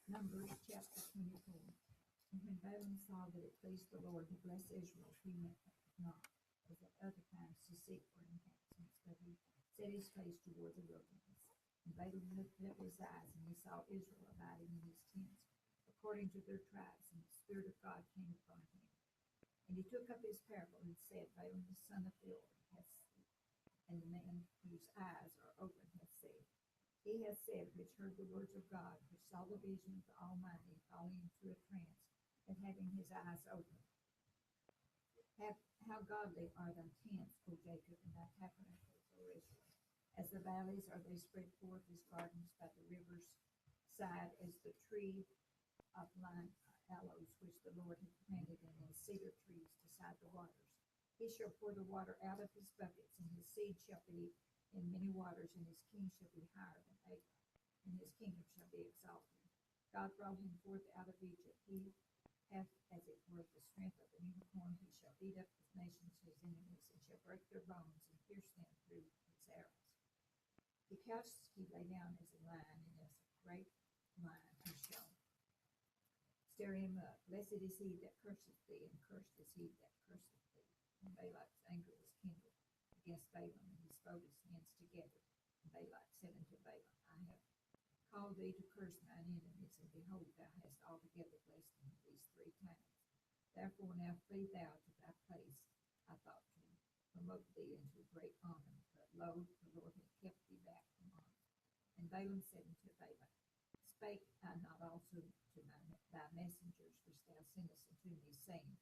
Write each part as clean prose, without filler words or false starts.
Numbers chapter 24. And when Balaam saw that it pleased the Lord to bless Israel, he went not, as at other times, to seek for enhancements, but he set his face toward the wilderness. And Balaam lifted up his eyes, and he saw Israel abiding in his tents, according to their tribes, and the Spirit of God came upon him. And he took up his parable and said, Balaam the son of Beor hath said, and the man whose eyes are open hath said, he hath said, which heard the words of God, which saw the vision of the Almighty, falling into a trance, and having his eyes open. How godly are thy tents, O Jacob, and thy tabernacles, O Israel. As the valleys are they spread forth as gardens by the river's side, as the tree of lime aloes, which the Lord hath planted, and as cedar trees beside the waters. He shall pour the water out of his buckets, and his seed shall be in many waters, and his king shall be higher than Agag, and his kingdom shall be exalted. God brought him forth out of Egypt. He hath, as it were, the strength of an unicorn. He shall beat up his nations, his enemies, and shall break their bones, and pierce them through his arrows. He lay down as a lion, and as a great lion he shall stir him up. Blessed is he that curseth thee, and cursed is he that curseth thee. And Balak's anger was kindled against Balaam, and he smote his hands together. And Balak said unto Balaam, I have called thee to curse mine enemies, and behold, thou hast altogether blessed me these 3 times. Therefore now flee thou to thy place. I thought to promote thee into great honor, but lo, the Lord hath kept thee back from honor. And Balaam said unto Balak, spake I not also to thy messengers which thou sentest unto me, saying,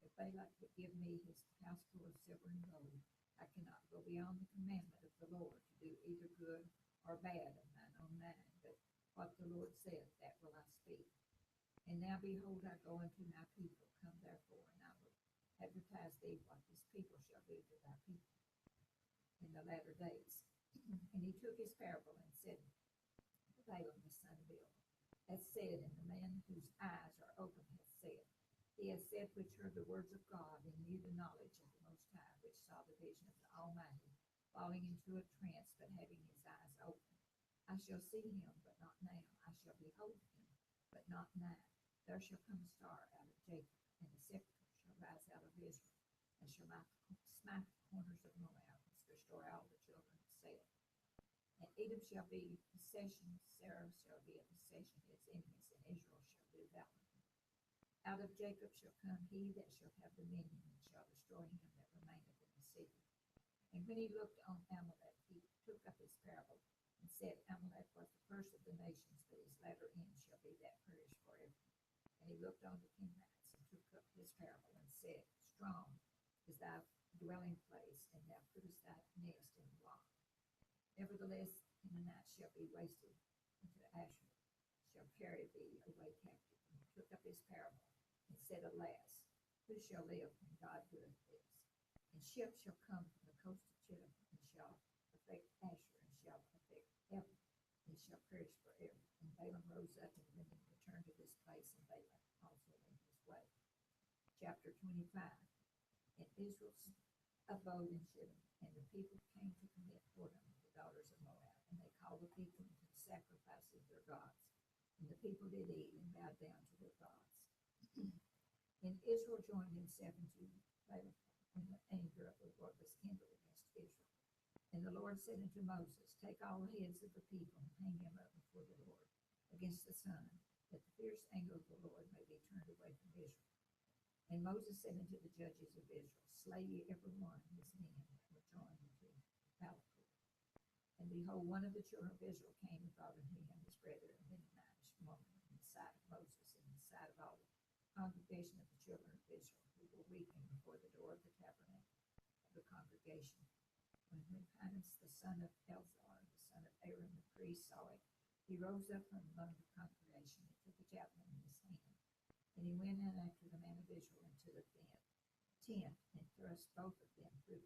if Balak would give me his house full of silver and gold, I cannot go beyond the commandment of the Lord to do either good or bad of mine own mind, but what the Lord saith, that will I speak. And now behold, I go unto my people. Come therefore, and I will advertise thee what this people shall do to thy people in the latter days. And he took his parable and said, Balaam the son of Beor hath said, and the man whose eyes are open hath said, he hath said, which heard the words of God, and knew the knowledge of the Most High, which saw the vision of the Almighty, falling into a trance, but having his eyes open. I shall see him, but not now. I shall behold him, but not nigh. There shall come a star out of Jacob, and a scepter shall rise out of Israel, and shall smite the corners of Moab, and destroy all the children of Seth. And Edom shall be possession, Sarah shall be a possession of his enemies, and Israel shall do valiantly. Out of Jacob shall come he that shall have dominion, and shall destroy him that remaineth in the city. And when he looked on Amalek, he took up his parable, and said, Amalek was the first of the nations, but his latter end shall be that perish forever. And he looked on the Kenites, and took up his parable, and said, strong is thy dwelling place, and thou puttest thy nest in the rock. Nevertheless, the Kenites shall be wasted unto Asher, shall carry thee away captive. And he took up his parable, and said, alas, who shall live when God doeth this? And ships shall come from the coast of Chittim, and shall affect Asher, and shall affect Ever, and shall perish forever. And Balaam rose up and went and returned to this place, and Balak also went his way. Chapter 25. And Israel abode in Shittim, and the people came to commit whoredom with the daughters of Moab, and they called the people into the sacrifices of their gods. And the people did eat and bowed down to their gods. And Israel joined himself unto Balak, when the anger of the Lord was kindled against Israel. And the Lord said unto Moses, take all the heads of the people, and hang them up before the Lord against the sun, that the fierce anger of the Lord may be turned away from Israel. And Moses said unto the judges of Israel, slay ye every one his men that were joined unto Balak. And behold, one of the children of Israel came and brought unto him his brother, a Midianitish woman, in the sight of Moses, and in the sight of all the congregation of the children of Israel, who were weeping before the door of the tabernacle of the congregation. When Phinehas the son of Eleazar, the son of Aaron the priest, saw it, he rose up from among the congregation, and took a javelin in his hand. And he went in after the man of Israel into the tent, and thrust both of them through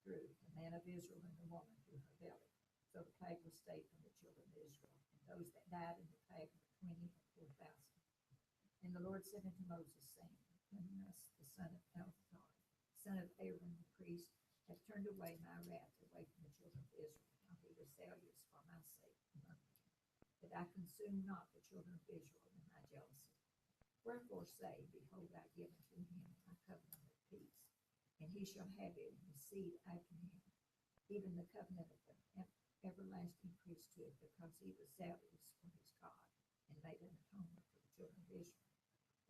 the man of Israel and the woman through her belly. So the plague was stayed from the children of Israel. And those that died in the plague were 24,000. And the Lord said unto Moses, saying, Phinehas the son of Eleazar, son of Aaron the priest, hath turned away my wrath away from the children of Israel. Now he was zealous for my sake among them, that that I consume not the children of Israel in my jealousy. Wherefore say, behold, I give unto him my covenant of peace, and he shall have it in his seed after him, even the covenant of the everlasting priesthood, because he was zealous for his God, and made an atonement for the children of Israel.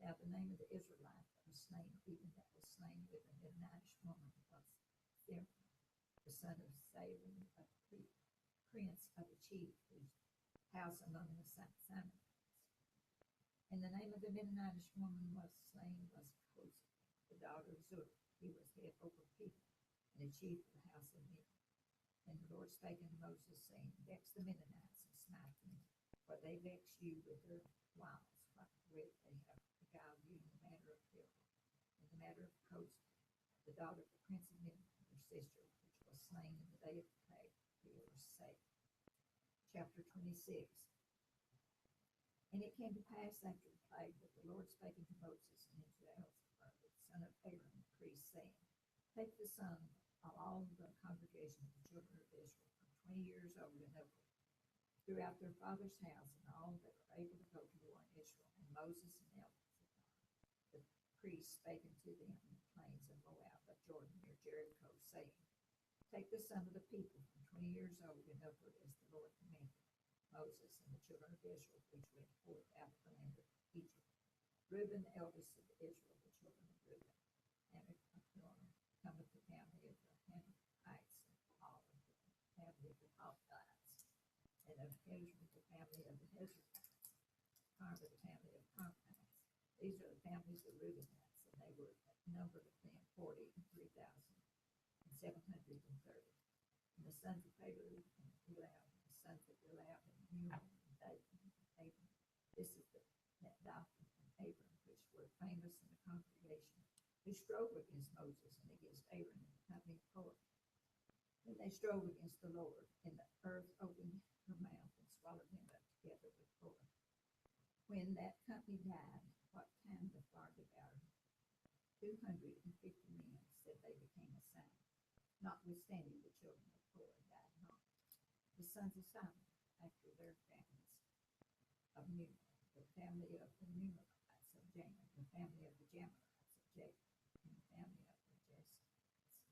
Now the name of the Israelite that was slain, even that was slain with the Midianitish woman, was Zimri, the son of Salem, a prince of the chief, whose house among the Samarites. And the name of the Midianitish woman was slain was Kosi, the daughter of Zur. He was head over people, and the chief of the house of Midian. And the Lord spake unto Moses, saying, Vex the Midianites, and smite them, for they vex you with their wiles, wherewith they have beguiled you in the matter of Pharaoh, in the matter of Kosi, the daughter of the prince of Midian, her sister, which was slain in the day of the plague, for your sake. Chapter 26. And it came to pass after the plague that the Lord spake unto Moses and unto Eleazar, the son of Aaron, the priest, saying, Take the sum of all the congregation of the children of Israel from 20 years old and upward, throughout their father's house, and all that are able to go to war in Israel. And Moses and Eleazar, the priest, spake unto them in the plains of Moab of Jordan near Jericho, saying, Take the sum of the people from 20 years old and upward, as the Lord commanded Moses and the children of Israel, which went forth out of the land of Egypt. Reuben, the eldest of Israel, the children of Reuben, and cometh the family of the Hanites, and all of the family of the Hophites, and of Hezron, the family of the Hezronites, Carver, the family of Carmites. These are the families of Reubenites, and they were numbered of them 43,730. And the sons of Palud and Eliab, and the sons of Eliab, and Newman, and Dathan, and Abram. This is that Dathan and Abram, which were famous in the congregation, who strove against Moses and against Aaron in the company of Korah. Then they strove against the Lord, and the earth opened her mouth and swallowed them up together with Korah. When that company died, what time the fire devoured 250 men, said they became a sign. Notwithstanding, the children of Korah died not. The sons of Simon, after their families of Numa, the family of the Numerites of Jamin, the family of the Jamarites of Jacob, and the family of the Jessites,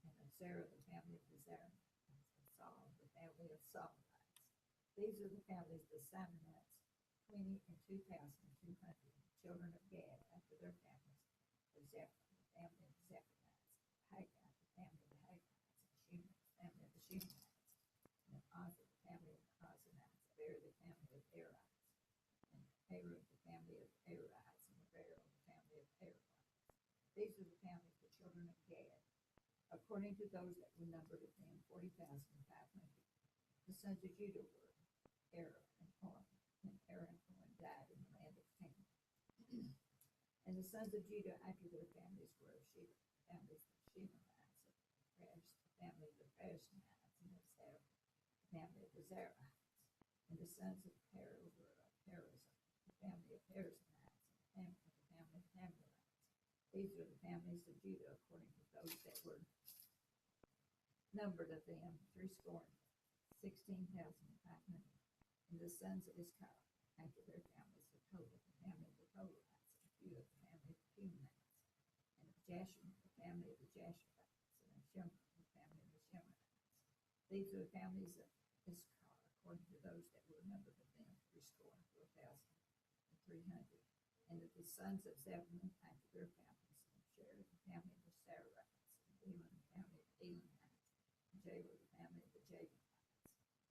and of Zerah, the family of the Zeramites, of Saul, the family of Saulites. These are the families of the Simonites, 20 and 2,200. Children of Gad, after their families, of Zephyr, the family of the Zephonites, Haggai, the family of the Haggites, and Shimon, the family of the Shimonites, and of Ozer, the family of the Ozanites, of Er, the family of Erites, and Arud, the family of Erites, and of Beryl, the family of Erites. These are the families of the children of Gad, according to those that were numbered of them, 40,500. The sons of Judah were Er and Oren, and Er and Oren died in the land of Canaan. And the sons of Judah after their families were of Sheba, the families of Shemarites, of Resh, the family of the Reshnites, and of Zerah, the family of the Zerahites. And the sons of Perah were of Perizim, the family of Perizimites, and the family of Hamlerites. These are the families of Judah according to those that were numbered of them, 16,500. And the sons of Issachar after their families of Tola, the family of the Tolaites, and Judah, the family of the Punites, and of Jashua, the family of the Jashurites, and of Shimron, the family of the Shimronites. These are the families of Issachar according to those that were numbered of them, 3,4,300. And of the sons of Zebulun after their families, and of Sher, the family of the Sarites, and Elon, the family of the Elonites, and Jalel, the family of the Jacobites.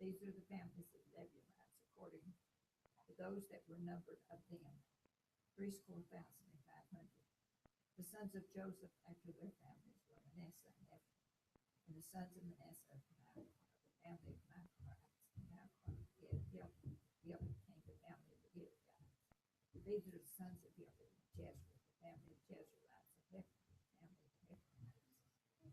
These are the families of the Lebulites according to those that were numbered of them, 3,500. The sons of Joseph after their families were Manasseh and Ephraim. And the sons of Manasseh of Machir, the family of Machirites, and Machir, Gilead became the family of the Gileadites. These are the sons of Gilead, Jezreel, the family of Jezreelites, of Ephraim, the family of Ephraimites,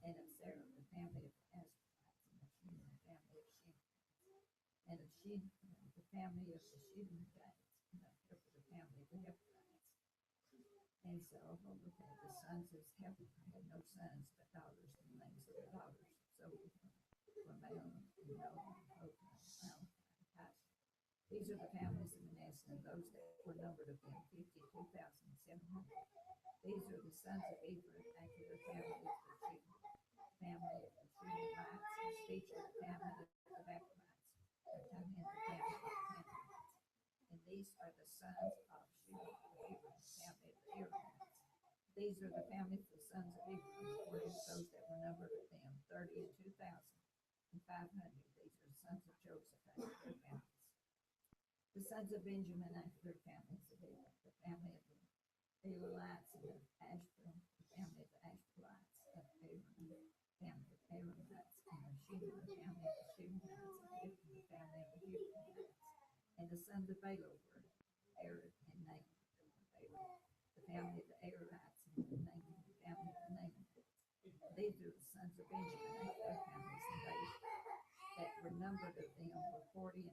and of Sarah, the family of the Azarites, and of Shimon, the family of Shimonites, and of Shimon, the family of the Shimonites, and of Hefer, the family of the Heferites. And so Homer had the sons of Hefer had no sons but daughters, and the names of their daughters. So were Maon, and Noah, and Hoglah, and Malach, and Pasha. These are the families of Manasseh, and those that were numbered of them, 52,700. These are the sons of Ephraim after their families, the family of the Shemaites, and speech of the family of the Baptists, and Taman, the family of the Tammanites. And these are the sons of Shemaiah of Ephraim, the family of the Aaroниtes. These are the families of the sons of Ephraim, according to those that were numbered of them, 32,500. These are the sons of Joseph after their families. The sons of Benjamin after their families, the family of the Elites and the Ashbel, the family of the Ashbelites, of Aaron, the family of Aaronites, and of Shema, the family of the Shemaites, and Hebron, the family of the Hebronites. And the sons of Bela were Aaron and Naaman, the family of the Aaronites, and Naaman, the family of the Naamanites. These are the sons of Benjamin after their families, and they that were numbered of them were 40,5,600.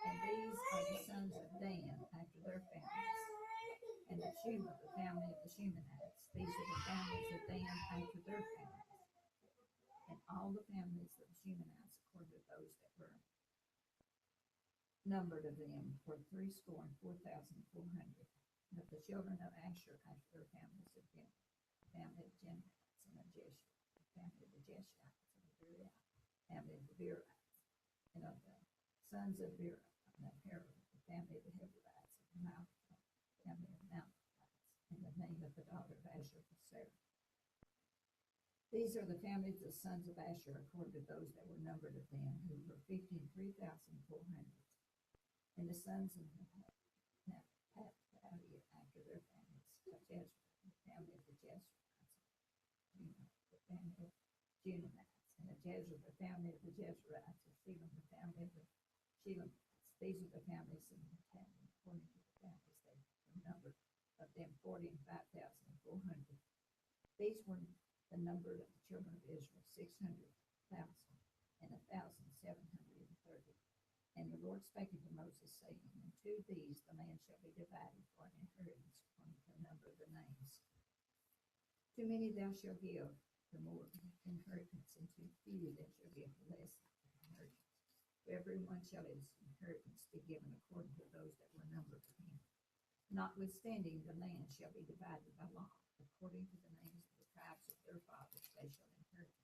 And these are the sons of Dan after their families, and of Shema, the family of the Shemaites. These are the families of Dan after their families. And all the families of the Shemaites, according to those that were numbered of them, were 3,400. And of the children of Asher after their families of them, the family of Jenites, and of Jeshua, the family of the Jeshites, and of Beriah, the family of the Berites, and of the sons of Beriah, and of Haran, the family of the Hebrites, and the Malchites, the family of Malchites, and the name of the daughter of Asher was Sarah. These are the families of the sons of Asher, according to those that were numbered of them, who were 53,400. And the sons of Naphtali after their families, of Jezreel, the family of the Jezreelites, the family of Junites, and of Jezreel, the family of the Jezreelites, of Shelem, the family of the Shelemites. These are the families of Naphtali, according to the families they were numbered of them, 45,400. These were the number of the children of Israel, 600,000, and 1,730. And the Lord spake unto Moses, saying, unto these the land shall be divided for an inheritance according to the number of the names. To many thou shalt give the more inheritance, and to few thou shalt give the less inheritance. To every one shall his inheritance be given according to those that were numbered of him. Notwithstanding, the land shall be divided by lot, according to the names of the tribes of their fathers they shall inherit.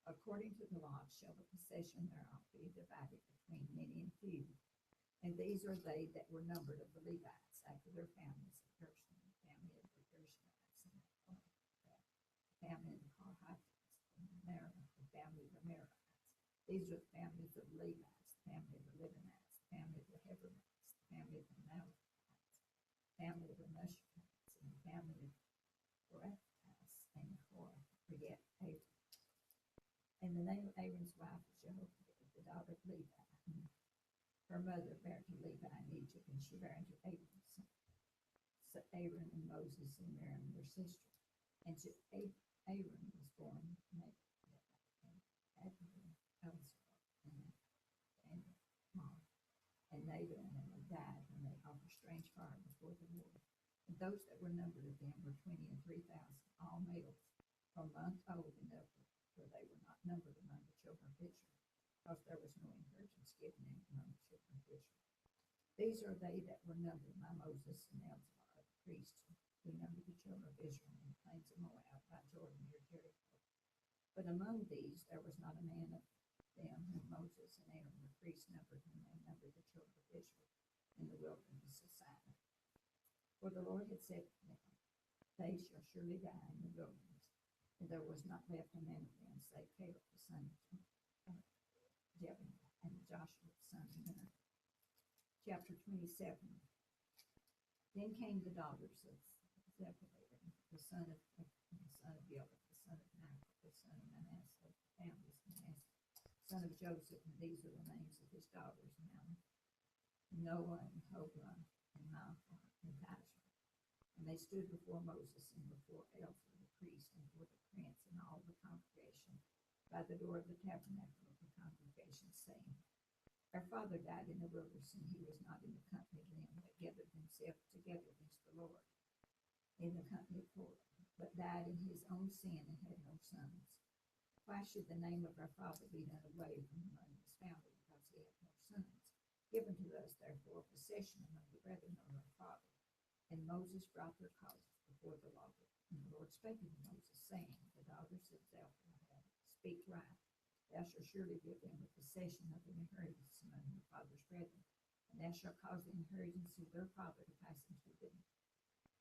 According to the lot shall the possession thereof be divided between many and few. And these are they that were numbered of the Levites after their families of Gershon, the family of the Gershonites, and the family of the Kohathites, and the Merarites, the family of the Merarites. These are the families of the Levites, the family of the Libanites, the family of the Hebronites, the family of the Malachites, the family of the Mushites, and the family of Korathites, and Korah begat Abram. And the name of Aaron's wife was Jehoiada, the daughter of Levi. Her mother bare to Levi in Egypt, and she bare unto Aaron, so Aaron and Moses and Miriam their sister. And to Aaron was born Nadab, and Eleazar, and Mom. And Nadab and them died when they offered strange fire before the Lord. And those that were numbered of them were 20 and 3,000, all males, from month old and upward, for they were not numbered among the children of Israel, because there was no inheritance given them among the children of Israel. These are they that were numbered by Moses and Eleazar the priest, who numbered the children of Israel in the plains of Moab by Jordan near Jericho. But among these there was not a man of them whom Moses and Aaron the priest numbered, when they numbered the children of Israel in the wilderness of Sinai. For the Lord had said to them, they shall surely die in the wilderness. And there was not left a man of them, save Caleb the son of Jephunneh, and Joshua the son of Nun. Chapter 27. Then came the daughters of Zebulun, the son of Gilad, the son of Machir, the son of Manasseh, the families of Manasseh, son of Joseph, and these are the names of his daughters now: Noah, and Hoglah, and Malchah, and Tishah. And they stood before Moses and before Eleazar the priest, and before the prince and all the congregation by the door of the tabernacle of the congregation, saying, our father died in the wilderness, and he was not in the company of them that gathered themselves together against the Lord in the company of Korah, but died in his own sin and had no sons. Why should the name of our father be done away from among his family, because he hath no sons? Given to us, therefore, a possession among the brethren of our father. And Moses brought their causes before the Lord. And the Lord spake unto Moses, saying, the daughters of Zephaniah speak right. Thou shalt surely give them a possession of an inheritance among their father's brethren. And thou shalt cause the inheritance of their father to pass into them.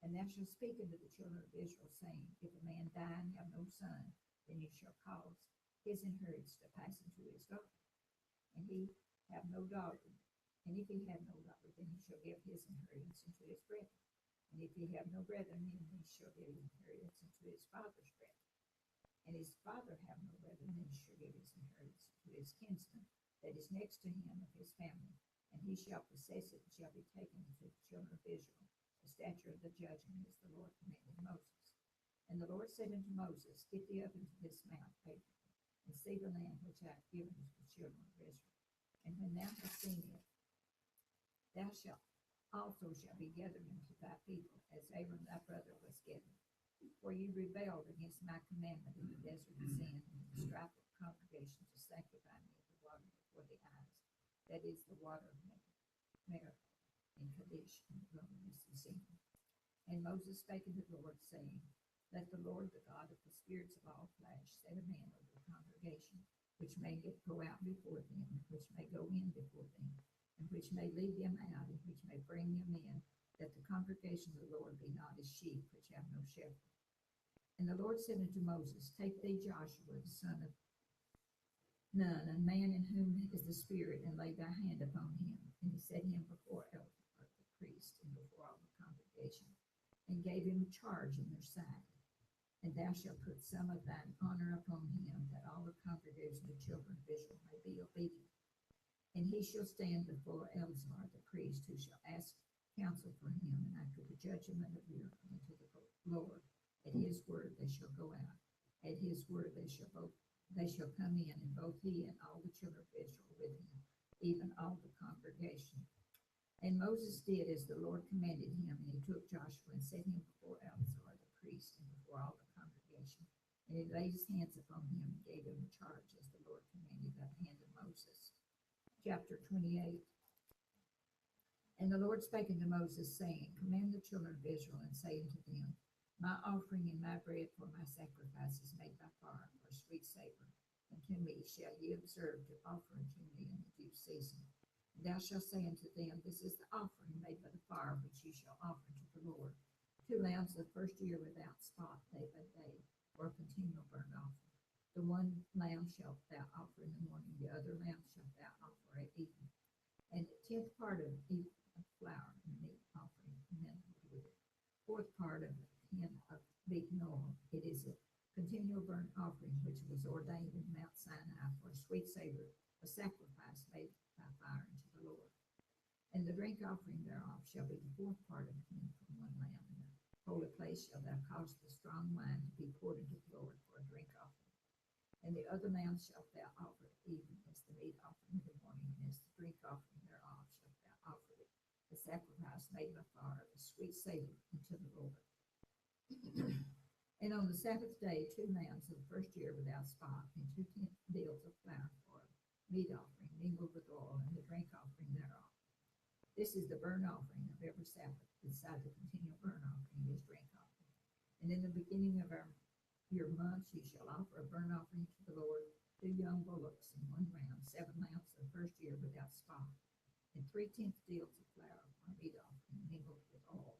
And thou shalt speak unto the children of Israel, saying, if a man die and have no son, then you shall cause his inheritance to pass into his daughter. And he have no daughter, and if he have no daughter, then he shall give his inheritance into his brethren. And if he have no brethren, then he shall give his inheritance into his father's brethren. And his father have no brethren, then he shall give his inheritance to his kinsman that is next to him of his family. And he shall possess it, and shall be taken to the children of Israel. The stature of the judgment is the Lord commanded Moses. And the Lord said unto Moses, get thee up into this mount, Abraham, and see the land which I have given to the children of Israel. And when thou hast seen it, thou shalt also shall be gathered into thy people, as Aaron thy brother was gathered. For you rebelled against my commandment in the desert of sin, and the strife of congregation to sanctify me of the water before the eyes, that is the water of Meribah in Kadesh in the wilderness of Zin. And Moses spake unto the Lord, saying, let the Lord, the God of the spirits of all flesh, set a man over the congregation, which may go out before them, which may go in before them, and which may lead them out, and which may bring them in, that the congregation of the Lord be not as sheep which have no shepherd. And the Lord said unto Moses, take thee Joshua, the son of Nun, a man in whom is the Spirit, and lay thy hand upon him. And he set him before Eleazar the priest, and before all the congregation, and gave him charge in their sight. And thou shalt put some of thine honor upon him, that all the congregation of the children of Israel may be obedient. And he shall stand before Eleazar the priest, who shall ask counsel for him, and after the judgment of the earth unto the Lord. At his word they shall go out. At his word they shall come in, and both he and all the children of Israel with him, even all the congregation. And Moses did as the Lord commanded him, and he took Joshua and set him before Eleazar the priest, and before all the congregation. And he laid his hands upon him, and gave him charge as the Lord commanded by the hand of Moses. Chapter 28. And the Lord spake unto Moses, saying, command the children of Israel, and say unto them, my offering and my bread for my sacrifices made by fire for a sweet savor unto me shall ye observe to offer unto me in the due season. And thou shalt say unto them, this is the offering made by the fire which ye shall offer to the Lord. 2 lambs of the first year without spot, day by day, for a continual burnt offering. The one lamb shalt thou offer in the morning, the other lamb shalt thou offer at evening. And the 10th part of flour and meat offering mingled with it. 4th part of a hin of beaten oil. It is a continual burnt offering which was ordained in Mount Sinai for a sweet savor, a sacrifice made by fire unto the Lord. And the drink offering thereof shall be the 4th part of a hin from one lamb. In the holy place shall thou cause the strong wine to be poured into the Lord for a drink offering. And the other lamb shalt thou offer at even as the meat offering in the morning, and as the drink offering thereof shalt thou offer it, the sacrifice made by fire, a sweet savor unto the Lord. And on the Sabbath day 2 lambs of the first year without spot, and 2 deals of flour for a meat offering mingled with oil, and the drink offering thereof. This is the burnt offering of every Sabbath, beside the continual burnt offering is drink offering. And in the beginning of your months ye shall offer a burnt offering to the Lord, 2 young bullocks and 1 ram, 7 lambs of the first year without spot, and 3/10 deals of flour for a meat offering mingled with oil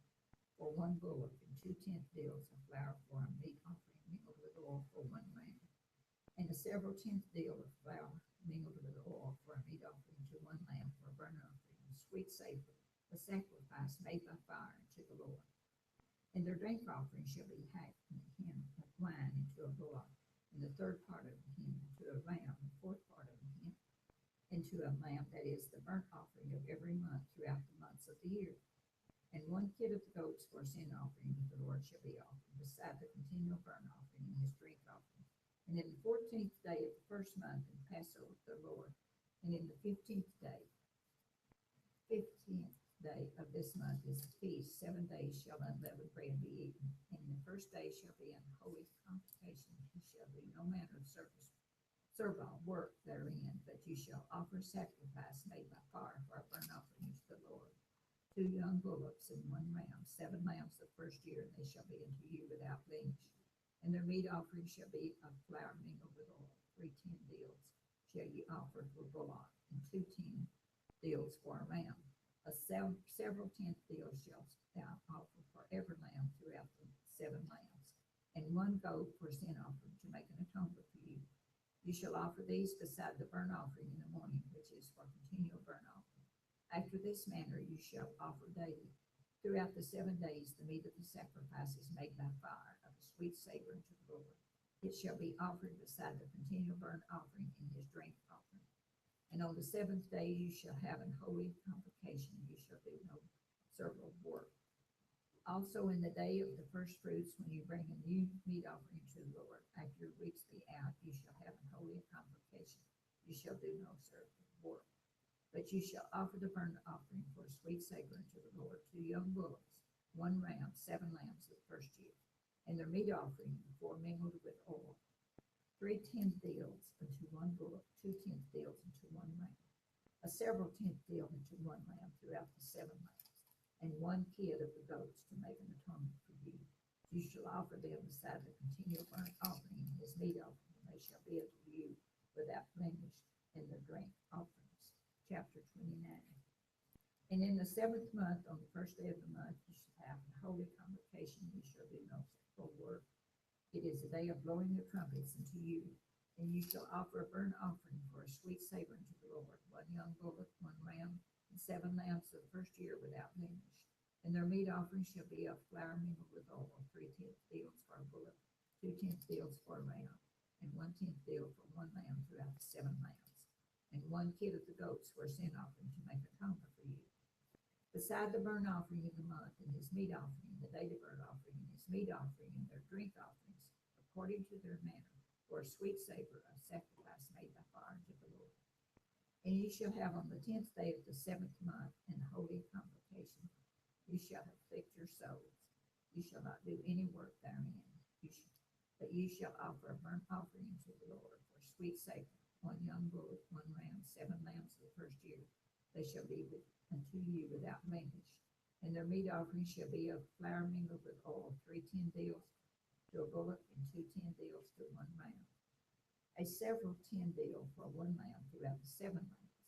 for 1 bullock, and 2/10 deals of flour for a meat offering mingled with oil for 1 lamb, and a several 10th deal of flour mingled with oil for a meat offering to 1 lamb for a burnt offering, a sweet savor, a sacrifice made by fire unto the Lord. And their drink offering shall be half a hin of wine into a bullock, and the 3rd part of a hin into a lamb, the 4th part of a hin into a lamb, that is the burnt offering of every month throughout the months of the year. And 1 kid of the goats for a sin offering to the Lord shall be offered, beside the continual burnt offering and his drink offering. And in the 14th day of the first month, and Passover to the Lord. And in the 15th day of this month is the feast. 7 days shall unleavened bread be eaten. And the first day shall be an holy convocation. He shall do no manner of service servile work therein, but you shall offer sacrifice made by fire for a burnt offering to the Lord. 2 young bullocks and 1 ram, 7 lambs the first year, and they shall be unto you without blemish. And their meat offering shall be of flour mingled with oil. 3 tin deals shall ye offer for bullock, and 2 tin deals for a ram. Several tenth deals shall thou offer for every lamb throughout the 7 lambs, and 1 goat for sin offering to make an atonement for you. You shall offer these beside the burnt offering in the morning, which is for continual burnt offering. After this manner you shall offer daily, throughout the 7 days, the meat of the sacrifices made by fire, of a sweet savor unto the Lord. It shall be offered beside the continual burnt offering and his drink offering. And on the 7th day you shall have an holy convocation. You shall do no servile work. Also in the day of the first fruits, when you bring a new meat offering to the Lord, after your weeks be out, you shall have an holy convocation. You shall do no servile work. But you shall offer the burnt offering for a sweet savor unto the Lord, 2 young bullocks, 1 ram, 7 lambs of the first year, and their meat offering before mingled with oil. 3 tenth deals unto 1 bullock, 2 tenth deals unto 1 ram, a several tenth deal unto 1 lamb throughout the 7 lambs, and 1 kid of the goats to make an atonement for you. You shall offer them beside the continual burnt offering and his meat offering, and they shall be unto you without blemish in their drink offerings. Chapter 29. And in the 7th month, on the first day of the month, you shall have a holy convocation. You shall do no servile work. It is the day of blowing the trumpets unto you. And you shall offer a burnt offering for a sweet savor unto the Lord, 1 young bullock, 1 ram, and 7 lambs of the first year without blemish. And their meat offering shall be of flour mingled with oil, 3 tenth deals for a bullock, 2 tenth deals for a ram, and 1 tenth deal for 1 lamb throughout the 7 lambs. And 1 kid of the goats for a sin offering to make atonement for you. Beside the burnt offering of the month, and his meat offering, the daily burnt offering, and his meat offering, and their drink offerings, according to their manner, for a sweet savor of sacrifice made by fire unto the Lord. And you shall have on the 10th day of the 7th month an holy convocation. You shall afflict your souls. You shall not do any work therein. But you shall offer a burnt offering unto the Lord for a sweet savor. 1 young bullock, 1 ram, 7 lambs of the first year. They shall be unto you without blemish. And their meat offering shall be of flour mingled with oil, 3 tin deals to a bullock, and 2 tin deals to 1 ram. A several tin deal for 1 lamb throughout the 7 lambs.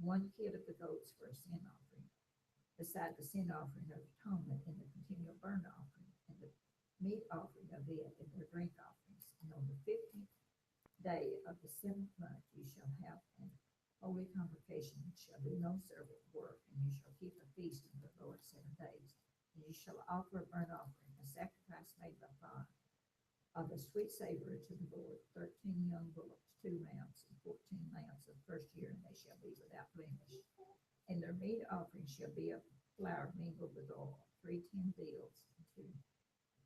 1 kid of the goats for a sin offering, beside the sin offering of atonement and the continual burnt offering, and the meat offering of it and their drink offerings. And on the 15th day of the 7th month you shall have an holy convocation. You shall do no servile work, and you shall keep a feast in the Lord 7 days. And you shall offer a burnt offering, a sacrifice made by fire, of a sweet savor to the Lord, 13 young bullocks, 2 rams, and 14 lambs of the first year, and they shall be without blemish. And their meat offering shall be of flour mingled with oil, 3 tin deals to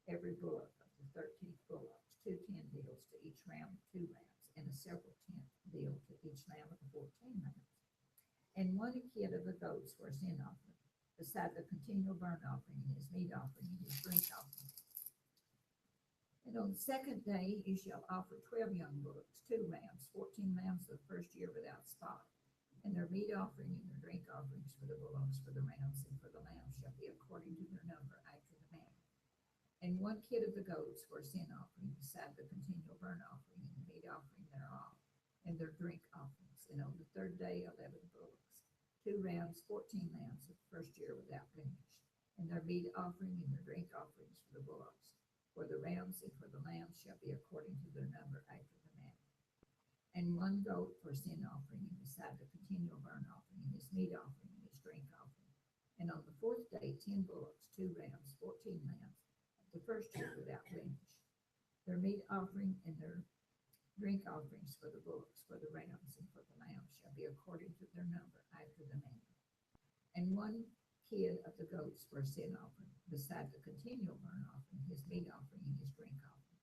every bullock of the 13th bullocks, 2 tin deals to each ram of 2 lambs, and a several tenth deal to each lamb of the 14 lambs. And 1 kid of the goats for a sin offering, beside the continual burnt offering, and his meat offering, and his drink offering. And on the 2nd day you shall offer 12 young bullocks, 2 rams, 14 lambs of the first year without spot. And their meat offering and their drink offerings for the bullocks, for the rams, and for the lambs shall be according to their number after the manner. And 1 kid of the goats for a sin offering, beside the continual burnt offering and the meat offering thereof, and their drink offerings. And on the 3rd day 11 bullocks, 2 rams, 14 lambs of the first year without blemish. And their meat offering and their drink offerings for the bullocks, for the rams, and for the lambs shall be according to their number after the manner. And 1 goat for sin offering, and beside the continual burnt offering, and his meat offering, and his drink offering. And on the 4th day 10 bullocks, 2 rams, 14 lambs of the first year without blemish. Their meat offering and their drink offerings for the bullocks, for the rams, and for the lambs shall be according to their number after the manner. And 1 kid of the goats for a sin offering, beside the continual burnt offering, his meat offering, and his drink offering.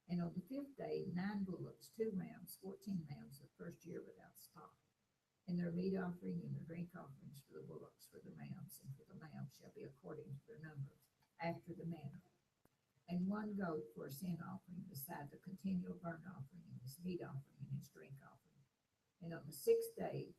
And on the 5th day 9 bullocks, 2 rams, 14 lambs of the first year without spot. And their meat offering and their drink offerings for the bullocks, for the rams, and for the lambs shall be according to their numbers after the manner. and one goat for a sin offering, beside the continual burnt offering, and his meat offering, and his drink offering. And on the sixth day,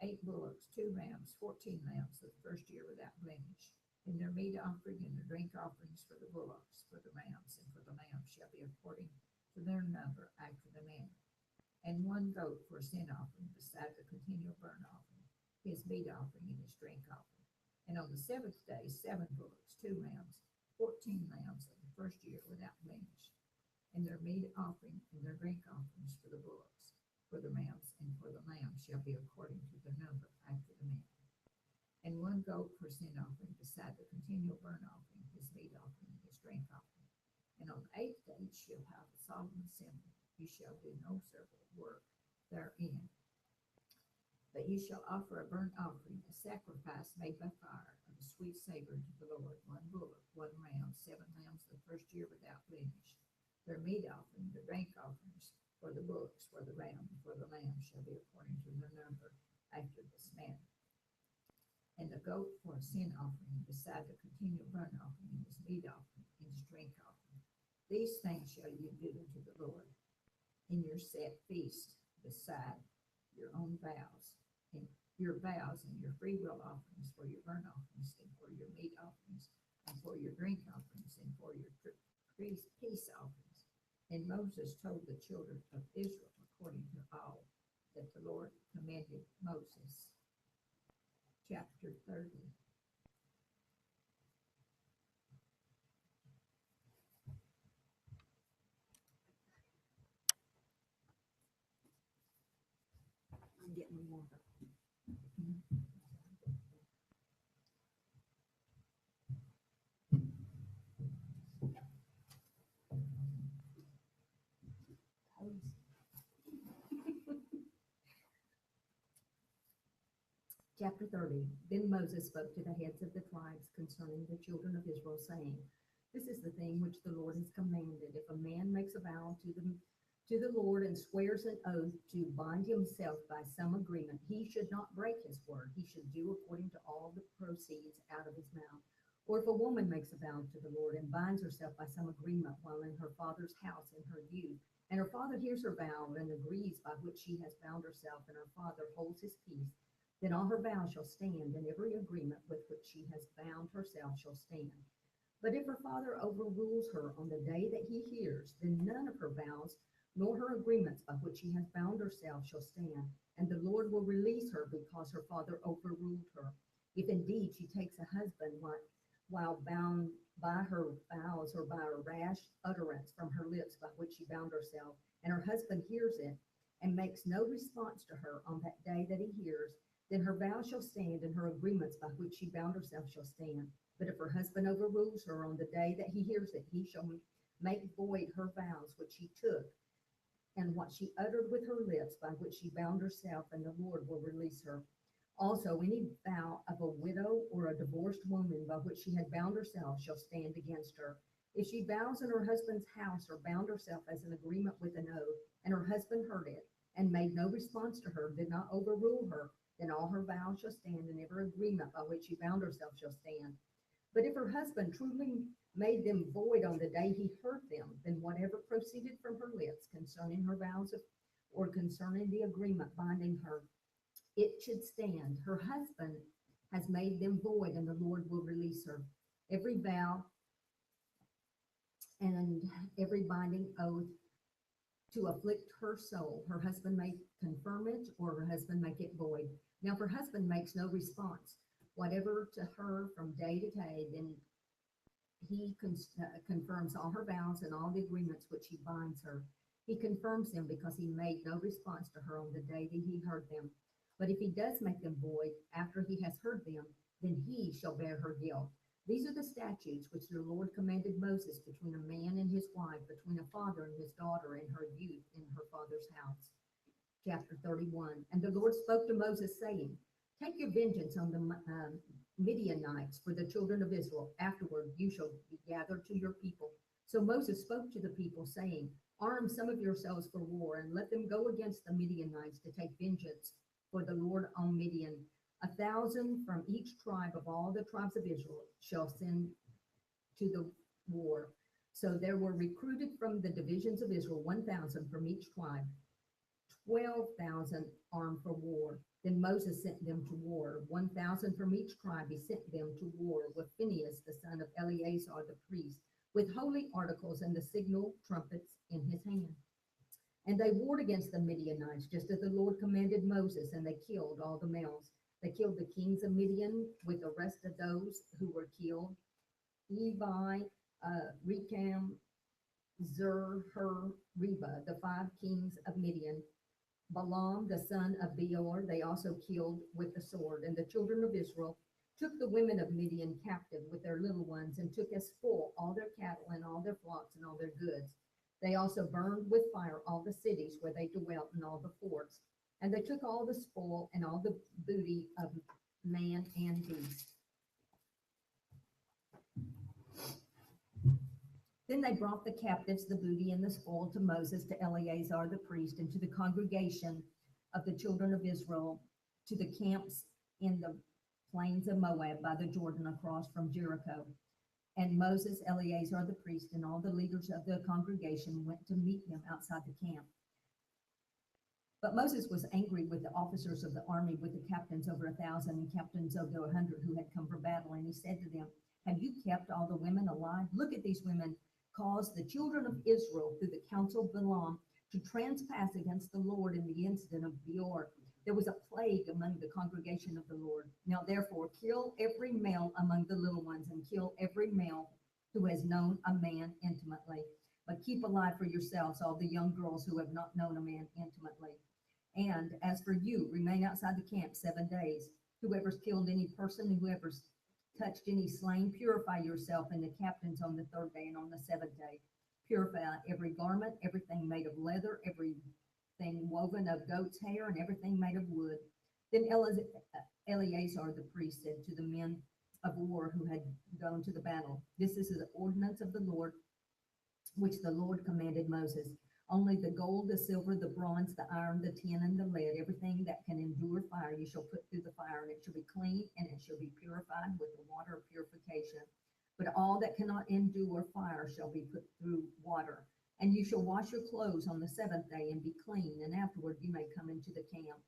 8 bullocks, 2 rams, 14 lambs of the first year without blemish. And their meat offering and their drink offerings for the bullocks, for the rams, and for the lambs shall be according to their number after the manner. And one goat for a sin offering, beside the continual burnt offering, his meat offering, and his drink offering. And on the seventh day, 7 bullocks, 2 rams, 14 lambs of the first year without blemish. And their meat offering and their drink offerings for the bullocks, for the rams, and for the lambs shall be according to their number after the manner. And one goat for sin offering, beside the continual burnt offering, his meat offering, and his drink offering. And on the 8th day you shall have a solemn assembly. You shall do no servile work therein. But you shall offer a burnt offering, a sacrifice made by fire, of a sweet savor to the Lord, 1 bullock, 1 ram, 7 lambs the first year without blemish. Their meat offering, their drink offerings for the bullocks, for the ram, and for the lamb shall be according to their number after this manner. And the goat for a sin offering, beside the continual burnt offering, and his meat offering, and his drink offering. These things shall you do unto the Lord in your set feast, beside your own vows, and your vows and your free will offerings, for your burnt offerings, and for your meat offerings, and for your drink offerings, and for your peace offerings. And Moses told the children of Israel according to all that the Lord commanded Moses. Chapter 30. I'm getting water. Chapter 30. Then Moses spoke to the heads of the tribes concerning the children of Israel, saying, This is the thing which the Lord has commanded. If a man makes a vow to the Lord and swears an oath to bind himself by some agreement, he should not break his word. He should do according to all that proceeds out of his mouth. Or if a woman makes a vow to the Lord and binds herself by some agreement while in her father's house in her youth, and her father hears her vow and agrees by which she has bound herself, and her father holds his peace, then all her vows shall stand, and every agreement with which she has bound herself shall stand. But if her father overrules her on the day that he hears, then none of her vows nor her agreements by which she has bound herself shall stand, and the Lord will release her because her father overruled her. If indeed she takes a husband while bound by her vows or by a rash utterance from her lips by which she bound herself, and her husband hears it and makes no response to her on that day that he hears, then her vow shall stand, and her agreements by which she bound herself shall stand. But if her husband overrules her on the day that he hears it, he shall make void her vows which she took, and what she uttered with her lips by which she bound herself, and the Lord will release her. Also, any vow of a widow or a divorced woman by which she had bound herself shall stand against her. If she vows in her husband's house or bound herself as an agreement with an oath, and her husband heard it, and made no response to her, did not overrule her, then all her vows shall stand, and every agreement by which she bound herself shall stand. But if her husband truly made them void on the day he heard them, then whatever proceeded from her lips concerning her vows or concerning the agreement binding her, it should stand. Her husband has made them void, and the Lord will release her. Every vow and every binding oath to afflict her soul, her husband may confirm it, or her husband make it void. Now, if her husband makes no response whatever to her from day to day, then he confirms all her vows and all the agreements which he binds her. He confirms them because he made no response to her on the day that he heard them. But if he does make them void after he has heard them, then he shall bear her guilt. These are the statutes which the Lord commanded Moses between a man and his wife, between a father and his daughter in her youth in her father's house. Chapter 31. And the Lord spoke to Moses, saying, Take your vengeance on the Midianites for the children of Israel. Afterward you shall be gathered to your people. So Moses spoke to the people, saying, Arm some of yourselves for war, and let them go against the Midianites to take vengeance for the Lord on Midian. 1,000 from each tribe of all the tribes of Israel shall send to the war. So there were recruited from the divisions of Israel 1,000 from each tribe, 12,000 armed for war. Then Moses sent them to war, 1,000 from each tribe. He sent them to war with Phinehas, the son of Eleazar the priest, with holy articles and the signal trumpets in his hand. And they warred against the Midianites, just as the Lord commanded Moses, and they killed all the males. They killed the kings of Midian with the rest of those who were killed, Levi, Recham, Zur, Hur, Reba, the 5 kings of Midian. Balaam, the son of Beor, they also killed with the sword. And the children of Israel took the women of Midian captive with their little ones, and took as spoil all their cattle and all their flocks and all their goods. They also burned with fire all the cities where they dwelt and all the forts. And they took all the spoil and all the booty of man and beast. Then they brought the captives, the booty, and the spoil to Moses, to Eleazar the priest, and to the congregation of the children of Israel, to the camps in the plains of Moab by the Jordan across from Jericho. And Moses, Eleazar the priest, and all the leaders of the congregation went to meet them outside the camp. But Moses was angry with the officers of the army, with the captains over 1,000 and captains over 100 who had come for battle. And he said to them, "Have you kept all the women alive? Look at these women caused the children of Israel through the counsel of Balaam to trespass against the Lord in the incident of Beor. There was a plague among the congregation of the Lord. Now therefore kill every male among the little ones, and kill every male who has known a man intimately. But keep alive for yourselves all the young girls who have not known a man intimately. And as for you, remain outside the camp 7 days. Whoever's killed any person, whoever's touched any slain, purify yourself and the captains on the 3rd day and on the 7th day. Purify every garment, everything made of leather, everything woven of goat's hair, and everything made of wood." Then Eleazar the priest said to the men of war who had gone to the battle, "This is the ordinance of the Lord, which the Lord commanded Moses. Only the gold, the silver, the bronze, the iron, the tin, and the lead, everything that can endure fire, you shall put through the fire, and it shall be clean, and it shall be purified with the water of purification. But all that cannot endure fire shall be put through water. And you shall wash your clothes on the 7th day and be clean, and afterward you may come into the camp."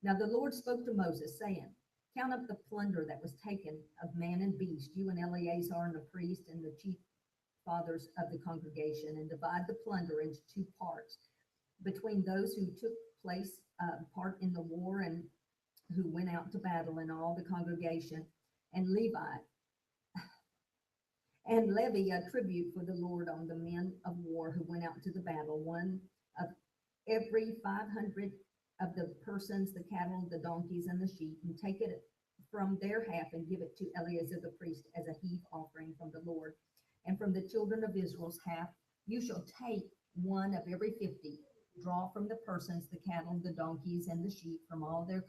Now the Lord spoke to Moses, saying, "Count up the plunder that was taken of man and beast, you and Eleazar and the priest and the chief fathers of the congregation, and divide the plunder into 2 parts between those who took part in the war and who went out to battle, and all the congregation, and levy a tribute for the Lord on the men of war who went out to the battle, 1 of every 500 of the persons, the cattle, the donkeys, and the sheep, and take it from their half and give it to Eleazar the priest as a heave offering from the Lord. And from the children of Israel's half, you shall take 1 of every 50. Draw from the persons, the cattle, the donkeys, and the sheep from all their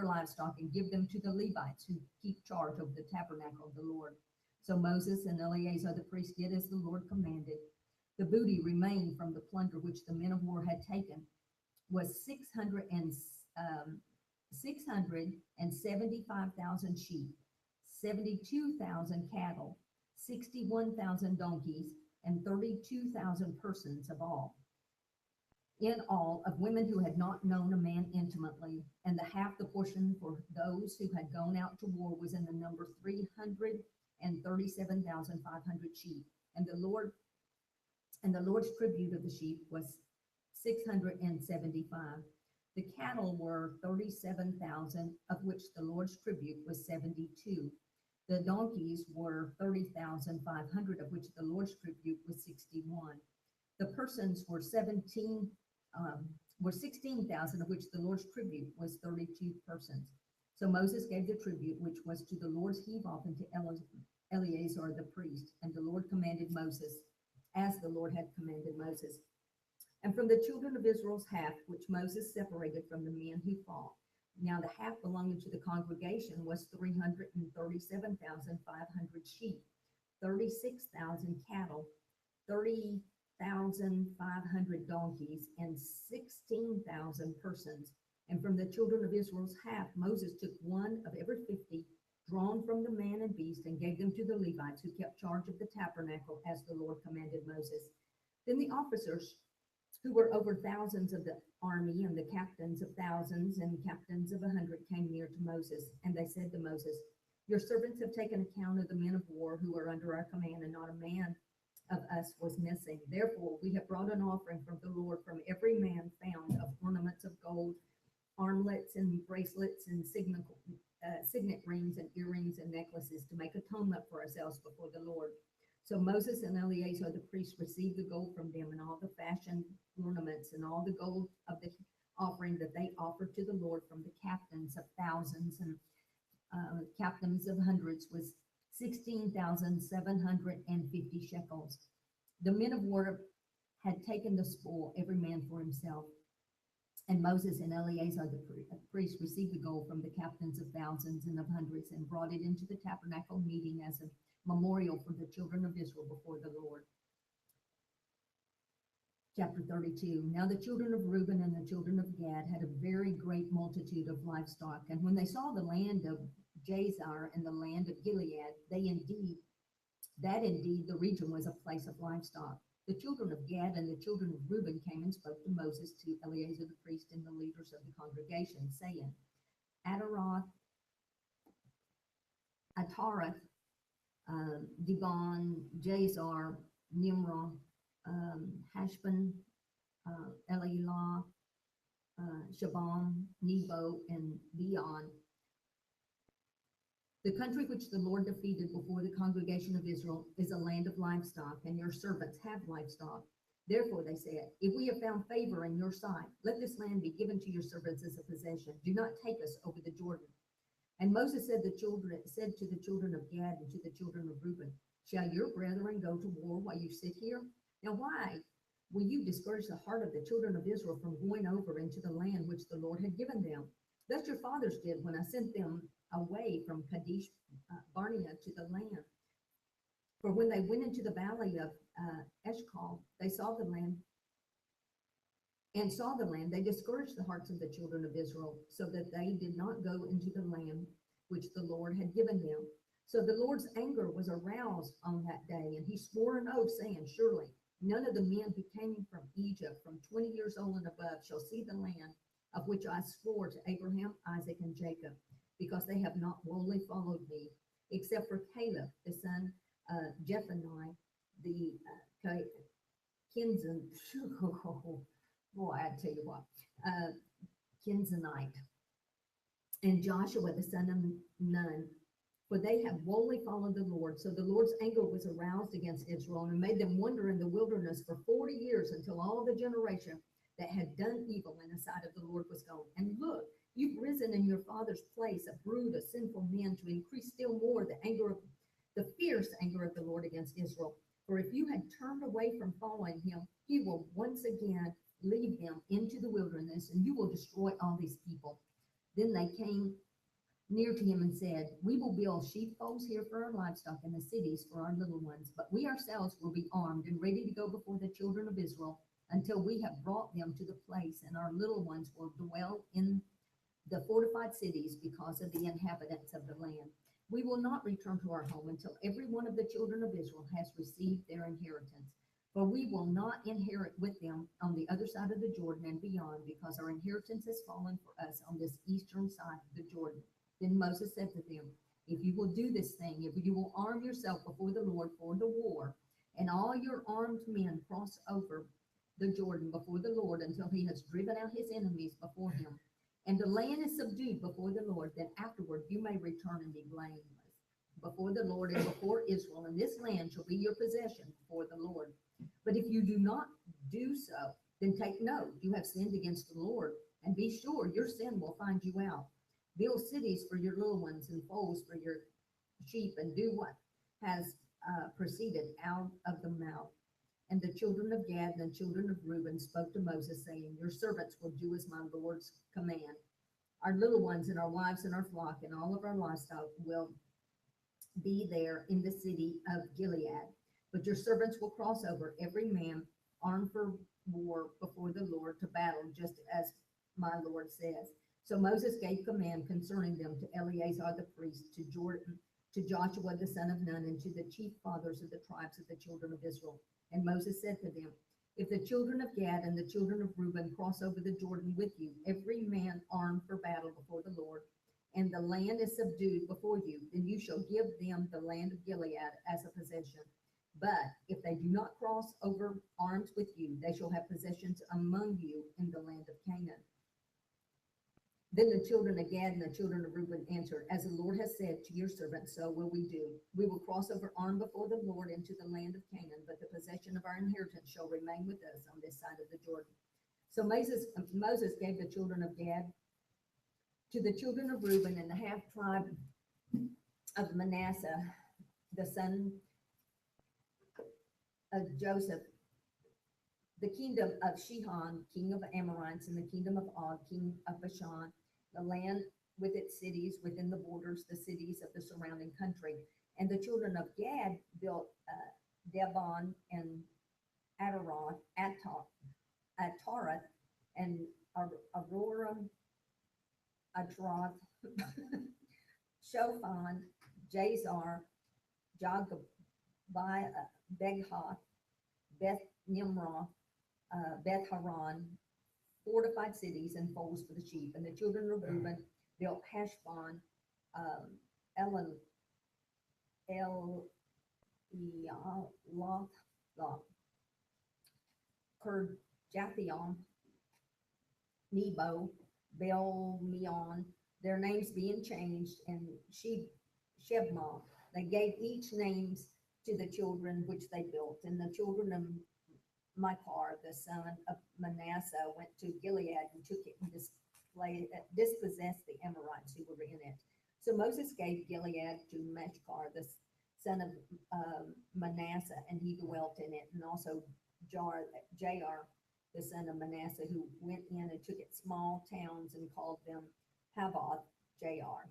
livestock, and give them to the Levites who keep charge of the tabernacle of the Lord." So Moses and Eleazar the priest did as the Lord commanded. The booty remained from the plunder which the men of war had taken was 675,000 sheep, 72,000 cattle, 61,000 donkeys, and 32,000 persons of all. In all, of women who had not known a man intimately, and the half the portion for those who had gone out to war was in the number 337,500 sheep. And the Lord's tribute of the sheep was 675. The cattle were 37,000, of which the Lord's tribute was 72. The donkeys were 30,500, of which the Lord's tribute was 61. The persons were 16,000, of which the Lord's tribute was 32 persons. So Moses gave the tribute, which was to the Lord's heave off, to Eleazar the priest, and the Lord commanded Moses, as the Lord had commanded Moses. And from the children of Israel's half, which Moses separated from the men who fought, now the half belonging to the congregation was 337,500 sheep, 36,000 cattle, 30,500 donkeys, and 16,000 persons. And from the children of Israel's half, Moses took 1 of every 50 drawn from the man and beast, and gave them to the Levites, who kept charge of the tabernacle, as the Lord commanded Moses. Then the officers, who were over thousands of the army, and the captains of thousands and captains of 100, came near to Moses, and they said to Moses, your servants have taken account of the men of war who are under our command, and not a man of us was missing. Therefore, we have brought an offering from the Lord from every man found of ornaments of gold, armlets and bracelets and signet rings and earrings and necklaces, to make atonement for ourselves before the Lord. So Moses and Eleazar the priest received the gold from them, and all the fashioned ornaments, and all the gold of the offering that they offered to the Lord from the captains of thousands and captains of hundreds was 16,750 shekels. The men of war had taken the spoil, every man for himself. And Moses and Eleazar the priest received the gold from the captains of thousands and of hundreds, and brought it into the tabernacle meeting as a memorial for the children of Israel before the Lord. Chapter 32. Now the children of Reuben and the children of Gad had a very great multitude of livestock. And when they saw the land of Jazer and the land of Gilead, indeed the region was a place of livestock. The children of Gad and the children of Reuben came and spoke to Moses, to Eleazar the priest, and the leaders of the congregation, saying, Ataroth, Dibon, Jazer, Nimrah, Hashbon, Elilah, Shabam, Nebo, and Beon. The country which the Lord defeated before the congregation of Israel is a land of livestock, and your servants have livestock. Therefore, they said, if we have found favor in your sight, let this land be given to your servants as a possession. Do not take us over the Jordan. And Moses said to the children of Gad and to the children of Reuben, shall your brethren go to war while you sit here? Now why will you discourage the heart of the children of Israel from going over into the land which the Lord had given them? Thus your fathers did when I sent them away from Kadesh Barnea to the land. For when they went into the valley of Eshcol, they saw the land, they discouraged the hearts of the children of Israel, so that they did not go into the land which the Lord had given them. So the Lord's anger was aroused on that day, and he swore an oath, saying, surely none of the men who came from Egypt from 20 years old and above shall see the land of which I swore to Abraham, Isaac, and Jacob, because they have not boldly followed me, except for Caleb, the son of Jephunneh, the Kenzan, boy, I tell you what, Kenzanite, and Joshua, the son of Nun, for they have boldly followed the Lord. So the Lord's anger was aroused against Israel, and made them wander in the wilderness for 40 years, until all the generation that had done evil in the sight of the Lord was gone. And look, you've risen in your father's place, a brood of sinful men, to increase still more the fierce anger of the Lord against Israel. For if you had turned away from following him, he will once again lead them into the wilderness, and you will destroy all these people. Then they came near to him and said, we will build sheepfolds here for our livestock, and the cities for our little ones. But we ourselves will be armed and ready to go before the children of Israel, until we have brought them to the place, and our little ones will dwell in the fortified cities because of the inhabitants of the land. We will not return to our home until every one of the children of Israel has received their inheritance. For we will not inherit with them on the other side of the Jordan and beyond, because our inheritance has fallen for us on this eastern side of the Jordan. Then Moses said to them, if you will do this thing, if you will arm yourself before the Lord for the war, and all your armed men cross over the Jordan before the Lord until he has driven out his enemies before him, and the land is subdued before the Lord, then afterward you may return and be blameless before the Lord and before Israel, and this land shall be your possession before the Lord. But if you do not do so, then take note, you have sinned against the Lord, and be sure your sin will find you out. Build cities for your little ones and folds for your sheep, and do what has proceeded out of the mouth. And the children of Gad and the children of Reuben spoke to Moses, saying, your servants will do as my Lord's command. Our little ones and our wives and our flock and all of our livestock will be there in the city of Gilead. But your servants will cross over, every man armed for war before the Lord to battle, just as my Lord says. So Moses gave command concerning them to Eleazar the priest, to Jordan, to Joshua the son of Nun, and to the chief fathers of the tribes of the children of Israel. And Moses said to them, if the children of Gad and the children of Reuben cross over the Jordan with you, every man armed for battle before the Lord, and the land is subdued before you, then you shall give them the land of Gilead as a possession. But if they do not cross over armed with you, they shall have possessions among you in the land of Canaan. Then the children of Gad and the children of Reuben answered, as the Lord has said to your servants, so will we do. We will cross over armed before the Lord into the land of Canaan, but the possession of our inheritance shall remain with us on this side of the Jordan. So Moses gave the children of Gad to the children of Reuben and the half tribe of Manasseh, the son of Joseph, the kingdom of Shihon, king of Amorites, and the kingdom of Og, king of Bashan, the land with its cities within the borders, the cities of the surrounding country. And the children of Gad built Debon and Ataroth, Ataroth, and Aurora, Atroth, Shophon, Jazar, Jogabah, Beghoth, Beth Nimrah, Beth Haran, fortified cities and folds for the sheep. And the children of Reuben built Heshbon, Kirjathaim, Nebo, Bel-meon, their names being changed, and Shebma. They gave each names to the children which they built. And the children of Machar, the son of Manasseh, went to Gilead and took it and dispossessed the Amorites who were in it. So Moses gave Gilead to Machar, the son of Manasseh, and he dwelt in it, and also Jair, the son of Manasseh, who went in and took it small towns and called them Havoth Jair.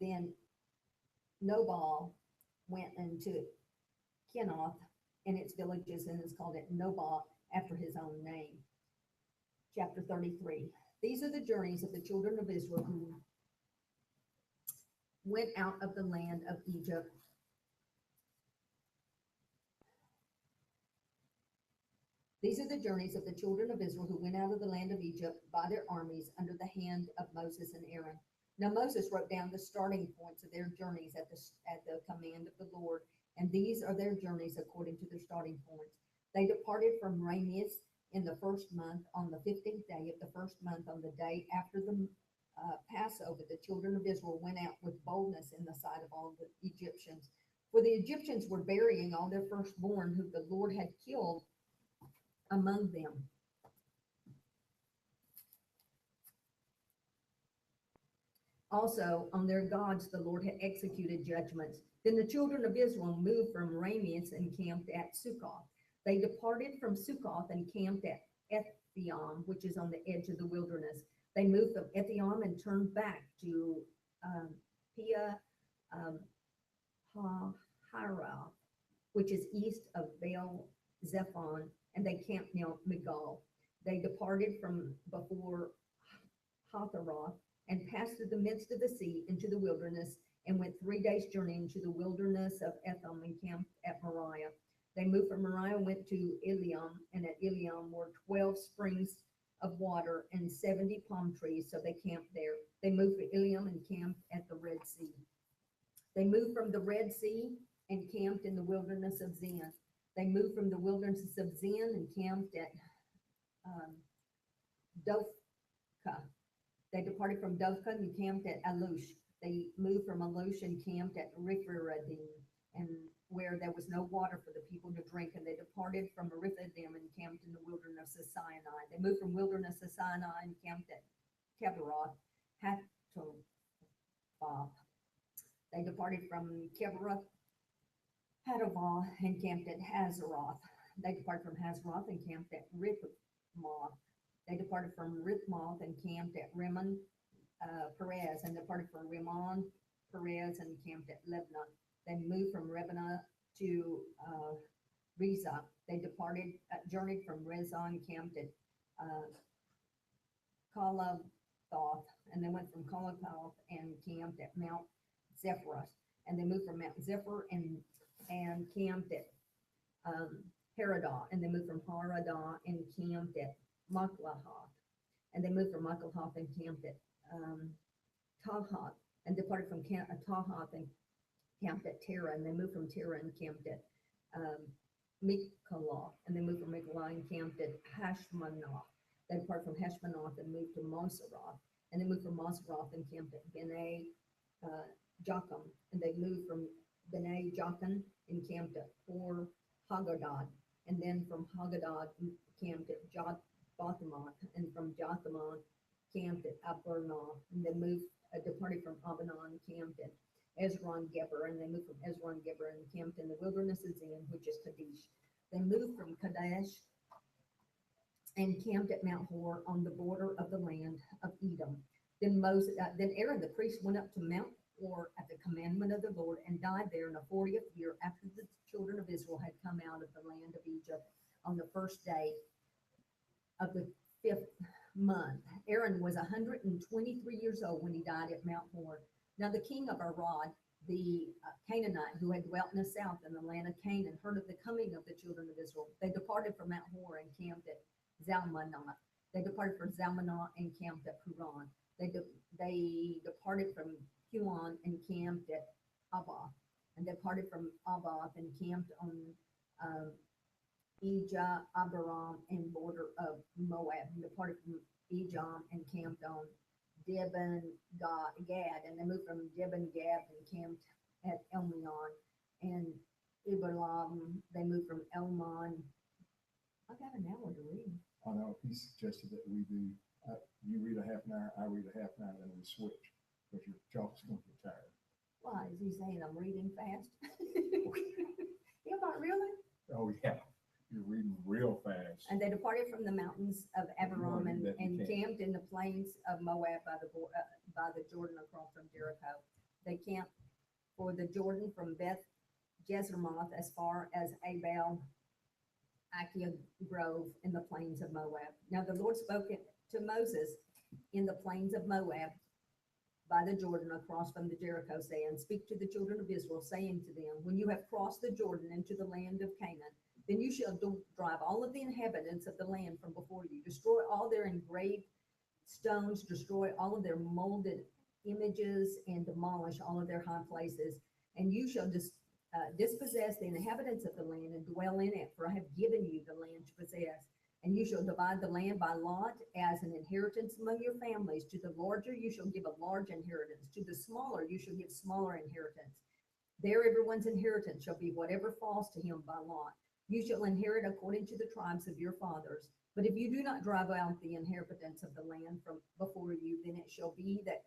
Then Nobal went into Kenath and its villages and has called it Nobal after his own name. Chapter 33. These are the journeys of the children of Israel who went out of the land of Egypt. These are the journeys of the children of Israel who went out of the land of Egypt by their armies under the hand of Moses and Aaron. Now Moses wrote down the starting points of their journeys at the command of the Lord, and these are their journeys according to their starting points. They departed from Rameses in the first month on the 15th day of the first month, on the day after the Passover. The children of Israel went out with boldness in the sight of all the Egyptians. For the Egyptians were burying all their firstborn who the Lord had killed among them. Also, on their gods, the Lord had executed judgments. Then the children of Israel moved from Rameses and camped at Succoth. They departed from Succoth and camped at Etham, which is on the edge of the wilderness. They moved from Etham and turned back to Pia Hirath, which is east of Baal Zephon, and they camped near Migal. They departed from before Hatharoth and passed through the midst of the sea into the wilderness, and went 3 days' journey into the wilderness of Etham and camped at Moriah. They moved from Moriah and went to Eliam, and at Eliam were 12 springs of water and 70 palm trees, so they camped there. They moved to Eliam and camped at the Red Sea. They moved from the Red Sea and camped in the wilderness of Zin. They moved from the wilderness of Zin and camped at Dophkah. They departed from Dophkah and camped at Alush. They moved from Alush and camped at Rephidim, and where there was no water for the people to drink. And they departed from Rephidim and camped in the wilderness of Sinai. They moved from wilderness of Sinai and camped at Kebaroth Hatopah. They departed from Kebaroth Hatavah and camped at Hazeroth. They departed from Hazeroth and camped at Rithmoth. They departed from Rithmoth and camped at Rimmon Perez, and departed from Rimmon Perez and camped at Lebna. They moved from Rebna to Rizah. They departed, journeyed from Rezah and camped at Colothoth, and they went from Colothoth and camped at Mount Zephyrus, and they moved from Mount Zephyr and camped at Haradah, and they moved from Haradah and camped at Maklahoth, and they moved from Maklahoth and camped at Tahath, and departed from Tahath and camped at Terah, and they moved from Terah and camped at Mikaloth, and they moved from Mikaloth and camped at Hashmanoth. They departed from Hashmanoth and moved to Moseroth, and they moved from Moseroth and camped at Bene Jochim, and they moved from Bene Jochim and camped at Hor Haggadad, and then from Haggadad camped at Jothamath, and from Jothamath camped at Abernah, and they moved, departed from Abanon, camped at Ezron Geber, and they moved from Ezron Geber and camped in the wilderness of Zin, which is Kadesh. They moved from Kadesh and camped at Mount Hor on the border of the land of Edom. Then Aaron the priest went up to Mount Hor at the commandment of the Lord and died there in the 40th year after the children of Israel had come out of the land of Egypt on the first day of the 5th month. Aaron was 123 years old when he died at Mount Hor. Now the king of Arad, the Canaanite who had dwelt in the south in the land of Canaan, heard of the coming of the children of Israel. They departed from Mount Hor and camped at Zalmanah. They departed from Zalmanah and camped at Puran. They departed from Huon and camped at Abath, and departed from Abath and camped on Ijah, Abiram, and border of Moab, and departed from Ijam and camped on Dibon Gad, and they moved from Dibon Gad and camped at Elmion, and Ibalam, they moved from Elmon. I got an hour to read. I know he suggested that we do, you read a half an hour, I read a half an hour, then we switch, because your jaw's gonna get tired. Why, is he saying I'm reading fast? Am I really? Oh, yeah, you're reading real fast. And they departed from the mountains of Abiram and camped in the plains of Moab by the Jordan across from Jericho. They camped for the Jordan from Beth Jezremoth as far as Abel Achiah Grove in the plains of Moab. Now the Lord spoke to Moses in the plains of Moab by the Jordan across from the Jericho, saying, "Speak to the children of Israel, saying to them, when you have crossed the Jordan into the land of Canaan, then you shall drive all of the inhabitants of the land from before you. Destroy all their engraved stones, destroy all of their molded images, and demolish all of their high places. And you shall dispossess the inhabitants of the land and dwell in it, for I have given you the land to possess. And you shall divide the land by lot as an inheritance among your families. To the larger you shall give a large inheritance. To the smaller you shall give smaller inheritance. There everyone's inheritance shall be whatever falls to him by lot. You shall inherit according to the tribes of your fathers. But if you do not drive out the inhabitants of the land from before you, then it shall be that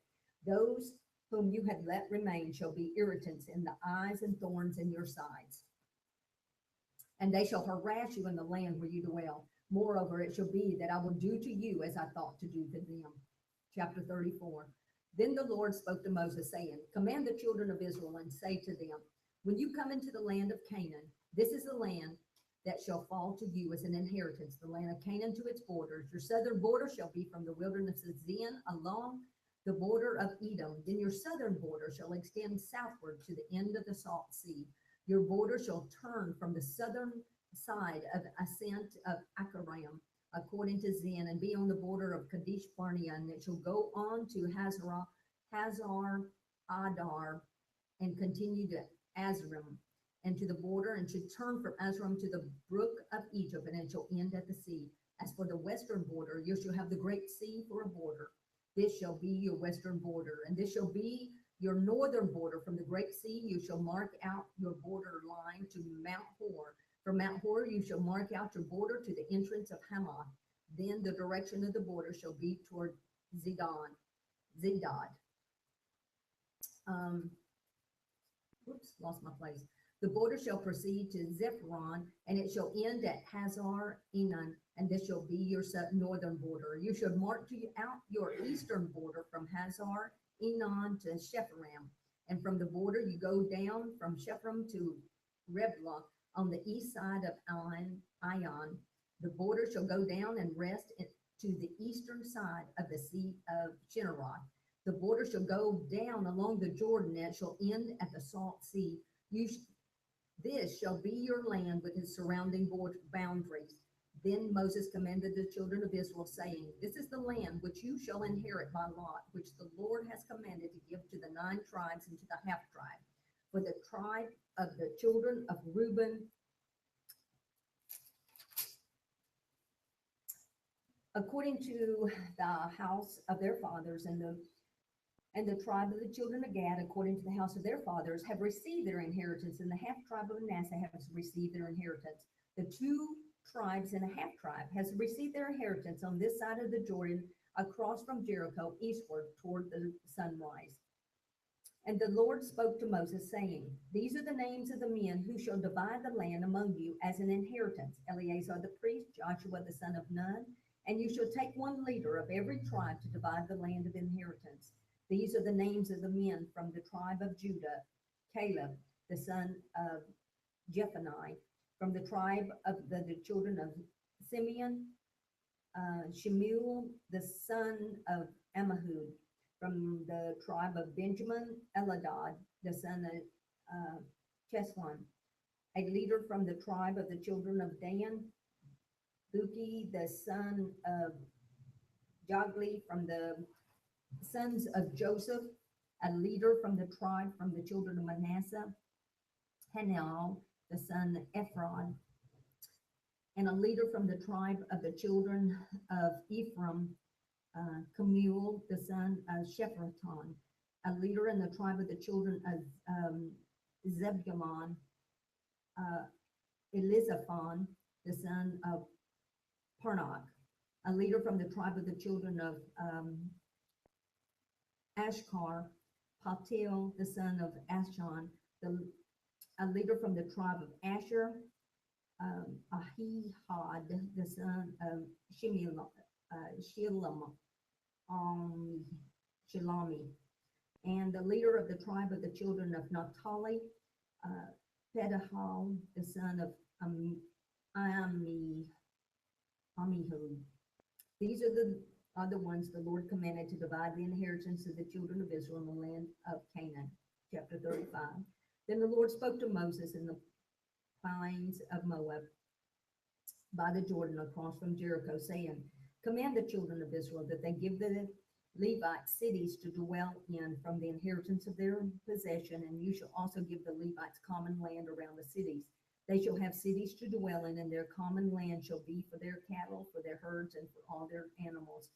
those whom you had let remain shall be irritants in the eyes and thorns in your sides. And they shall harass you in the land where you dwell. Moreover, it shall be that I will do to you as I thought to do to them." Chapter 34. Then the Lord spoke to Moses, saying, "Command the children of Israel and say to them, when you come into the land of Canaan, this is the land that shall fall to you as an inheritance, the land of Canaan to its borders. Your southern border shall be from the wilderness of Zin along the border of Edom. Then your southern border shall extend southward to the end of the Salt Sea. Your border shall turn from the southern side of ascent of Acharam, according to Zin, and be on the border of Kadesh Barnea, and it shall go on to Hazar Adar, and continue to Azrim, and to the border, and should turn from Azrim to the brook of Egypt, and it shall end at the sea. As for the western border, you shall have the great sea for a border. This shall be your western border, and this shall be your northern border. From the great sea you shall mark out your border line to Mount Hor. From Mount Hor you shall mark out your border to the entrance of Hamath. Then the direction of the border shall be toward Zedad. Lost my place. The border shall proceed to Zephron, and it shall end at Hazar Enan, and this shall be your northern border. You shall mark out your eastern border from Hazar Enan to Shepharam, and from the border you go down from Shepharam to Reblah on the east side of Ion. The border shall go down and rest to the eastern side of the Sea of Chinneroth. The border shall go down along the Jordan, and it shall end at the Salt Sea. This shall be your land with its surrounding boundaries. Then Moses commanded the children of Israel, saying, This is the land which you shall inherit by lot, which the Lord has commanded to give to the 9 tribes and to the half tribe. For the tribe of the children of Reuben, according to the house of their fathers, and the tribe of the children of Gad, according to the house of their fathers, have received their inheritance, and the half tribe of Manasseh has received their inheritance. The 2 tribes and a half tribe has received their inheritance on this side of the Jordan, across from Jericho, eastward toward the sunrise. And the Lord spoke to Moses, saying, These are the names of the men who shall divide the land among you as an inheritance: Eleazar the priest, Joshua the son of Nun, and you shall take 1 leader of every tribe to divide the land of inheritance. These are the names of the men from the tribe of Judah: Caleb the son of Jephunneh; from the tribe of the children of Simeon, Shemuel the son of Ammihud; from the tribe of Benjamin, Eladad the son of Cheslon; a leader from the tribe of the children of Dan, Buki the son of Jogli; from the sons of Joseph, a leader from the tribe from the children of Manasseh, Hanel the son of Ephron; and a leader from the tribe of the children of Ephraim, Kemuel the son of Shephraton; a leader in the tribe of the children of Zebulun, Elizaphan the son of Parnach; a leader from the tribe of the children of Ashkar, Paltiel the son of Ashon; a leader from the tribe of Asher, Ahihad the son of Shilami; and the leader of the tribe of the children of Naphtali, Pedahal the son of Ammihud. These are the ones the Lord commanded to divide the inheritance of the children of Israel in the land of Canaan. Chapter 35. Then the Lord spoke to Moses in the plains of Moab by the Jordan across from Jericho, saying, Command the children of Israel that they give the Levites cities to dwell in from the inheritance of their possession, and you shall also give the Levites common land around the cities. They shall have cities to dwell in, and their common land shall be for their cattle, for their herds, and for all their animals.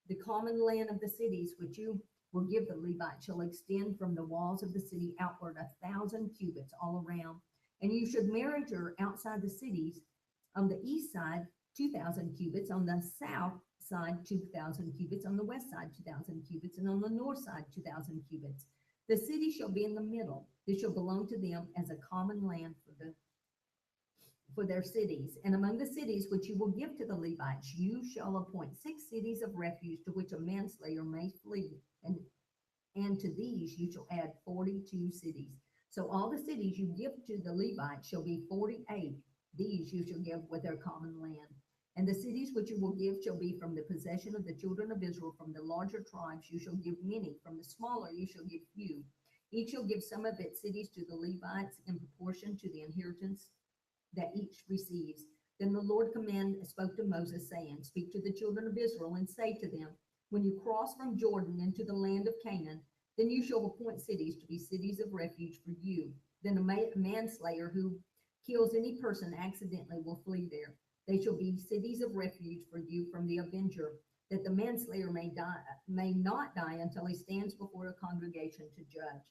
The common land of the cities which you will give the Levites shall extend from the walls of the city outward 1,000 cubits all around. And you should measure outside the cities on the east side 2,000 cubits, on the south side 2,000 cubits, on the west side 2,000 cubits, and on the north side 2,000 cubits. The city shall be in the middle. This shall belong to them as a common land for their cities. And among the cities which you will give to the Levites, you shall appoint 6 cities of refuge to which a manslayer may flee, and to these you shall add 42 cities. So all the cities you give to the Levites shall be 48. These you shall give with their common land. And the cities which you will give shall be from the possession of the children of Israel. From the larger tribes you shall give many, from the smaller you shall give few. Each shall give some of its cities to the Levites in proportion to the inheritance that each receives. Then the Lord spoke to Moses, saying, Speak to the children of Israel and say to them, When you cross from Jordan into the land of Canaan, then you shall appoint cities to be cities of refuge for you. Then a manslayer who kills any person accidentally will flee there. They shall be cities of refuge for you from the avenger, that the manslayer may not die until he stands before a congregation to judge.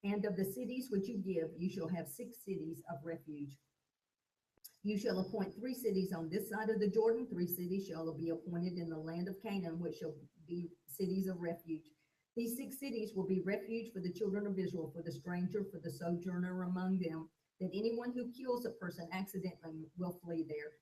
And of the cities which you give, you shall have 6 cities of refuge. You shall appoint 3 cities on this side of the Jordan. 3 cities shall be appointed in the land of Canaan, which shall be cities of refuge. These 6 cities will be refuge for the children of Israel, for the stranger, for the sojourner among them, that anyone who kills a person accidentally will flee there.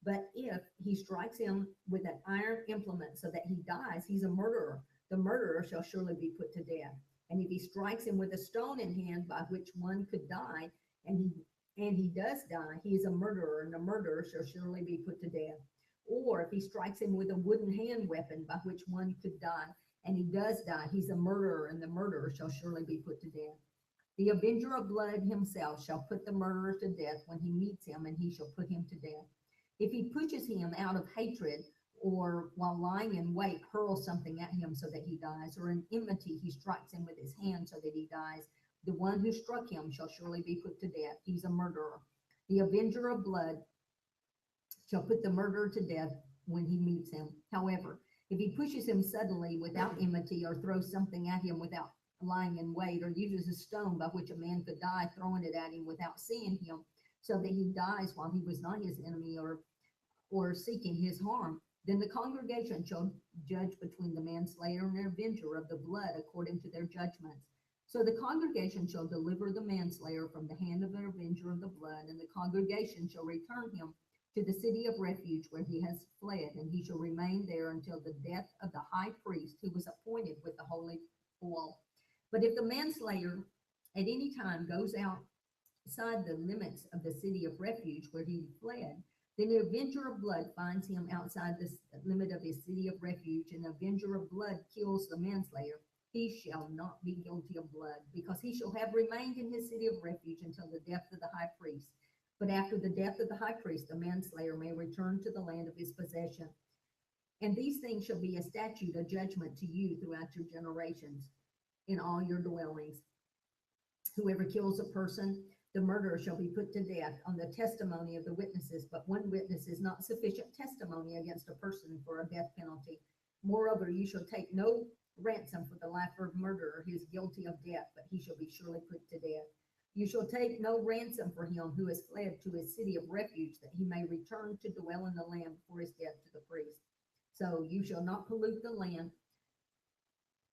But if he strikes him with an iron implement so that he dies, he's a murderer. The murderer shall surely be put to death. And if he strikes him with a stone in hand by which one could die, and he does die, he is a murderer, and the murderer shall surely be put to death. or if he strikes him with a wooden hand weapon by which one could die, and he does die, he's a murderer, and the murderer shall surely be put to death. The avenger of blood himself shall put the murderer to death when he meets him, and he shall put him to death. If he pushes him out of hatred, or while lying in wait, hurls something at him so that he dies, or in enmity he strikes him with his hand so that he dies, the one who struck him shall surely be put to death. He's a murderer. The avenger of blood shall put the murderer to death when he meets him. However, if he pushes him suddenly without enmity, or throws something at him without lying in wait, or uses a stone by which a man could die, throwing it at him without seeing him, so that he dies while he was not his enemy, or seeking his harm, then the congregation shall judge between the manslayer and the avenger of the blood according to their judgments. So the congregation shall deliver the manslayer from the hand of the avenger of the blood, and the congregation shall return him to the city of refuge where he has fled, and he shall remain there until the death of the high priest who was appointed with the holy oil. But if the manslayer at any time goes outside the limits of the city of refuge where he fled, then the avenger of blood finds him outside the limit of his city of refuge, and the avenger of blood kills the manslayer, he shall not be guilty of blood, because he shall have remained in his city of refuge until the death of the high priest. But after the death of the high priest, the manslayer may return to the land of his possession. And these things shall be a statute, a judgment to you throughout your generations in all your dwellings. Whoever kills a person, the murderer shall be put to death on the testimony of the witnesses, but one witness is not sufficient testimony against a person for a death penalty. Moreover, you shall take no ransom for the life of a murderer who is guilty of death, but he shall be surely put to death. You shall take no ransom for him who has fled to his city of refuge, that he may return to dwell in the land before his death to the priest. So you shall not pollute the land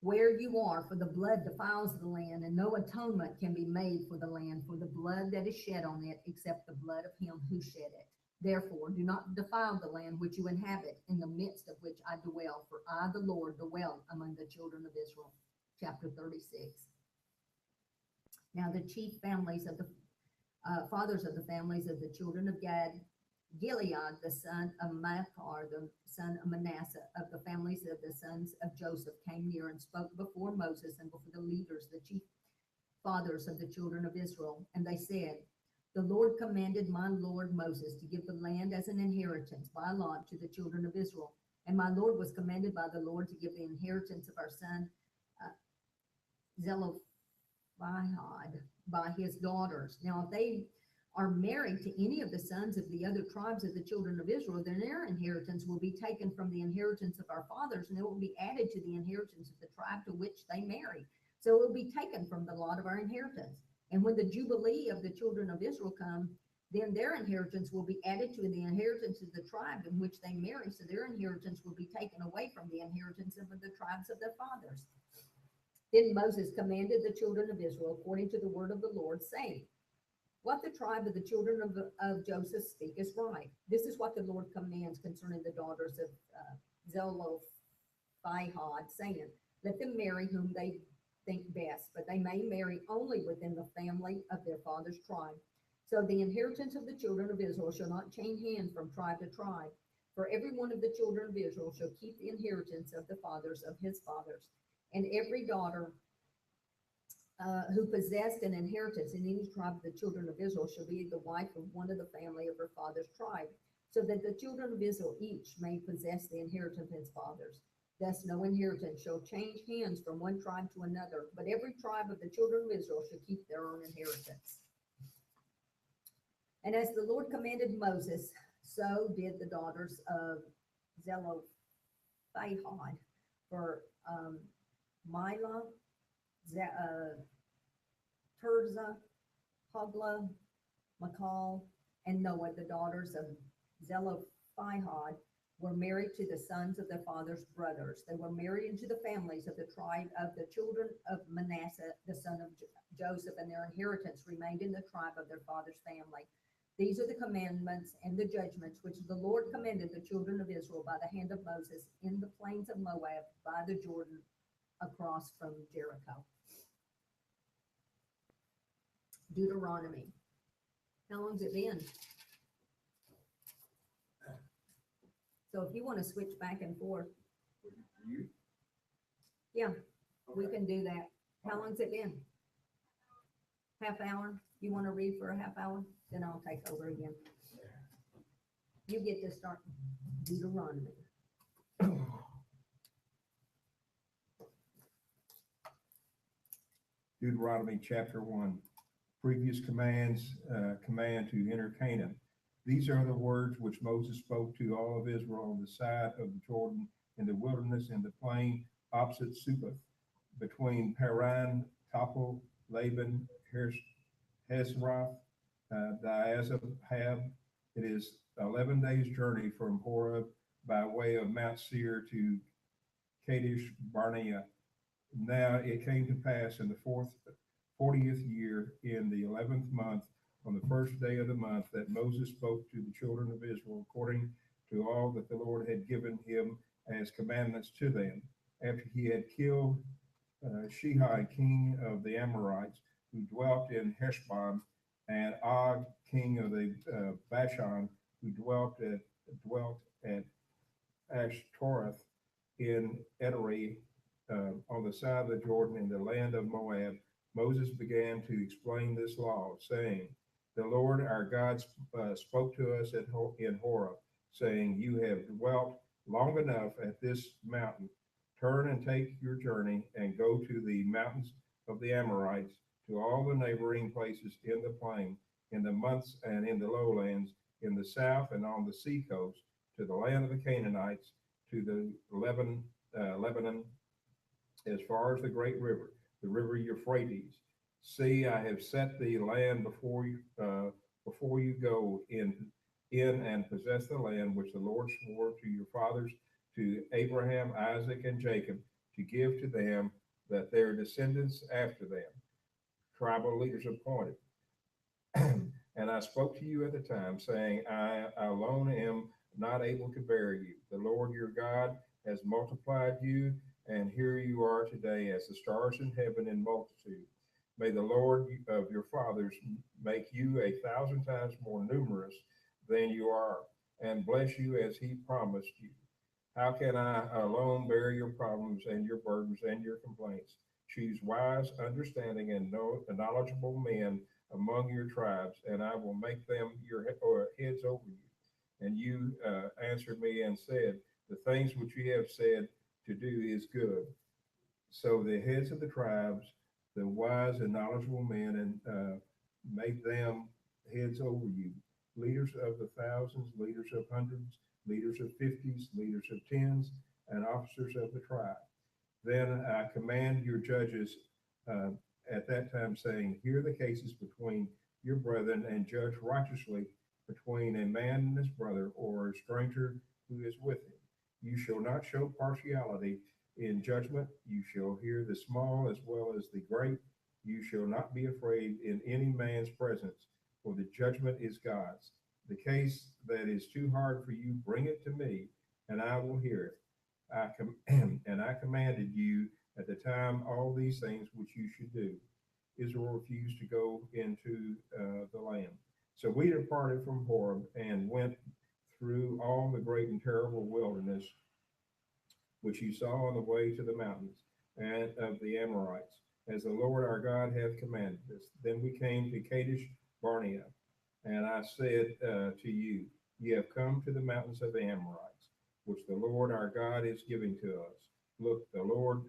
where you are, for the blood defiles the land, and no atonement can be made for the land for the blood that is shed on it, except the blood of him who shed it. Therefore, do not defile the land which you inhabit, in the midst of which I dwell, for I, the Lord, dwell among the children of Israel. Chapter 36. Now the chief families of the fathers of the families of the children of Gad, Gilead, the son of Machir, the son of Manasseh, of the families of the sons of Joseph, came near and spoke before Moses and before the leaders, the chief fathers of the children of Israel. And they said, the Lord commanded my Lord Moses to give the land as an inheritance by lot to the children of Israel. And my Lord was commanded by the Lord to give the inheritance of our son Zelophehad by his daughters. Now, if they are married to any of the sons of the other tribes of the children of Israel, then their inheritance will be taken from the inheritance of our fathers, and it will be added to the inheritance of the tribe to which they marry. So it will be taken from the lot of our inheritance. And when the Jubilee of the children of Israel come, then their inheritance will be added to the inheritance of the tribe in which they marry. So their inheritance will be taken away from the inheritance of the tribes of their fathers. Then Moses commanded the children of Israel according to the word of the Lord, saying, what the tribe of the children of Joseph speak is right. This is what the Lord commands concerning the daughters of Zelophehad, saying, let them marry whom they think best, but they may marry only within the family of their father's tribe. So the inheritance of the children of Israel shall not change hands from tribe to tribe, for every one of the children of Israel shall keep the inheritance of the fathers of his fathers. And every daughter who possessed an inheritance in any tribe of the children of Israel shall be the wife of one of the family of her father's tribe, so that the children of Israel each may possess the inheritance of his fathers. Thus no inheritance shall change hands from one tribe to another, but every tribe of the children of Israel shall keep their own inheritance. And as the Lord commanded Moses, so did the daughters of Zelophehad, for Milah, Tirzah, Hoglah, Michal, and Noah, the daughters of Zelophehad, were married to the sons of their father's brothers. They were married into the families of the tribe of the children of Manasseh, the son of Joseph, and their inheritance remained in the tribe of their father's family. These are the commandments and the judgments which the Lord commanded the children of Israel by the hand of Moses in the plains of Moab by the Jordan across from Jericho. Deuteronomy. How long's it been? So if you want to switch back and forth, You? Yeah, we Okay. can do that. How long's it been? Half hour? You want to read for a half hour? Then I'll take over again. You get to start Deuteronomy. Deuteronomy chapter 1, previous commands, command to enter Canaan. These are the words which Moses spoke to all of Israel on the side of the Jordan in the wilderness in the plain opposite Succoth, between Paran, Topel, Laban, Hezroth, Diazahab. It is 11 days' journey from Horeb by way of Mount Seir to Kadesh Barnea. Now it came to pass in the 40th year, in the 11th month, on the first day of the month, that Moses spoke to the children of Israel according to all that the Lord had given him as commandments to them, after he had killed Shihai, king of the Amorites, who dwelt in Heshbon, and Og, king of the Bashan, who dwelt at Ashtoreth in Etter, on the side of the Jordan in the land of Moab. Moses began to explain this law, saying, "The Lord our God spoke to us in Horeb, saying, 'You have dwelt long enough at this mountain. Turn and take your journey and go to the mountains of the Amorites, to all the neighboring places in the plain, in the months and in the lowlands, in the south and on the sea coast, to the land of the Canaanites, to the Lebanon, as far as the great river, the river Euphrates. See, I have set the land before you go in and possess the land which the Lord swore to your fathers, to Abraham, Isaac, and Jacob, to give to them, that their descendants after them, tribal leaders appointed. And I spoke to you at the time, saying, I alone am not able to bear you. The Lord your God has multiplied you, and here you are today as the stars in heaven in multitude. May the Lord of your fathers make you 1,000 times more numerous than you are, and bless you as he promised you. How can I alone bear your problems and your burdens and your complaints? Choose wise, understanding, and knowledgeable men among your tribes, and I will make them your heads over you. And you answered me and said, the things which you have said to do is good. So the heads of the tribes, the wise and knowledgeable men, and make them heads over you, leaders of the thousands, leaders of hundreds, leaders of fifties, leaders of tens, and officers of the tribe. Then I command your judges at that time, saying, hear the cases between your brethren and judge righteously between a man and his brother, or a stranger who is with him. You shall not show partiality in judgment. You shall hear the small as well as the great. You shall not be afraid in any man's presence, for the judgment is God's. The case that is too hard for you, bring it to me, and I will hear it. And I commanded you at the time all these things which you should do. Israel refused to go into the land. So we departed from Horeb and went through all the great and terrible wilderness which you saw on the way to the mountains and of the Amorites, as the Lord our God hath commanded us. Then we came to Kadesh Barnea, and I said to you, ye have come to the mountains of the Amorites, which the Lord our God is giving to us. Look, the Lord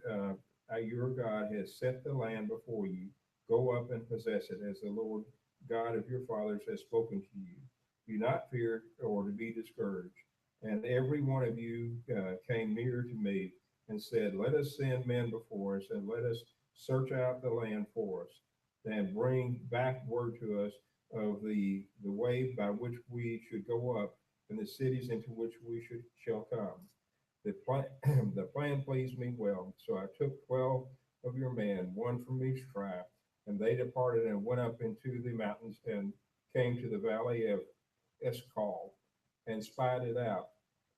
your God has set the land before you. Go up and possess it, as the Lord God of your fathers has spoken to you. Do not fear or to be discouraged. And every one of you came near to me and said, let us send men before us, and let us search out the land for us, and bring back word to us of the way by which we should go up, and the cities into which we shall come. The plan pleased me well. So I took 12 of your men, one from each tribe, and they departed and went up into the mountains and came to the valley of Escol and spied it out.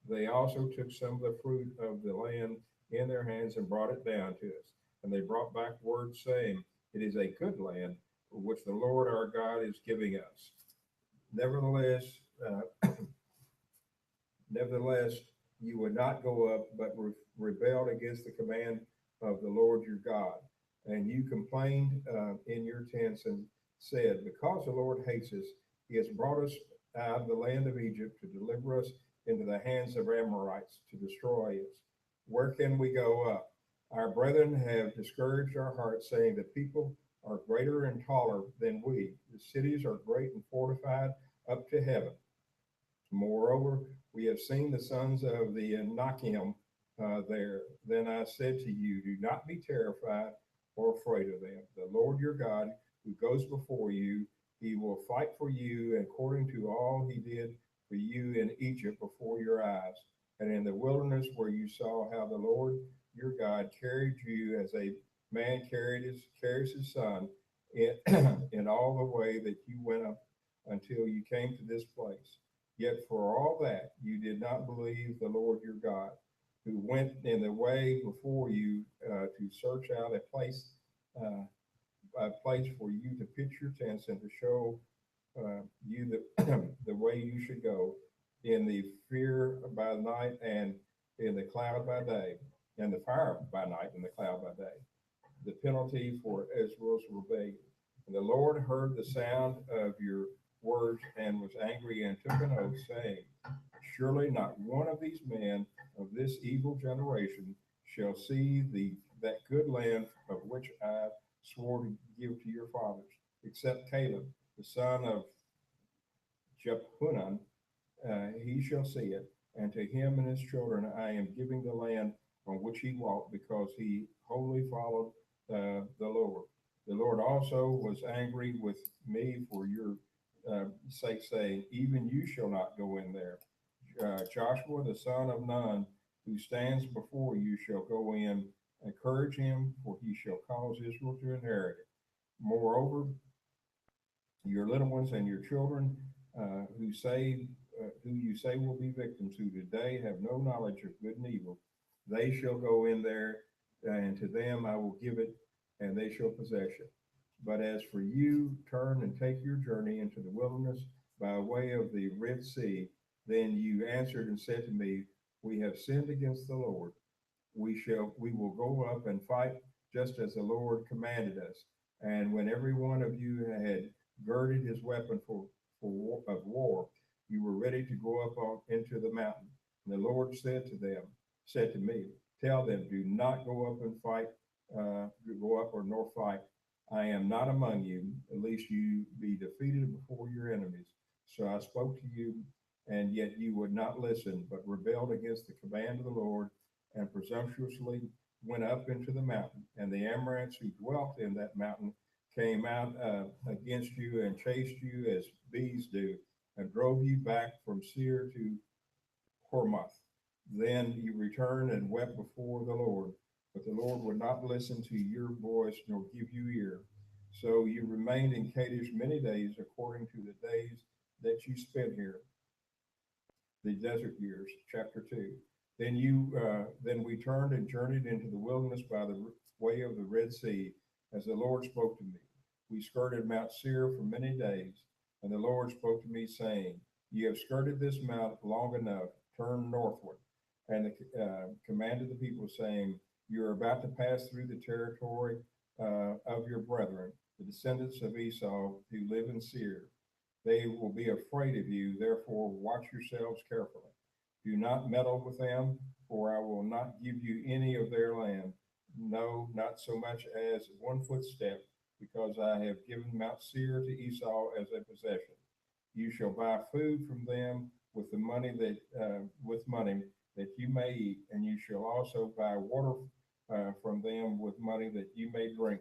They also took some of the fruit of the land in their hands and brought it down to us. And they brought back word saying, it is a good land which the Lord our God is giving us. Nevertheless, You would not go up, but rebelled against the command of the Lord your God. And you complained in your tents and said, because the Lord hates us, he has brought us out of the land of Egypt to deliver us into the hands of Amorites to destroy us. Where can we go up? Our brethren have discouraged our hearts, saying, the people are greater and taller than we. The cities are great and fortified up to heaven. Moreover, we have seen the sons of the Anakim there. Then I said to you, do not be terrified or afraid of them. The Lord your God, who goes before you, he will fight for you according to all he did for you in Egypt before your eyes, and in the wilderness where you saw how the Lord your God carried you as a man carries his son in, in all the way that you went up until you came to this place. Yet for all that you did not believe the Lord your God, who went in the way before you to search out a place for you to pitch your tents and to show you the way you should go, in the fear by night and in the cloud by day, and the fire by night and the cloud by day, the penalty for Israel's rebellion. And the Lord heard the sound of your words and was angry and took an oath, saying, surely not one of these men of this evil generation shall see that good land of which I swore to give to your fathers, except Caleb, the son of Jephunneh, he shall see it, and to him and his children I am giving the land on which he walked, because he wholly followed the Lord. The Lord also was angry with me for your sake, saying, even you shall not go in there. Joshua the son of Nun, who stands before you, shall go in. Encourage him, for he shall cause Israel to inherit it. Moreover, your little ones and your children, who you say will be victims, who today have no knowledge of good and evil, they shall go in there, and to them I will give it, and they shall possess it. But as for you, turn and take your journey into the wilderness by way of the Red Sea. Then you answered and said to me, we have sinned against the Lord. We will go up and fight just as the Lord commanded us. And when every one of you had girded his weapon of war, you were ready to go up into the mountain. And the Lord said to me, tell them, do not go up and fight, go up or nor fight. I am not among you, at least you be defeated before your enemies. So I spoke to you, and yet you would not listen, but rebelled against the command of the Lord, and presumptuously went up into the mountain. And the Amorites who dwelt in that mountain came out against you and chased you as bees do, and drove you back from Seir to Hormah. Then you returned and wept before the Lord, but the Lord would not listen to your voice nor give you ear. So you remained in Kadesh many days, according to the days that you spent here, the desert years. Chapter 2. Then we turned and journeyed into the wilderness by the way of the Red Sea, as the Lord spoke to me. We skirted Mount Seir for many days, and the Lord spoke to me, saying, you have skirted this mount long enough, turn northward. And commanded the people, saying, you are about to pass through the territory of your brethren, the descendants of Esau, who live in Seir. They will be afraid of you, therefore watch yourselves carefully. Do not meddle with them, for I will not give you any of their land, no, not so much as 1 footstep, because I have given Mount Seir to Esau as a possession. You shall buy food from them with money that you may eat, and you shall also buy water from them with money that you may drink.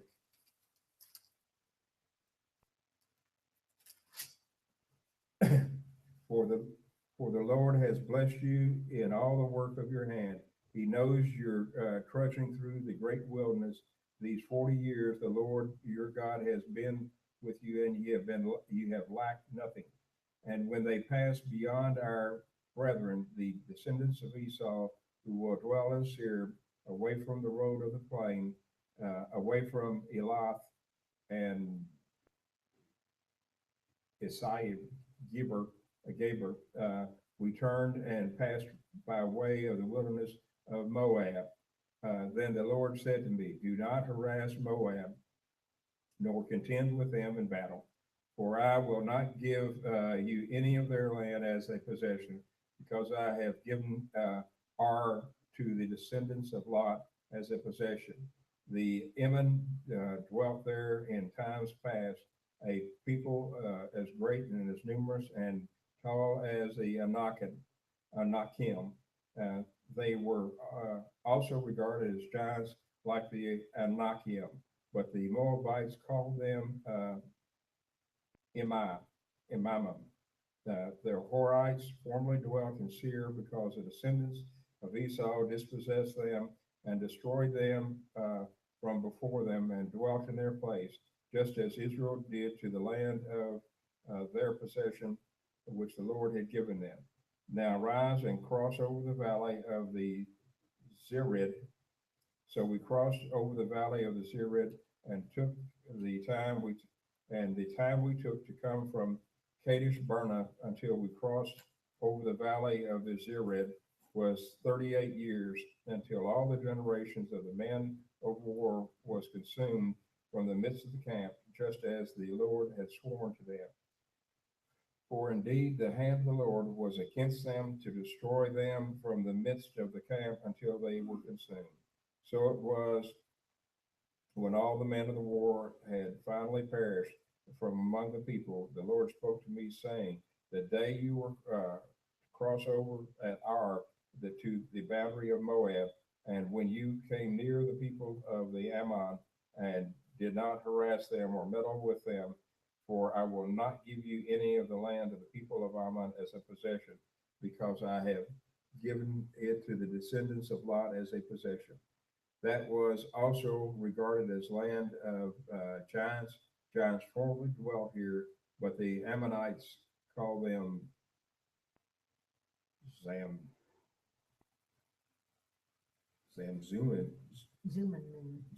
For the Lord has blessed you in all the work of your hand. He knows you're trudging through the great wilderness these 40 years. The Lord your God has been with you, and you have lacked nothing. And when they pass beyond our brethren, the descendants of Esau, who will dwell in Seir, away from the road of the plain, away from Elath and Isaiah, Geber, we turned and passed by way of the wilderness of Moab. Then the Lord said to me, do not harass Moab, nor contend with them in battle, for I will not give you any of their land as a possession, because I have given Ar to the descendants of Lot as a possession. The Ammon dwelt there in times past, a people as great and as numerous and tall as the Anakim. Uh, they were also regarded as giants like the Anakim, but the Moabites called them Imamim. The Horites formerly dwelt in Seir because the descendants of Esau dispossessed them and destroyed them from before them and dwelt in their place, just as Israel did to the land of their possession, which the Lord had given them. Now rise and cross over the valley of the Zered. So we crossed over the valley of the Zered and took the time we took to come from Kadesh Barnea until we crossed over the valley of the Zered was 38 years, until all the generations of the men of war was consumed from the midst of the camp, just as the Lord had sworn to them. For indeed the hand of the Lord was against them to destroy them from the midst of the camp until they were consumed. So it was when all the men of the war had finally perished from among the people, the Lord spoke to me, saying, the day you were cross over at Ar to the boundary of Moab, and when you came near the people of the Ammon and did not harass them or meddle with them, for I will not give you any of the land of the people of Ammon as a possession, because I have given it to the descendants of Lot as a possession. That was also regarded as land of giants. Giants formerly dwelt here, but the Ammonites called them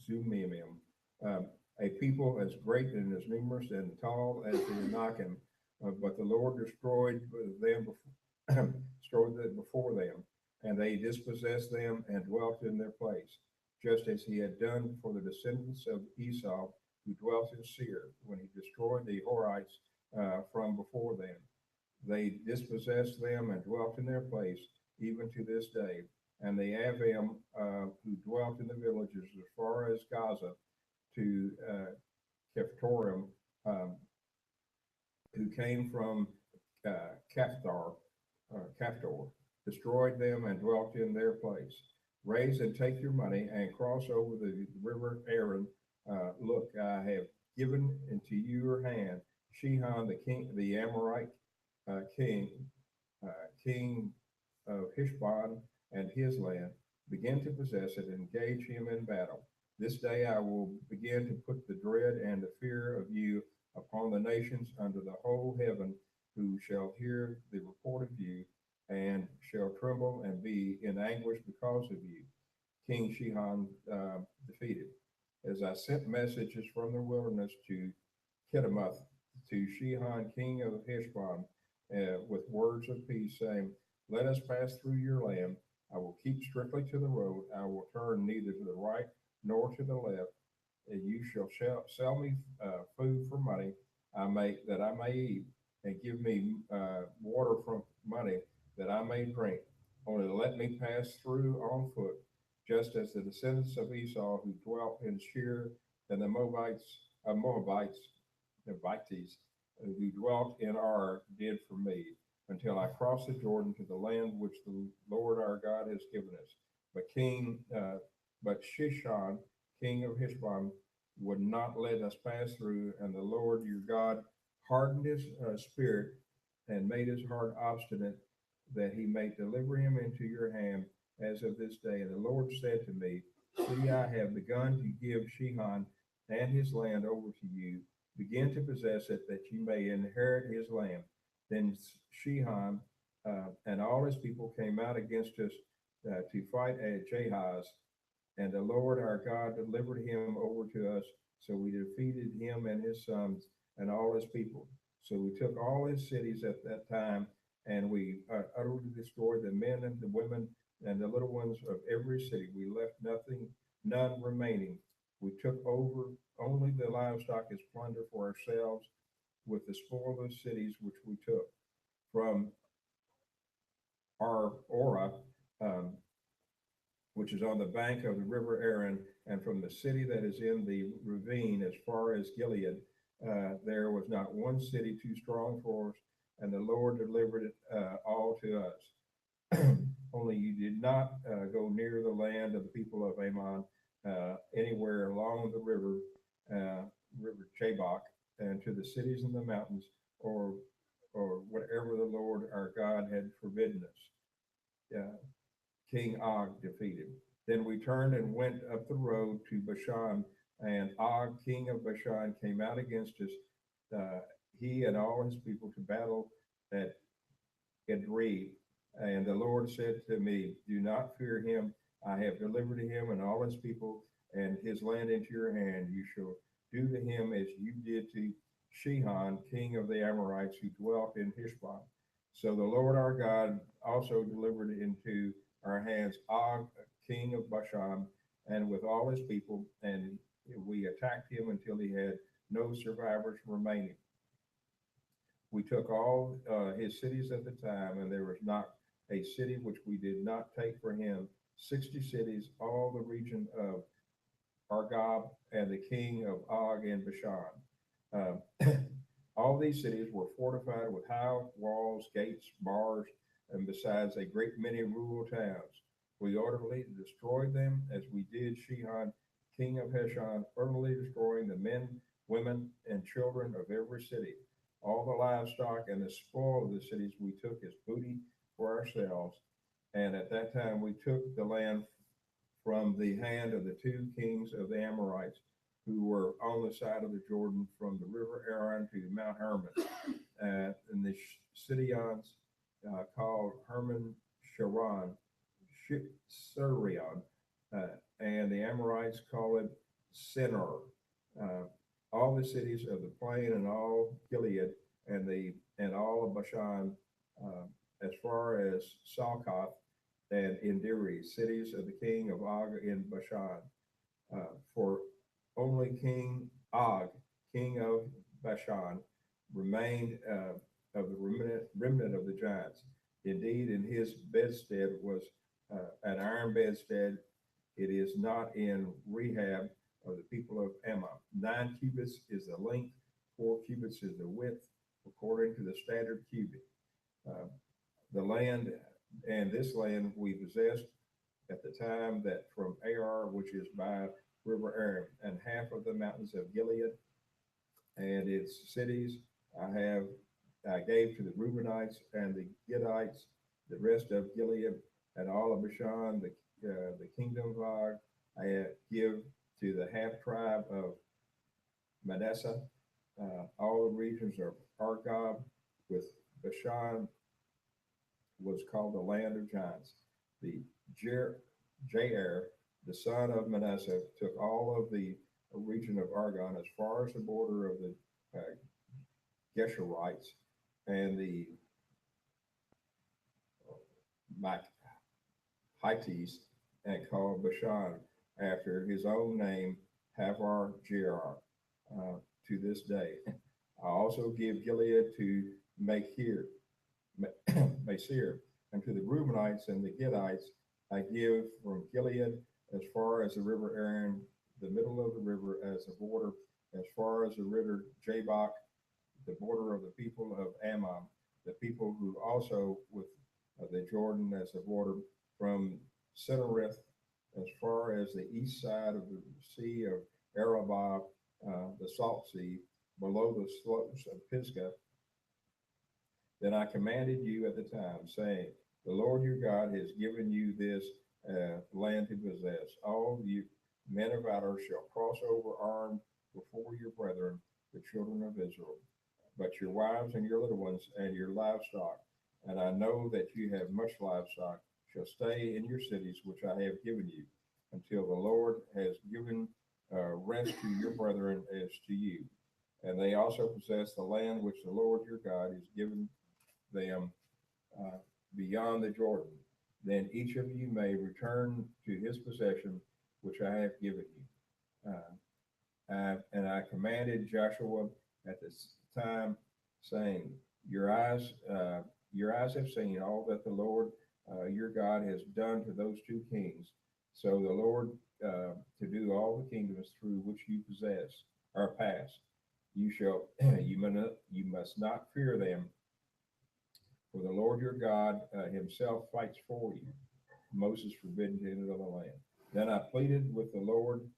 Zumimim, a people as great and as numerous and tall as the Anakim, but the Lord destroyed them before them, and they dispossessed them and dwelt in their place, just as he had done for the descendants of Esau who dwelt in Seir, when he destroyed the Horites from before them. They dispossessed them and dwelt in their place, even to this day. And the Avim who dwelt in the villages as far as Gaza to Kephtorim, who came from Caphtor, destroyed them and dwelt in their place. Raise and take your money and cross over the river Aaron. Look, I have given into your hand Shihon the Amorite king of Heshbon and his land. Begin to possess it and engage him in battle. This day I will begin to put the dread and the fear of you upon the nations under the whole heaven, who shall hear the report of you and shall tremble and be in anguish because of you. King Shihon defeated. As I sent messages from the wilderness to Kedemoth, to Shihon, king of Heshbon, with words of peace, saying, let us pass through your land. I will keep strictly to the road. I will turn neither to the right nor to the left. And you shall sell me food for money that I may eat, and give me water from money that I may drink. Only let me pass through on foot, just as the descendants of Esau who dwelt in Seir, and the Moabites, who dwelt in Ar, did for me, until I cross the Jordan to the land which the Lord our God has given us. But Shishon, king of Heshbon, would not let us pass through, and the Lord your God hardened his spirit and made his heart obstinate, that he may deliver him into your hand as of this day. And the Lord said to me, see, I have begun to give Shihon and his land over to you. Begin to possess it, that you may inherit his land. Then Shihon and all his people came out against us to fight at Jahaz, and the Lord our God delivered him over to us. So we defeated him and his sons and all his people. So we took all his cities at that time and we utterly destroyed the men and the women and the little ones of every city. We left none remaining. We took over only the livestock as plunder for ourselves with the spoil of the cities which we took from our Ora, um, which is on the bank of the river Aaron, and from the city that is in the ravine as far as Gilead. There was not one city too strong for us, and the Lord delivered it all to us. Only you did not go near the land of the people of Ammon, anywhere along the river Jabbok, and to the cities in the mountains, or whatever the Lord our God had forbidden us. King Og defeated. Then we turned and went up the road to Bashan, and Og, king of Bashan, came out against us, he and all his people, to battle at Edrei. And the Lord said to me, do not fear him. I have delivered him and all his people and his land into your hand. You shall do to him as you did to Sihon, king of the Amorites, who dwelt in Heshbon. So the Lord our God also delivered into our hands Og, king of Bashan, and with all his people, and we attacked him until he had no survivors remaining. We took all his cities at the time, and there was not a city which we did not take for him. 60 cities, all the region of Argob, and the king of Og in Bashan. All these cities were fortified with high walls, gates, bars, and besides a great many rural towns. We utterly destroyed them as we did Sihon, king of Heshbon, utterly destroying the men, women, and children of every city. All the livestock and the spoil of the cities we took as booty for ourselves. And at that time we took the land from the hand of the two kings of the Amorites, who were on the side of the Jordan from the river Aaron to Mount Hermon, and the Sidonians called Hermon Sharon, Sirion, and the Amorites call it Senor. All the cities of the plain and all Gilead and all of Bashan, as far as Salkoth and Indiri, cities of the king of Og in Bashan. For only King Og, king of Bashan, remained of the remnant of the giants. Indeed, in his bedstead was an iron bedstead. It is not in Rehab of the people of Ammon. 9 cubits is the length, 4 cubits is the width, according to the standard cubit. The land, and this land we possessed at the time that from Ar, which is by river Aaron, and half of the mountains of Gilead and its cities I gave to the Reubenites and the Gadites, the rest of Gilead and all of Bashan, the kingdom of Og, I give to the half tribe of Manasseh, all the regions of Argob, with Bashan was called the land of giants. The Jair, the son of Manasseh, took all of the region of Argon as far as the border of the Geshurites and the Hittites, and called Bashan after his own name, Havar Jair, to this day. I also give Gilead to Machir, and to the Reubenites and the Gadites I give from Gilead as far as the river Aaron, the middle of the river as a border, as far as the river Jabbok, the border of the people of Ammon, the people who also with the Jordan as a border, from Cinnereth as far as the east side of the sea of Arabah, the salt sea, below the slopes of Pisgah. Then I commanded you at the time, saying, the Lord your God has given you this land to possess. All you men of valor shall cross over armed before your brethren, the children of Israel, but your wives and your little ones and your livestock, and I know that you have much livestock, shall stay in your cities which I have given you, until the Lord has given rest to your brethren as to you. And they also possess the land which the Lord your God has given them beyond the Jordan. Then each of you may return to his possession, which I have given you. And I commanded Joshua at this time, saying, Your eyes have seen all that the Lord your God has done to those two kings. So the Lord to do all the kingdoms through which you possess or pass. You must not fear them, for the Lord your God himself fights for you. Moses forbidden to enter the land. Then I pleaded with the Lord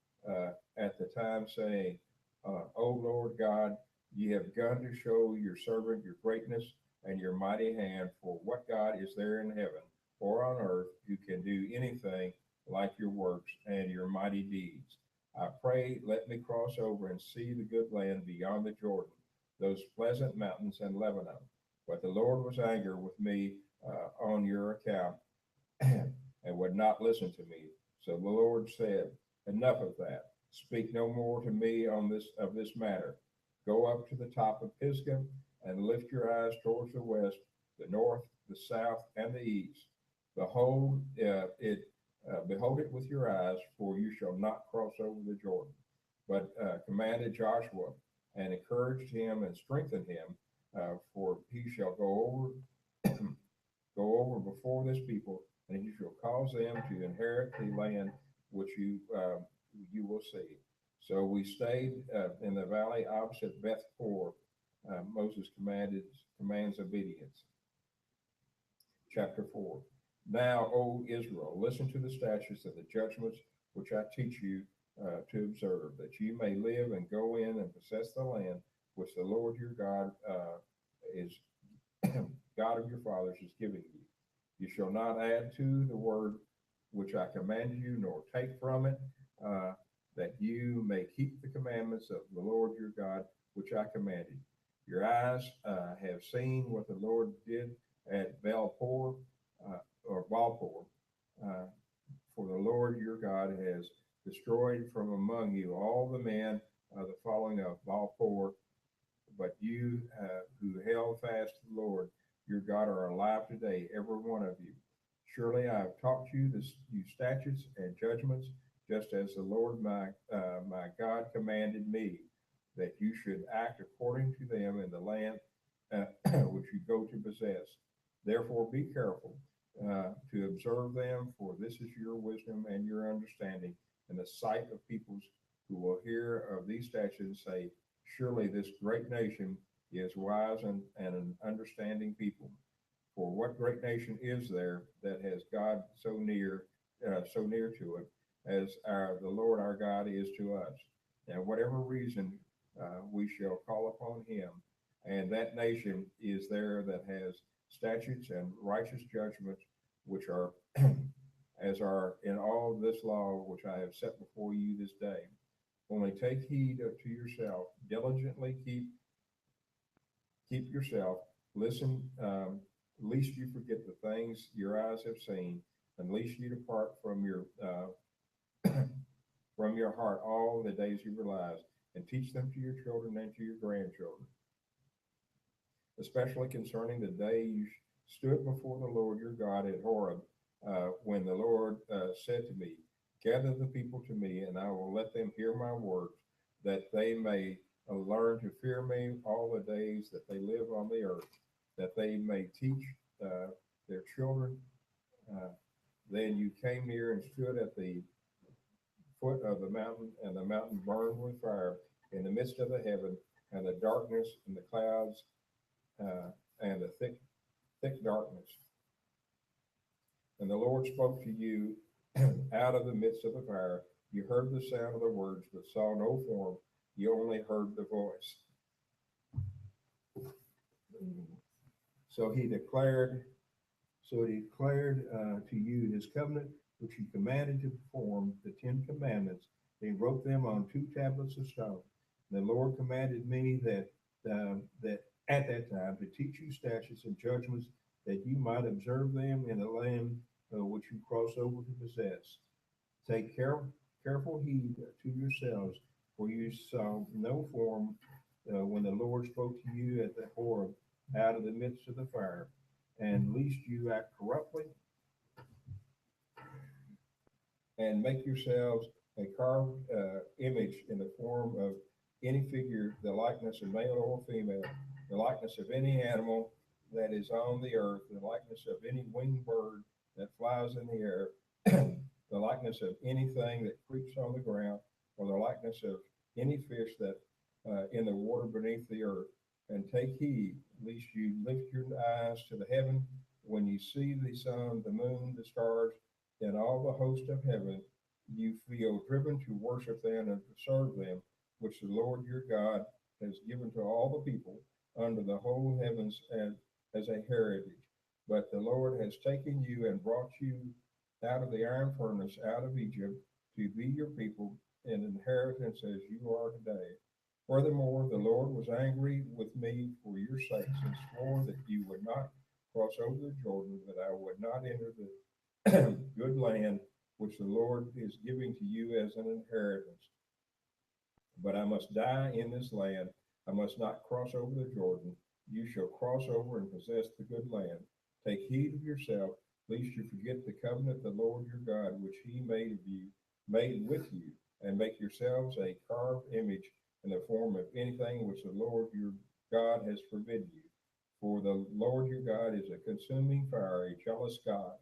at the time, saying, O Lord God, ye have gone to show your servant your greatness and your mighty hand, for what God is there in heaven or on earth who can do anything like your works and your mighty deeds? I pray, let me cross over and see the good land beyond the Jordan, those pleasant mountains and Lebanon. But the Lord was angry with me on your account and would not listen to me. So the Lord said, Enough of that. Speak no more to me of this matter. Go up to the top of Pisgah and lift your eyes towards the west, the north, the south, and the east. Behold it with your eyes, for you shall not cross over the Jordan. But commanded Joshua and encouraged him and strengthened him, for he shall go over before this people, and he shall cause them to inherit the land which you will see. So we stayed in the valley opposite Beth Peor. Moses commands obedience. Chapter 4. Now, O Israel, listen to the statutes and the judgments which I teach you to observe, that you may live and go in and possess the land which the Lord your God is God of your fathers is giving you. You shall not add to the word which I command you, nor take from it, that you may keep the commandments of the Lord your God, which I commanded. Your eyes have seen what the Lord did at Baalpor, for the Lord your God has destroyed from among you all the men of the following of Baalpor, but you who held fast to the Lord your God are alive today, every one of you. Surely I have taught you you statutes and judgments, just as the Lord my God commanded me, that you should act according to them in the land which you go to possess. Therefore be careful to observe them, for this is your wisdom and your understanding in the sight of peoples who will hear of these statutes and say, Surely this great nation is wise and an understanding people. For what great nation is there that has God so near to it, as the Lord our God is to us? And whatever reason we shall call upon him, and that nation is there that has statutes and righteous judgments, which are as are in all this law which I have set before you this day. Only take heed to yourself, diligently keep yourself, listen, lest you forget the things your eyes have seen, and lest you depart from your heart all the days of your lives, and teach them to your children and to your grandchildren, especially concerning the day you stood before the Lord your God at Horeb, when the Lord said to me, Gather the people to me, and I will let them hear my words, that they may learn to fear me all the days that they live on the earth, that they may teach their children. Then you came near and stood at the foot of the mountain, and the mountain burned with fire in the midst of the heaven, and the darkness and the clouds and the thick darkness. And the Lord spoke to you out of the midst of the fire. You heard the sound of the words, but saw no form. You only heard the voice. So he declared to you his covenant, which he commanded to perform, the 10 commandments. He wrote them on 2 tablets of stone. The Lord commanded me that at that time to teach you statutes and judgments, that you might observe them in the land which you cross over to possess. Take careful heed to yourselves, for you saw no form when the Lord spoke to you at the Horeb out of the midst of the fire, and lest you act corruptly, and make yourselves a carved image in the form of any figure, the likeness of male or female, the likeness of any animal that is on the earth, the likeness of any winged bird that flies in the air, the likeness of anything that creeps on the ground, or the likeness of any fish that in the water beneath the earth. And take heed, lest you lift your eyes to the heaven when you see the sun, the moon, the stars, and all the host of heaven, you feel driven to worship them and to serve them, which the Lord your God has given to all the people under the whole heavens as a heritage. But the Lord has taken you and brought you out of the iron furnace, out of Egypt, to be your people and inheritance as you are today. Furthermore, the Lord was angry with me for your sakes and swore that you would not cross over the Jordan, that I would not enter the good land which the Lord is giving to you as an inheritance. But I must die in this land. I must not cross over the Jordan. You shall cross over and possess the good land. Take heed of yourself, lest you forget the covenant the Lord your God, which he made with you, and make yourselves a carved image in the form of anything which the Lord your God has forbidden you. For the Lord your God is a consuming fire, a jealous God.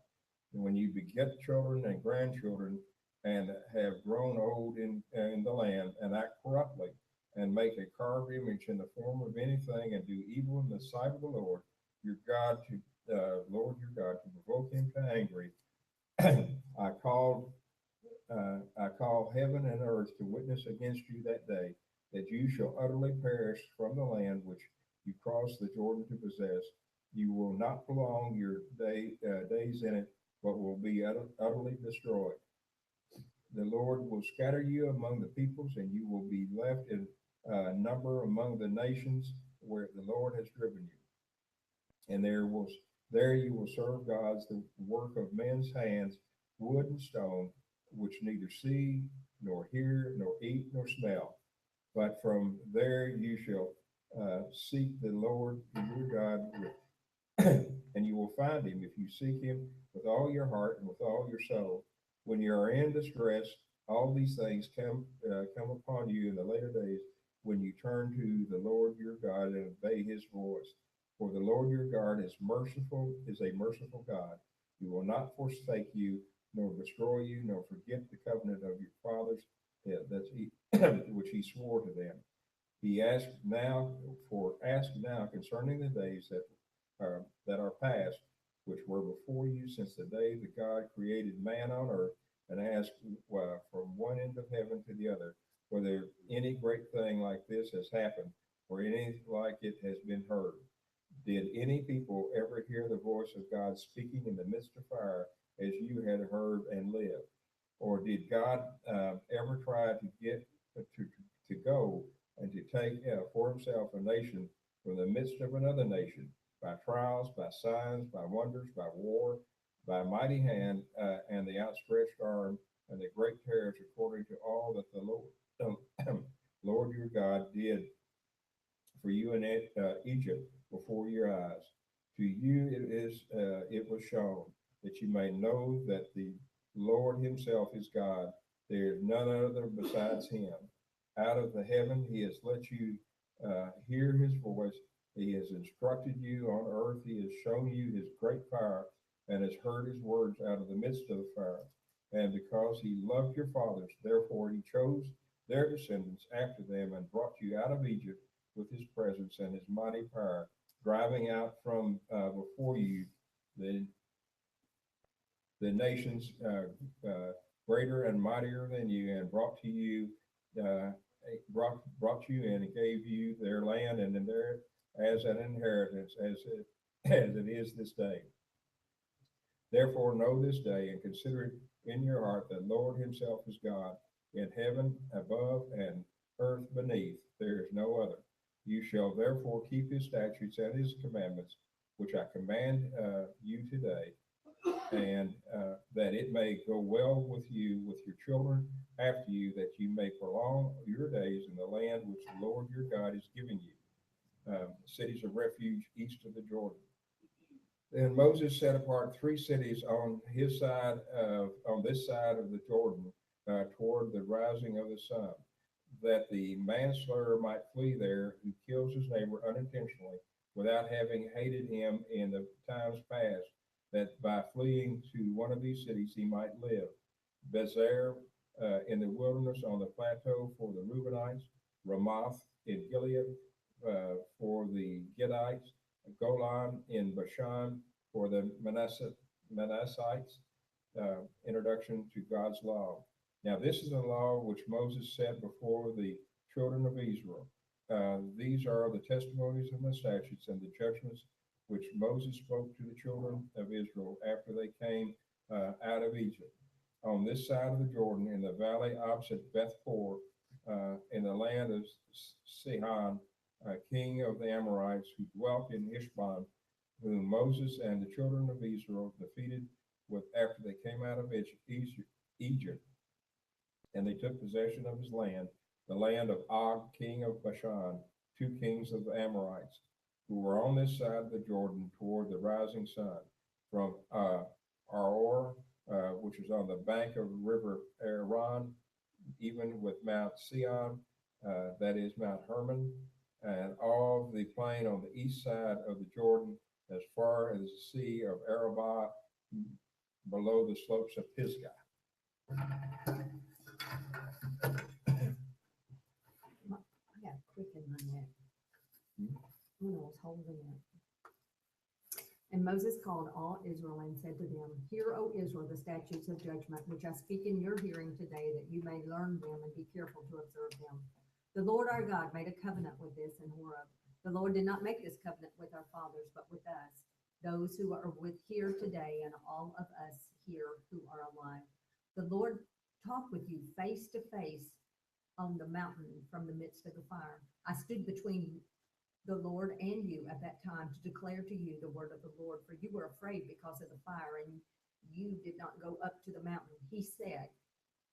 And when you beget children and grandchildren, and have grown old in the land, and act corruptly, and make a carved image in the form of anything, and do evil in the sight of the Lord your God, to provoke him to anger, I call heaven and earth to witness against you that day, that you shall utterly perish from the land which you cross the Jordan to possess. You will not prolong your days in it, but will be utterly destroyed. The Lord will scatter you among the peoples, and you will be left in number among the nations where the Lord has driven you. And there you will serve gods, the work of men's hands, wood and stone, which neither see, nor hear, nor eat, nor smell. But from there you shall seek the Lord your God and you will find him if you seek him with all your heart and with all your soul. When you are in distress, all these things come upon you in the later days when you turn to the Lord your God and obey his voice. For the Lord your God is a merciful God. He will not forsake you, nor destroy you, nor forget the covenant of your fathers which he swore to them. Ask now concerning the days that are past, which were before you since the day that God created man on earth, and ask from one end of heaven to the other, whether any great thing like this has happened, or any like it has been heard. Did any people ever hear the voice of God speaking in the midst of fire, as you had heard and lived? Or did God ever try to get to go and to take for himself a nation from the midst of another nation, by trials, by signs, by wonders, by war, by mighty hand, and the outstretched arm, and the great terrors, according to all that the Lord your God did for you in Egypt before your eyes? To you it was shown, that you may know that the Lord himself is God. There is none other besides him. Out of the heaven he has let you hear his voice. He has instructed you on earth. He has shown you his great power, and has heard his words out of the midst of the fire. And because he loved your fathers, therefore he chose their descendants after them, and brought you out of Egypt with his presence and his mighty power, driving out from before you the nations greater and mightier than you, and brought you in and gave you their land and in their as an inheritance, as it is this day. Therefore know this day, and consider it in your heart, that Lord himself is God, in heaven above and earth beneath. There is no other. You shall therefore keep his statutes and his commandments, which I command you today, and that it may go well with you, with your children after you, that you may prolong your days in the land which the Lord your God is giving you. Cities of refuge east of the Jordan. Then Moses set apart 3 cities on this side of the Jordan, toward the rising of the sun, that the manslayer might flee there who kills his neighbor unintentionally, without having hated him in the times past, that by fleeing to one of these cities he might live. Bezer, in the wilderness on the plateau for the Reubenites, Ramoth in Gilead, for the Gadites, Golan in Bashan for the Manassites. Introduction to God's law. Now, this is a law which Moses set before the children of Israel. These are the testimonies and the statutes and the judgments which Moses spoke to the children of Israel after they came out of Egypt. On this side of the Jordan, in the valley opposite Beth Peor, in the land of Sihon, king of the Amorites, who dwelt in Heshbon, whom Moses and the children of Israel defeated after they came out of Egypt, and they took possession of his land, the land of Og, king of Bashan, 2 kings of the Amorites, who were on this side of the Jordan toward the rising sun, from Aror, which is on the bank of the river Arnon, even with Mount Sion, that is Mount Hermon, and all the plain on the east side of the Jordan, as far as the sea of Arabah, below the slopes of Pisgah. I got a crick in my neck. When I was holding it. And Moses called all Israel and said to them, Hear, O Israel, the statutes of judgment, which I speak in your hearing today, that you may learn them and be careful to observe them. The Lord our God made a covenant with this in Horeb. The Lord did not make this covenant with our fathers, but with us, those who are with here today, and all of us here who are alive. The Lord talked with you face to face on the mountain from the midst of the fire. I stood between the Lord and you at that time to declare to you the word of the Lord, for you were afraid because of the fire, and you did not go up to the mountain. He said,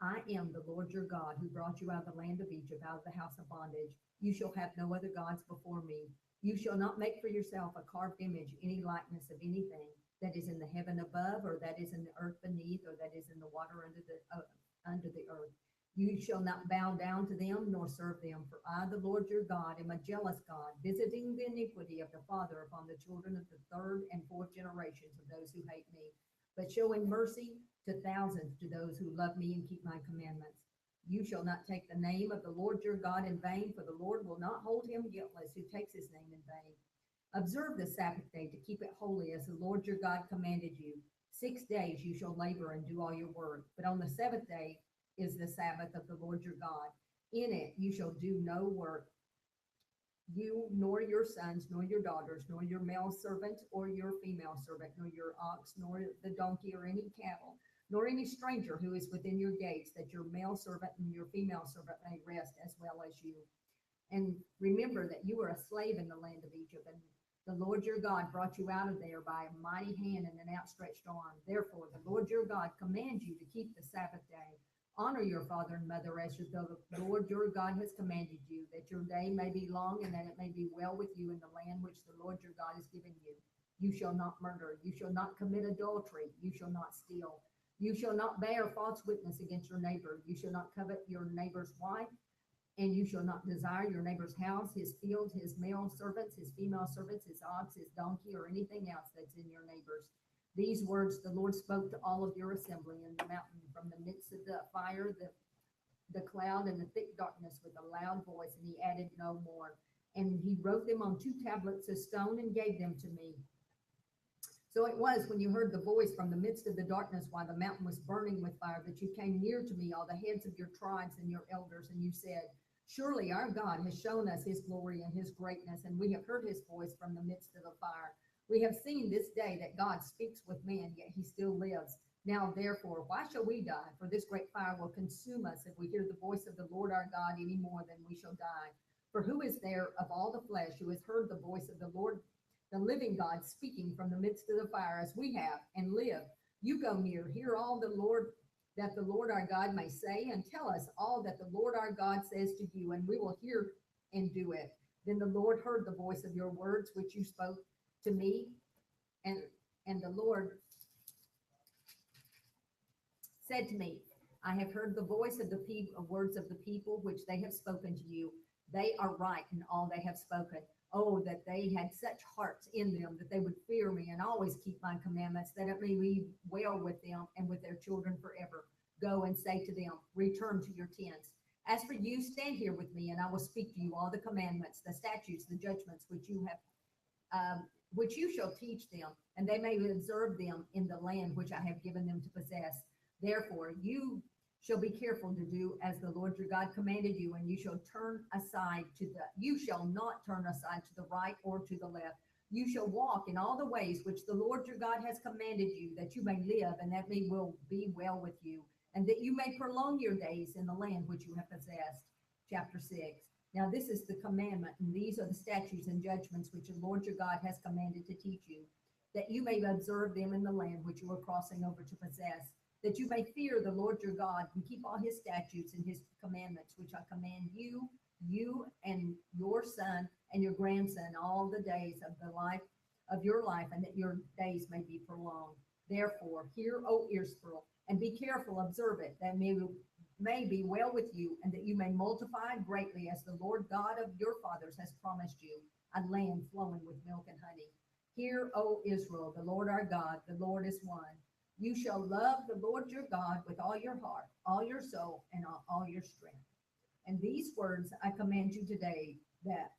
I am the Lord your God, who brought you out of the land of Egypt, out of the house of bondage. You shall have no other gods before me. You shall not make for yourself a carved image, any likeness of anything that is in the heaven above, or that is in the earth beneath, or that is in the water under the earth. You shall not bow down to them, nor serve them, for I, the Lord your God, am a jealous God, visiting the iniquity of the father upon the children of the 3rd and 4th generations of those who hate me, but showing mercy to thousands to those who love me and keep my commandments. You shall not take the name of the Lord your God in vain, for the Lord will not hold him guiltless who takes his name in vain. Observe the Sabbath day to keep it holy, as the Lord your God commanded you. 6 days you shall labor and do all your work, but on the 7th day is the Sabbath of the Lord your God. In it you shall do no work, you nor your sons, nor your daughters, nor your male servant or your female servant, nor your ox, nor the donkey or any cattle, nor any stranger who is within your gates, that your male servant and your female servant may rest as well as you. And remember that you were a slave in the land of Egypt, and the Lord your God brought you out of there by a mighty hand and an outstretched arm. Therefore, the Lord your God commands you to keep the Sabbath day. Honor your father and mother as the Lord your God has commanded you, that your day may be long and that it may be well with you in the land which the Lord your God has given you. You shall not murder. You shall not commit adultery. You shall not steal. You shall not bear false witness against your neighbor. You shall not covet your neighbor's wife, and you shall not desire your neighbor's house, his field, his male servants, his female servants, his ox, his donkey, or anything else that's in your neighbor's. These words the Lord spoke to all of your assembly in the mountain from the midst of the fire, the cloud, and the thick darkness with a loud voice, and he added no more. And he wrote them on 2 tablets of stone and gave them to me. So it was when you heard the voice from the midst of the darkness while the mountain was burning with fire, that you came near to me, all the heads of your tribes and your elders, and you said, Surely our God has shown us his glory and his greatness, and we have heard his voice from the midst of the fire. We have seen this day that God speaks with man, yet he still lives. Now, therefore, why shall we die? For this great fire will consume us if we hear the voice of the Lord our God any more than we shall die. For who is there of all the flesh who has heard the voice of the Lord, the living God, speaking from the midst of the fire as we have, and live? You go near, hear all that the Lord our God may say, and tell us all that the Lord our God says to you, and we will hear and do it. Then the Lord heard the voice of your words, which you spoke to me, and And the Lord said to me, I have heard the voice of the people, words of the people which they have spoken to you. They are right in all they have spoken. Oh, that they had such hearts in them that they would fear me and always keep my commandments, that it may be well with them and with their children forever. Go and say to them, return to your tents. As for you, stand here with me, and I will speak to you all the commandments, the statutes, the judgments which you shall teach them, and they may observe them in the land which I have given them to possess. Therefore, you shall be careful to do as the Lord your God commanded you, and you shall not turn aside to the right or to the left. You shall walk in all the ways which the Lord your God has commanded you, that you may live, and that will be well with you, and that you may prolong your days in the land which you have possessed. Chapter 6. Now this is the commandment, and these are the statutes and judgments which the Lord your God has commanded to teach you, that you may observe them in the land which you are crossing over to possess, that you may fear the Lord your God and keep all his statutes and his commandments, which I command you and your son and your grandson all the days of your life, and that your days may be prolonged. Therefore, hear, O Israel, and be careful, observe it, that may be well with you, and that you may multiply greatly, as the Lord God of your fathers has promised you, a land flowing with milk and honey. Hear, O Israel, the Lord our God, the Lord is one. You shall love the Lord your God with all your heart, all your soul, and all your strength. And these words I command you today, that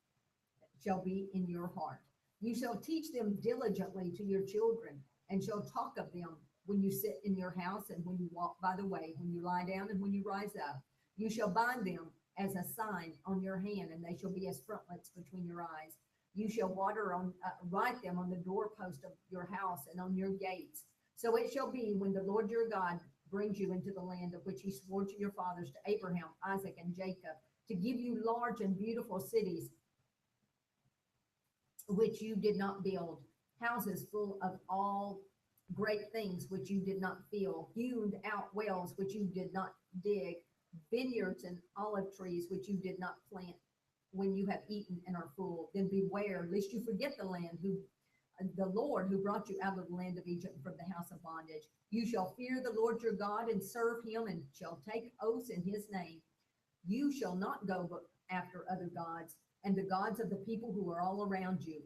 shall be in your heart. You shall teach them diligently to your children, and shall talk of them when you sit in your house, and when you walk by the way, when you lie down, and when you rise up. You shall bind them as a sign on your hand, and they shall be as frontlets between your eyes. You shall write them on the doorpost of your house and on your gates. So it shall be, when the Lord your God brings you into the land of which he swore to your fathers, to Abraham, Isaac, and Jacob, to give you large and beautiful cities which you did not build, houses full of all great things which you did not fill, hewn out wells which you did not dig, vineyards and olive trees which you did not plant. When you have eaten and are full, then beware lest you forget the Lord who brought you out of the land of Egypt from the house of bondage. You shall fear the Lord your God and serve him, and shall take oaths in his name. You shall not go after other gods, and the gods of the people who are all around you.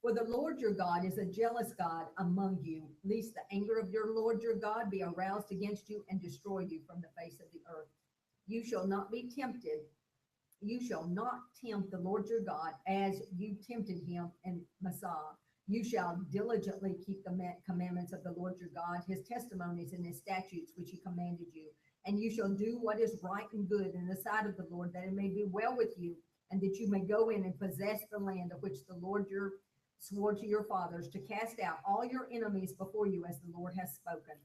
For the Lord your God is a jealous God among you, lest the anger of your Lord your God be aroused against you and destroy you from the face of the earth. You shall not be tempted. You shall not tempt the Lord your God as you tempted him in Massah. You shall diligently keep the commandments of the Lord your God, his testimonies and his statutes which he commanded you. And you shall do what is right and good in the sight of the Lord, that it may be well with you, and that you may go in and possess the land of which the Lord swore to your fathers, to cast out all your enemies before you, as the Lord has spoken.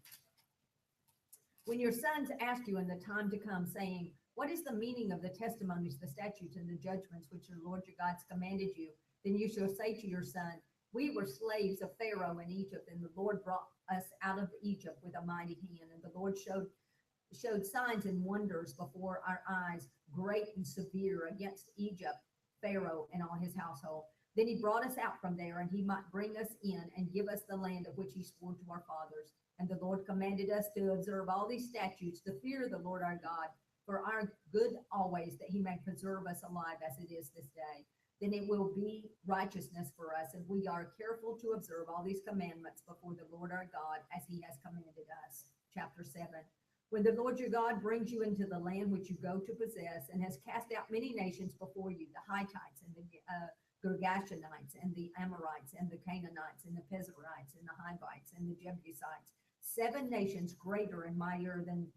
When your sons ask you in the time to come, saying, what is the meaning of the testimonies, the statutes, and the judgments which your Lord your God has commanded you? Then you shall say to your son, we were slaves of Pharaoh in Egypt, and the Lord brought us out of Egypt with a mighty hand. And the Lord showed signs and wonders before our eyes, great and severe, against Egypt, Pharaoh, and all his household. Then he brought us out from there, and he might bring us in and give us the land of which he swore to our fathers. And the Lord commanded us to observe all these statutes, to fear the Lord our God, for our good always, that he may preserve us alive as it is this day. Then it will be righteousness for us, if we are careful to observe all these commandments before the Lord our God, as he has commanded us. Chapter 7. When the Lord your God brings you into the land which you go to possess, and has cast out many nations before you, the Hittites and the Girgashanites and the Amorites and the Canaanites and the Perizzites and the Hivites and the Jebusites, 7 nations greater and mightier than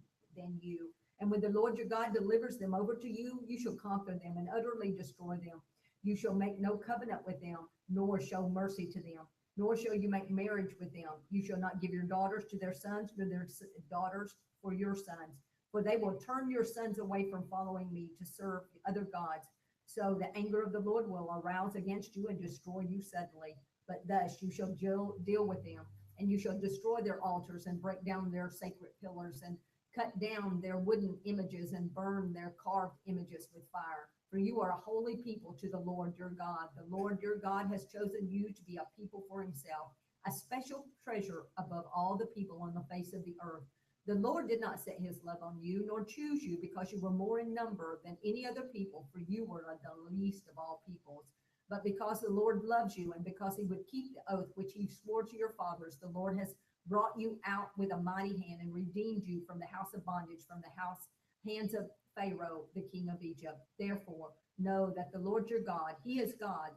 you. And when the Lord your God delivers them over to you, you shall conquer them and utterly destroy them. You shall make no covenant with them, nor show mercy to them, nor shall you make marriage with them. You shall not give your daughters to their sons, nor their daughters for your sons, for they will turn your sons away from following me to serve other gods. So the anger of the Lord will arouse against you and destroy you suddenly. But thus you shall deal with them, and you shall destroy their altars and break down their sacred pillars and cut down their wooden images and burn their carved images with fire. For you are a holy people to the Lord your God. The Lord your God has chosen you to be a people for himself, a special treasure above all the people on the face of the earth. The Lord did not set his love on you, nor choose you, because you were more in number than any other people, for you were the least of all peoples. But because the Lord loves you, and because he would keep the oath which he swore to your fathers, the Lord has brought you out with a mighty hand and redeemed you from the house of bondage, from the hands of Pharaoh, the king of Egypt. Therefore, know that the Lord your God, he is God,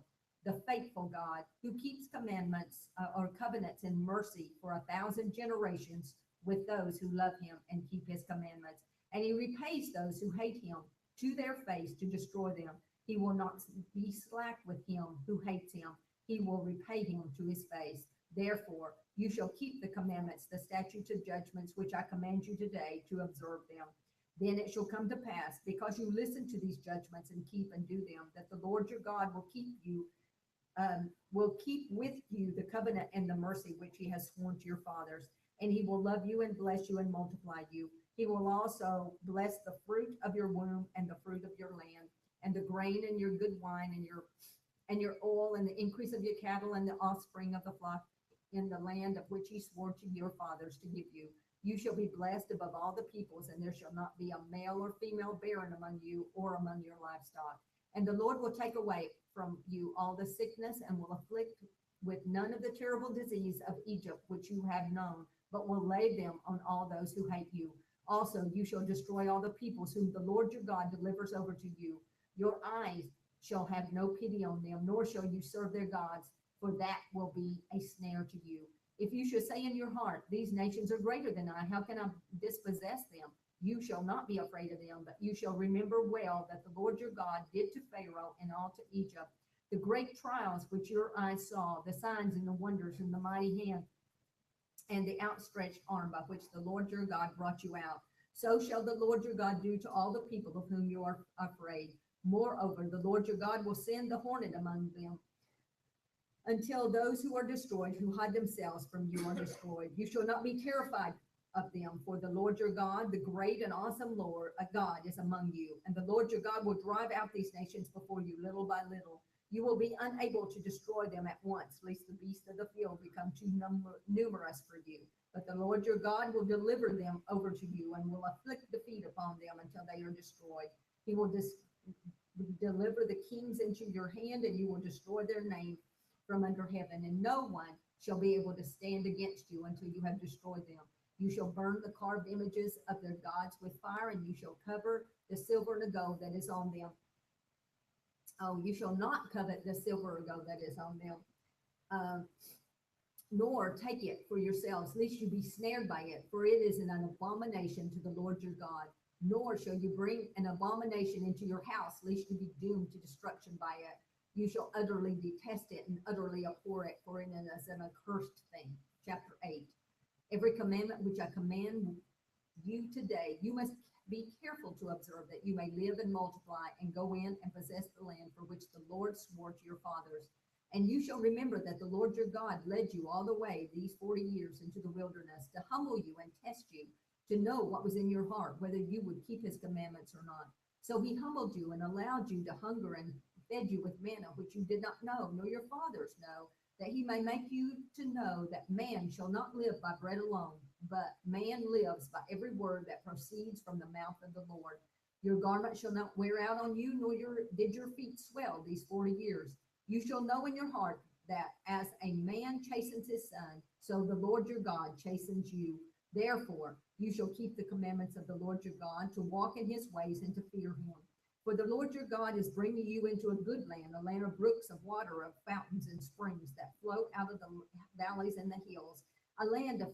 the faithful God, who keeps commandments or covenants in mercy for 1,000 generations with those who love him and keep his commandments. And he repays those who hate him to their face to destroy them. He will not be slack with him who hates him. He will repay him to his face. Therefore, you shall keep the commandments, the statutes and judgments, which I command you today to observe them. Then it shall come to pass, because you listen to these judgments and keep and do them, that the Lord your God will keep with you the covenant and the mercy which he has sworn to your fathers. And he will love you and bless you and multiply you. He will also bless the fruit of your womb and the fruit of your land, and the grain and your good wine and your oil and the increase of your cattle and the offspring of the flock in the land of which he swore to your fathers to give you. You shall be blessed above all the peoples, and there shall not be a male or female barren among you or among your livestock. And the Lord will take away from you all the sickness, and will afflict with none of the terrible disease of Egypt, which you have known, but will lay them on all those who hate you. Also, you shall destroy all the peoples whom the Lord your God delivers over to you. Your eyes shall have no pity on them, nor shall you serve their gods, for that will be a snare to you. If you should say in your heart, these nations are greater than I, how can I dispossess them? You shall not be afraid of them, but you shall remember well that the Lord your God did to Pharaoh and all to Egypt the great trials which your eyes saw, the signs and the wonders and the mighty hand and the outstretched arm by which the Lord your God brought you out. So shall the Lord your God do to all the people of whom you are afraid. Moreover, the Lord your God will send the hornet among them, until those who are destroyed, who hide themselves from you, are destroyed. You shall not be terrified of them, for the Lord your God, the great and awesome Lord, a God, is among you. And the Lord your God will drive out these nations before you little by little. You will be unable to destroy them at once, lest the beasts of the field become too numerous for you. But the Lord your God will deliver them over to you, and will afflict defeat upon them until they are destroyed. He will deliver the kings into your hand, and you will destroy their name from under heaven, and no one shall be able to stand against you until you have destroyed them. You shall burn the carved images of their gods with fire, and you shall cover the silver and the gold that is on them. Oh, you shall not covet the silver or gold that is on them, nor take it for yourselves, lest you be snared by it, for it is an abomination to the Lord your God. Nor shall you bring an abomination into your house, lest you be doomed to destruction by it. You shall utterly detest it and utterly abhor it, for it is an accursed thing. Chapter 8. Every commandment which I command you today, you must be careful to observe, that you may live and multiply and go in and possess the land for which the Lord swore to your fathers. And you shall remember that the Lord your God led you all the way these 40 years into the wilderness to humble you and test you, to know what was in your heart, whether you would keep his commandments or not. So he humbled you and allowed you to hunger, and fed you with manna, which you did not know, nor your fathers know, that he may make you to know that man shall not live by bread alone, but man lives by every word that proceeds from the mouth of the Lord. Your garment shall not wear out on you, nor did your feet swell these 40 years. You shall know in your heart that as a man chastens his son, so the Lord your God chastens you. Therefore, you shall keep the commandments of the Lord your God, to walk in his ways and to fear him. For the Lord your God is bringing you into a good land, a land of brooks of water, of fountains and springs that flow out of the valleys and the hills, a land of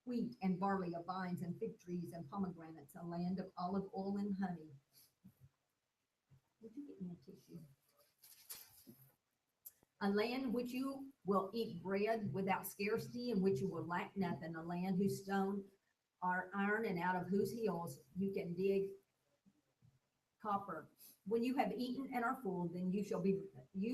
wheat and barley, of vines and fig trees and pomegranates, a land of olive oil and honey. Would you get me a tissue? A land in which you will eat bread without scarcity, in which you will lack nothing, a land whose stone are iron, and out of whose hills you can dig copper. When you have eaten and are full, then you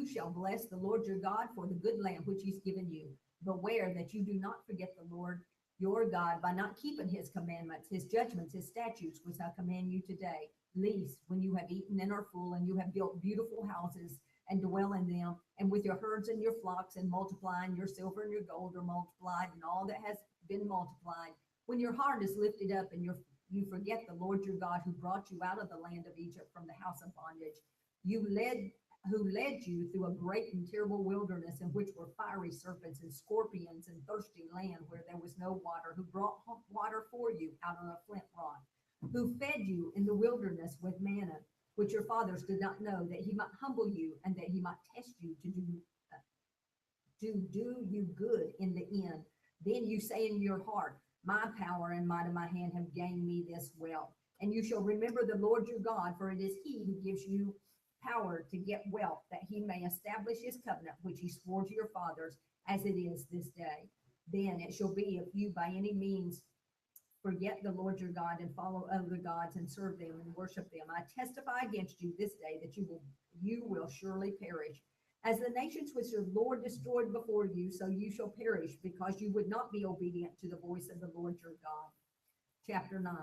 shall bless the Lord your God for the good land which he's given you. Beware that you do not forget the Lord your God by not keeping his commandments, his judgments, his statutes, which I command you today. Lest when you have eaten and are full, and you have built beautiful houses, and dwell in them, and with your herds and your flocks, and multiply, and your silver and your gold are multiplied, and all that has been multiplied. When your heart is lifted up and you forget the Lord your God who brought you out of the land of Egypt from the house of bondage, who led you through a great and terrible wilderness in which were fiery serpents and scorpions and thirsty land where there was no water, who brought water for you out of a flint rock, who fed you in the wilderness with manna, which your fathers did not know, that he might humble you and that he might test you to do you good in the end. Then you say in your heart, my power and might of my hand have gained me this wealth. And you shall remember the Lord your God, for it is he who gives you power to get wealth, that he may establish his covenant, which he swore to your fathers, as it is this day. Then it shall be, if you by any means forget the Lord your God and follow other gods and serve them and worship them, I testify against you this day that you will surely perish. As the nations which the Lord destroyed before you, so you shall perish, because you would not be obedient to the voice of the Lord your God. Chapter 9.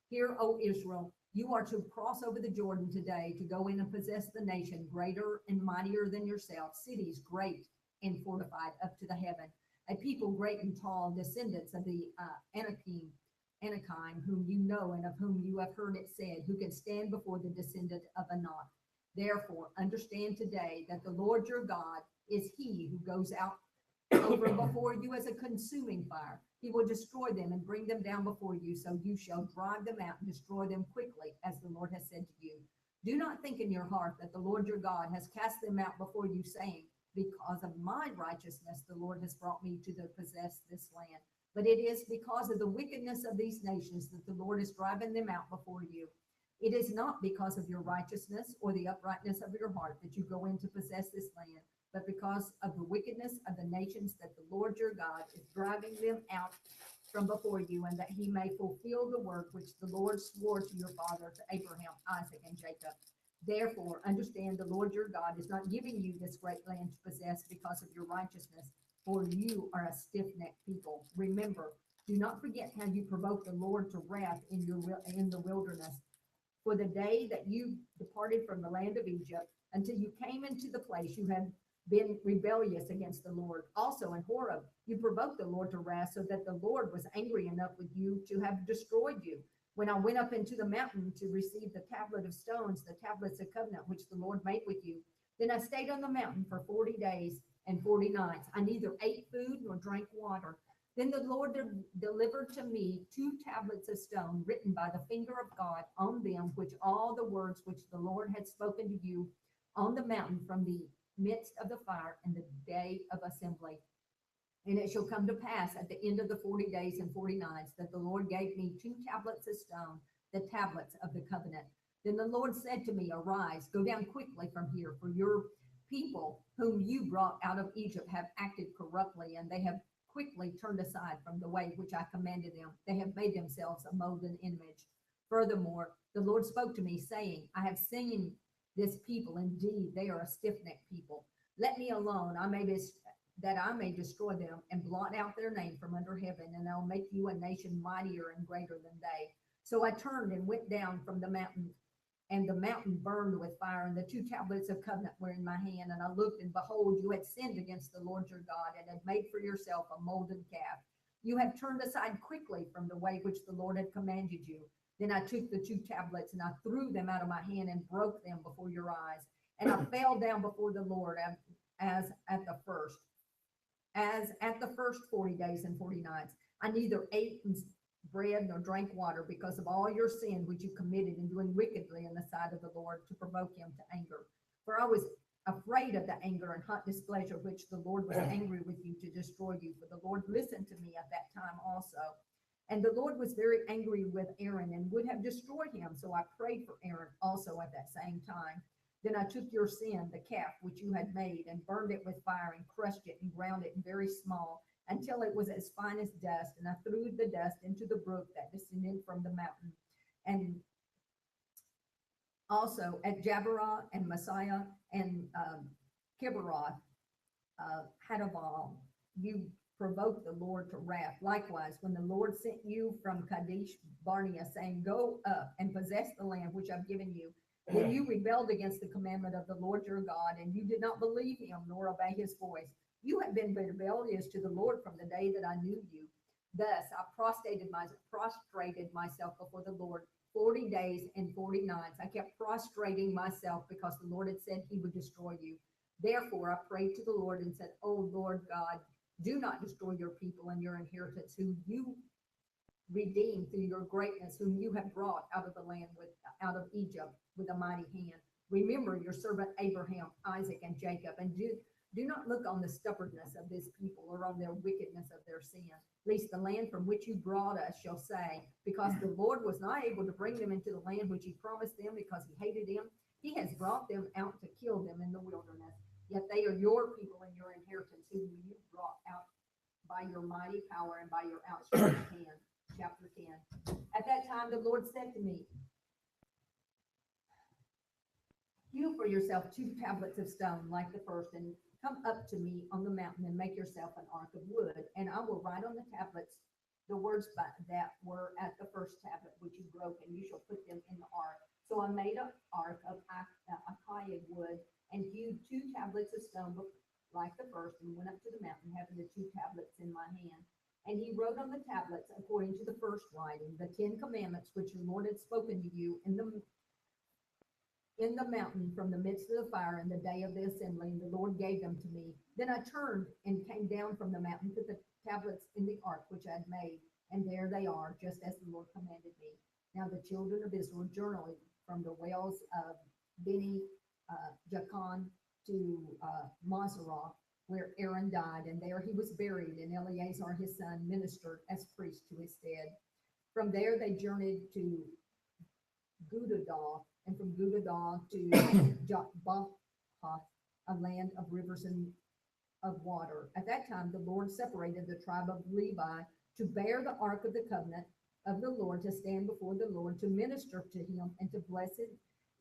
Hear, O Israel, you are to cross over the Jordan today to go in and possess the nation greater and mightier than yourself, cities great and fortified up to the heaven, a people great and tall, descendants of the Anakim, whom you know and of whom you have heard it said, who can stand before the descendant of Anak. Therefore, understand today that the Lord your God is he who goes out over before you as a consuming fire. He will destroy them and bring them down before you, so you shall drive them out and destroy them quickly, as the Lord has said to you. Do not think in your heart that the Lord your God has cast them out before you, saying, because of my righteousness the Lord has brought me to possess this land. But it is because of the wickedness of these nations that the Lord is driving them out before you. It is not because of your righteousness or the uprightness of your heart that you go in to possess this land, but because of the wickedness of the nations that the Lord your God is driving them out from before you, and that he may fulfill the word which the Lord swore to your father, to Abraham, Isaac, and Jacob. Therefore, understand the Lord your God is not giving you this great land to possess because of your righteousness, for you are a stiff-necked people. Remember, do not forget how you provoked the Lord to wrath in the wilderness, for the day that you departed from the land of Egypt until you came into the place you had been rebellious against the Lord. Also in Horeb, you provoked the Lord to wrath, so that the Lord was angry enough with you to have destroyed you. When I went up into the mountain to receive the tablet of stones, the tablets of covenant which the Lord made with you, then I stayed on the mountain for 40 days and 40 nights. I neither ate food nor drank water. Then the Lord delivered to me 2 tablets of stone written by the finger of God, on them which all the words which the Lord had spoken to you on the mountain from the midst of the fire in the day of assembly. And it shall come to pass at the end of the 40 days and 40 nights that the Lord gave me 2 tablets of stone, the tablets of the covenant. Then the Lord said to me, arise, go down quickly from here, for your people whom you brought out of Egypt have acted corruptly, and they have quickly turned aside from the way which I commanded them. They have made themselves a molten image. Furthermore, the Lord spoke to me, saying, I have seen this people, indeed, they are a stiff-necked people. Let me alone, that I may destroy them and blot out their name from under heaven, and I'll make you a nation mightier and greater than they. So I turned and went down from the mountain, and the mountain burned with fire, and the 2 tablets of covenant were in my hand. And I looked, and behold, you had sinned against the Lord your God, and had made for yourself a molten calf. You have turned aside quickly from the way which the Lord had commanded you. Then I took the 2 tablets, and I threw them out of my hand and broke them before your eyes. And I fell down before the Lord as at the first 40 days and 40 nights. I neither ate bread nor drank water, because of all your sin which you committed in doing wickedly in the sight of the Lord, to provoke him to anger. For I was afraid of the anger and hot displeasure which the Lord was angry with you to destroy you. For the Lord listened to me at that time also. And the Lord was very angry with Aaron and would have destroyed him. So I prayed for Aaron also at that same time. Then I took your sin, the calf which you had made, and burned it with fire, and crushed it and ground it very small, until it was as fine as dust. And I threw the dust into the brook that descended from the mountain. And also at Jabbara and Messiah and Kibroth, Hadaval, you provoked the Lord to wrath. Likewise, when the Lord sent you from Kadesh Barnea, saying, go up and possess the land which I've given you, When you rebelled against the commandment of the Lord your God, and you did not believe him nor obey his voice, you have been rebellious to the Lord from the day that I knew you. Thus I prostrated myself before the Lord 40 days and 40 nights. I kept prostrating myself because the Lord had said he would destroy you. Therefore I prayed to the Lord and said, O Lord God, do not destroy your people and your inheritance, whom you redeemed through your greatness, whom you have brought out of the land out of Egypt with a mighty hand. Remember your servant Abraham, Isaac, and Jacob, and do not look on the stubbornness of this people or on their wickedness of their sin, lest the land from which you brought us shall say, because the Lord was not able to bring them into the land which he promised them because he hated them, he has brought them out to kill them in the wilderness. Yet they are your people and your inheritance, whom you brought out by your mighty power and by your outstretched hand. Chapter 10. At that time the Lord said to me, hew for yourself 2 tablets of stone like the first, and come up to me on the mountain and make yourself an ark of wood, and I will write on the tablets the words that were at the first tablet which you broke, and you shall put them in the ark. So I made an ark of acacia wood and hewed 2 tablets of stone like the first, and went up to the mountain having the 2 tablets in my hand. And he wrote on the tablets according to the first writing the 10 commandments which the Lord had spoken to you in the mountain from the midst of the fire in the day of the assembly, and the Lord gave them to me. Then I turned and came down from the mountain, put the tablets in the ark which I had made, and there they are, just as the Lord commanded me. Now the children of Israel journeyed from the wells of Beni Jaakan to Moserah, where Aaron died, and there he was buried, and Eleazar his son ministered as priest to his stead. From there they journeyed to Gudadah, and from Gudadah to Jotbath, a land of rivers and of water. At that time the Lord separated the tribe of Levi to bear the ark of the covenant of the Lord, to stand before the Lord, to minister to him, and to bless it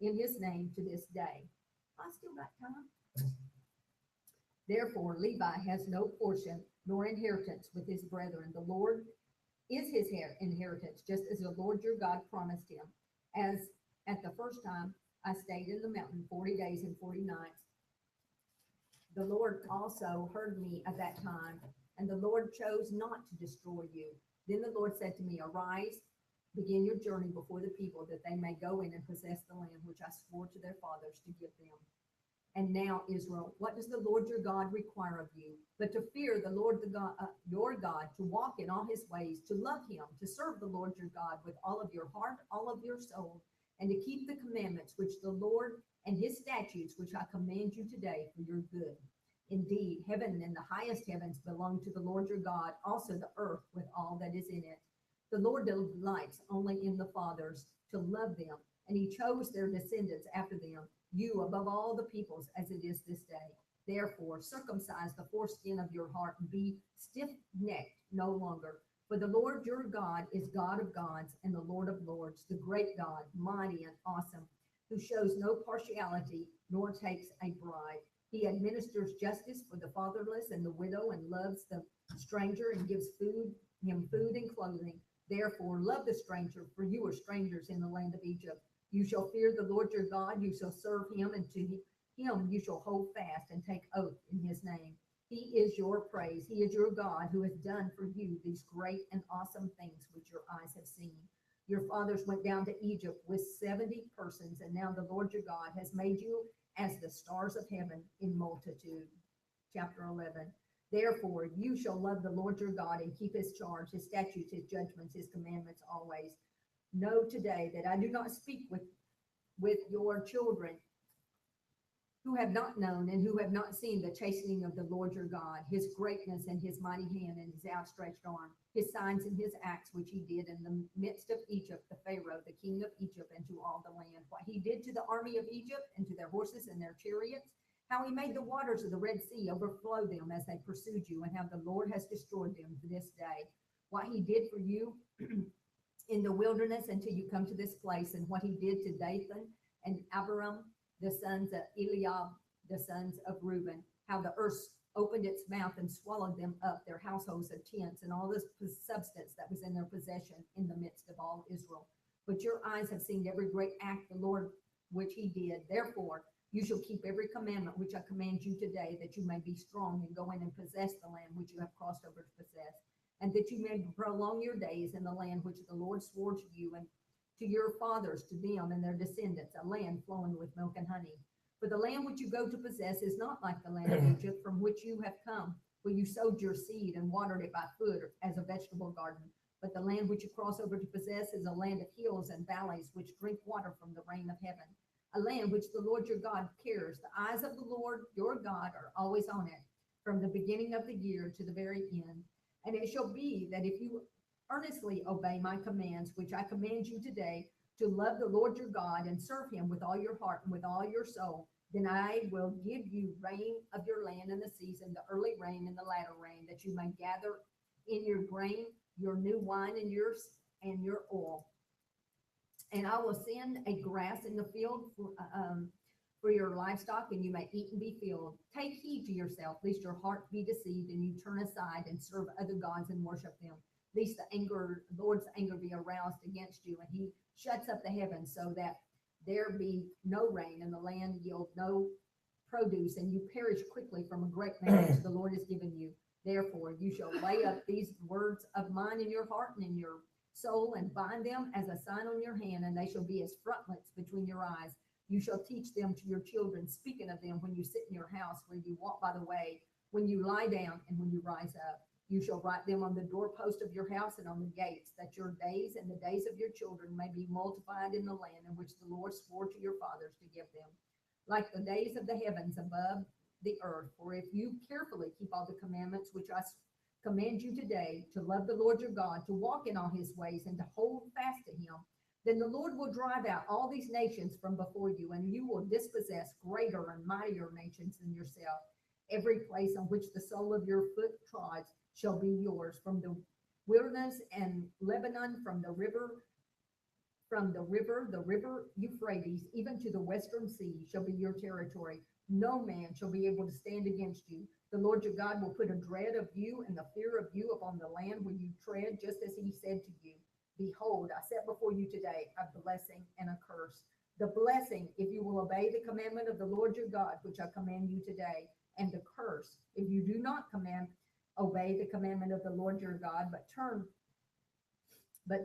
in his name to this day. I still got time. Therefore Levi has no portion nor inheritance with his brethren. The Lord is his inheritance, just as the Lord your God promised him. As at the first time I stayed in the mountain 40 days and 40 nights. The Lord also heard me at that time, and the Lord chose not to destroy you. Then the Lord said to me, arise, begin your journey before the people, that they may go in and possess the land which I swore to their fathers to give them. And now, Israel, what does the Lord your God require of you, but to fear the Lord your God, to walk in all his ways, to love him, to serve the Lord your God with all of your heart, all of your soul, and to keep the commandments which the Lord and his statutes which I command you today for your good. Indeed, heaven and the highest heavens belong to the Lord your God, also the earth with all that is in it. The Lord delights only in the fathers to love them, and he chose their descendants after them, you above all the peoples, as it is this day. Therefore, circumcise the foreskin of your heart, and be stiff-necked no longer. For the Lord your God is God of gods and the Lord of lords, the great God, mighty and awesome, who shows no partiality nor takes a bribe. He administers justice for the fatherless and the widow, and loves the stranger, and gives him food and clothing. Therefore, love the stranger, for you are strangers in the land of Egypt. You shall fear the Lord your God, you shall serve him, and to him you shall hold fast and take oath in his name. He is your praise. He is your God, who has done for you these great and awesome things which your eyes have seen. Your fathers went down to Egypt with 70 persons, and now the Lord your God has made you as the stars of heaven in multitude. Chapter 11. Therefore, you shall love the Lord your God and keep his charge, his statutes, his judgments, his commandments always. Know today that I do not speak with your children who have not known and who have not seen the chastening of the Lord your God, his greatness and his mighty hand and his outstretched arm, his signs and his acts which he did in the midst of Egypt, the Pharaoh, the king of Egypt, and to all the land, what he did to the army of Egypt and to their horses and their chariots, how he made the waters of the Red Sea overflow them as they pursued you, and how the Lord has destroyed them to this day, what he did for you in the wilderness until you come to this place, and what he did to Dathan and Abiram, the sons of Eliab, the sons of Reuben, how the earth opened its mouth and swallowed them up, their households of tents, and all this substance that was in their possession in the midst of all Israel. But your eyes have seen every great act the Lord which he did. Therefore, you shall keep every commandment which I command you today, that you may be strong and go in and possess the land which you have crossed over to possess, and that you may prolong your days in the land which the Lord swore to you and to your fathers, to them and their descendants, a land flowing with milk and honey. For the land which you go to possess is not like the land of Egypt, from which you have come, where you sowed your seed and watered it by foot as a vegetable garden. But the land which you cross over to possess is a land of hills and valleys, which drink water from the rain of heaven, a land which the Lord your God cares. The eyes of the Lord your God are always on it, from the beginning of the year to the very end. And it shall be that if you earnestly obey my commands, which I command you today, to love the Lord your God and serve him with all your heart and with all your soul, then I will give you rain of your land in the season, the early rain and the latter rain, that you may gather in your grain, your new wine and your oil. And I will send a grass in the field for your livestock, and you may eat and be filled. Take heed to yourself, lest your heart be deceived, and you turn aside and serve other gods and worship them. Lest the Lord's anger be aroused against you, and he shuts up the heavens so that there be no rain, and the land yield no produce, and you perish quickly from a great land which the Lord has given you. Therefore, you shall lay up these words of mine in your heart and in your soul, and bind them as a sign on your hand, and they shall be as frontlets between your eyes. You shall teach them to your children, speaking of them when you sit in your house, when you walk by the way, when you lie down, and when you rise up. You shall write them on the doorpost of your house and on the gates, that your days and the days of your children may be multiplied in the land in which the Lord swore to your fathers to give them, like the days of the heavens above the earth. For if you carefully keep all the commandments which I command you today, to love the Lord your God, to walk in all his ways, and to hold fast to him, then the Lord will drive out all these nations from before you, and you will dispossess greater and mightier nations than yourself. Every place on which the sole of your foot trods shall be yours, from the wilderness and Lebanon, from the river Euphrates, even to the western sea shall be your territory. No man shall be able to stand against you. The Lord your God will put a dread of you and the fear of you upon the land where you tread, just as he said to you. Behold, I set before you today a blessing and a curse. The blessing, if you will obey the commandment of the Lord your God, which I command you today, and the curse, if you do not obey the commandment of the Lord your God, but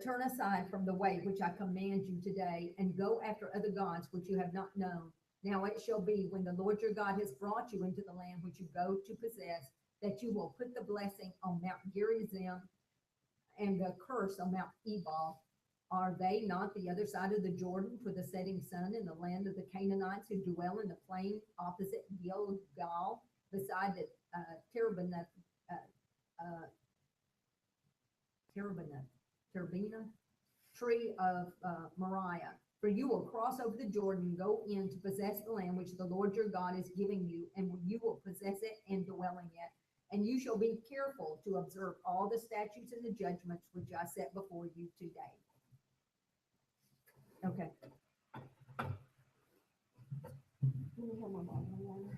turn aside from the way which I command you today, and go after other gods which you have not known. Now it shall be, when the Lord your God has brought you into the land which you go to possess, that you will put the blessing on Mount Gerizim and the curse on Mount Ebal. Are they not the other side of the Jordan for the setting sun, in the land of the Canaanites who dwell in the plain opposite Gilgal, beside the Terebinah tree of Moriah? For you will cross over the Jordan and go in to possess the land which the Lord your God is giving you, and you will possess it and dwell in it. And you shall be careful to observe all the statutes and the judgments which I set before you today. Okay. Let me have my Bible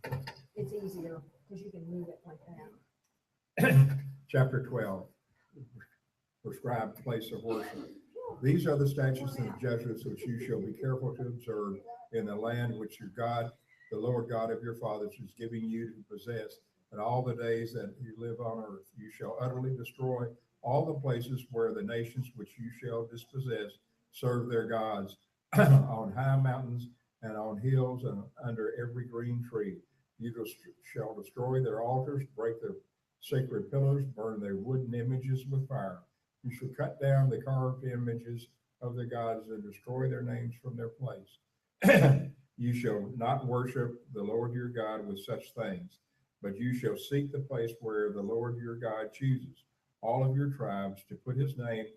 again. It's easier because you can move it like that. Chapter 12, prescribed place of worship. These are the statutes and the judgments which you shall be careful to observe in the land which your God, the Lord God of your fathers, is giving you to possess. And all the days that you live on earth, you shall utterly destroy all the places where the nations which you shall dispossess serve their gods, on high mountains and on hills and under every green tree. You shall destroy their altars, break their sacred pillars, burn their wooden images with fire. You shall cut down the carved images of the gods and destroy their names from their place. You shall not worship the Lord your God with such things, but you shall seek the place where the Lord your God chooses, all of your tribes, to put his name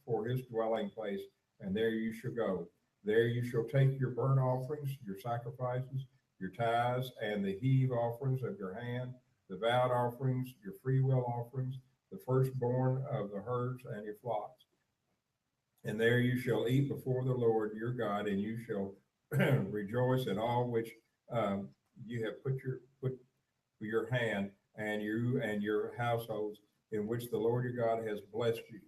for his dwelling place, and there you shall go. There you shall take your burnt offerings, your sacrifices, your tithes, and the heave offerings of your hand, the vowed offerings, your freewill offerings, the firstborn of the herds and your flocks. And there you shall eat before the Lord your God, and you shall rejoice in all which you have put your hand, and you and your households, in which the Lord your God has blessed you.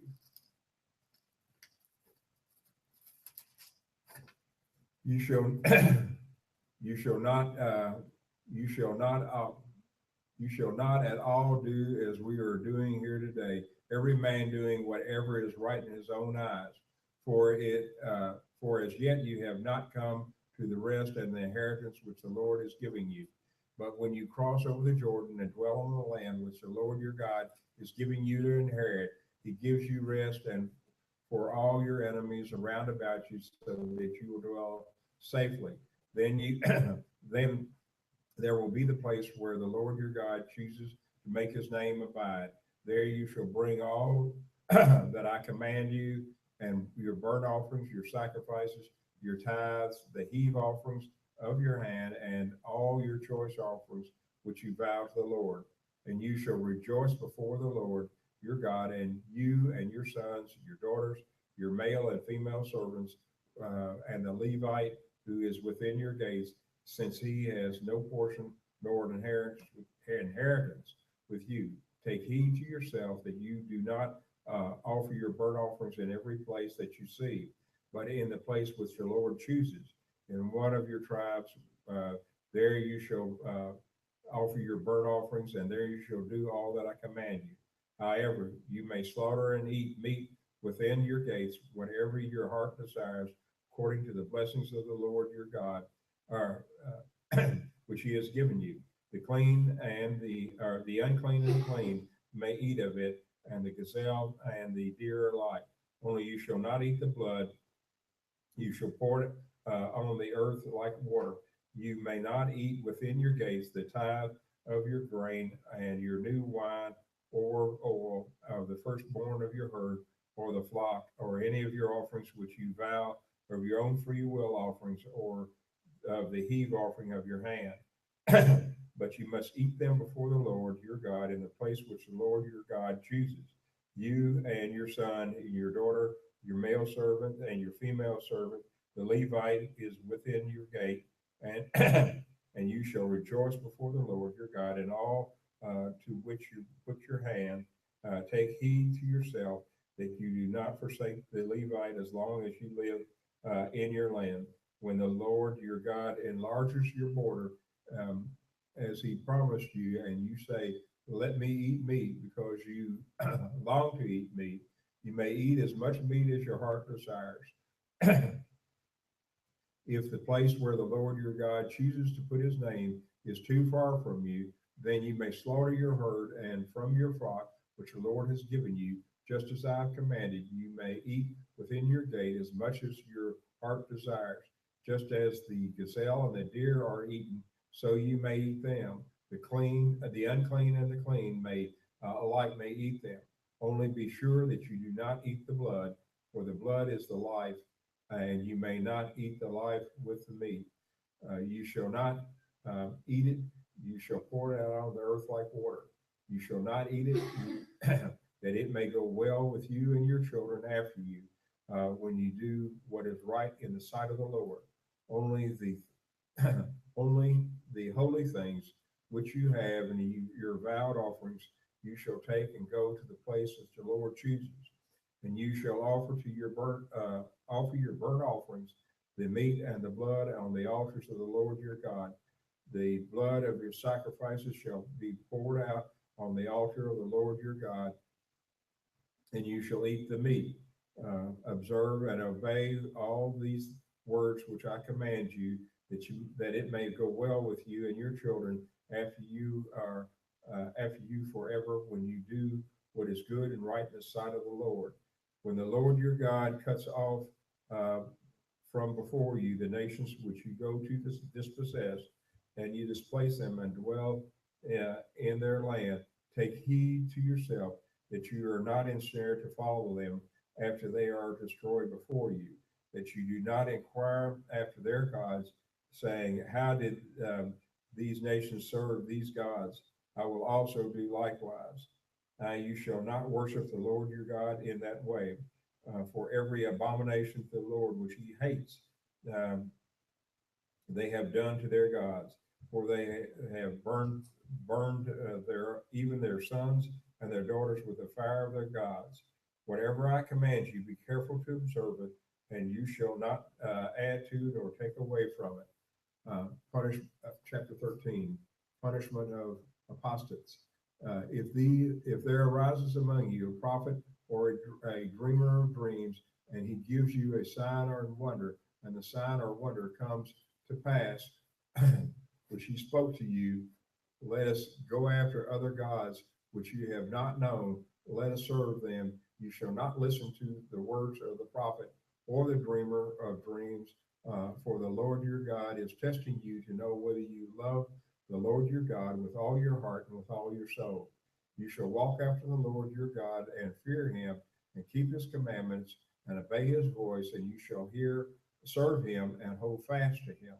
You shall, you shall not, you shall not, you shall not at all do as we are doing here today, every man doing whatever is right in his own eyes. For as yet you have not come to the rest and the inheritance which the Lord is giving you. But when you cross over the Jordan and dwell on the land which the Lord your God is giving you to inherit, he gives you rest and for all your enemies around about you, so that you will dwell safely. Then you, then there will be the place where the Lord your God chooses to make his name abide. There you shall bring all that I command you, and your burnt offerings, your sacrifices, your tithes, the heave offerings of your hand, and all your choice offerings which you vow to the Lord. And you shall rejoice before the Lord your God, and you and your sons, your daughters, your male and female servants, and the Levite who is within your gates, since he has no portion nor inheritance with you. Take heed to yourself that you do not offer your burnt offerings in every place that you see, but in the place which the Lord chooses. In one of your tribes, there you shall offer your burnt offerings, and there you shall do all that I command you. However, you may slaughter and eat meat within your gates, whatever your heart desires, according to the blessings of the Lord your God, which he has given you. The clean and the unclean and the clean may eat of it, and the gazelle and the deer alike. Only you shall not eat the blood. You shall pour it on the earth like water. You may not eat within your gates the tithe of your grain and your new wine or oil of the firstborn of your herd or the flock, or any of your offerings which you vow, of your own free will offerings, or of the heave offering of your hand. But you must eat them before the Lord your God in the place which the Lord your God chooses. You and your son, and your daughter, your male servant, and your female servant, the Levite is within your gate, and and you shall rejoice before the Lord your God in all to which you put your hand. Take heed to yourself that you do not forsake the Levite as long as you live in your land. When the Lord your God enlarges your border, as he promised you, and you say, let me eat meat because you long to eat meat, you may eat as much meat as your heart desires. If the place where the Lord your God chooses to put his name is too far from you, then you may slaughter your herd, and from your flock, which the Lord has given you, just as I have commanded, you may eat within your gate as much as your heart desires. Just as the gazelle and the deer are eaten, so you may eat them. The unclean and the clean may alike may eat them. Only be sure that you do not eat the blood, for the blood is the life, and you may not eat the life with the meat. You shall not eat it. You shall pour it out on the earth like water. You shall not eat it, that it may go well with you and your children after you, when you do what is right in the sight of the Lord. Only the only the holy things which you have and your vowed offerings you shall take and go to the place that the Lord chooses. And you shall offer your burnt offerings, the meat and the blood on the altars of the Lord your God. The blood of your sacrifices shall be poured out on the altar of the Lord your God, and you shall eat the meat. Observe and obey all these words which I command you, that it may go well with you and your children after you forever, when you do what is good and right in the sight of the Lord. When the Lord your God cuts off from before you the nations which you go to dispossess, and you displace them and dwell in their land, take heed to yourself that you are not ensnared to follow them after they are destroyed before you, that you do not inquire after their gods, saying, how did these nations serve these gods? I will also do likewise. You shall not worship the Lord your God in that way, for every abomination to the Lord which he hates, they have done to their gods, for they have burned even their sons and their daughters with the fire of their gods. Whatever I command you, be careful to observe it, and you shall not add to it or take away from it. Chapter 13, punishment of apostates. If there arises among you a prophet or a dreamer of dreams, and he gives you a sign or wonder, and the sign or wonder comes to pass, which he spoke to you, let us go after other gods which you have not known, let us serve them. You shall not listen to the words of the prophet or the dreamer of dreams, for the Lord your God is testing you to know whether you love the Lord your God with all your heart and with all your soul. You shall walk after the Lord your God and fear him and keep his commandments and obey his voice, and you shall serve him and hold fast to him.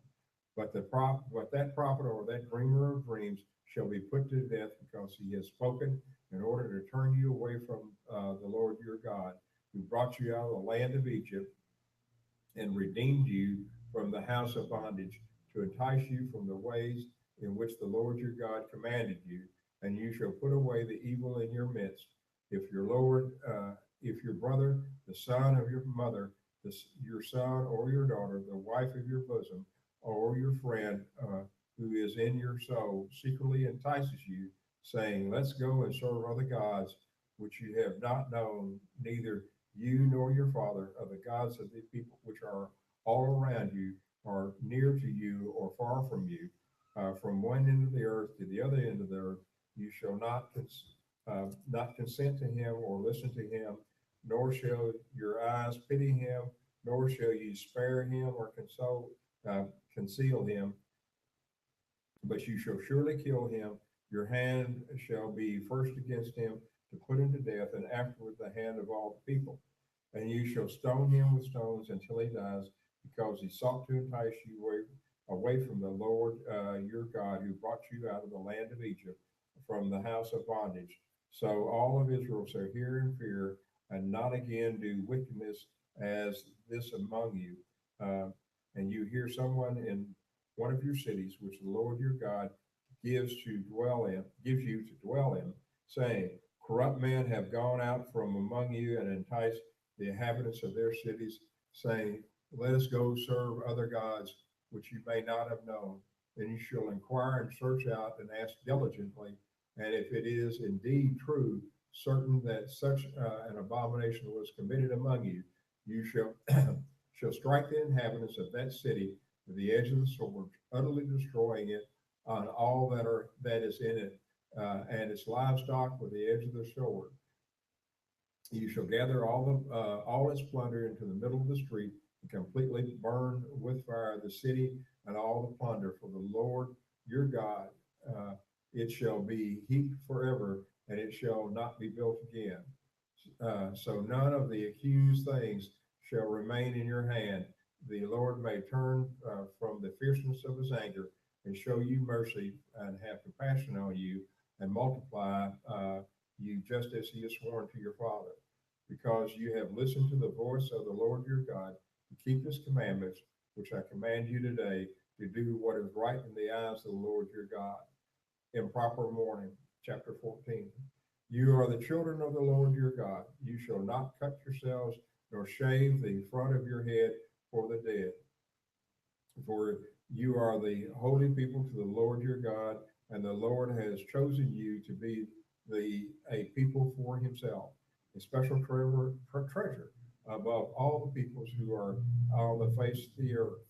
But that prophet or that dreamer of dreams shall be put to death, because he has spoken in order to turn you away from the Lord your God, who brought you out of the land of Egypt and redeemed you from the house of bondage, to entice you from the ways in which the Lord your God commanded you. And you shall put away the evil in your midst. If your brother, the son of your mother, your son or your daughter, the wife of your bosom, or your friend who is in your soul, secretly entices you, saying, let's go and serve other gods, which you have not known, neither you nor your father, of the gods of the people which are all around you, or near to you, or far from you, from one end of the earth to the other end of the earth, you shall not consent to him or listen to him, nor shall your eyes pity him, nor shall you spare him or conceal him, but you shall surely kill him. Your hand shall be first against him to put him to death, and afterward the hand of all the people. And you shall stone him with stones until he dies, because he sought to entice you away from the Lord your God, who brought you out of the land of Egypt, from the house of bondage. So all of Israel shall hear and fear, and not again do wickedness as this among you. And you hear someone in one of your cities, which the Lord your God gives you to dwell in, saying, corrupt men have gone out from among you and enticed the inhabitants of their cities, saying, let us go serve other gods which you may not have known. Then you shall inquire and search out and ask diligently, and if it is indeed true, certain that such an abomination was committed among you, you shall strike the inhabitants of that city with the edge of the sword, utterly destroying it on all that is in it, and its livestock with the edge of the sword. You shall gather all its plunder into the middle of the street, and completely burn with fire the city and all the plunder, for the Lord your God. It shall be heaped forever, and it shall not be built again. So none of the accused things shall remain in your hand. The Lord may turn from the fierceness of his anger and show you mercy and have compassion on you and multiply you just as he has sworn to your father, because you have listened to the voice of the Lord your God to keep his commandments, which I command you today, to do what is right in the eyes of the Lord your God. Improper mourning, chapter 14. You are the children of the Lord your God. You shall not cut yourselves, nor shave the front of your head for the dead. For you are the holy people to the Lord your God, and the Lord has chosen you to be a people for himself, a special treasure above all the peoples who are on the face of the earth,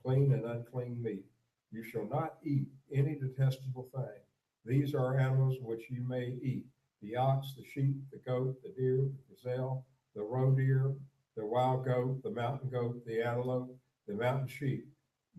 clean and unclean meat. You shall not eat any detestable thing. These are animals which you may eat: the ox, the sheep, the goat, the deer, the gazelle, the roe deer, the wild goat, the mountain goat, the antelope, the mountain sheep.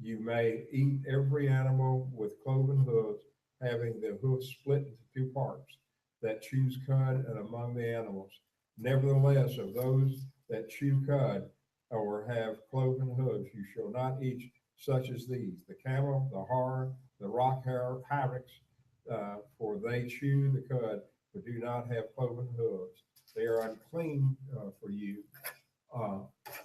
You may eat every animal with cloven hooves, having the hooves split into two parts, that chews cud, and among the animals. Nevertheless, of those that chew cud or have cloven hooves, you shall not eat such as these: the camel, the hare, the rock hyrax, for they chew the cud, but do not have cloven hooves. They are unclean for you.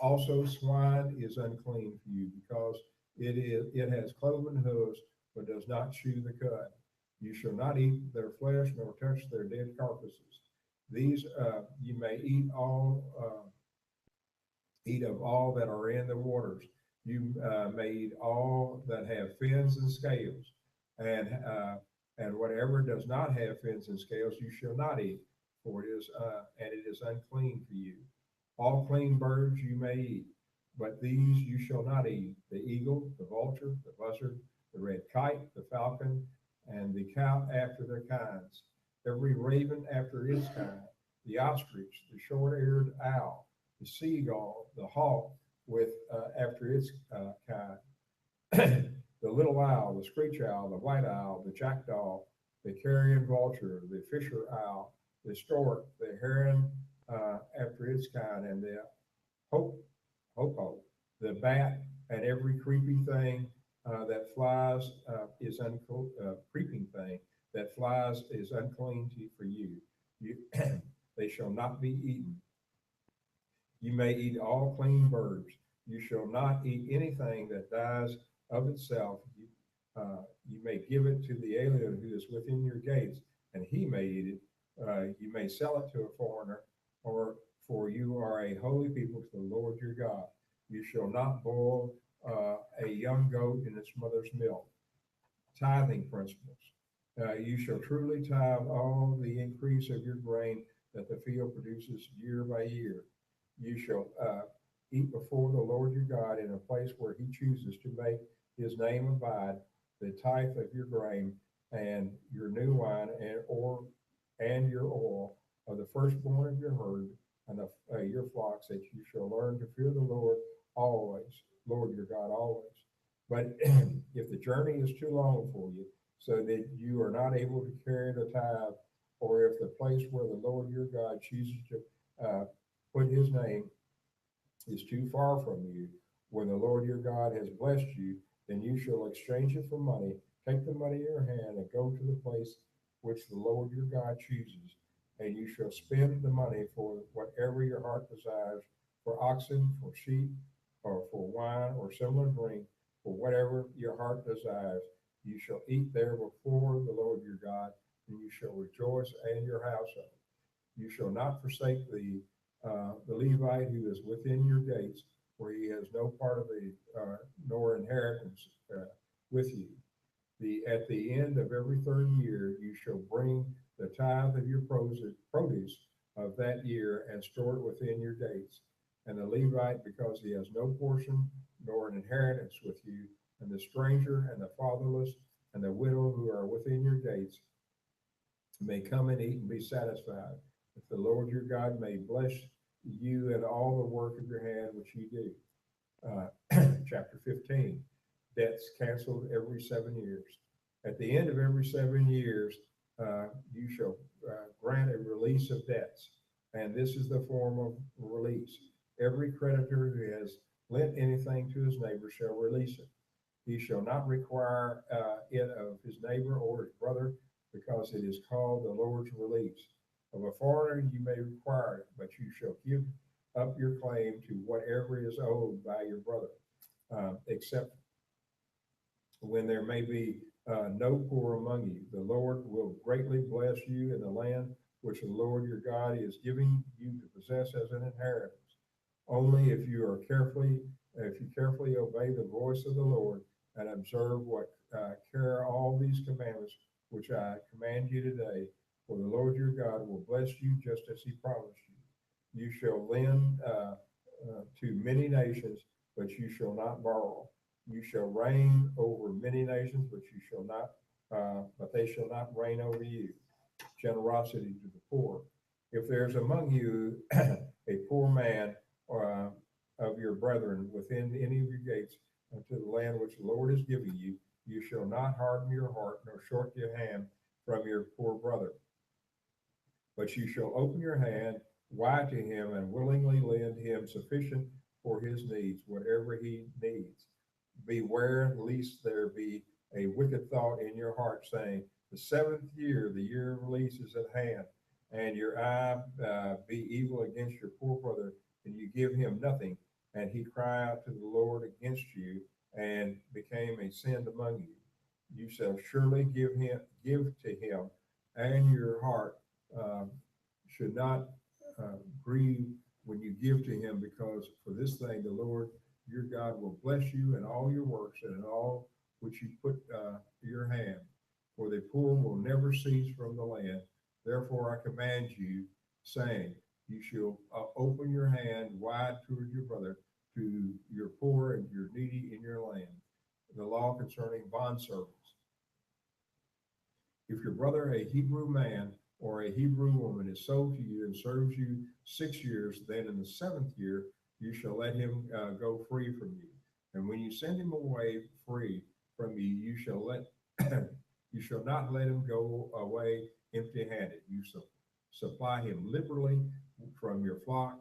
Also, swine is unclean for you, because it has cloven hooves, but does not chew the cud. You shall not eat their flesh, nor touch their dead carcasses. These you may eat eat of all that are in the waters. You may eat all that have fins and scales, and whatever does not have fins and scales you shall not eat, for it is unclean for you. All clean birds you may eat, but these you shall not eat: the eagle, the vulture, the buzzard, the red kite, the falcon, and the cow after their kinds, every raven after its kind, the ostrich, the short-eared owl, the seagull, the hawk with after its kind, the little owl, the screech owl, the white owl, the jackdaw, the carrion vulture, the fisher owl, the stork, the heron after its kind, and the hopo, the bat, and every creepy thing that flies creeping thing that flies is unclean for you. They shall not be eaten. You may eat all clean birds. You shall not eat anything that dies of itself. You may give it to the alien who is within your gates, and he may eat it. You may sell it to a foreigner, or for you are a holy people to the Lord your God. You shall not boil a young goat in its mother's milk. Tithing principles. You shall truly tithe all the increase of your grain that the field produces year by year. You shall eat before the Lord your God in a place where he chooses to make his name abide, the tithe of your grain and your new wine and your oil of the firstborn of your herd and of your flocks, that you shall learn to fear the Lord always, Lord your God always. But if the journey is too long for you, so that you are not able to carry the tithe, or if the place where the Lord your God chooses to put his name is too far from you, when the Lord your God has blessed you, then you shall exchange it for money. Take the money in your hand and go to the place which the Lord your God chooses, and you shall spend the money for whatever your heart desires, for oxen, for sheep, or for wine or similar drink, for whatever your heart desires. You shall eat there before the Lord your God, and you shall rejoice and your household. You shall not forsake the Levite who is within your gates, for he has no part of the nor inheritance with you. At the end of every third year, you shall bring the tithe of your produce of that year and store it within your gates. And the Levite, because he has no portion nor an inheritance with you, and the stranger and the fatherless and the widow who are within your gates, may come and eat and be satisfied. If the Lord your God may bless you in all the work of your hand which you do. Chapter 15, debts canceled every 7 years. At the end of every 7 years, you shall grant a release of debts, and this is the form of release. Every creditor who has lent anything to his neighbor shall release it. He shall not require it of his neighbor or his brother, because it is called the Lord's release. Of a foreigner you may require it, but you shall give up your claim to whatever is owed by your brother, except when there may be no poor among you. The Lord will greatly bless you in the land which the Lord your God is giving you to possess as an inheritance. Only if you carefully obey the voice of the Lord and observe care all these commandments which I command you today, for the Lord your God will bless you just as he promised you. You shall lend to many nations, but you shall not borrow. You shall reign over many nations, but they shall not reign over you. Generosity to the poor. If there's among you a poor man or of your brethren within any of your gates unto the land which the Lord is giving you, you shall not harden your heart nor short your hand from your poor brother. But you shall open your hand wide to him and willingly lend him sufficient for his needs, whatever he needs. Beware lest there be a wicked thought in your heart, saying, the seventh year, the year of release is at hand, and your eye be evil against your poor brother, and you give him nothing, and he cry out to the Lord against you, and became a sin among you. You shall surely give to him, and your heart should not grieve when you give to him, because for this thing the Lord your God will bless you in all your works and in all which you put your hand. For the poor will never cease from the land. Therefore I command you, saying, you shall open your hand wide toward your brother, to your poor and your needy in your land. The law concerning bondservants. If your brother, a Hebrew man or a Hebrew woman, is sold to you and serves you 6 years, then in the 7th year you shall let him go free from you. And when you send him away free from you, you shall you shall not let him go away empty-handed. You supply him liberally from your flock,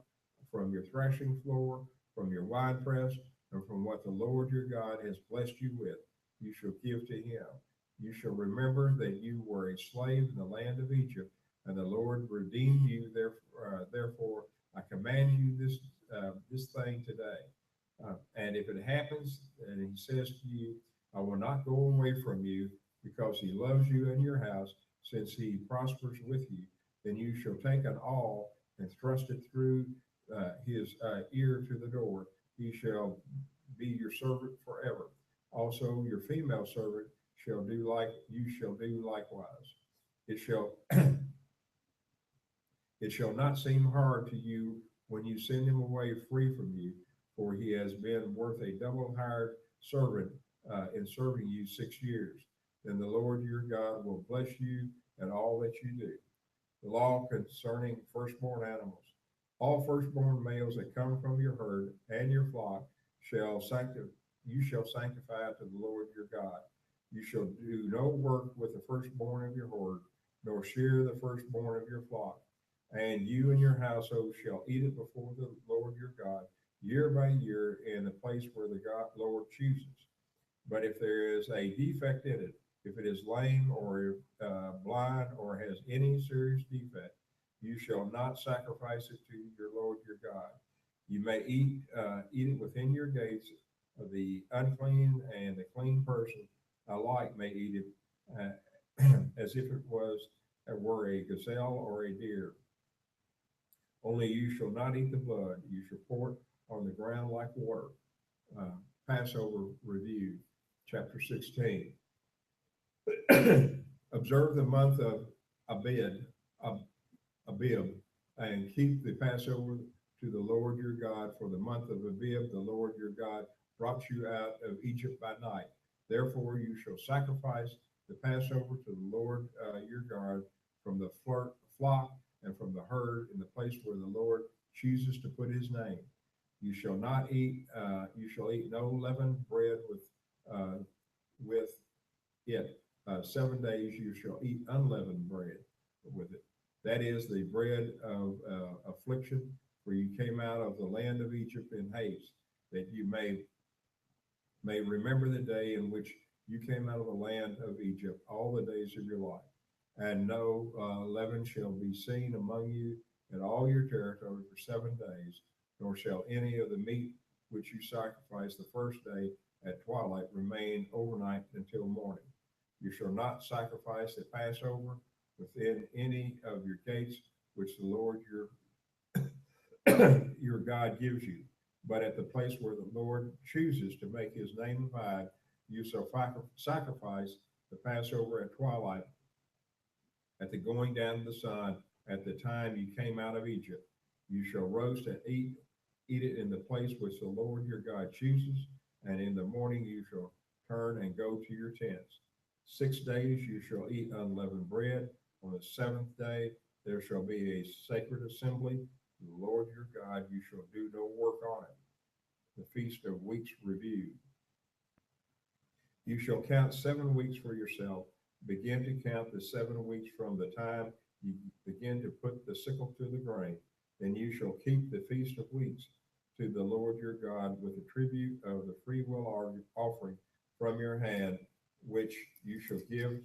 from your threshing floor, from your winepress, and from what the Lord your God has blessed you with. You shall give to him. You shall remember that you were a slave in the land of Egypt, and the Lord redeemed you. Therefore, I command you this thing today. And if it happens, and he says to you, I will not go away from you, because he loves you and your house, since he prospers with you, then you shall take an awl and thrust it through his ear to the door. He shall be your servant forever. Also, your female servant shall do likewise. It shall it shall not seem hard to you when you send him away free from you, for he has been worth a double hired servant in serving you 6 years. Then the Lord your God will bless you in all that you do. The law concerning firstborn animals. All firstborn males that come from your herd and your flock you shall sanctify to the Lord your God. You shall do no work with the firstborn of your herd, nor shear the firstborn of your flock. And you and your household shall eat it before the Lord your God, year by year, in the place where the Lord chooses. But if there is a defect in it, if it is lame or blind or has any serious defect, you shall not sacrifice it to your Lord your God. You may eat it within your gates. The unclean and the clean person alike may eat it as if it were a gazelle or a deer. Only you shall not eat the blood. You shall pour it on the ground like water. Passover review, chapter 16. Observe the month of Abib, and keep the Passover to the Lord your God. For the month of Abib, the Lord your God brought you out of Egypt by night. Therefore you shall sacrifice the Passover to the Lord your God from the flock and from the herd in the place where the Lord chooses to put his name. You shall not eat, you shall eat no leavened bread with it. 7 days you shall eat unleavened bread with it. That is the bread of affliction, for you came out of the land of Egypt in haste, that you may remember the day in which you came out of the land of Egypt all the days of your life. And no leaven shall be seen among you in all your territory for 7 days, nor shall any of the meat which you sacrifice the first day at twilight remain overnight until morning. You shall not sacrifice the Passover within any of your gates, which the Lord your God gives you. But at the place where the Lord chooses to make his name abide, you shall sacrifice the Passover at twilight, at the going down of the sun, at the time you came out of Egypt. You shall roast and eat it in the place which the Lord your God chooses, and in the morning you shall turn and go to your tents. 6 days you shall eat unleavened bread. On the 7th day there shall be a sacred assembly to the Lord your God. You shall do no work on it. The Feast of Weeks review. You shall count 7 weeks for yourself. Begin to count the 7 weeks from the time you begin to put the sickle to the grain. Then you shall keep the Feast of Weeks to the Lord your God with the tribute of the freewill offering from your hand, which you shall give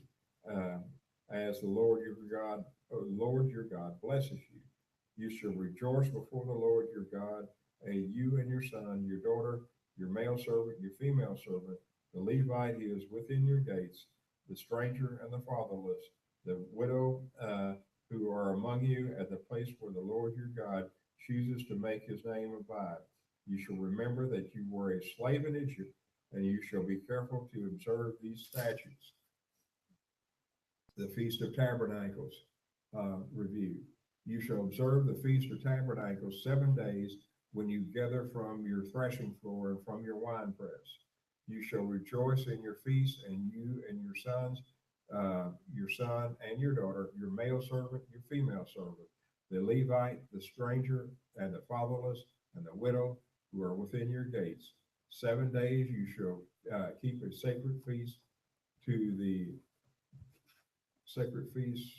as the Lord your God blesses you. You shall rejoice before the Lord your God, and you and your son, your daughter, your male servant, your female servant, the Levite who is within your gates, the stranger and the fatherless, the widow who are among you, at the place where the Lord your God chooses to make his name abide. You shall remember that you were a slave in Egypt, and you shall be careful to observe these statutes. The Feast of Tabernacles review. You shall observe the Feast of Tabernacles 7 days when you gather from your threshing floor and from your winepress. You shall rejoice in your feast, and you and your sons, your son and your daughter, your male servant, your female servant, the Levite, the stranger, and the fatherless, and the widow who are within your gates. 7 days you shall keep a sacred feast to the sacred feast.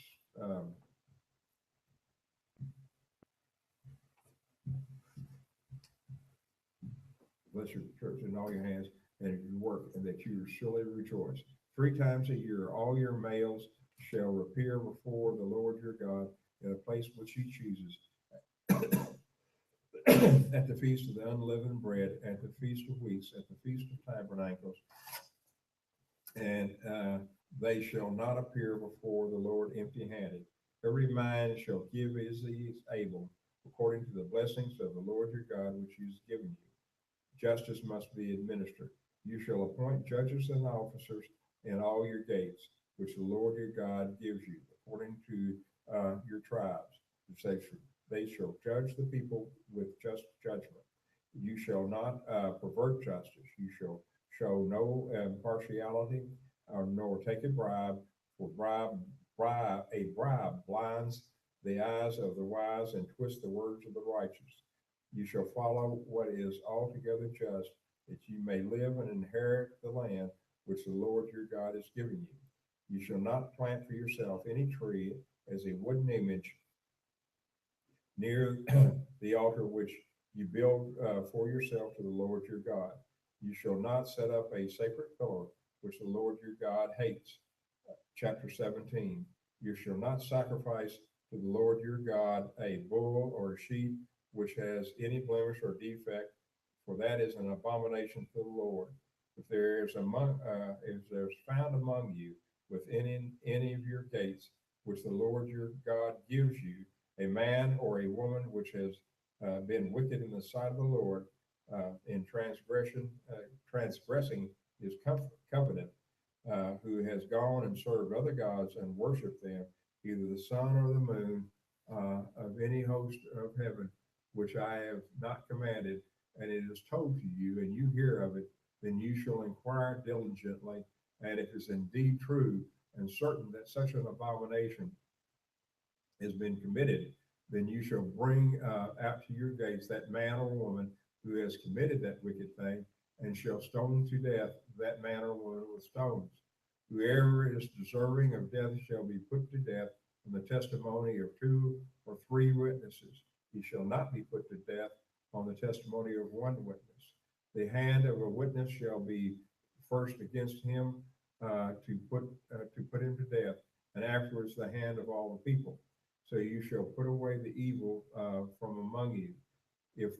Bless your church in all your hands and your work, and that you surely rejoice. 3 times a year, all your males shall appear before the Lord your God in a place which he chooses, at the feast of the unleavened bread, at the feast of weeks, at the feast of tabernacles, and they shall not appear before the Lord empty-handed. Every man shall give as he is able, according to the blessings of the Lord your God, which he has given you. Justice must be administered. You shall appoint judges and officers in all your gates, which the Lord your God gives you, according to your tribes. They shall judge the people with just judgment. You shall not pervert justice. You shall show no partiality, nor take a bribe, for a bribe blinds the eyes of the wise and twists the words of the righteous. You shall follow what is altogether just, that you may live and inherit the land which the Lord your God has given you. You shall not plant for yourself any tree as a wooden image near the altar which you build for yourself to the Lord your God. You shall not set up a sacred pillar which the Lord your God hates. Chapter 17. You shall not sacrifice to the Lord your God a bull or a sheep which has any blemish or defect, for that is an abomination to the Lord. If there's found among you within any of your gates, which the Lord your God gives you, a man or a woman which has been wicked in the sight of the Lord, in transgressing his covenant, who has gone and served other gods and worshiped them, either the sun or the moon, of any host of heaven, which I have not commanded, and it is told to you, and you hear of it, then you shall inquire diligently, and if it's indeed true and certain that such an abomination has been committed, then you shall bring out to your gates that man or woman who has committed that wicked thing, and shall stone to death that man or woman with stones. Whoever is deserving of death shall be put to death on the testimony of 2 or 3 witnesses. He shall not be put to death on the testimony of 1 witness. The hand of a witness shall be first against him to put him to death, and afterwards the hand of all the people. So you shall put away the evil from among you. If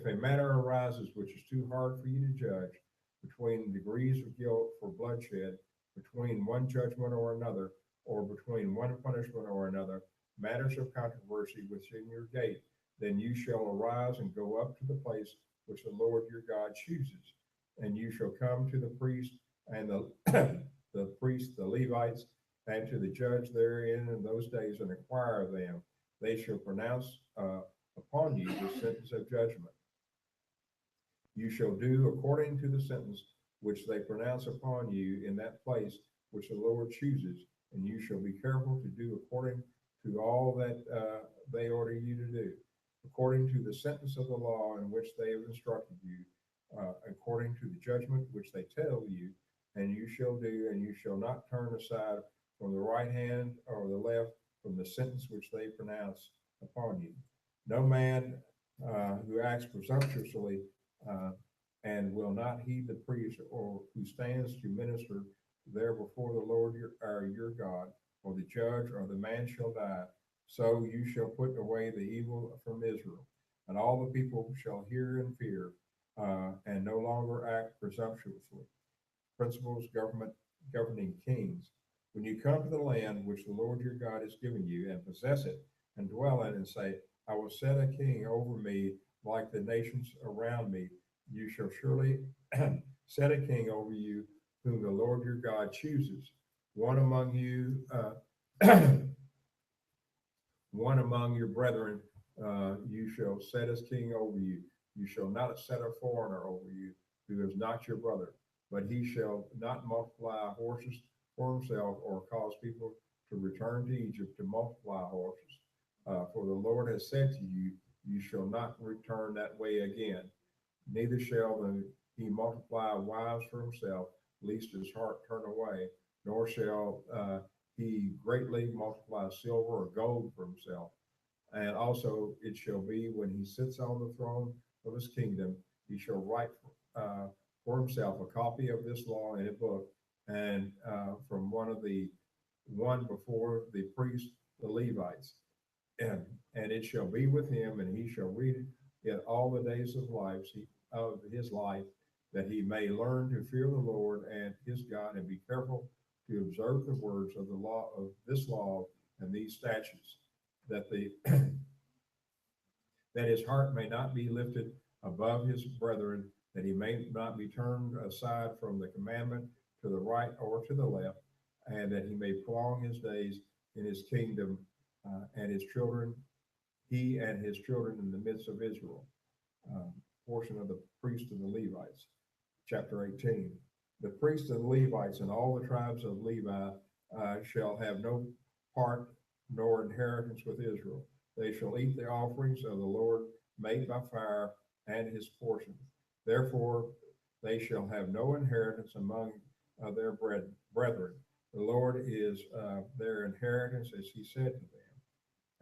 a matter arises which is too hard for you to judge, between degrees of guilt for bloodshed, between one judgment or another, or between one punishment or another, matters of controversy within your gate, then you shall arise and go up to the place which the Lord your God chooses, and you shall come to the priest and the priests, the Levites, and to the judge therein in those days, and inquire of them. They shall pronounce upon you the sentence of judgment. You shall do according to the sentence which they pronounce upon you in that place which the Lord chooses, and you shall be careful to do according to all that they order you to do, according to the sentence of the law in which they have instructed you, according to the judgment which they tell you, and you shall do, and you shall not turn aside from the right hand or the left from the sentence which they pronounce upon you. No man who acts presumptuously and will not heed the priest, or who stands to minister there before the Lord your God, or the judge, or the man shall die. So you shall put away the evil from Israel, and all the people shall hear and fear, and no longer act presumptuously. Principles governing kings. When you come to the land which the Lord your God has given you, and possess it, and dwell in it, and say, I will set a king over me like the nations around me. You shall surely set a king over you, whom the Lord your God chooses. One among you, one among your brethren, you shall set as king over you. You shall not set a foreigner over you, who is not your brother, but he shall not multiply horses for himself, or cause people to return to Egypt to multiply horses. For the Lord has said to you, you shall not return that way again. Neither shall he multiply wives for himself, lest his heart turn away, nor shall he greatly multiply silver or gold for himself. And also it shall be, when he sits on the throne of his kingdom, he shall write for himself a copy of this law in a book, and from one before the priests, the Levites. And it shall be with him, and he shall read it all the days of his life, that he may learn to fear the Lord and his God, and be careful to observe the words of the law of this law and these statutes, that that his heart may not be lifted above his brethren, that he may not be turned aside from the commandment to the right or to the left, and that he may prolong his days in his kingdom, and his children, he and his children in the midst of Israel. Portion of the priest and the Levites, chapter 18. The priests and Levites and all the tribes of Levi shall have no part nor inheritance with Israel. They shall eat the offerings of the Lord made by fire, and his portion. Therefore, they shall have no inheritance among their brethren. The Lord is their inheritance, as he said to them.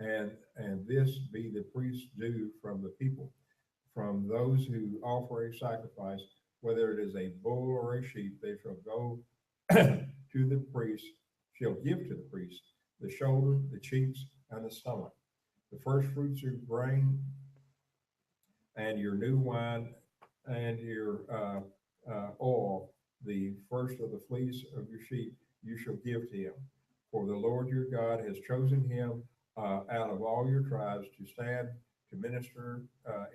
And this be the priest's due from the people, from those who offer a sacrifice, whether it is a bull or a sheep. They shall go to the priest, shall give to the priest the shoulder, the cheeks, and the stomach, the first fruits of grain, and your new wine, and your oil, the first of the fleece of your sheep, you shall give to him. For the Lord your God has chosen him out of all your tribes to stand to minister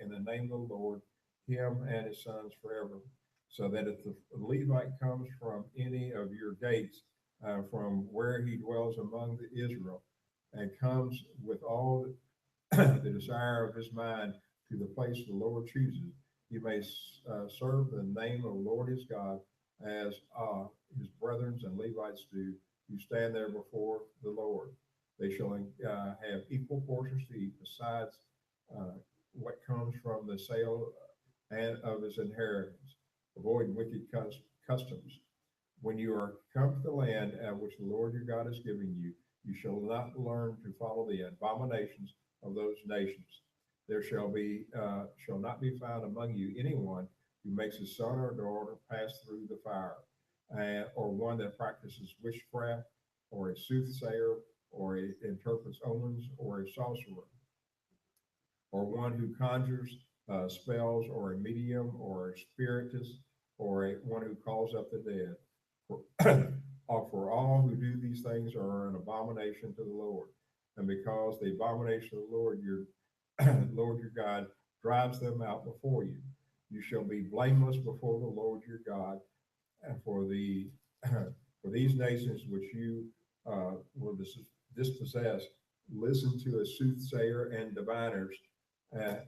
in the name of the Lord, him and his sons forever. So that if the Levite comes from any of your gates, from where he dwells among the Israel, and comes with all the desire of his mind to the place the Lord chooses, he may serve the name of the Lord his God, as his brethren and Levites do, who stand there before the Lord. They shall have equal portions to eat, besides what comes from the sale and of his inheritance. Avoid wicked customs. When you are come to the land which the Lord your God is giving you, you shall not learn to follow the abominations of those nations. There shall not be found among you anyone who makes his son or daughter pass through the fire, or one that practices witchcraft, or a soothsayer, or interprets omens, or a sorcerer, or one who conjures spells, or a medium, or a spiritist, or one who calls up the dead. For all who do these things are an abomination to the Lord. And because the abomination of the Lord your God drives them out before you, you shall be blameless before the Lord your God. And for these nations which you will dispossess, listen to a soothsayer and diviners, but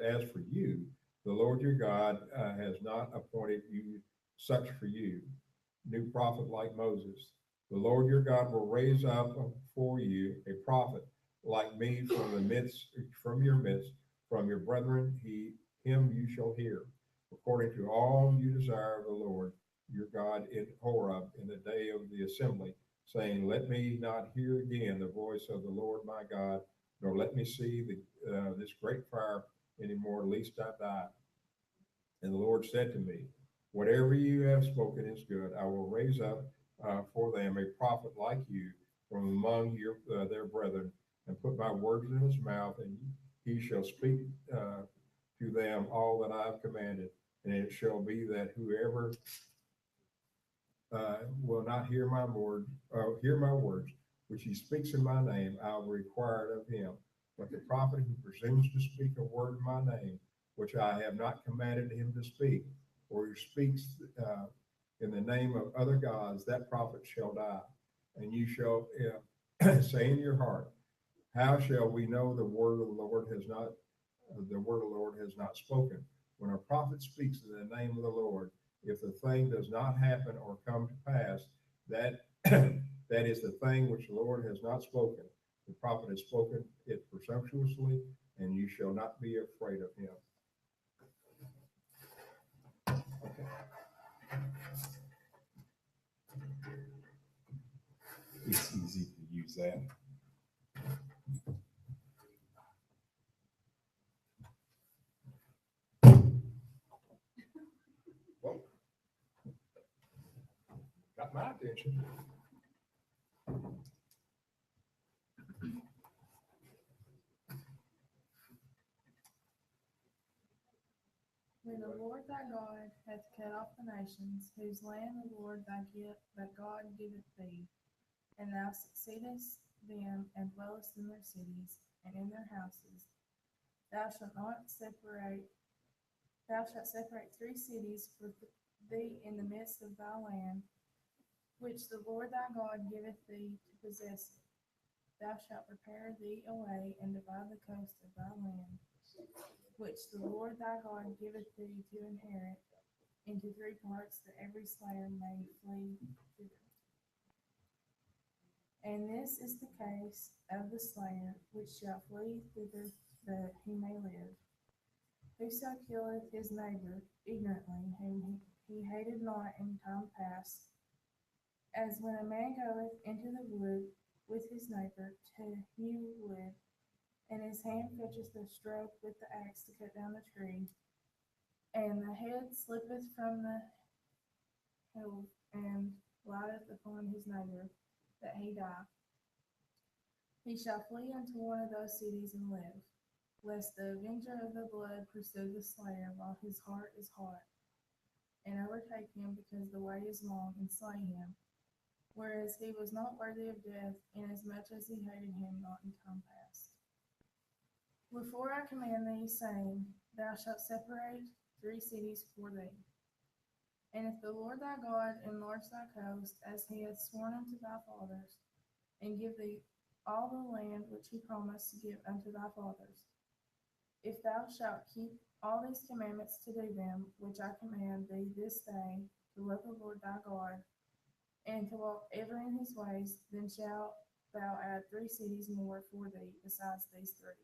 as for you, the Lord your God has not appointed you such for you, new prophet like Moses. The Lord your God will raise up for you a prophet like me from your midst, from your brethren, him you shall hear, according to all you desire of the Lord your God in Horeb in the day of the assembly, saying, let me not hear again the voice of the Lord my God, nor let me see this great fire anymore, lest I die. And the Lord said to me, whatever you have spoken is good. I will raise up for them a prophet like you from among their brethren, and put my words in his mouth, and he shall speak to them all that I have commanded. And it shall be that whoever will not hear my words, which he speaks in my name, I will require it of him. But the prophet who presumes to speak a word in my name, which I have not commanded him to speak, or who speaks in the name of other gods, that prophet shall die. And you shall say in your heart, how shall we know the word of the Lord has not spoken? When a prophet speaks in the name of the Lord, if the thing does not happen or come to pass, that that is the thing which the Lord has not spoken. The prophet has spoken it presumptuously, and you shall not be afraid of him. Okay. It's easy to use that. Whoa. Got my attention. When the Lord thy God hath cut off the nations, whose land the Lord thy God giveth thee, and thou succeedest them and dwellest in their cities and in their houses, thou shalt separate 3 cities for thee in the midst of thy land, which the Lord thy God giveth thee to possess it. Thou shalt prepare thee a way and divide the coast of thy land, which the Lord thy God giveth thee to inherit, into 3 parts, that every slayer may flee thither. And this is the case of the slayer, which shall flee thither, that he may live. Whoso killeth his neighbor ignorantly, whom he hated not in time past, as when a man goeth into the wood with his neighbor to hew wood, and his hand fetcheth a stroke with the axe to cut down the tree, and the head slippeth from the hill and lighteth upon his neighbor, that he die. He shall flee unto one of those cities and live, lest the avenger of the blood pursue the slayer while his heart is hot, and overtake him because the way is long, and slay him, whereas he was not worthy of death, inasmuch as he hated him not in time past. Wherefore I command thee, saying, Thou shalt separate 3 cities for thee. And if the Lord thy God enlarge thy coast, as he hath sworn unto thy fathers, and give thee all the land which he promised to give unto thy fathers, if thou shalt keep all these commandments to do them, which I command thee this day, to love the Lord thy God, and to walk ever in his ways, then shalt thou add 3 cities more for thee besides these 3.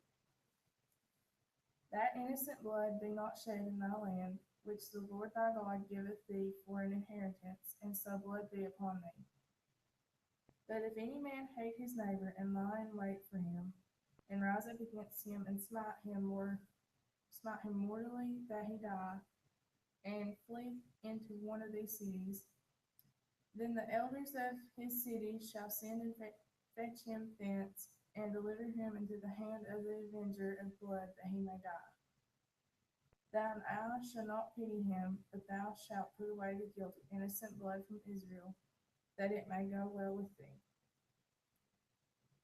That innocent blood be not shed in thy land, which the Lord thy God giveth thee for an inheritance, and so blood be upon thee. But if any man hate his neighbor, and lie in wait for him, and rise up against him, and smite him mortally, that he die, and flee into one of these cities, then the elders of his city shall send and fetch him thence, and deliver him into the hand of the avenger of blood, that he may die. Thine eye shall not pity him, but thou shalt put away the guilt of innocent blood from Israel, that it may go well with thee.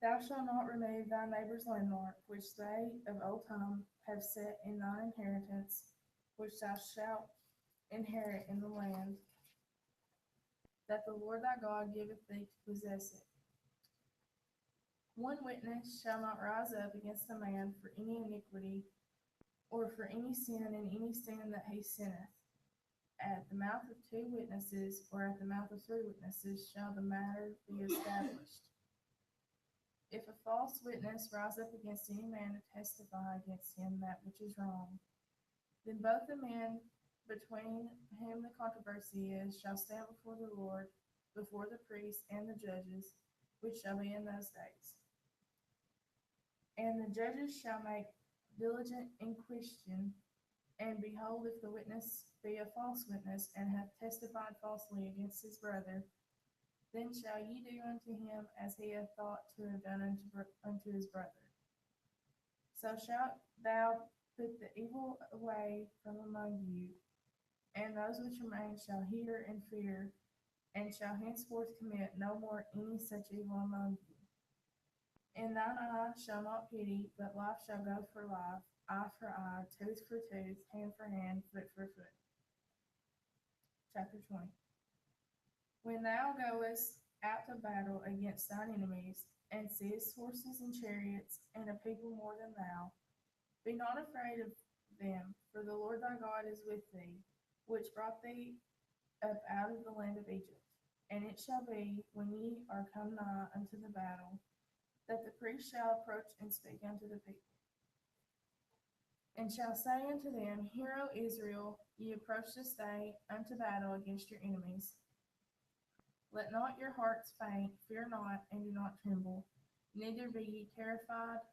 Thou shalt not remove thy neighbor's landmark, which they of old time have set in thine inheritance, which thou shalt inherit in the land that the Lord thy God giveth thee to possess it. One witness shall not rise up against a man for any iniquity, or for any sin in any sin that he sinneth. At the mouth of 2 witnesses, or at the mouth of 3 witnesses, shall the matter be established. If a false witness rise up against any man to testify against him that which is wrong, then both the men between whom the controversy is shall stand before the Lord, before the priests and the judges, which shall be in those days. And the judges shall make diligent inquisition, and behold, if the witness be a false witness, and hath testified falsely against his brother, then shall ye do unto him as he hath thought to have done unto his brother. So shalt thou put the evil away from among you, and those which remain shall hear and fear, and shall henceforth commit no more any such evil among you. And thine eye shall not pity, but life shall go for life, eye for eye, tooth for tooth, hand for hand, foot for foot. Chapter 20. When thou goest out to battle against thine enemies, and seest horses and chariots, and a people more than thou, be not afraid of them, for the Lord thy God is with thee, which brought thee up out of the land of Egypt. And it shall be, when ye are come nigh unto the battle, that the priest shall approach and speak unto the people, and shall say unto them, Hear, O Israel, ye approach this day unto battle against your enemies. Let not your hearts faint, fear not, and do not tremble, neither be ye terrified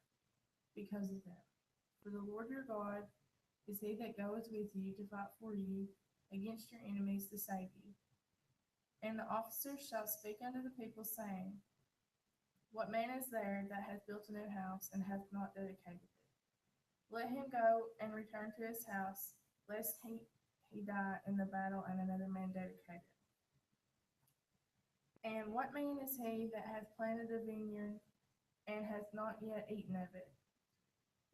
because of them. For the Lord your God is he that goeth with you to fight for you against your enemies to save you. And the officers shall speak unto the people, saying, What man is there that hath built a new house, and hath not dedicated it? Let him go and return to his house, lest he die in the battle, and another man dedicate it. And what man is he that hath planted a vineyard, and hath not yet eaten of it?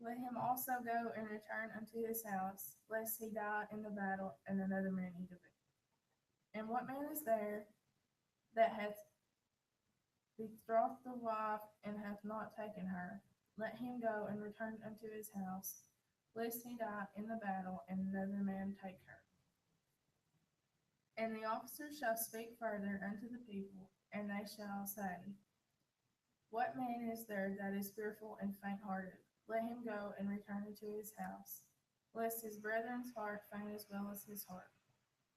Let him also go and return unto his house, lest he die in the battle, and another man eat of it. And what man is there that hath betrothed the wife, and hath not taken her? Let him go and return unto his house, lest he die in the battle, and another man take her. And the officers shall speak further unto the people, and they shall say, What man is there that is fearful and faint-hearted? Let him go and return unto his house, lest his brethren's heart faint as well as his heart.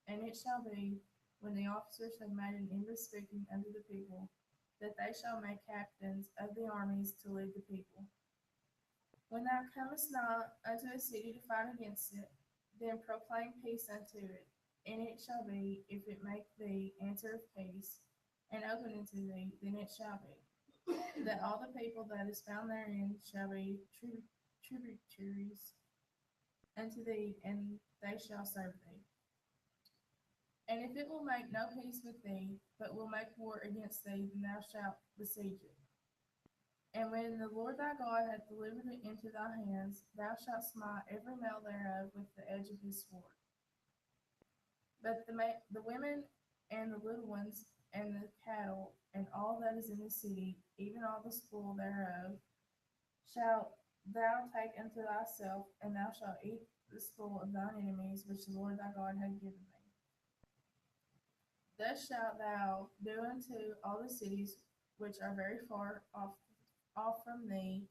And it shall be, when the officers have made an end of speaking unto the people, that they shall make captains of the armies to lead the people. When thou comest nigh unto a city to fight against it, then proclaim peace unto it. And it shall be, if it make thee answer of peace, and open unto thee, then it shall be, that all the people that is found therein shall be tributaries unto thee, and they shall serve thee. And if it will make no peace with thee, but will make war against thee, then thou shalt besiege it. And when the Lord thy God hath delivered it into thy hands, thou shalt smite every male thereof with the edge of his sword. But the women and the little ones and the cattle and all that is in the city, even all the spoil thereof, shalt thou take unto thyself, and thou shalt eat the spoil of thine enemies, which the Lord thy God hath given thee. Thus shalt thou do unto all the cities which are very far off from thee,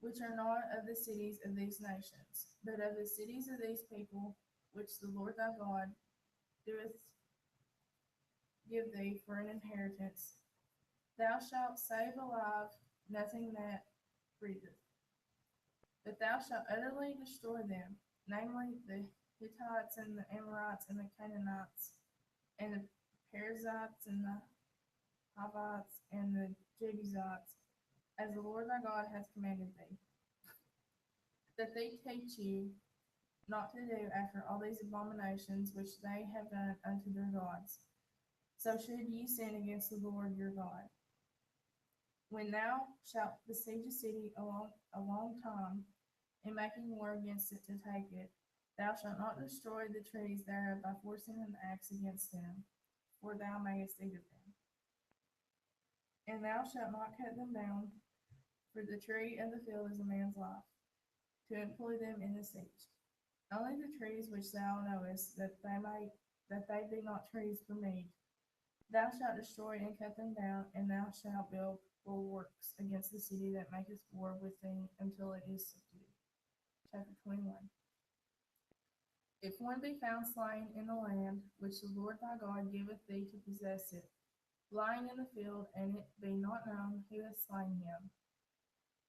which are not of the cities of these nations, but of the cities of these people, which the Lord thy God doeth give thee for an inheritance. Thou shalt save alive nothing that breatheth, but thou shalt utterly destroy them, namely the Hittites and the Amorites and the Canaanites and the Perizzites and the Hivites and the Jebusites, as the Lord thy God hath commanded thee, that they teach you not to do after all these abominations which they have done unto their gods. So should ye sin against the Lord your God. When thou shalt besiege a city a long time, in making war against it to take it, thou shalt not destroy the trees thereof by forcing an axe against them, for thou mayest eat of them. And thou shalt not cut them down, for the tree of the field is a man's life, to employ them in the siege. Only the trees which thou knowest that they be not trees for meat, thou shalt destroy and cut them down, and thou shalt build bulwarks against the city that maketh war with thee until it is subdued. Chapter 21. If one be found slain in the land which the Lord thy God giveth thee to possess it, lying in the field, and it be not known who hath slain him,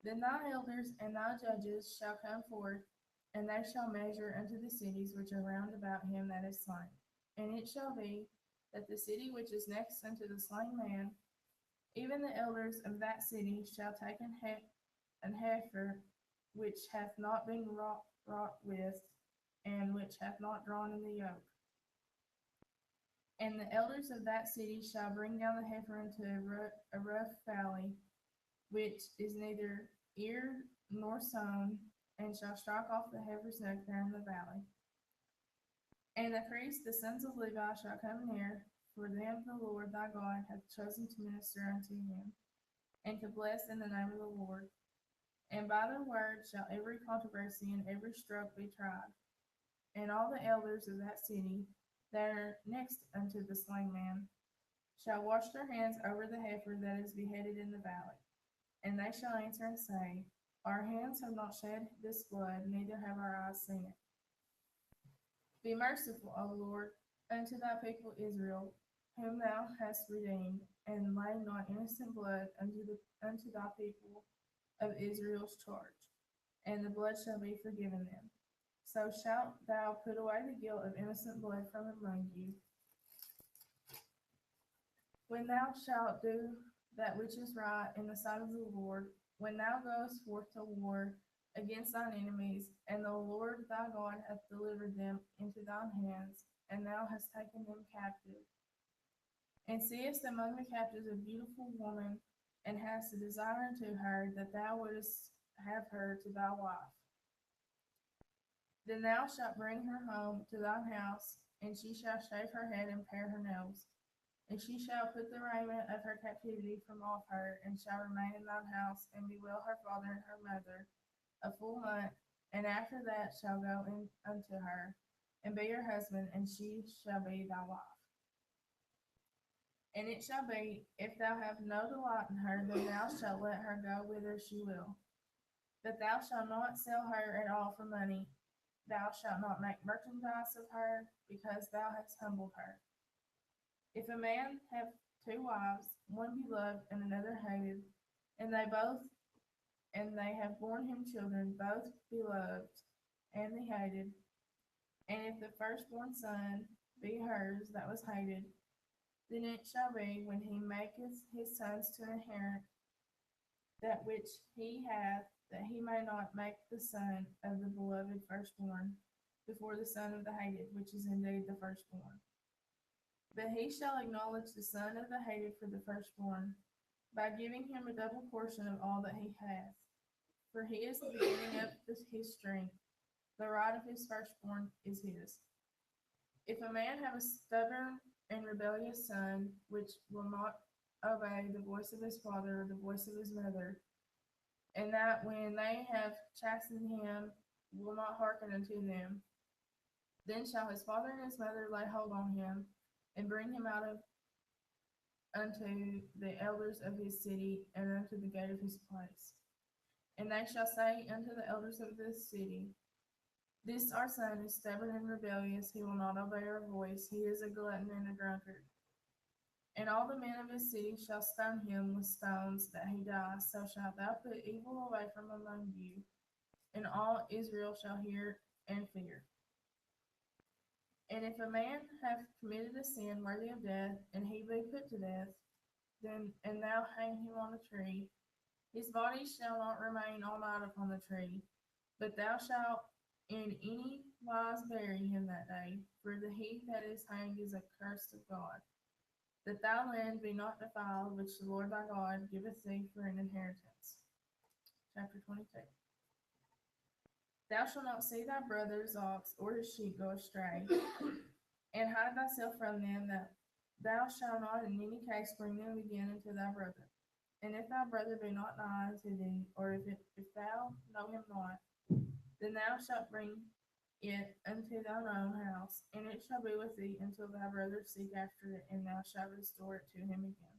then thy elders and thy judges shall come forth, and they shall measure unto the cities which are round about him that is slain. And it shall be, that the city which is next unto the slain man, even the elders of that city shall take an heifer which hath not been wrought with, and which hath not drawn in the yoke. And the elders of that city shall bring down the heifer into a rough valley, which is neither eared nor sown, and shall strike off the heifer's neck there in the valley. And the priests, the sons of Levi, shall come near, for them the Lord thy God hath chosen to minister unto him, and to bless in the name of the Lord. And by their word shall every controversy and every stroke be tried. And all the elders of that city that are next unto the slain man shall wash their hands over the heifer that is beheaded in the valley. And they shall answer and say, Our hands have not shed this blood, neither have our eyes seen it. Be merciful, O Lord, unto thy people Israel, whom thou hast redeemed, and lay not innocent blood unto thy people of Israel's charge, and the blood shall be forgiven them. So shalt thou put away the guilt of innocent blood from among you. When thou shalt do that which is right in the sight of the Lord, when thou goest forth to war against thine enemies, and the Lord thy God hath delivered them into thine hands, and thou hast taken them captive, and seest among the captives a beautiful woman, and hast a desire unto her, that thou wouldest have her to thy wife, then thou shalt bring her home to thine house, and she shall shave her head and pare her nails. And she shall put the raiment of her captivity from off her, and shall remain in thine house, and bewail her father and her mother a full month, and after that shall go in unto her, and be her husband, and she shall be thy wife. And it shall be, if thou have no delight in her, then thou shalt let her go whither she will. But thou shalt not sell her at all for money. Thou shalt not make merchandise of her, because thou hast humbled her. If a man have two wives, one beloved and another hated, and they have borne him children, both beloved and the hated, and if the firstborn son be hers that was hated, then it shall be, when he maketh his sons to inherit that which he hath, that he may not make the son of the beloved firstborn before the son of the hated, which is indeed the firstborn. But he shall acknowledge the son of the hated for the firstborn, by giving him a double portion of all that he hath. For he is the beginning of his strength, the right of his firstborn is his. If a man have a stubborn and rebellious son, which will not obey the voice of his father or the voice of his mother, and that when they have chastened him will not hearken unto them, then shall his father and his mother lay hold on him, and bring him out unto the elders of his city, and unto the gate of his place. And they shall say unto the elders of this city, This our son is stubborn and rebellious, he will not obey our voice, he is a glutton and a drunkard. And all the men of his city shall stone him with stones, that he die. So shalt thou put evil away from among you, and all Israel shall hear and fear. And if a man have committed a sin worthy of death, and he be put to death, and thou hang him on a tree, his body shall not remain all night upon the tree, but thou shalt in any wise bury him that day, for he that is hanged is accursed of God, that thy land be not defiled, which the Lord thy God giveth thee for an inheritance. Chapter 22. Thou shalt not see thy brother's ox or his sheep go astray, and hide thyself from them, that thou shalt not in any case bring them again unto thy brother. And if thy brother be not nigh unto thee, or if thou know him not, then thou shalt bring it unto thine own house, and it shall be with thee until thy brother seek after it, and thou shalt restore it to him again.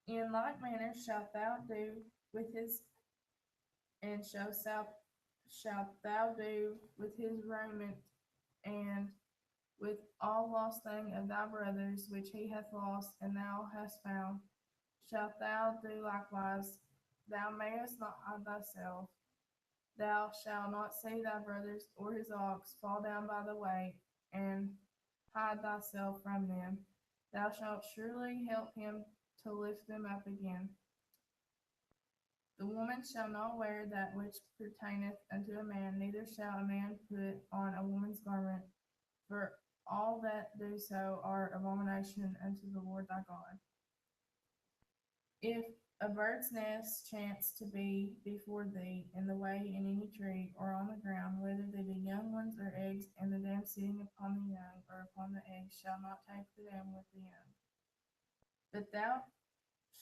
In like manner shalt thou do with his, and shalt thou do with his raiment, and with all lost thing of thy brother's which he hath lost, and thou hast found, shalt thou do likewise. Thou mayest not hide thyself. Thou shalt not see thy brother's or his ox fall down by the way, and hide thyself from them. Thou shalt surely help him to lift them up again. The woman shall not wear that which pertaineth unto a man, neither shall a man put on a woman's garment, for all that do so are abomination unto the Lord thy God. If a bird's nest chance to be before thee in the way in any tree or on the ground, whether they be young ones or eggs, and the dam sitting upon the young or upon the eggs shall not take the dam with the young. But thou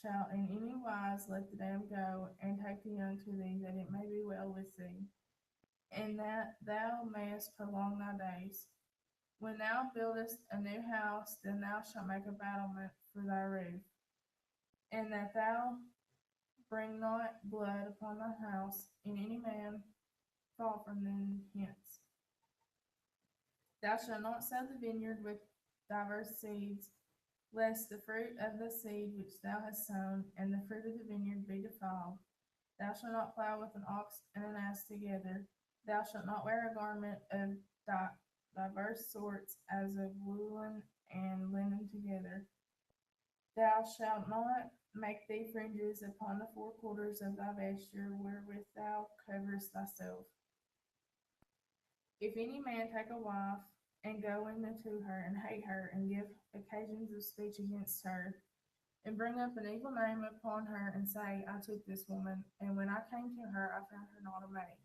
shalt in any wise let the dam go, and take the young to thee, that it may be well with thee, and that thou mayest prolong thy days. When thou buildest a new house, then thou shalt make a battlement for thy roof, and that thou bring not blood upon thy house, and any man fall from hence. Thou shalt not sow the vineyard with diverse seeds, lest the fruit of the seed which thou hast sown, and the fruit of the vineyard be defiled. Thou shalt not plow with an ox and an ass together. Thou shalt not wear a garment of diverse sorts, as of woolen and linen together. Thou shalt not make thee fringes upon the four quarters of thy vesture, wherewith thou coverest thyself. If any man take a wife, and go in to her, and hate her, and give occasions of speech against her, and bring up an evil name upon her, and say, I took this woman, and when I came to her, I found her not a maid.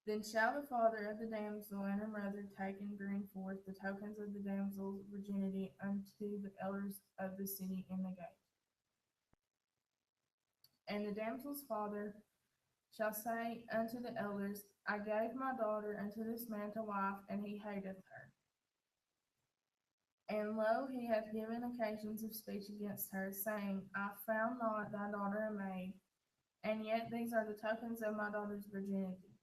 Then shall the father of the damsel and her mother take and bring forth the tokens of the damsel's virginity unto the elders of the city in the gate. And the damsel's father shall say unto the elders, I gave my daughter unto this man to wife, and he hateth her. And lo, he hath given occasions of speech against her, saying, I found not thy daughter a maid, and yet these are the tokens of my daughter's virginity.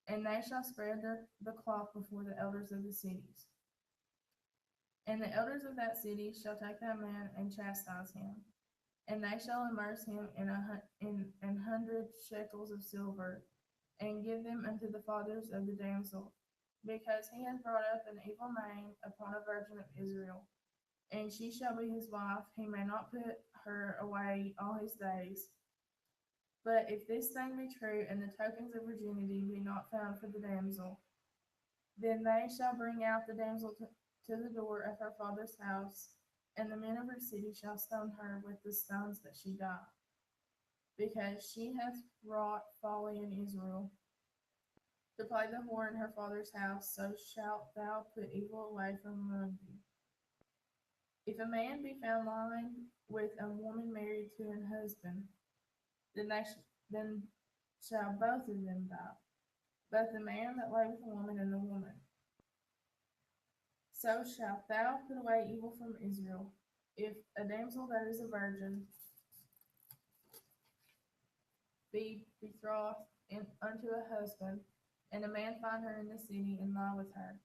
And they shall spread the cloth before the elders of the cities. And the elders of that city shall take that man and chastise him, and they shall immerse him in 100 shekels of silver, and give them unto the fathers of the damsel, because he has brought up an evil name upon a virgin of Israel. And she shall be his wife, he may not put her away all his days. But if this thing be true, and the tokens of virginity be not found for the damsel, then they shall bring out the damsel to the door of her father's house, and the men of her city shall stone her with the stones that she die, because she hath wrought folly in Israel, to play the whore in her father's house. So shalt thou put evil away from among thee. If a man be found lying with a woman married to an husband, then shall both of them die, both the man that lay with the woman and the woman. So shalt thou put away evil from Israel. If a damsel that is a virgin be betrothed unto a husband, and a man find her in the city, and lie with her,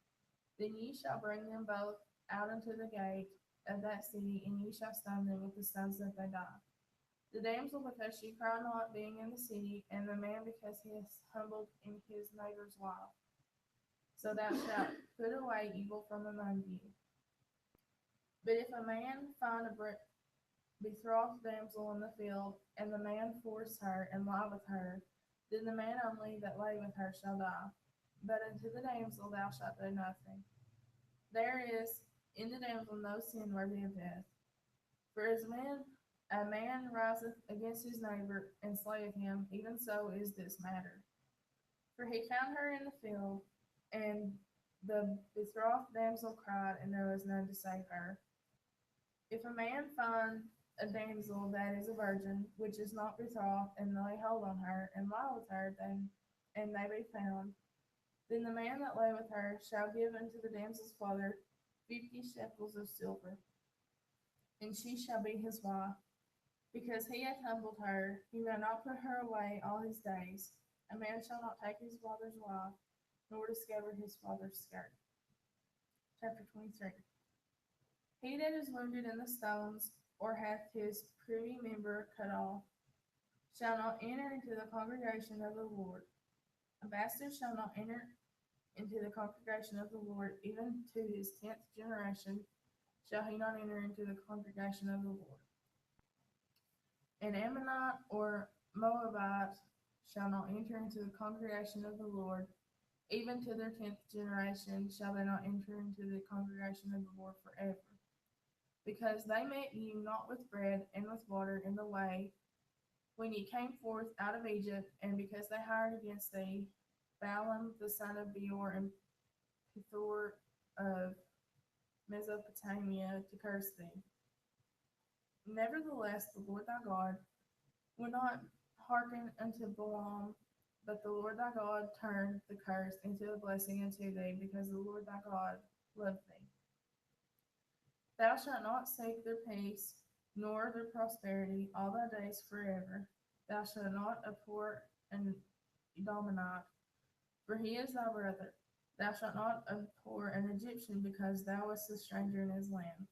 then ye shall bring them both out unto the gate of that city, and ye shall stone them with the stones that they die. The damsel because she cried not, being in the city, and the man because he is humbled in his neighbor's wife. So thou shalt put away evil from among you. But if a man find a betrothed damsel in the field, and the man force her, and lie with her, then the man only that lay with her shall die. But unto the damsel thou shalt do nothing. There is in the damsel no sin worthy of death. For as when a man riseth against his neighbor, and slayeth him, even so is this matter. For he found her in the field, and the betrothed damsel cried, and there was none to save her. If a man find a damsel that is a virgin, which is not betrothed, and lay hold on her, and lie with her, and they be found, then the man that lay with her shall give unto the damsel's father 50 shekels of silver, and she shall be his wife. Because he hath humbled her, he may not put her away all his days. A man shall not take his father's wife, nor discover his father's skirt. Chapter 23. He that is wounded in the stones, or hath his privy member cut off, shall not enter into the congregation of the Lord. A bastard shall not enter into the congregation of the Lord, even to his 10th generation shall he not enter into the congregation of the Lord. An Ammonite or Moabite shall not enter into the congregation of the Lord, even to their 10th generation shall they not enter into the congregation of the Lord forever. because they met you not with bread and with water in the way when ye came forth out of Egypt, and because they hired against thee Balaam the son of Beor and Pethor of Mesopotamia to curse thee. Nevertheless, the Lord thy God will not hearken unto Balaam, but the Lord thy God turned the curse into a blessing unto thee, because the Lord thy God loved thee. Thou shalt not seek their peace, nor their prosperity all thy days forever. Thou shalt not abhor an Edomite, for he is thy brother. Thou shalt not abhor an Egyptian, because thou wast a stranger in his land.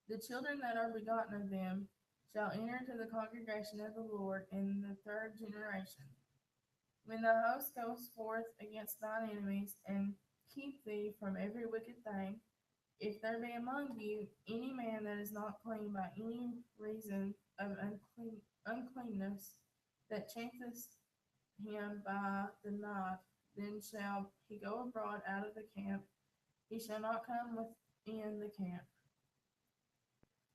The children that are begotten of them shall enter into the congregation of the Lord in the third generation. When the host goes forth against thine enemies, and keep thee from every wicked thing, if there be among you any man that is not clean by any reason of uncleanness, that chanceth him by the night, then shall he go abroad out of the camp. He shall not come within the camp.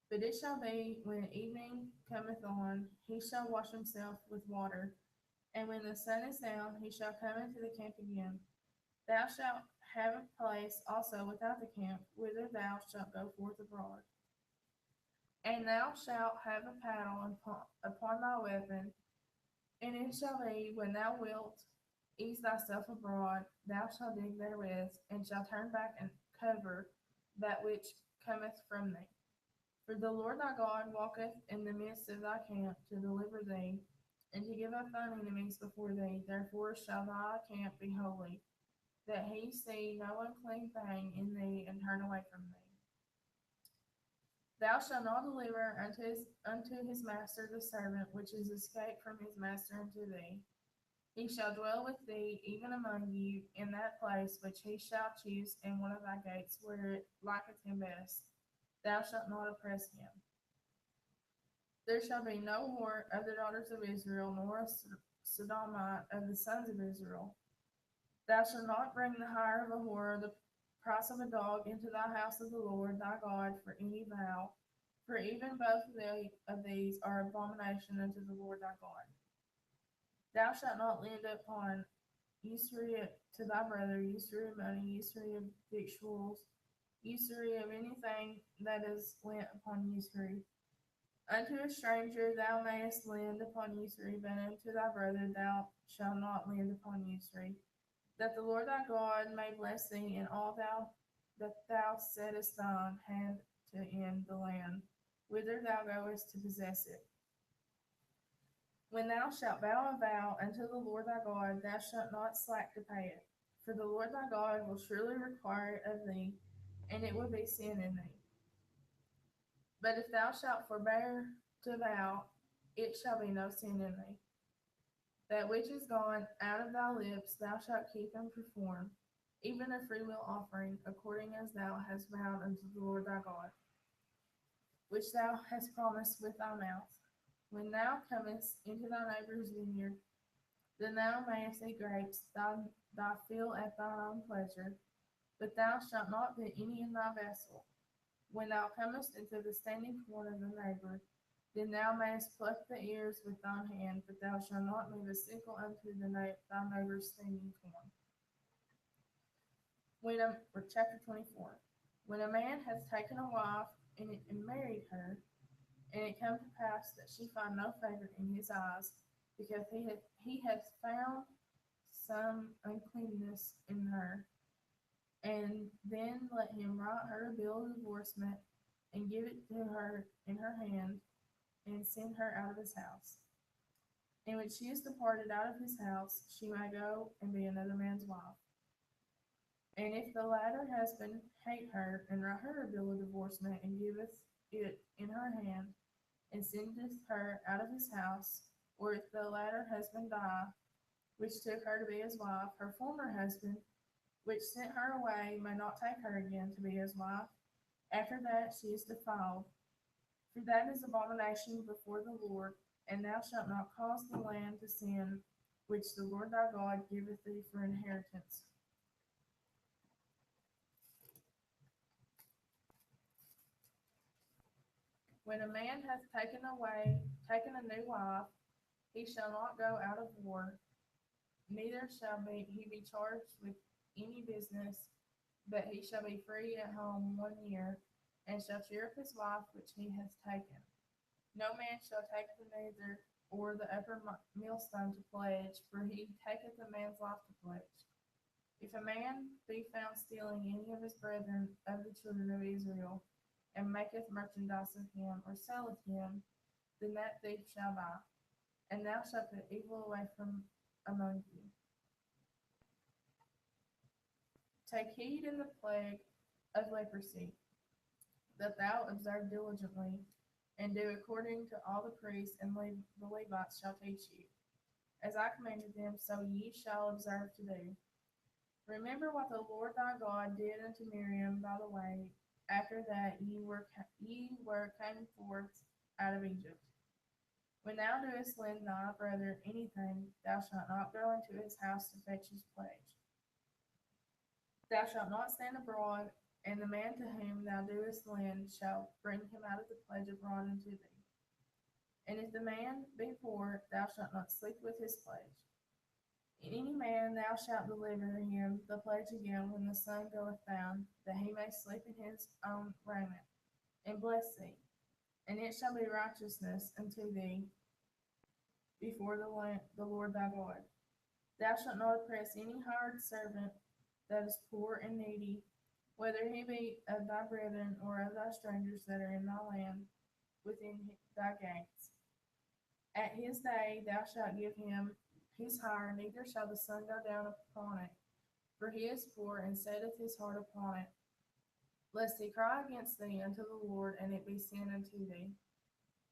But it shall be, when evening cometh on, he shall wash himself with water, and when the sun is down, he shall come into the camp again. Thou shalt have a place also without the camp, whither thou shalt go forth abroad. And thou shalt have a paddle upon thy weapon, and it shall be, when thou wilt ease thyself abroad, thou shalt dig therewith, and shalt turn back and cover that which cometh from thee. For the Lord thy God walketh in the midst of thy camp to deliver thee, and to give up thine enemies before thee. Therefore shall thy camp be holy, that he see no unclean thing in thee, and turn away from thee. Thou shalt not deliver unto his master the servant which is escaped from his master unto thee. He shall dwell with thee, even among you, in that place which he shall choose in one of thy gates, where it liketh him best. Thou shalt not oppress him. There shall be no whore of the daughters of Israel, nor a sodomite of the sons of Israel. Thou shalt not bring the hire of a whore, the price of a dog, into thy house of the Lord thy God for any vow, for even both of these are abomination unto the Lord thy God. Thou shalt not lend upon usury to thy brother, usury of money, usury of victuals, usury of anything that is lent upon usury. Unto a stranger thou mayest lend upon usury, but unto thy brother thou shalt not lend upon usury, that the Lord thy God may bless thee in all that thou settest thine hand to in the land, whither thou goest to possess it. When thou shalt vow a vow unto the Lord thy God, thou shalt not slack to pay it, for the Lord thy God will surely require it of thee, and it will be sin in thee. But if thou shalt forbear to vow, it shall be no sin in thee. That which is gone out of thy lips thou shalt keep and perform, even a freewill offering, according as thou hast vowed unto the Lord thy God, which thou hast promised with thy mouth. When thou comest into thy neighbor's vineyard, then thou mayest eat grapes, thy fill at thine own pleasure, but thou shalt not put any in thy vessel. When thou comest into the standing corn of the neighbor, then thou mayest pluck the ears with thine hand, but thou shalt not move a sickle unto thy neighbor's standing corn. Chapter 24. When a man hath taken a wife and married her, and it come to pass that she find no favor in his eyes, because he hath found some uncleanness in her, and then let him write her a bill of divorcement, and give it to her in her hand, and send her out of his house. And when she is departed out of his house, she may go and be another man's wife. And if the latter husband hate her, and write her a bill of divorcement, and giveth it in her hand, and sendeth her out of his house, or if the latter husband die, which took her to be his wife, her former husband, which sent her away, may not take her again to be his wife. After that she is defiled. For that is abomination before the Lord, and thou shalt not cause the land to sin, which the Lord thy God giveth thee for inheritance. When a man hath taken a new wife, he shall not go out of war, neither shall he be charged with any business, but he shall be free at home 1 year, and shall share his wife which he hath taken. No man shall take the nether or the upper millstone to pledge, for he taketh a man's life to pledge. If a man be found stealing any of his brethren of the children of Israel, and maketh merchandise of him, or selleth him, then that thief shall die, and thou shalt put evil away from among you. Take heed in the plague of leprosy, that thou observe diligently, and do according to all the priests and the Levites shall teach you. As I commanded them, so ye shall observe to do. Remember what the Lord thy God did unto Miriam by the way, after that ye came forth out of Egypt. When thou doest lend thy brother anything, thou shalt not go into his house to fetch his pledge. Thou shalt not stand abroad, and the man to whom thou doest lend shall bring him out of the pledge abroad unto thee. And if the man be poor, thou shalt not sleep with his pledge. In any man thou shalt deliver him the pledge again when the sun goeth down, that he may sleep in his own raiment, and bless thee. And it shall be righteousness unto thee before the Lord thy God. Thou shalt not oppress any hired servant that is poor and needy, whether he be of thy brethren or of thy strangers that are in thy land within thy gates. At his day thou shalt give him his hire, neither shall the sun go down upon it, for he is poor, and setteth his heart upon it, lest he cry against thee unto the Lord, and it be sin unto thee.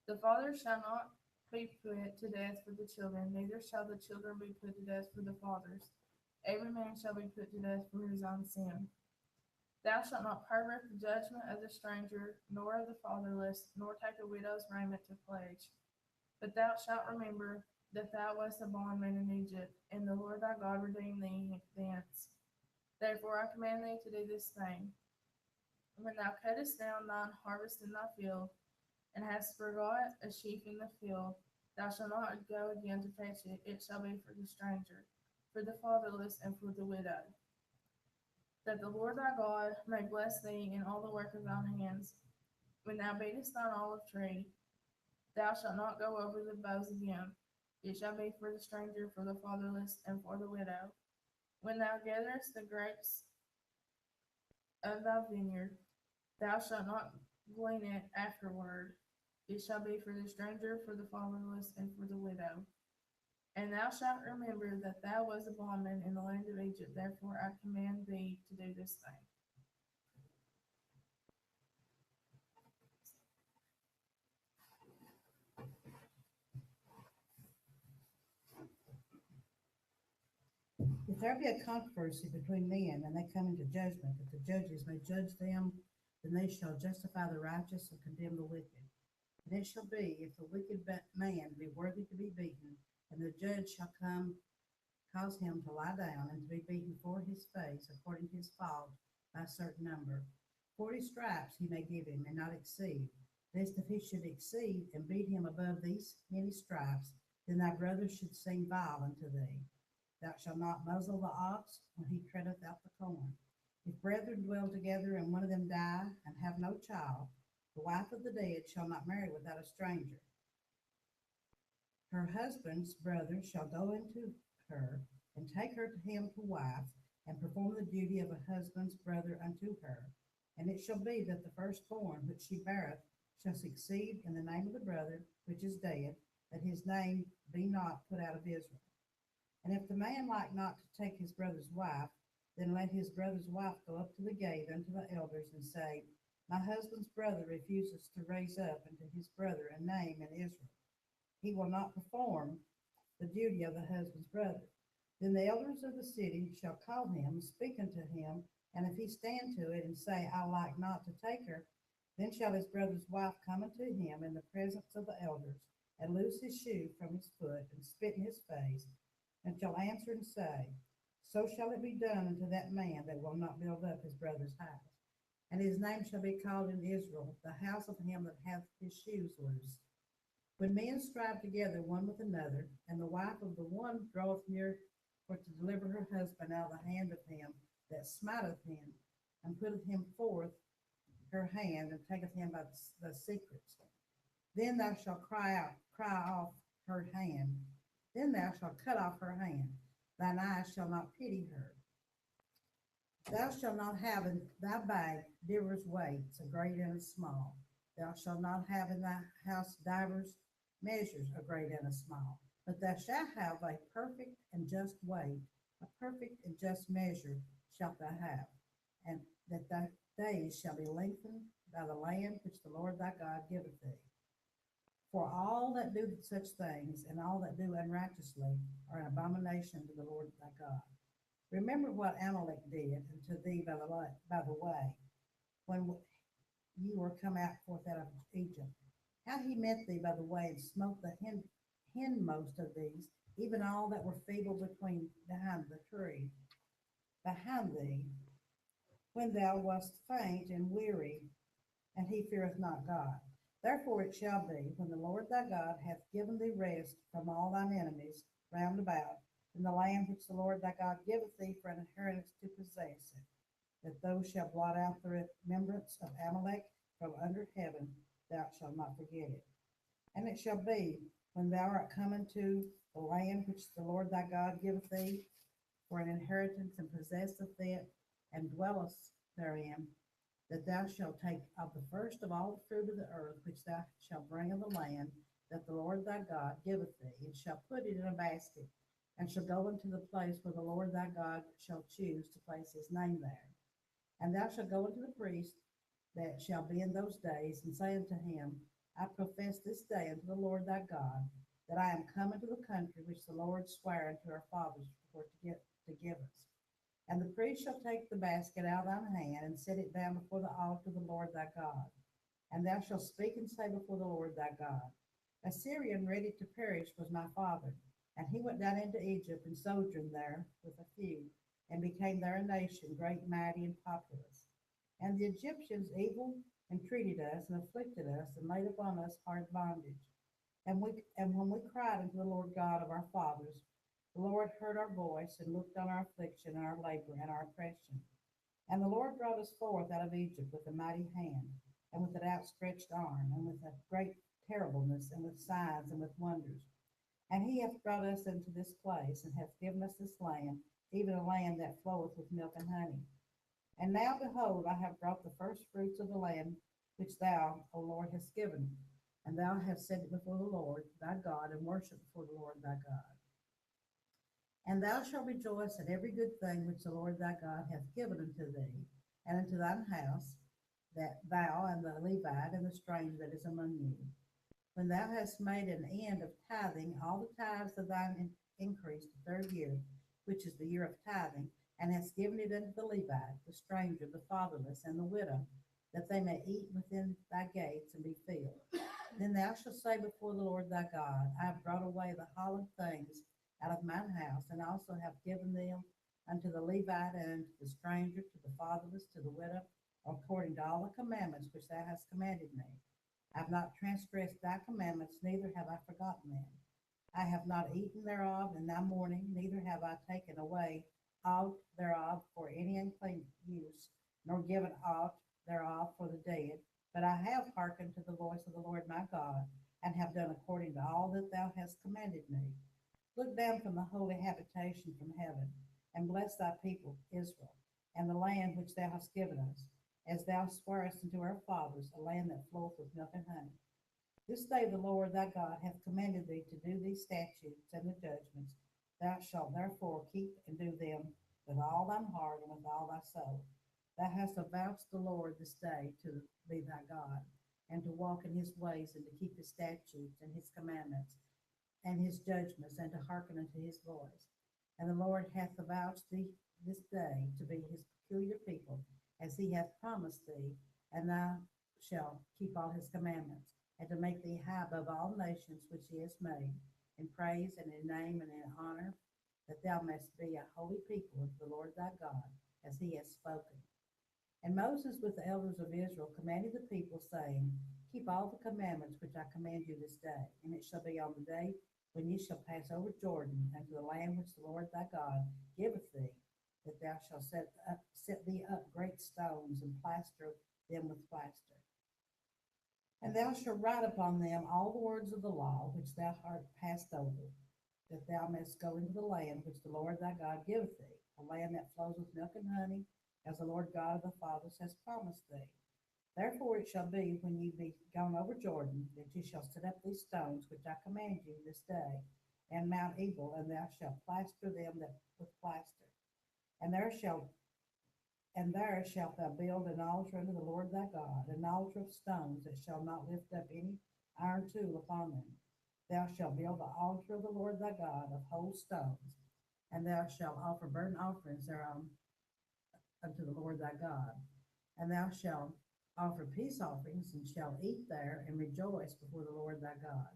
The father shall not be put to death for the children, neither shall the children be put to death for the fathers. Every man shall be put to death for his own sin. Thou shalt not pervert the judgment of the stranger, nor of the fatherless, nor take a widow's raiment to pledge. But thou shalt remember that thou wast a bondman in Egypt, and the Lord thy God redeemed thee thence. Therefore I command thee to do this thing. When thou cuttest down thine harvest in thy field, and hast forgot a sheaf in the field, thou shalt not go again to fetch it. It shall be for the stranger, for the fatherless, and for the widow. That the Lord thy God may bless thee in all the work of thine hands. When thou beatest thine olive tree, thou shalt not go over the boughs again. It shall be for the stranger, for the fatherless, and for the widow. When thou gatherest the grapes of thy vineyard, thou shalt not glean it afterward. It shall be for the stranger, for the fatherless, and for the widow. And thou shalt remember that thou wast a bondman in the land of Egypt. Therefore I command thee to do this thing. If there be a controversy between men, and they come into judgment, that the judges may judge them, then they shall justify the righteous and condemn the wicked. And it shall be, if the wicked man be worthy to be beaten, and the judge shall cause him to lie down, and to be beaten for his face, according to his fault, by a certain number. 40 stripes he may give him, and not exceed. Lest if he should exceed, and beat him above these many stripes, then thy brother should seem vile unto thee. Thou shalt not muzzle the ox when he treadeth out the corn. If brethren dwell together, and one of them die, and have no child, the wife of the dead shall not marry without a stranger. Her husband's brother shall go into her, and take her to him to wife, and perform the duty of a husband's brother unto her. And it shall be that the firstborn which she beareth shall succeed in the name of the brother which is dead, that his name be not put out of Israel. And if the man like not to take his brother's wife, then let his brother's wife go up to the gate unto the elders, and say, My husband's brother refuses to raise up unto his brother a name in Israel. He will not perform the duty of the husband's brother. Then the elders of the city shall call him, speak unto him, and if he stand to it, and say, I like not to take her, then shall his brother's wife come unto him in the presence of the elders, and loose his shoe from his foot, and spit in his face, and shall answer and say, So shall it be done unto that man that will not build up his brother's house. And his name shall be called in Israel, the house of him that hath his shoes loose. When men strive together one with another, and the wife of the one draweth near for to deliver her husband out of the hand of him that smiteth him, and putteth him forth her hand, and taketh him by the secrets, then thou shalt cry off her hand. Then thou shalt cut off her hand. Thine eyes shall not pity her. Thou shalt not have in thy bag divers weights, a great and a small. Thou shalt not have in thy house divers measures, a great and a small. But thou shalt have a perfect and just weight, a perfect and just measure shalt thou have, and that thy days shall be lengthened by the land which the Lord thy God giveth thee. For all that do such things, and all that do unrighteously, are an abomination to the Lord thy God. Remember what Amalek did unto thee by the way, when you were come forth out of Egypt, how he met thee by the way, and smote the hindmost of these, even all that were feeble behind thee, when thou wast faint and weary, and he feareth not God. Therefore it shall be, when the Lord thy God hath given thee rest from all thine enemies round about, in the land which the Lord thy God giveth thee for an inheritance to possess it, that thou shalt blot out the remembrance of Amalek from under heaven, thou shalt not forget it. And it shall be, when thou art come into the land which the Lord thy God giveth thee for an inheritance, and possesseth it, and dwellest therein, that thou shalt take of the first of all the fruit of the earth which thou shalt bring of the land that the Lord thy God giveth thee, and shalt put it in a basket, and shall go into the place where the Lord thy God shall choose to place his name there. And thou shalt go unto the priest that shall be in those days, and say unto him, I profess this day unto the Lord thy God, that I am come into the country which the Lord sware unto our fathers to give us. And the priest shall take the basket out of thine hand, and set it down before the altar of the Lord thy God. And thou shalt speak and say before the Lord thy God, a Syrian ready to perish was my father, and he went down into Egypt, and sojourned there with a few, and became there a nation, great, mighty, and populous. And the Egyptians evil entreated us, and afflicted us, and laid upon us hard bondage. And when we cried unto the Lord God of our fathers, the Lord heard our voice, and looked on our affliction, and our labor, and our oppression. And the Lord brought us forth out of Egypt with a mighty hand, and with an outstretched arm, and with a great terribleness, and with signs, and with wonders. And he hath brought us into this place, and hath given us this land, even a land that floweth with milk and honey. And now, behold, I have brought the first fruits of the land which thou, O Lord, hast given. And thou hast set it before the Lord thy God, and worship before the Lord thy God. And thou shalt rejoice at every good thing which the Lord thy God hath given unto thee, and unto thine house, that thou and the Levite and the stranger that is among you. When thou hast made an end of tithing all the tithes of thine increase the third year, which is the year of tithing, and hast given it unto the Levite, the stranger, the fatherless, and the widow, that they may eat within thy gates and be filled. Then thou shalt say before the Lord thy God, I have brought away the hallowed things out of mine house, and also have given them unto the Levite, and unto the stranger, to the fatherless, to the widow, according to all the commandments which thou hast commanded me. I have not transgressed thy commandments, neither have I forgotten them. I have not eaten thereof in thy mourning, neither have I taken away aught thereof for any unclean use, nor given aught thereof for the dead, but I have hearkened to the voice of the Lord my God, and have done according to all that thou hast commanded me. Look down from the holy habitation from heaven, and bless thy people Israel, and the land which thou hast given us, as thou swarest unto our fathers, a land that floweth with milk and honey. This day the Lord thy God hath commanded thee to do these statutes and the judgments. Thou shalt therefore keep and do them with all thine heart and with all thy soul. Thou hast avouched the Lord this day to be thy God, and to walk in his ways, and to keep his statutes and his commandments and his judgments, and to hearken unto his voice. And the Lord hath avouched thee this day to be his peculiar people, as he hath promised thee, and thou shalt keep all his commandments, and to make thee high above all nations which he has made, in praise and in name and in honor, that thou mayst be a holy people unto the Lord thy God, as he has spoken. And Moses with the elders of Israel commanded the people, saying, Keep all the commandments which I command you this day, and it shall be on the day when ye shall pass over Jordan unto the land which the Lord thy God giveth thee, that thou shalt set thee up great stones and plaster them with plaster. And thou shalt write upon them all the words of the law which thou art passed over, that thou mayest go into the land which the Lord thy God giveth thee, a land that flows with milk and honey, as the Lord God of the fathers has promised thee. Therefore it shall be, when ye be gone over Jordan, that ye shall set up these stones which I command you this day, and Mount Ebal, and thou shalt plaster them with plaster. And there shalt thou build an altar unto the Lord thy God, an altar of stones that shall not lift up any iron tool upon them. Thou shalt build the altar of the Lord thy God of whole stones, and thou shalt offer burnt offerings thereon unto the Lord thy God. And thou shalt offer peace offerings, and shalt eat there, and rejoice before the Lord thy God.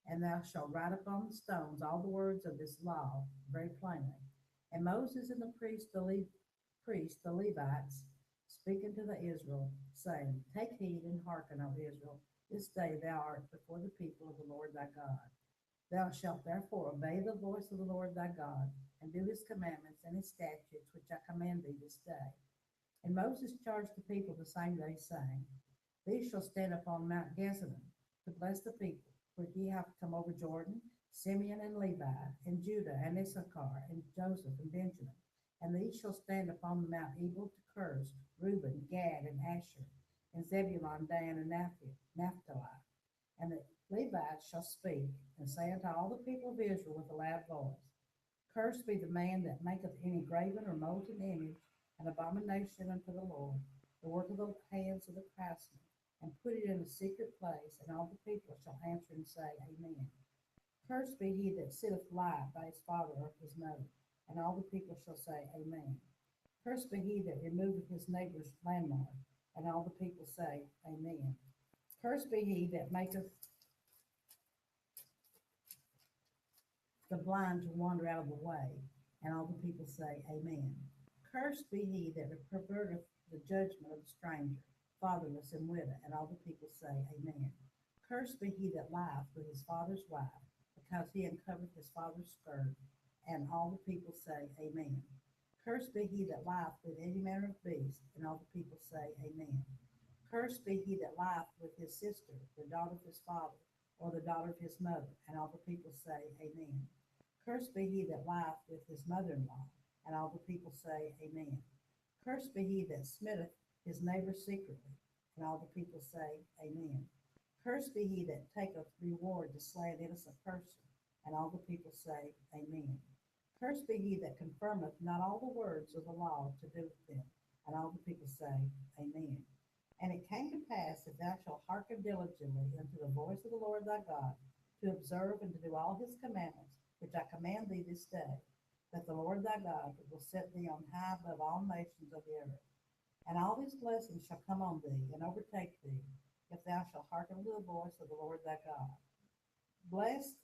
And thou shalt write upon the stones all the words of this law very plainly. And Moses and the priests, the Levites, speak unto the Israel, saying, Take heed and hearken, O Israel, this day thou art before the people of the Lord thy God. Thou shalt therefore obey the voice of the Lord thy God, and do his commandments and his statutes which I command thee this day. And Moses charged the people the same day, saying, These shall stand upon Mount Gerizim to bless the people, for ye have come over Jordan, Simeon and Levi, and Judah, and Issachar, and Joseph, and Benjamin. And these shall stand upon the Mount Ebal to curse Reuben, Gad, and Asher, and Zebulun, Dan, and Naphtali. And the Levites shall speak, and say unto all the people of Israel with a loud voice, Cursed be the man that maketh any graven or molten image, an abomination unto the Lord, the work of the hands of the craftsman, and put it in a secret place, and all the people shall answer and say, Amen. Cursed be he that sitteth light by his father or his mother, and all the people shall say, Amen. Cursed be he that removeth his neighbor's landmark, and all the people say, Amen. Cursed be he that maketh the blind to wander out of the way, and all the people say, Amen. Cursed be he that perverteth the judgment of the stranger, fatherless and widow, and all the people say, Amen. Cursed be he that lieth with his father's wife, because he uncovereth his father's skirt, and all the people say, Amen. Cursed be he that lieth with any manner of beast, and all the people say, Amen. Cursed be he that lieth with his sister, the daughter of his father, or the daughter of his mother, and all the people say, Amen. Cursed be he that lieth with his mother-in-law, and all the people say, Amen. Cursed be he that smitteth his neighbor secretly, and all the people say, Amen. Cursed be he that taketh reward to slay an innocent person, and all the people say, Amen. Cursed be he that confirmeth not all the words of the law to do with them, and all the people say, Amen. And it came to pass, if thou shalt hearken diligently unto the voice of the Lord thy God, to observe and to do all his commandments, which I command thee this day, that the Lord thy God will set thee on high above all nations of the earth. And all these blessings shall come on thee and overtake thee, if thou shalt hearken to the voice of the Lord thy God. Blessed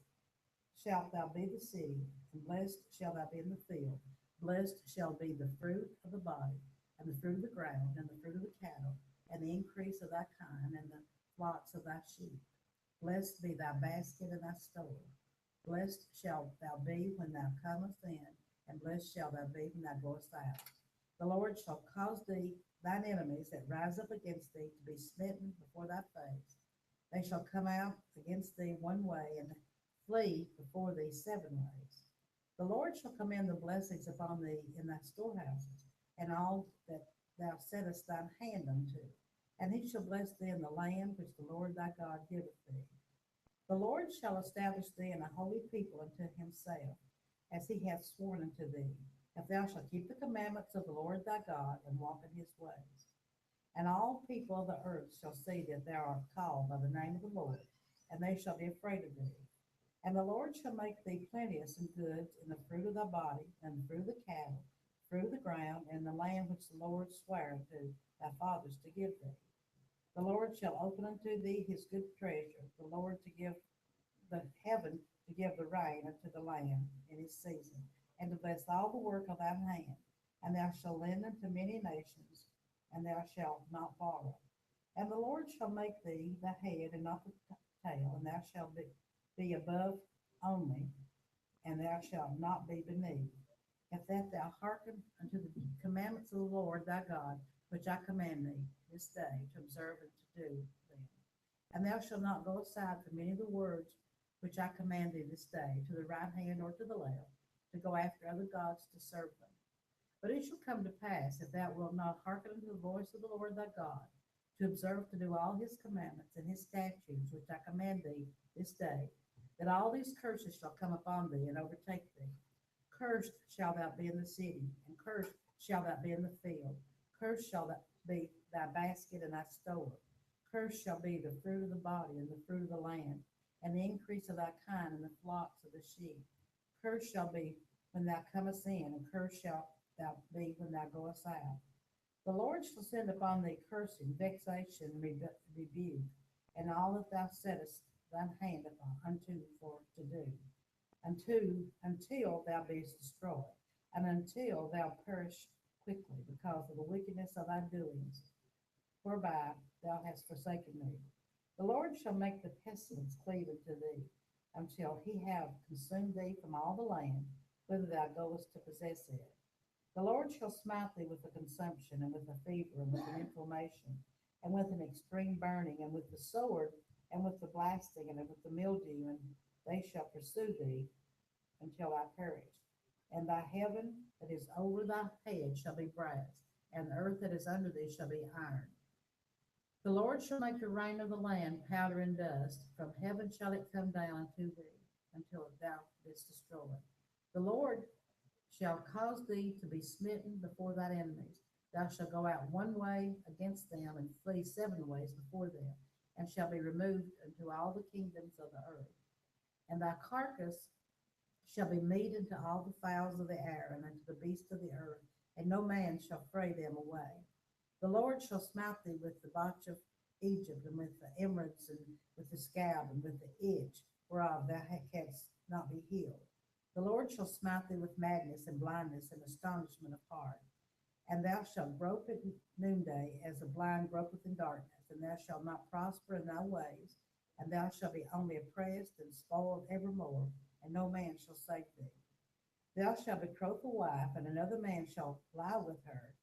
shalt thou be the city, and blessed shall thou be in the field. Blessed shall be the fruit of the body, and the fruit of the ground, and the fruit of the cattle, and the increase of thy kind, and the flocks of thy sheep. Blessed be thy basket and thy store. Blessed shalt thou be when thou comest in, and blessed shalt thou be when thou goest out. The Lord shall cause thine enemies that rise up against thee to be smitten before thy face. They shall come out against thee one way, and flee before thee 7 ways. The Lord shall command the blessings upon thee in thy storehouses, and all that thou settest thine hand unto. And he shall bless thee in the land which the Lord thy God giveth thee. The Lord shall establish thee in a holy people unto himself, as he hath sworn unto thee, if thou shalt keep the commandments of the Lord thy God, and walk in his ways. And all people of the earth shall see that thou art called by the name of the Lord, and they shall be afraid of thee. And the Lord shall make thee plenteous in goods, in the fruit of thy body, and the fruit of the cattle, fruit of the ground, and the land which the Lord sware unto thy fathers to give thee. The Lord shall open unto thee his good treasure, the Lord to give the heaven to give the rain unto the land in his season, and to bless all the work of thine hand. And thou shalt lend unto many nations, and thou shalt not borrow. And the Lord shall make thee the head and not the tail, and thou shalt be above only, and thou shalt not be beneath. If that thou hearken unto the commandments of the Lord thy God, which I command thee this day to observe and to do them. And thou shalt not go aside from any of the words which I command thee this day, to the right hand or to the left, to go after other gods to serve them. But it shall come to pass, if thou wilt not hearken unto the voice of the Lord thy God, to observe to do all his commandments and his statutes which I command thee this day, that all these curses shall come upon thee and overtake thee. Cursed shall thou be in the city, and cursed shall thou be in the field. Cursed shall thou be thy basket and thy store. Cursed shall be the fruit of the body and the fruit of the land, and the increase of thy kind and the flocks of the sheep. Cursed shall be when thou comest in, and cursed shalt thou be when thou goest out. The Lord shall send upon thee cursing, vexation, and rebuke, and all that thou settest thine hand upon unto for to do, until thou beest destroyed, and until thou perish quickly, because of the wickedness of thy doings, whereby thou hast forsaken me. The Lord shall make the pestilence cleave unto thee, until he have consumed thee from all the land, whither thou goest to possess it. The Lord shall smite thee with a consumption, and with a fever, and with an inflammation, and with an extreme burning, and with the sword, and with the blasting, and with the mildew, and they shall pursue thee until thou perish. And thy heaven that is over thy head shall be brass, and the earth that is under thee shall be iron. The Lord shall make the rain of the land powder and dust. From heaven shall it come down unto thee, until thou bist destroyed. The Lord shall cause thee to be smitten before thine enemies. Thou shalt go out one way against them, and flee 7 ways before them, and shall be removed unto all the kingdoms of the earth. And thy carcass shall be meat unto all the fowls of the air, and unto the beasts of the earth, and no man shall fray them away. The Lord shall smite thee with the botch of Egypt, and with the emeralds, and with the scab, and with the itch, whereof thou canst not be healed. The Lord shall smite thee with madness, and blindness, and astonishment of heart. And thou shalt grope at noonday, as the blind gropeth in darkness, and thou shalt not prosper in thy ways, and thou shalt be only oppressed and spoiled evermore, and no man shall save thee. Thou shalt betroth a wife, and another man shall lie with her.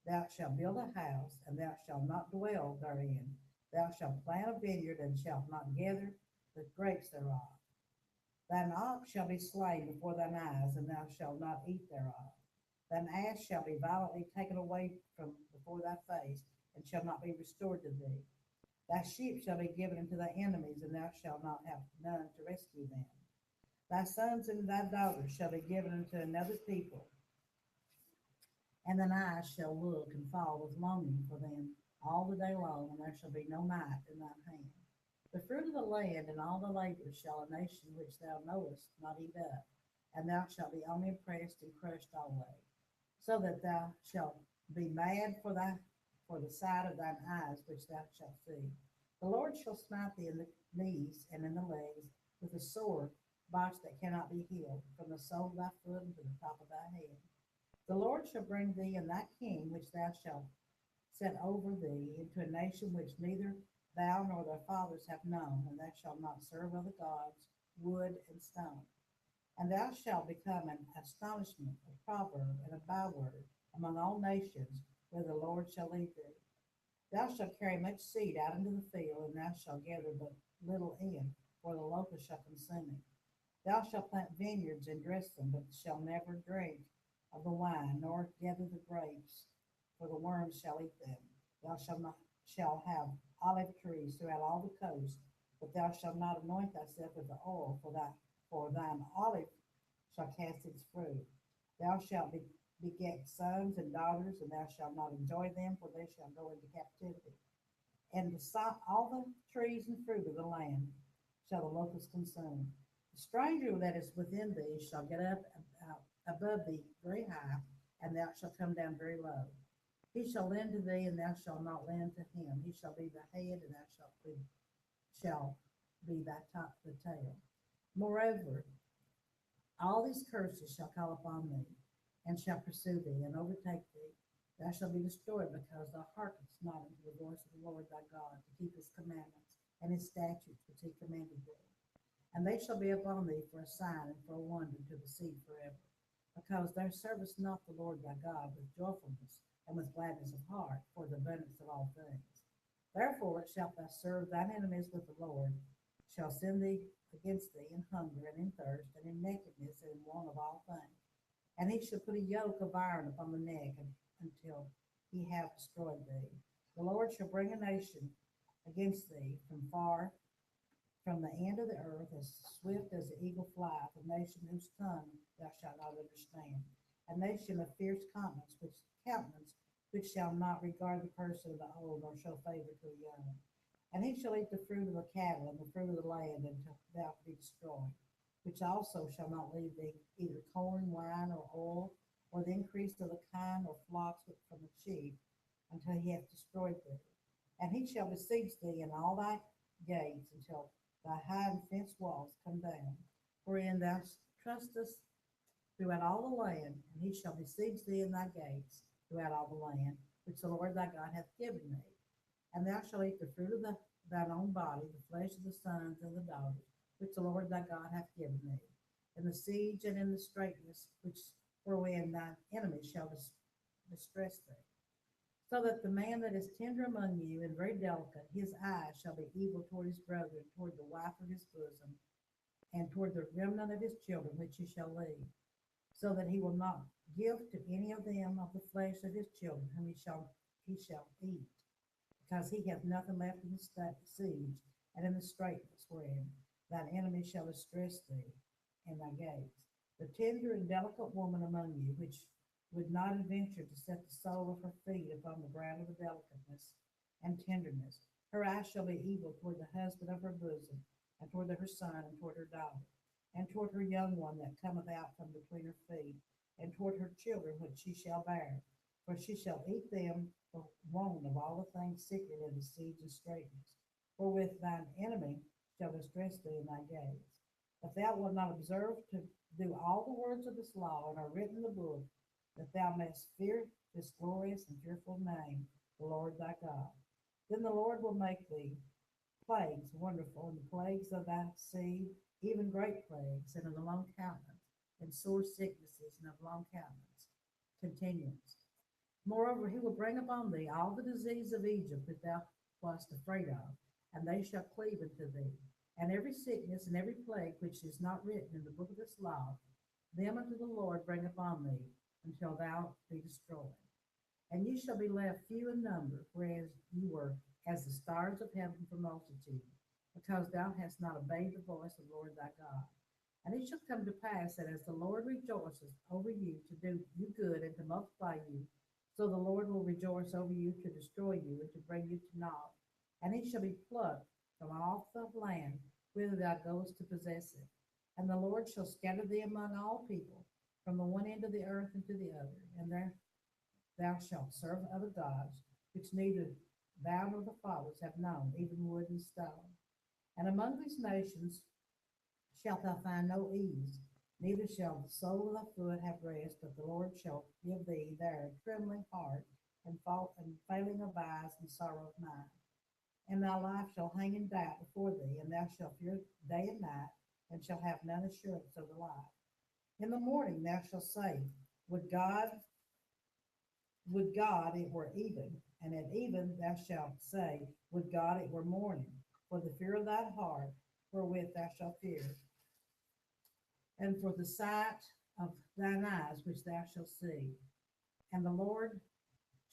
Thou shalt build a house, and thou shalt not dwell therein. Thou shalt plant a vineyard, and shalt not gather the grapes thereof. Thine ox shall be slain before thine eyes, and thou shalt not eat thereof. Thine ass shall be violently taken away from before thy face, and shall not be restored to thee. Thy sheep shall be given unto thy enemies, and thou shalt not have none to rescue them. Thy sons and thy daughters shall be given unto another people, and thine eyes shall look and fall with longing for them all the day long, and there shall be no might in thine hand. The fruit of the land and all the labors shall a nation which thou knowest not eat up, and thou shalt be only oppressed and crushed always, so that thou shalt be mad for the sight of thine eyes which thou shalt see. The Lord shall smite thee in the knees and in the legs with a sore botch that cannot be healed, from the sole of thy foot unto the top of thy head. The Lord shall bring thee and thy king, which thou shalt set over thee, into a nation which neither thou nor thy fathers have known, and thou shalt not serve other gods, wood and stone. And thou shalt become an astonishment, a proverb, and a byword among all nations, where the Lord shall lead thee. Thou shalt carry much seed out into the field, and thou shalt gather but little in, for the locust shall consume it. Thou shalt plant vineyards and dress them, but shalt never drink of the wine, nor gather the grapes, for the worms shall eat them. Thou shalt have olive trees throughout all the coast, but thou shalt not anoint thyself with the oil, for thine olive shall cast its fruit. Thou shalt beget sons and daughters, and thou shalt not enjoy them, for they shall go into captivity. And all the trees and fruit of the land shall the locust consume. The stranger that is within thee shall get up above thee very high, and thou shalt come down very low. He shall lend to thee, and thou shalt not lend to him. He shall be the head, and thou shalt be thy top, the tail. Moreover, all these curses shall call upon thee, and shall pursue thee, and overtake thee, thou shalt be destroyed, because thou hearkenest not unto the voice of the Lord thy God, to keep his commandments and his statutes which he commanded thee. And they shall be upon thee for a sign and for a wonder to the seed forever, because thou servest not the Lord thy God with joyfulness and with gladness of heart, for the abundance of all things. Therefore shalt thou serve thine enemies with the Lord, shall send thee against thee in hunger and in thirst and in nakedness and in want of all things. And he shall put a yoke of iron upon the neck until he have destroyed thee. The Lord shall bring a nation against thee from the end of the earth, as swift as the eagle flieth, a nation whose tongue thou shalt not understand, a nation of fierce countenance, which shall not regard the person of the old, nor show favor to the young. And he shall eat the fruit of the cattle and the fruit of the land until thou be destroyed, which also shall not leave thee either corn, wine, or oil, or the increase of the kine, or flocks from the sheep, until he hath destroyed thee. And he shall besiege thee in all thy gates until thy high and fenced walls come down, wherein thou trustest throughout all the land, and he shall besiege thee in thy gates throughout all the land, which the Lord thy God hath given thee. And thou shalt eat the fruit of thine own body, the flesh of the sons and the daughters, which the Lord thy God hath given thee, in the siege and in the straitness, wherein thine enemies shall distress thee. So that the man that is tender among you and very delicate, his eyes shall be evil toward his brother, and toward the wife of his bosom, and toward the remnant of his children which he shall leave, so that he will not give to any of them of the flesh of his children whom he shall eat, because he hath nothing left in the siege and in the straitness, wherein thine enemy shall distress thee in thy gates. The tender and delicate woman among you, which would not adventure to set the sole of her feet upon the ground of the delicateness and tenderness, her eyes shall be evil toward the husband of her bosom, and toward her son, and toward her daughter, and toward her young one that cometh out from between her feet, and toward her children which she shall bear. For she shall eat them for want of all the things secret in the siege and straitness, wherewith thine enemy shall distress thee in thy gates. If thou wilt not observe to do all the words of this law, and are written in the book, that thou mayest fear this glorious and fearful name, the Lord thy God, then the Lord will make thee plagues wonderful, and the plagues of thy seed, even great plagues, and of the long countenance, and sore sicknesses, and of long countenance, continuance. Moreover, he will bring upon thee all the disease of Egypt that thou wast afraid of, and they shall cleave unto thee. And every sickness and every plague which is not written in the book of this law, them unto the Lord bring upon thee, until thou be destroyed. And ye shall be left few in number, whereas you were as the stars of heaven for multitude, because thou hast not obeyed the voice of the Lord thy God. And it shall come to pass that as the Lord rejoices over you to do you good and to multiply you, so the Lord will rejoice over you to destroy you and to bring you to naught. And he shall be plucked from off the land whither thou goest to possess it. And the Lord shall scatter thee among all people, from the one end of the earth unto the other, and there thou shalt serve other gods, which neither thou nor the fathers have known, even wood and stone. And among these nations shalt thou find no ease, neither shall the sole of thy foot have rest, but the Lord shall give thee there a trembling heart, and failing of eyes, and sorrow of mind. And thy life shall hang in doubt before thee, and thou shalt fear day and night, and shall have none assurance of the life. In the morning thou shalt say, Would God it were even, and at even thou shalt say, Would God it were morning, for the fear of thy heart, wherewith thou shalt fear, and for the sight of thine eyes which thou shalt see. And the Lord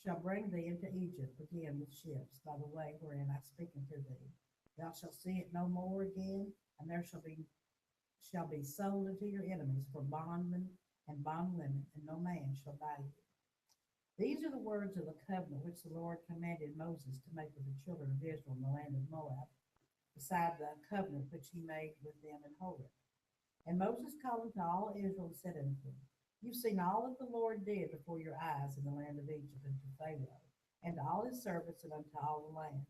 shall bring thee into Egypt again with ships, by the way wherein I speak unto thee. Thou shalt see it no more again, and there shall be sold unto your enemies for bondmen and bondwomen, and no man shall buy you. These are the words of the covenant which the Lord commanded Moses to make with the children of Israel in the land of Moab, beside the covenant which he made with them in Horeb. And Moses called unto all Israel and said unto them, You've seen all that the Lord did before your eyes in the land of Egypt unto Pharaoh, and to all his servants, and unto all the land.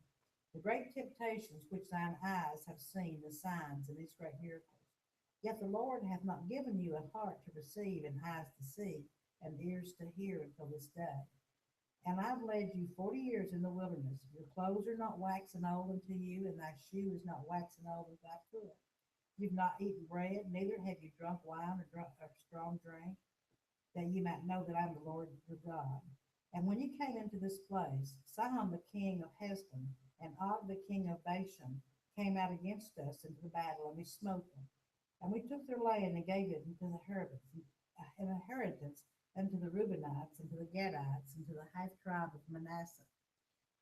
The great temptations which thine eyes have seen, the signs and these great miracles. Yet the Lord hath not given you a heart to perceive, and eyes to see, and ears to hear until this day. And I've led you 40 years in the wilderness. Your clothes are not waxen old unto you, and thy shoe is not waxen old with thy foot. You've not eaten bread, neither have you drunk wine or strong drink, that you might know that I am the Lord your God. And when you came into this place, Sihon the king of Heshbon and Og the king of Bashan came out against us into the battle, and we smote them. And we took their land and gave it into the inheritance unto the Reubenites, and to the Gadites, and to the half tribe of Manasseh.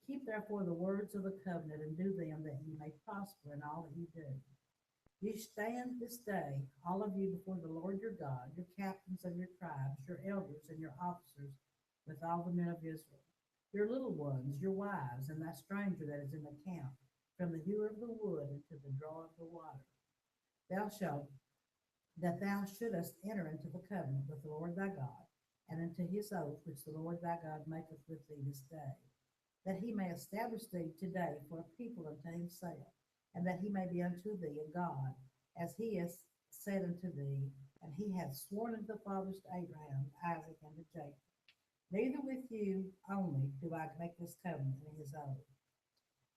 Keep therefore the words of the covenant, and do them, that ye may prosper in all that ye do. Ye stand this day, all of you, before the Lord your God, your captains of your tribes, your elders, and your officers, with all the men of Israel, your little ones, your wives, and that stranger that is in the camp, from the hewer of the wood unto the drawer of the water. Thou shouldest enter into the covenant with the Lord thy God, and into his oath which the Lord thy God maketh with thee this day, that he may establish thee today for a people unto himself, and that he may be unto thee a God, as he has said unto thee, and he hath sworn unto the fathers to Abraham, Isaac, and to Jacob. Neither with you only do I make this covenant in his oath,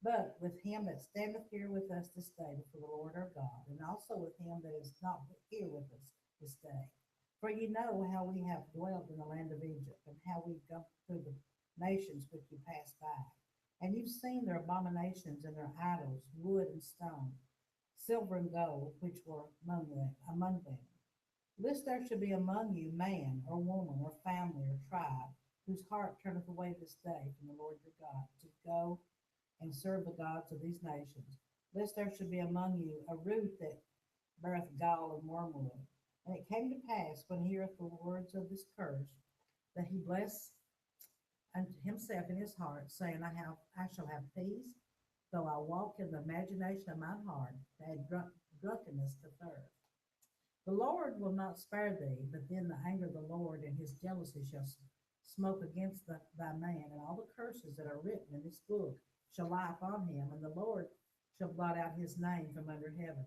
but with him that standeth here with us this day before the Lord our God, and also with him that is not here with us this day. For ye know how we have dwelt in the land of Egypt, and how we go through the nations which you passed by. And you've seen their abominations and their idols, wood and stone, silver and gold, which were among them. Lest there should be among you man or woman or family or tribe, whose heart turneth away this day from the Lord your God, to go and serve the gods of these nations. Lest there should be among you a root that beareth gall and wormwood. And it came to pass, when he heareth the words of this curse, that he blessed unto himself in his heart, saying, I shall have peace, though I walk in the imagination of mine heart, to add drunkenness to thirst. The Lord will not spare thee, but then the anger of the Lord and his jealousy shall smoke against thy man, and all the curses that are written in this book shall lie upon him, and the Lord shall blot out his name from under heaven.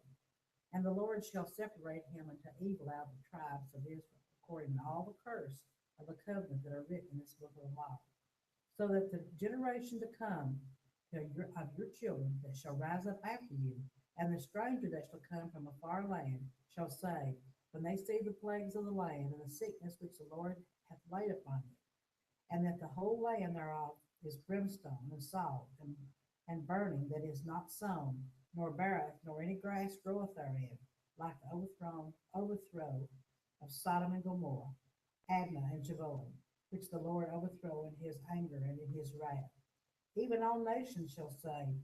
And the Lord shall separate him unto evil out of the tribes of Israel, according to all the curse of the covenant that are written in this book of the law. So that the generation to come of your children that shall rise up after you, and the stranger that shall come from a far land, shall say, when they see the plagues of the land, and the sickness which the Lord hath laid upon it, and that the whole land thereof is brimstone and salt and burning, that is not sown, nor beareth, nor any grass groweth therein, like the overthrow of Sodom and Gomorrah, Admah and Jeboim, which the Lord overthrew in his anger and in his wrath. Even all nations shall say,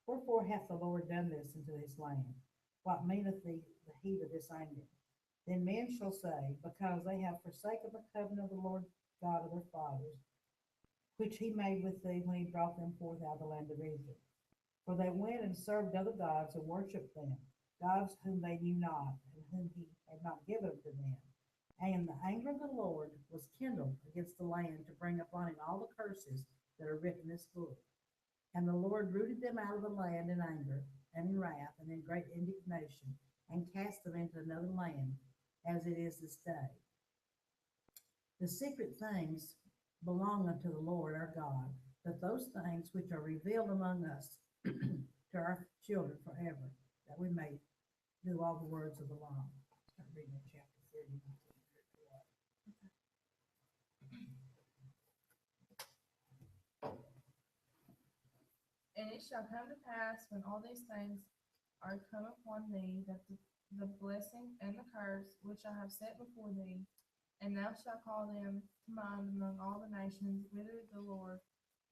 wherefore hath the Lord done this unto his land? What meaneth the heat of this anger? Then men shall say, because they have forsaken the covenant of the Lord God of their fathers, which he made with thee when he brought them forth out of the land of Egypt. For they went and served other gods and worshipped them, gods whom they knew not, and whom he had not given to them. And the anger of the Lord was kindled against the land to bring upon it all the curses that are written in this book. And the Lord rooted them out of the land in anger and in wrath and in great indignation, and cast them into another land, as it is this day. The secret things belong unto the Lord our God, but those things which are revealed among us to our children forever, that we may do all the words of the law. Start reading chapter 30. And it shall come to pass, when all these things are come upon thee, that the blessing and the curse which I have set before thee, and thou shalt call them to mind among all the nations whither the Lord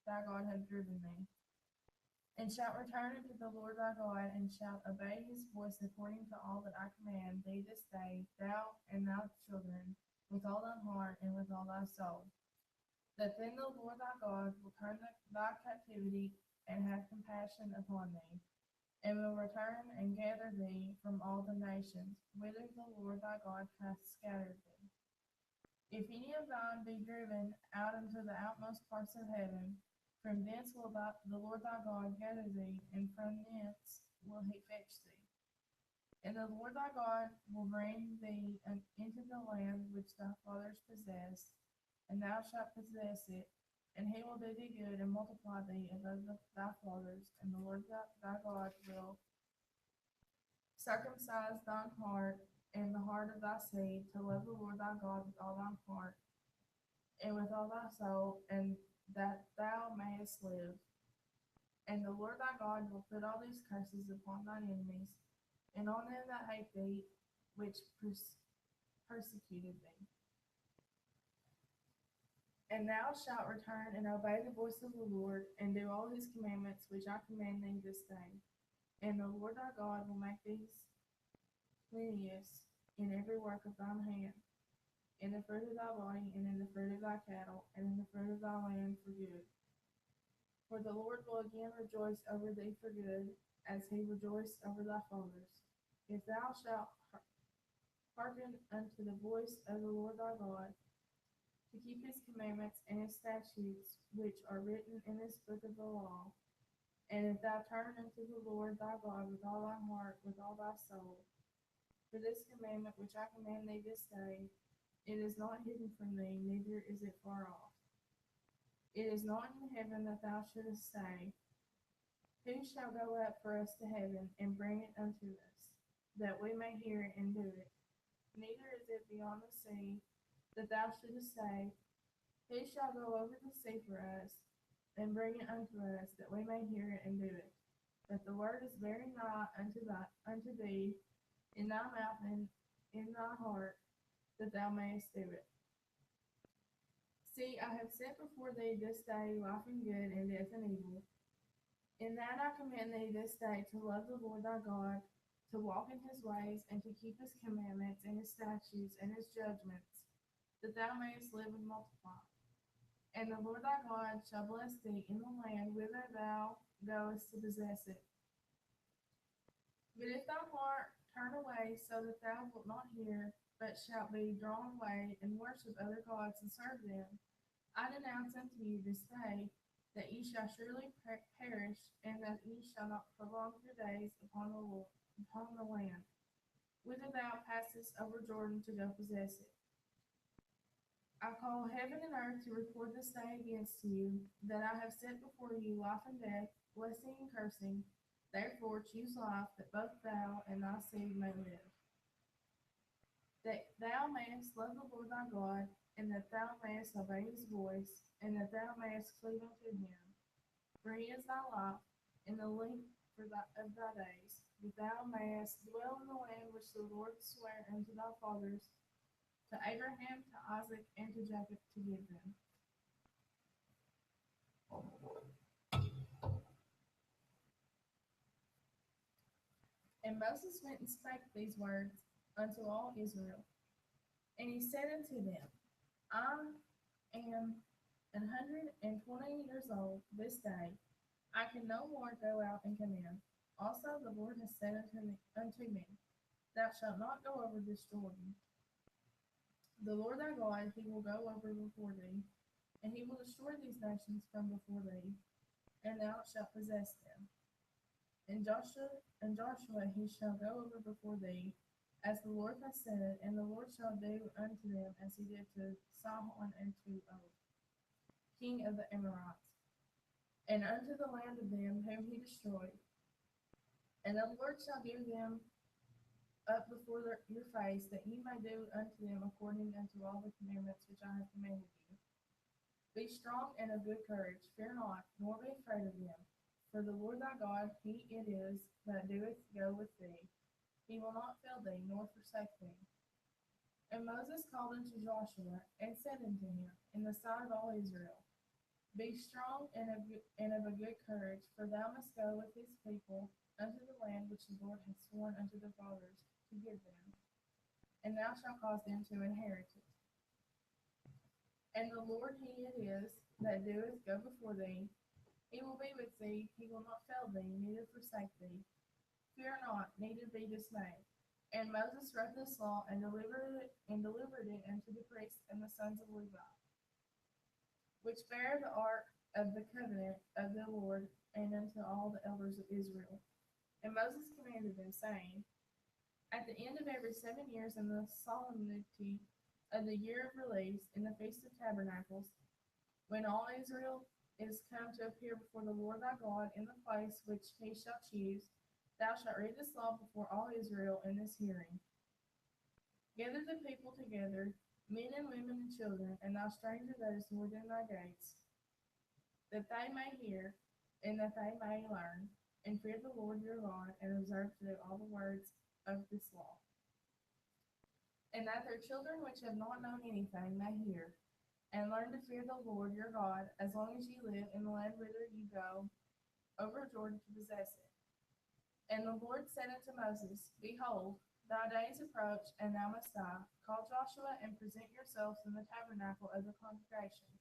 thy God hath driven thee, and shalt return unto the Lord thy God, and shalt obey his voice according to all that I command thee this day, thou and thy children, with all thy heart and with all thy soul. That then the Lord thy God will turn thy captivity and have compassion upon thee, and will return and gather thee from all the nations, whither the Lord thy God hath scattered thee. If any of thine be driven out into the outmost parts of heaven, from thence will the Lord thy God gather thee, and from thence will he fetch thee. And the Lord thy God will bring thee into the land which thy fathers possessed, and thou shalt possess it, and he will do thee good and multiply thee above thy fathers, and the Lord thy God will circumcise thine heart and the heart of thy seed to love the Lord thy God with all thine heart and with all thy soul, and that thou mayest live. And the Lord thy God will put all these curses upon thine enemies, and on them that hate thee, which persecuted thee. And thou shalt return and obey the voice of the Lord, and do all his commandments which I command thee this day. And the Lord thy God will make thee plenteous in every work of thine hand, in the fruit of thy body, and in the fruit of thy cattle, and in the fruit of thy land for good. For the Lord will again rejoice over thee for good, as he rejoiced over thy fathers. If thou shalt hearken unto the voice of the Lord thy God, to keep his commandments and his statutes, which are written in this book of the law, and if thou turn unto the Lord thy God with all thy heart, with all thy soul, for this commandment which I command thee this day, it is not hidden from thee, neither is it far off. It is not in heaven that thou shouldest say, who shall go up for us to heaven and bring it unto us, that we may hear it and do it? Neither is it beyond the sea that thou shouldest say, who shall go over the sea for us and bring it unto us, that we may hear it and do it? But the word is very nigh unto thee, in thy mouth and in thy heart, that thou mayest do it. See, I have set before thee this day life and good, and death and evil. In that I command thee this day to love the Lord thy God, to walk in his ways, and to keep his commandments, and his statutes, and his judgments, that thou mayest live and multiply. And the Lord thy God shall bless thee in the land whither thou goest to possess it. But if thou heart turn away so that thou wilt not hear, but shalt be drawn away, and worship other gods and serve them, I denounce unto you this day that ye shall surely perish, and that ye shall not prolong your days upon the land, whither thou passest over Jordan to go possess it. I call heaven and earth to report this day against you, that I have set before you life and death, blessing and cursing. Therefore choose life, that both thou and thy seed may live, that thou mayest love the Lord thy God, and that thou mayest obey his voice, and that thou mayest cleave unto him. For he is thy life, and the length of thy days, that thou mayest dwell in the land which the Lord sware unto thy fathers, to Abraham, to Isaac, and to Jacob, to give them. And Moses went and spake these words unto all Israel. And he said unto them, I am 120 years old this day. I can no more go out and come in. Also the Lord has said unto me, thou shalt not go over this Jordan. The Lord thy God, he will go over before thee, and he will destroy these nations from before thee, and thou shalt possess them. And Joshua he shall go over before thee, as the Lord hath said, and the Lord shall do unto them as he did to Sihon and to Og, king of the Amorites, and unto the land of them whom he destroyed. And the Lord shall give them up before your face, that ye may do unto them according unto all the commandments which I have commanded you. Be strong and of good courage, fear not, nor be afraid of them. For the Lord thy God, he it is that doeth go with thee. He will not fail thee, nor forsake thee. And Moses called unto Joshua, and said unto him, in the sight of all Israel, Be strong and of a good courage, for thou must go with his people unto the land which the Lord hath sworn unto their fathers to give them, and thou shalt cause them to inherit it. And the Lord he it is that doeth go before thee. He will be with thee, he will not fail thee, neither forsake thee. Fear not, neither be dismayed. And Moses wrote this law, and delivered it unto the priests and the sons of Levi, which bear the ark of the covenant of the Lord, and unto all the elders of Israel. And Moses commanded them, saying, At the end of every 7 years, in the solemnity of the year of release, in the feast of tabernacles, When all Israel is come to appear before the Lord thy God in the place which he shall choose, thou shalt read this law before all Israel in this hearing. Gather the people together, men and women and children, and thou stranger that is within thy gates, that they may hear, and that they may learn, and fear the Lord your God, and observe to do all the words of this law. And that their children which have not known anything may hear, and learn to fear the Lord your God, as long as ye live in the land whither ye go over Jordan to possess it. And the Lord said unto Moses, Behold, thy days approach, and thou must die. Call Joshua, and present yourselves in the tabernacle of the congregation,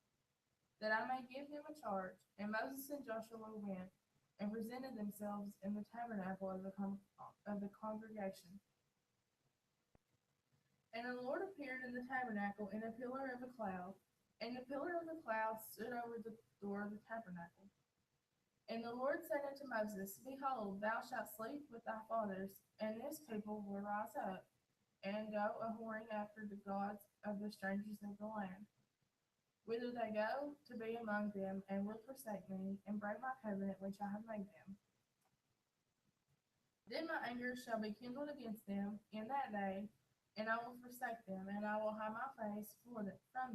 that I may give him a charge. And Moses and Joshua went, and presented themselves in the tabernacle of the congregation. And the Lord appeared in the tabernacle in a pillar of a cloud, and the pillar of the cloud stood over the door of the tabernacle. And the Lord said unto Moses, Behold, thou shalt sleep with thy fathers, and this people will rise up, and go a-whoring after the gods of the strangers of the land, whither they go to be among them, and will forsake me, and break my covenant which I have made them. Then my anger shall be kindled against them in that day, and I will forsake them, and I will hide my face from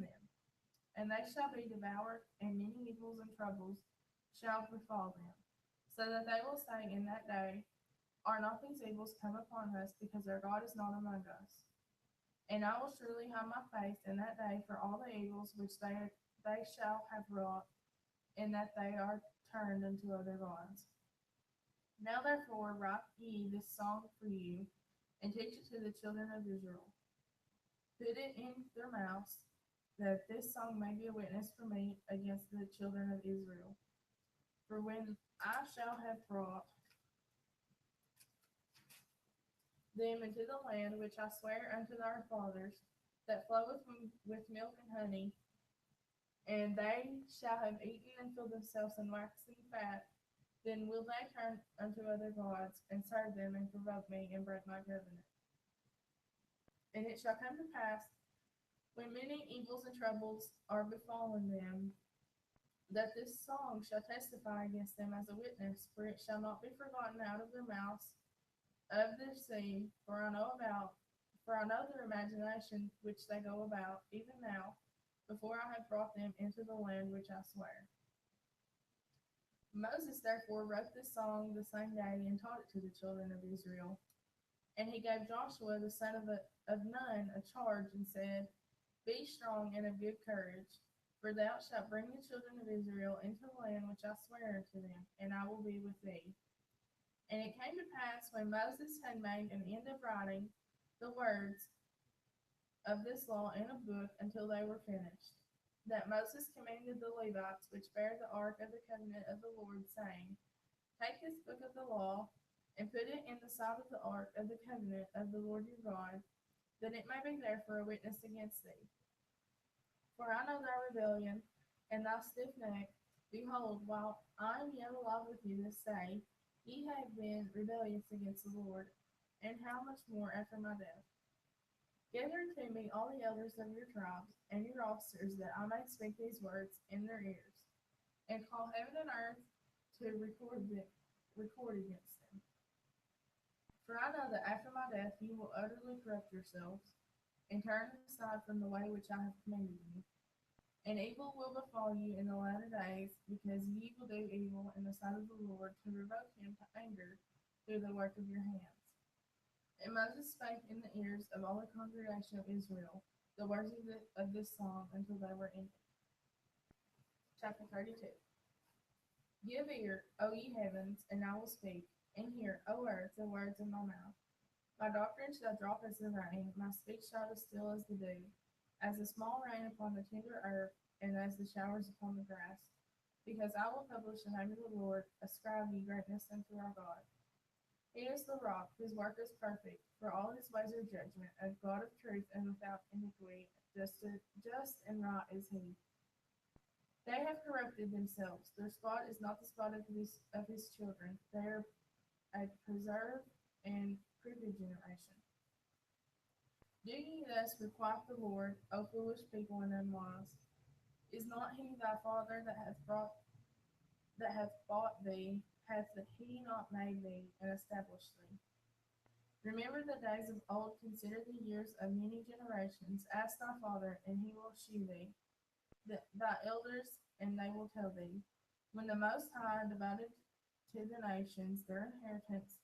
them. And they shall be devoured, and many evils and troubles shall befall them, so that they will say in that day, Are not these evils come upon us, because our God is not among us? And I will surely hide my face in that day for all the evils which they shall have wrought, in that they are turned unto other gods. Now therefore write ye this song for you, and teach it to the children of Israel. Put it in their mouths, that this song may be a witness for me against the children of Israel. For when I shall have brought them into the land which I swear unto their fathers, that floweth with milk and honey, and they shall have eaten and filled themselves and waxen fat, then will they turn unto other gods, and serve them, and provoke me, and break my covenant. And it shall come to pass, when many evils and troubles are befallen them, that this song shall testify against them as a witness, for it shall not be forgotten out of their mouths of their seed, for I know their imagination which they go about, even now, before I have brought them into the land which I swear. Moses therefore wrote this song the same day, and taught it to the children of Israel. And he gave Joshua the son of Nun a charge, and said, Be strong and of good courage, for thou shalt bring the children of Israel into the land which I swear unto them, and I will be with thee. And it came to pass, when Moses had made an end of writing the words of this law in a book until they were finished, that Moses commanded the Levites which bear the ark of the covenant of the Lord, saying, Take this book of the law, and put it in the side of the ark of the covenant of the Lord your God, that it may be there for a witness against thee. For I know thy rebellion, and thy stiff neck. Behold, while I am yet alive with you this day, ye have been rebellious against the Lord, and how much more after my death? Gather unto me all the elders of your tribes, and your officers, that I may speak these words in their ears, and call heaven and earth to record against them. For I know that after my death you will utterly corrupt yourselves, and turn aside from the way which I have commanded you. And evil will befall you in the latter days, because ye will do evil in the sight of the Lord, to provoke him to anger through the work of your hands. And Moses spake in the ears of all the congregation of Israel the words of this song until they were ended. Chapter 32. Give ear, O ye heavens, and I will speak, and hear, O earth, the words of my mouth. My doctrine shall drop as the rain, my speech shall distil as the dew, as the small rain upon the tender earth, and as the showers upon the grass. Because I will publish the name of the Lord, ascribe ye greatness unto our God. He is the rock, whose work is perfect, for all his ways are judgment, a God of truth and without iniquity, just and right is he. They have corrupted themselves, their spot is not the spot of his children, they are a preserved and crooked generation. Do ye thus requite the Lord, O foolish people and unwise? Is not he thy father that hath bought thee? Hath he not made thee and established thee? Remember the days of old, consider the years of many generations. Ask thy father, and he will shew thee, thy elders, and they will tell thee. When the Most High divided to the nations their inheritance,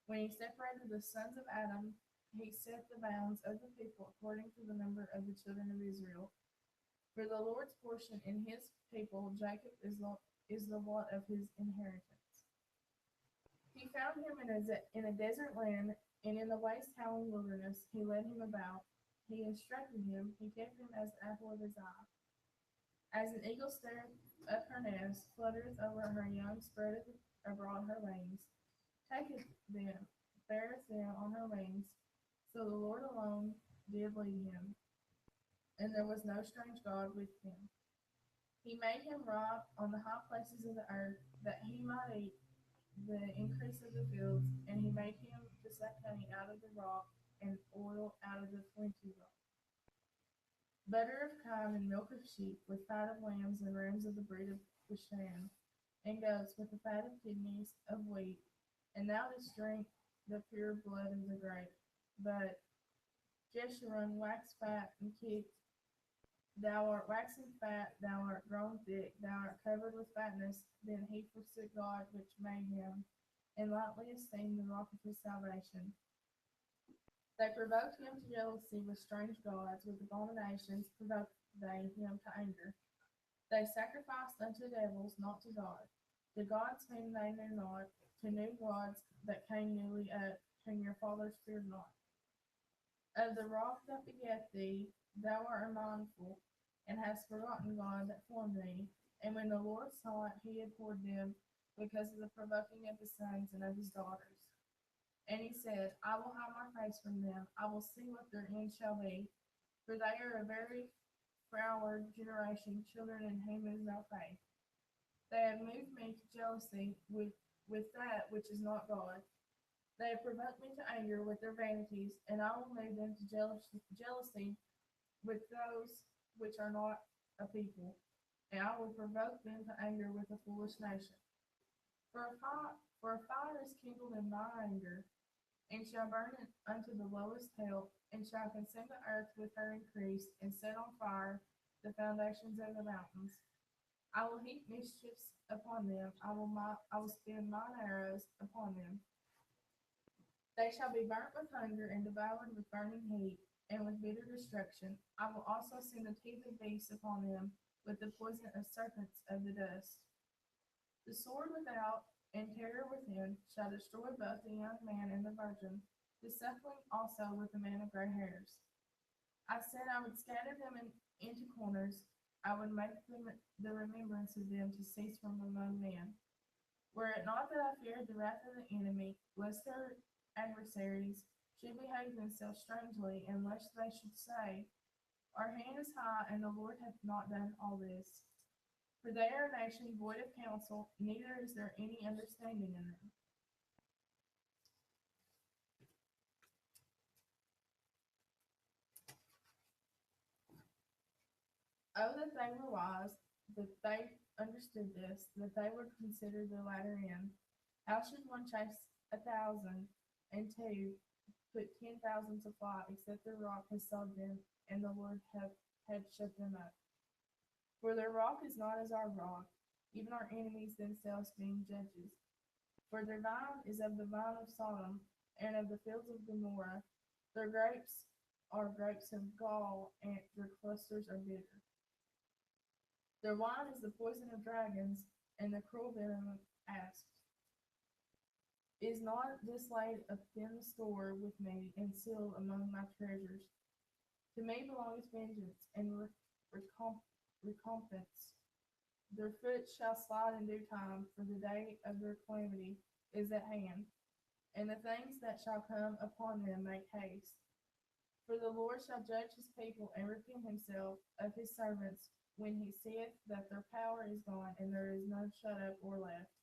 when he separated the sons of Adam, he set the bounds of the people according to the number of the children of Israel. For the Lord's portion in his people, Jacob is the lot of his inheritance. He found him in a desert land, and in the waste howling wilderness. He led him about. He instructed him. He kept him as the apple of his eye. As an eagle stirreth up her nest, fluttereth over her young, spreadeth abroad her wings, taketh them, beareth them on her wings. So the Lord alone did lead him, and there was no strange God with him. He made him ride on the high places of the earth, that he might eat the increase of the fields, and he made him to suck honey out of the rock, and oil out of the flinty rock. Butter of kine and milk of sheep, with fat of lambs and rams of the breed of Bashan, and goats with the fat of kidneys of wheat. And thou didst drink the pure blood of the grape. But Jeshurun waxed fat and kicked. Thou art waxen fat, thou art grown thick, thou art covered with fatness. Then he forsook God which made him, and lightly esteemed the rock of his salvation. They provoked him to jealousy with strange gods, with abominations provoked they him to anger. They sacrificed unto devils, not to God, to gods whom they knew not, to new gods that came newly up, whom your fathers feared not. Of the rock that begat thee, thou art unmindful, and hast forgotten God that formed thee. And when the Lord saw it, he abhorred them, because of the provoking of his sons and of his daughters. And he said, I will hide my face from them, I will see what their end shall be, for they are a very froward generation, children in whom is no faith. They have moved me to jealousy with that which is not God. They have provoked me to anger with their vanities, and I will move them to jealousy with those which are not a people, and I will provoke them to anger with a foolish nation. For a fire is kindled in my anger, and shall burn it unto the lowest hell, and shall consume the earth with her increase, and set on fire the foundations of the mountains. I will heap mischiefs upon them, I will spin mine arrows upon them. They shall be burnt with hunger, and devoured with burning heat, and with bitter destruction. I will also send the teeth of beasts upon them, with the poison of serpents of the dust. The sword without, and terror within, shall destroy both the young man and the virgin, the suckling also with the man of gray hairs. I said I would scatter them into corners, I would make the remembrance of them to cease from among men. Were it not that I feared the wrath of the enemy, lest their adversaries should behave themselves strangely, and lest they should say, Our hand is high, and the Lord hath not done all this. For they are a nation void of counsel, neither is there any understanding in them. Oh, that they were wise, that they understood this, that they would consider the latter end. How should one chase 1,000, and two put 10,000 to flight, except the rock has sold them, and the Lord had shut them up? For their rock is not as our rock, even our enemies themselves being judges. For their vine is of the vine of Sodom, and of the fields of Gomorrah. Their grapes are grapes of gall, and their clusters are bitter. Their wine is the poison of dragons, and the cruel venom of asps. Is not this laid up in the store with me, and sealed among my treasures? To me belongs vengeance, and recompense. Their foot shall slide in due time, for the day of their calamity is at hand, and the things that shall come upon them make haste. For the Lord shall judge his people, and repent himself of his servants, when he seeth that their power is gone, and there is none shut up or left.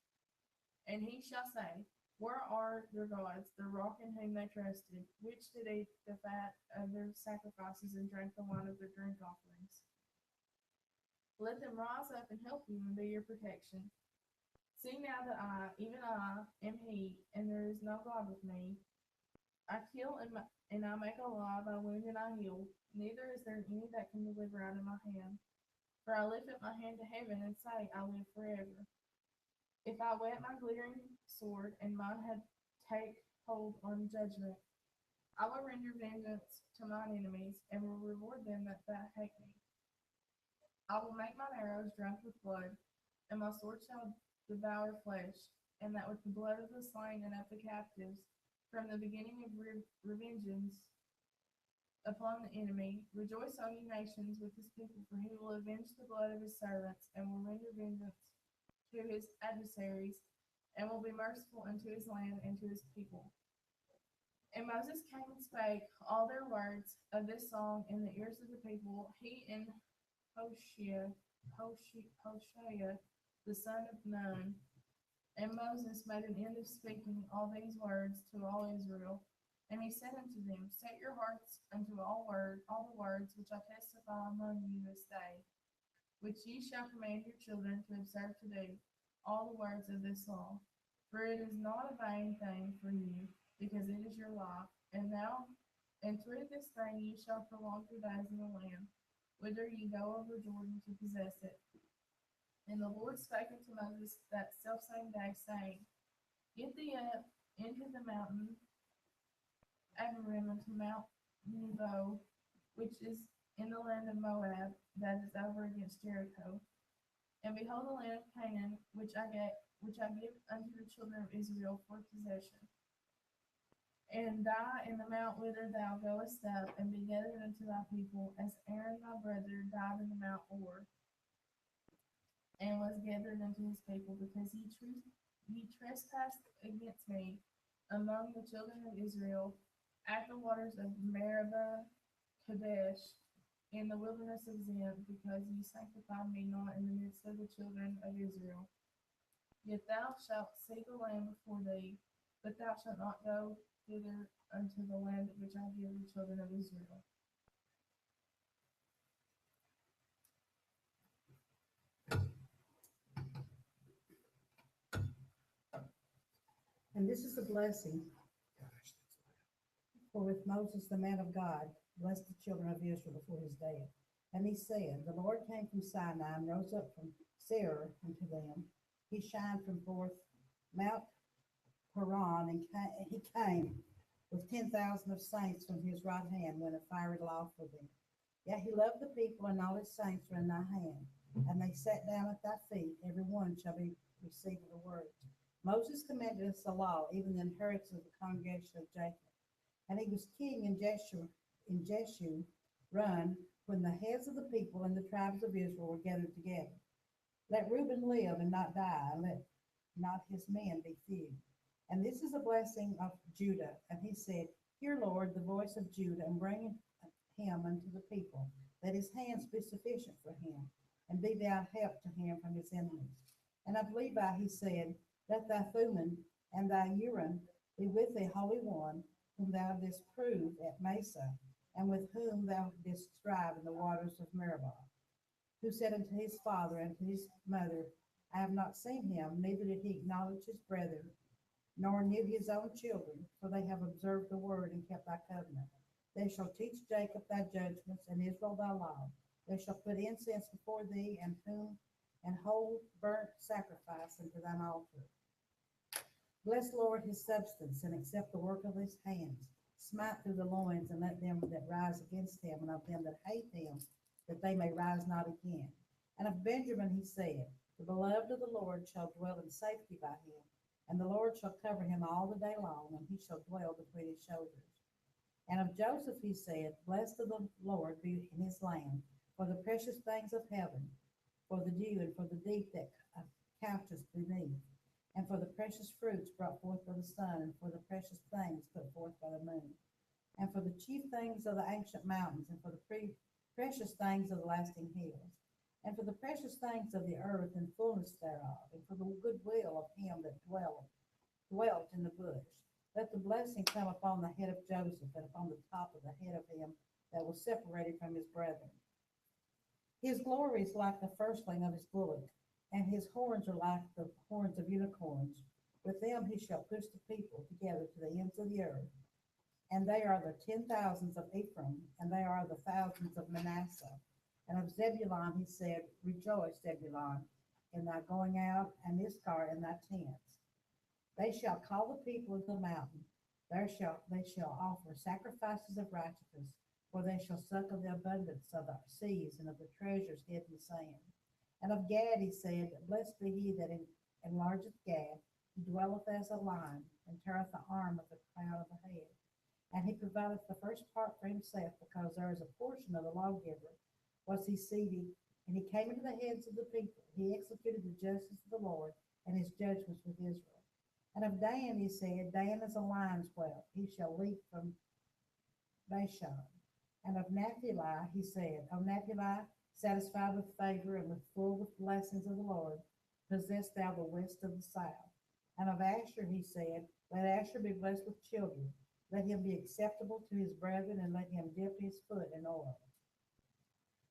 And he shall say, Where are their gods, the rock in whom they trusted, which did eat the fat of their sacrifices, and drank the wine of their drink offerings? Let them rise up and help you and be your protection. See now that I, even I, am he, and there is no God with me. I kill and I make alive, I wound and I heal. Neither is there any that can deliver out of my hand. For I lift up my hand to heaven and say, I live forever. If I whet my glittering sword, and mine head take hold on judgment, I will render vengeance to mine enemies, and will reward them that hate me. I will make mine arrows drunk with blood, and my sword shall devour flesh, and that with the blood of the slain and of the captives, from the beginning of revengeance upon the enemy, rejoice, O ye nations, with his people, for he will avenge the blood of his servants, and will render vengeance to his adversaries, and will be merciful unto his land and to his people. And Moses came and spake all their words of this song in the ears of the people, he and Hoshea, the son of Nun. And Moses made an end of speaking all these words to all Israel. And he said unto them, set your hearts unto all the words which I testify among you this day, which ye shall command your children to observe to do, all the words of this law. For it is not a vain thing for you, because it is your life. And through this thing ye shall prolong your days in the land, whither ye go over Jordan to possess it. And the Lord spake unto Moses that selfsame day, saying, get thee up into the mountain Abiram, unto Mount Nebo, which is in the land of Moab, that is over against Jericho. And behold the land of Canaan, which I give unto the children of Israel for possession. And die in the mount whither thou goest up, and be gathered unto thy people, as Aaron thy brother died in the Mount Or, and was gathered unto his people, because ye trespassed against me among the children of Israel, at the waters of Meribah Kadesh, in the wilderness of Zin, because ye sanctified me not in the midst of the children of Israel. Yet thou shalt see the land before thee, but thou shalt not go thither unto the land which I give the children of Israel. And this is a blessing. For with Moses, the man of God, blessed the children of Israel before his death. And he said, the Lord came from Sinai and rose up from Seir unto them. He shined from forth Mount Paran, and he came with 10,000 of saints from his right hand, when a fiery law for them. Yet he loved the people, and all his saints were in thy hand. And they sat down at thy feet, every one shall be received the word. Moses commanded us the law, even the inheritance of the congregation of Jacob. And he was king in Jeshurun, when the heads of the people and the tribes of Israel were gathered together. Let Reuben live and not die, and let not his men be few. And this is a blessing of Judah. And he said, hear, Lord, the voice of Judah, and bring him unto the people, that his hands be sufficient for him, and be thou help to him from his enemies. And of Levi he said, let thy Thummim and thy Urim be with thee, Holy One, whom thou didst prove at Mesa, and with whom thou didst strive in the waters of Meribah, who said unto his father and to his mother, I have not seen him, neither did he acknowledge his brethren, nor knew his own children, for they have observed the word and kept thy covenant. They shall teach Jacob thy judgments, and Israel thy law. They shall put incense before thee, and hold burnt sacrifice unto thine altar. Bless, Lord, his substance, and accept the work of his hands. Smite through the loins, and let them that rise against him, and of them that hate him, that they may rise not again. And of Benjamin he said, the beloved of the Lord shall dwell in safety by him, and the Lord shall cover him all the day long, and he shall dwell between his shoulders. And of Joseph he said, blessed of the Lord be in his land, for the precious things of heaven, for the dew, and for the deep that coucheth beneath, and for the precious fruits brought forth by the sun, and for the precious things put forth by the moon, and for the chief things of the ancient mountains, and for the precious things of the lasting hills, and for the precious things of the earth and fullness thereof, and for the goodwill of him that dwelt in the bush. Let the blessing come upon the head of Joseph, and upon the top of the head of him that was separated from his brethren. His glory is like the firstling of his bullock, and his horns are like the horns of unicorns. With them he shall push the people together to the ends of the earth. And they are the 10,000s of Ephraim, and they are the thousands of Manasseh. And of Zebulun he said, Rejoice, Zebulun, in thy going out, and Issachar in thy tents. They shall call the people of the mountain. They shall offer sacrifices of righteousness, for they shall suck of the abundance of the seas and of the treasures hid in the sand. And of Gad he said, Blessed be he that enlargeth Gad, he dwelleth as a lion, and teareth the arm of the crown of the head. And he provideth the first part for himself, because there is a portion of the lawgiver was he seated, and he came into the heads of the people. He executed the justice of the Lord, and his judgments with Israel. And of Dan he said, Dan is a lion's whelp, he shall leap from Bashan. And of Naphtali he said, O Naphtali, satisfied with favor and full with blessings of the Lord, possess thou the west of the south. And of Asher he said, Let Asher be blessed with children, let him be acceptable to his brethren, and let him dip his foot in oil.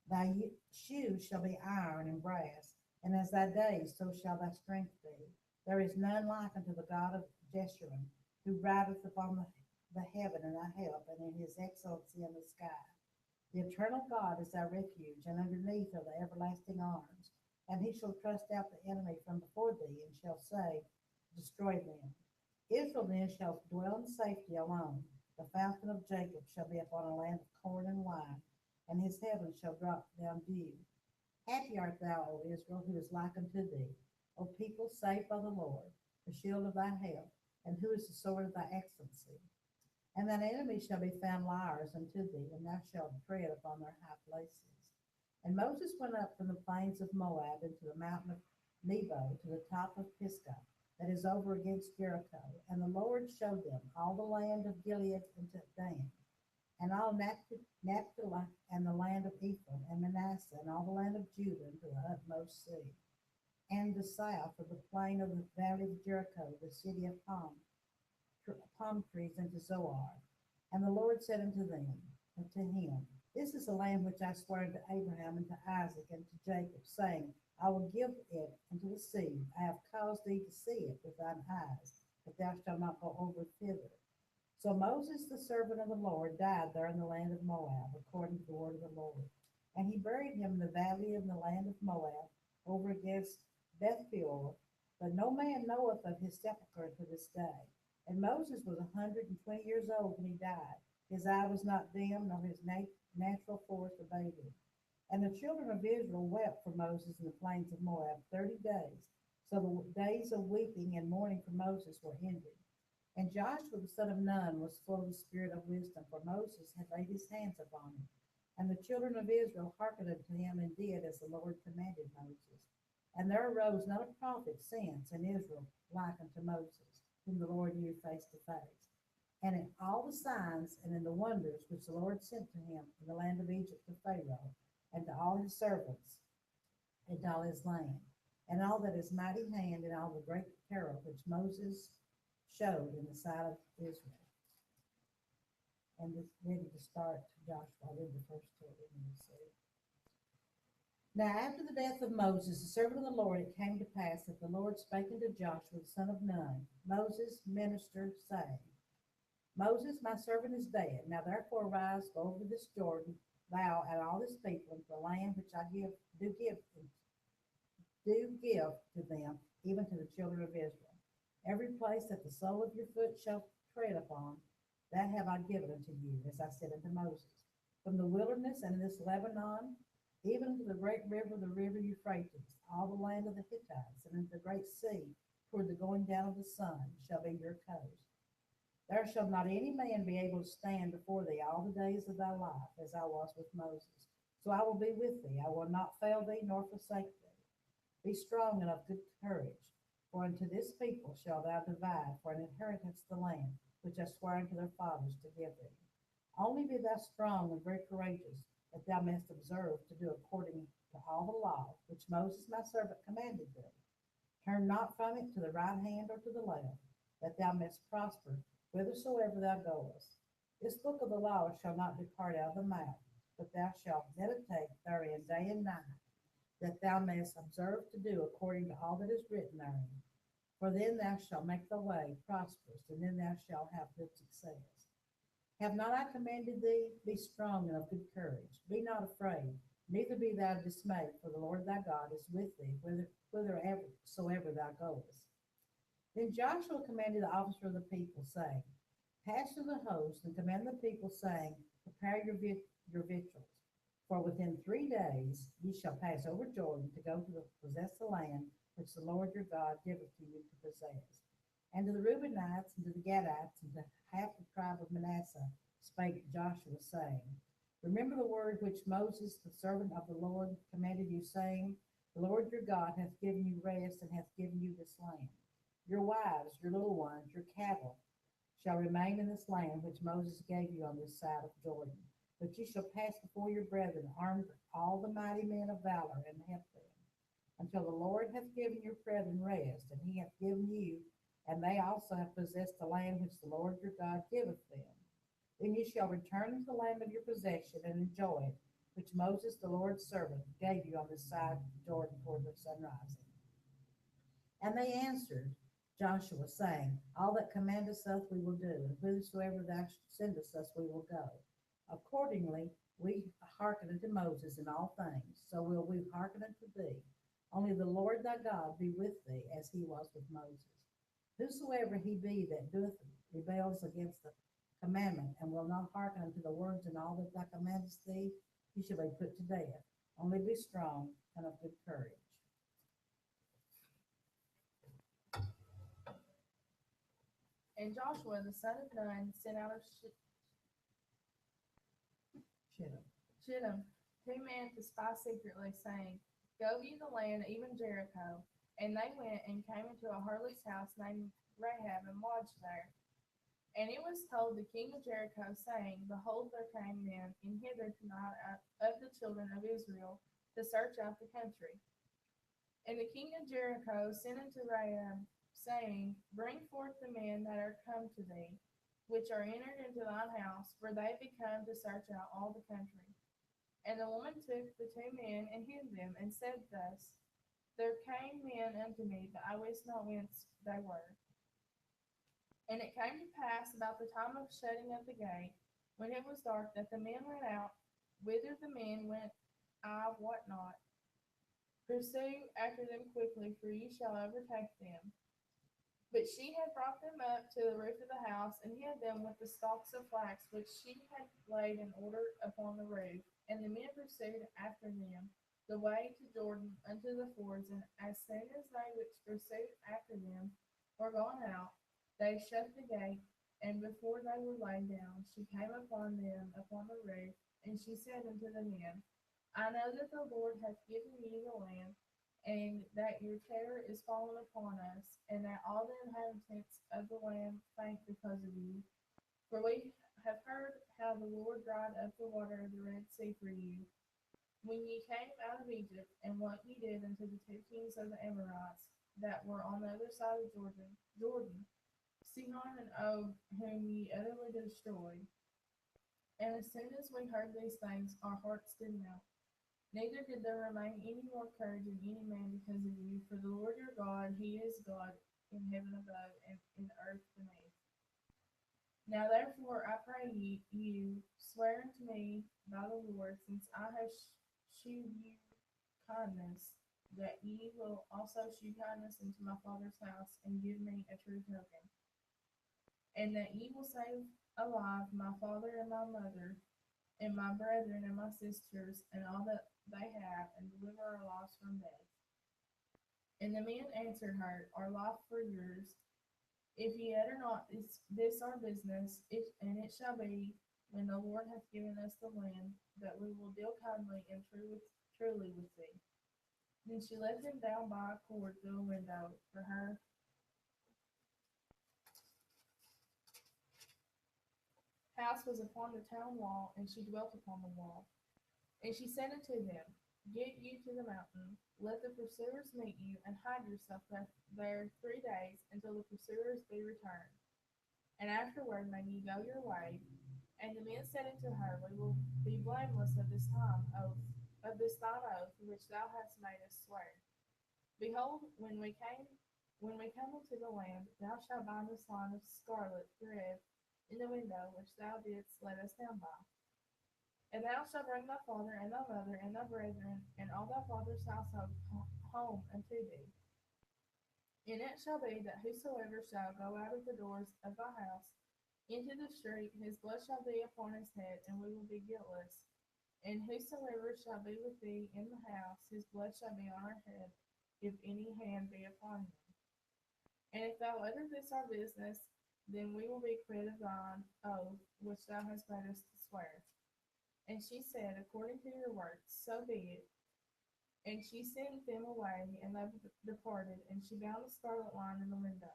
Thy shoes shall be iron and brass, and as thy days, so shall thy strength be. There is none like unto the God of Jeshurun, who rideth upon the heaven in thy help, and in his excellency in the sky. The eternal God is thy refuge, and underneath are the everlasting arms. And he shall thrust out the enemy from before thee, and shall say, Destroy them. Israel then shall dwell in safety alone. The fountain of Jacob shall be upon a land of corn and wine, and his heaven shall drop down dew. Happy art thou, O Israel, who is like unto thee, O people saved by the Lord, the shield of thy help, and who is the sword of thy excellency. And thine enemies shall be found liars unto thee, and thou shalt tread upon their high places. And Moses went up from the plains of Moab into the mountain of Nebo to the top of Pisgah, that is over against Jericho. And the Lord showed them all the land of Gilead unto Dan, and all Naphtali, and the land of Ephraim, and Manasseh, and all the land of Judah unto the utmost sea, and the south of the plain of the valley of Jericho, the city of palm trees unto Zoar. And the Lord said unto him, This is the land which I swore unto Abraham, and to Isaac, and to Jacob, saying, I will give it unto the seed. I have caused thee to see it with thine eyes, but thou shalt not go over thither. So Moses, the servant of the Lord, died there in the land of Moab, according to the word of the Lord. And he buried him in the valley of the land of Moab, over against Beth Peor. But no man knoweth of his sepulchre to this day. And Moses was 120 years old when he died. His eye was not dim, nor his natural force abated. And the children of Israel wept for Moses in the plains of Moab 30 days. So the days of weeping and mourning for Moses were ended. And Joshua the son of Nun was full of the spirit of wisdom, for Moses had laid his hands upon him. And the children of Israel hearkened unto him, and did as the Lord commanded Moses. And there arose not a prophet since in Israel like unto Moses, whom the Lord knew face to face. And in all the signs and in the wonders which the Lord sent to him in the land of Egypt to Pharaoh, and to all his servants, and to all his land, and all that his mighty hand, and all the great terror which Moses showed in the sight of Israel. And it's ready to start Joshua. I'll read the first two. Now after the death of Moses, the servant of the Lord, it came to pass that the Lord spake unto Joshua the son of Nun, Moses' minister, saying, Moses, my servant, is dead. Now therefore arise, go over this Jordan, thou and all this people, into the land which I do give to them, even to the children of Israel. Every place that the sole of your foot shall tread upon, that have I given unto you, as I said unto Moses. From the wilderness and this Lebanon, even to the great river, the river Euphrates, all the land of the Hittites, and into the great sea, toward the going down of the sun, shall be your coast. There shall not any man be able to stand before thee all the days of thy life, as I was with Moses. So I will be with thee. I will not fail thee, nor forsake thee. Be strong and of good courage, for unto this people shalt thou divide for an inheritance the land which I swore unto their fathers to give thee. Only be thou strong and very courageous, that thou mayest observe to do according to all the law which Moses my servant commanded thee. Turn not from it to the right hand or to the left, that thou mayest prosper whithersoever thou goest. This book of the law shall not depart out of the mouth, but thou shalt meditate therein day and night, that thou mayest observe to do according to all that is written therein. For then thou shalt make thy way prosperous, and then thou shalt have good success. Have not I commanded thee? Be strong and of good courage. Be not afraid, neither be thou dismayed, for the Lord thy God is with thee, whithersoever thou goest. Then Joshua commanded the officer of the people, saying, Pass through the host, and command the people, saying, Prepare your victuals. For within 3 days ye shall pass over Jordan to go to possess the land which the Lord your God giveth to you to possess. And to the Reubenites, and to the Gadites, and to half the tribe of Manasseh spake Joshua, saying, Remember the word which Moses, the servant of the Lord, commanded you, saying, The Lord your God hath given you rest, and hath given you this land. Your wives, your little ones, your cattle shall remain in this land which Moses gave you on this side of Jordan. But ye shall pass before your brethren, armed all the mighty men of valor, and help them, until the Lord hath given your brethren rest, and he hath given you, and they also have possessed the land which the Lord your God giveth them. Then ye shall return to the land of your possession, and enjoy it, which Moses the Lord's servant gave you on this side of Jordan toward the sunrising. And they answered Joshua, saying, All that commandest us we will do, and whithersoever thou sendest us we will go. Accordingly, we hearken unto Moses in all things, so will we hearken unto thee. Only the Lord thy God be with thee, as he was with Moses. Whosoever he be that rebels against the commandment, and will not hearken unto the words and all that thou commandest thee, he shall be put to death. Only be strong and of good courage. And Joshua the son of Nun sent out of Shittim 2 men to spy secretly, saying, Go view the land, even Jericho. And they went and came into a harlot's house named Rahab, and lodged there. And it was told the king of Jericho, saying, Behold, there came men in hither tonight of the children of Israel to search out the country. And the king of Jericho sent unto Rahab, saying, Bring forth the men that are come to thee, which are entered into thine house, for they be come to search out all the country. And the woman took the 2 men and hid them, and said thus, There came men unto me, but I wist not whence they were. And it came to pass about the time of shutting of the gate, when it was dark, that the men went out. Whither the men went, I wot not. Pursue after them quickly, for ye shall overtake them. But she had brought them up to the roof of the house, and hid them with the stalks of flax which she had laid in order upon the roof. And the men pursued after them the way to Jordan unto the fords, and as soon as they which pursued after them were gone out, they shut the gate, and before they were laid down, she came upon them upon the roof, and she said unto the men, I know that the Lord hath given you the land, and that your terror is fallen upon us, and that all the inhabitants of the land faint because of you. For we have heard how the Lord dried up the water of the Red Sea for you, when ye came out of Egypt, and what ye did unto the 2 kings of the Amorites that were on the other side of Jordan, Sihon and Og, whom ye utterly destroyed. And as soon as we heard these things, our hearts did melt. Neither did there remain any more courage in any man because of you, for the Lord your God, he is God in heaven above and in the earth beneath. Now therefore I pray you swear unto me by the Lord, since I have shewed you kindness, that ye will also shew kindness unto my father's house, and give me a true token, and that ye will save alive my father and my mother, and my brethren and my sisters, and all that they have, and deliver our lives from death. And the men answered her, Our life for yours. If ye utter not this our business, and it shall be, when the Lord hath given us the land, that we will deal kindly and truly with thee. Then she let them down by a cord through a window, for her house was upon the town wall, and she dwelt upon the wall. And she said unto them, Get you to the mountain, let the pursuers meet you, and hide yourself there 3 days, until the pursuers be returned. And afterward may ye go your way, And the men said unto her, We will be blameless of this thine oath, which thou hast made us swear. Behold, when we come into the land, thou shalt bind this line of scarlet thread in the window which thou didst let us down by. And thou shalt bring thy father and thy mother and thy brethren and all thy father's household home unto thee. And it shall be that whosoever shall go out of the doors of thy house into the street, his blood shall be upon his head, and we will be guiltless. And whosoever shall be with thee in the house, his blood shall be on our head, if any hand be upon him. And if thou utter this our business, then we will be quit of thine oath which thou hast made us to swear. And she said, According to your words, so be it. And she sent them away, and they departed, and she bound the scarlet line in the window.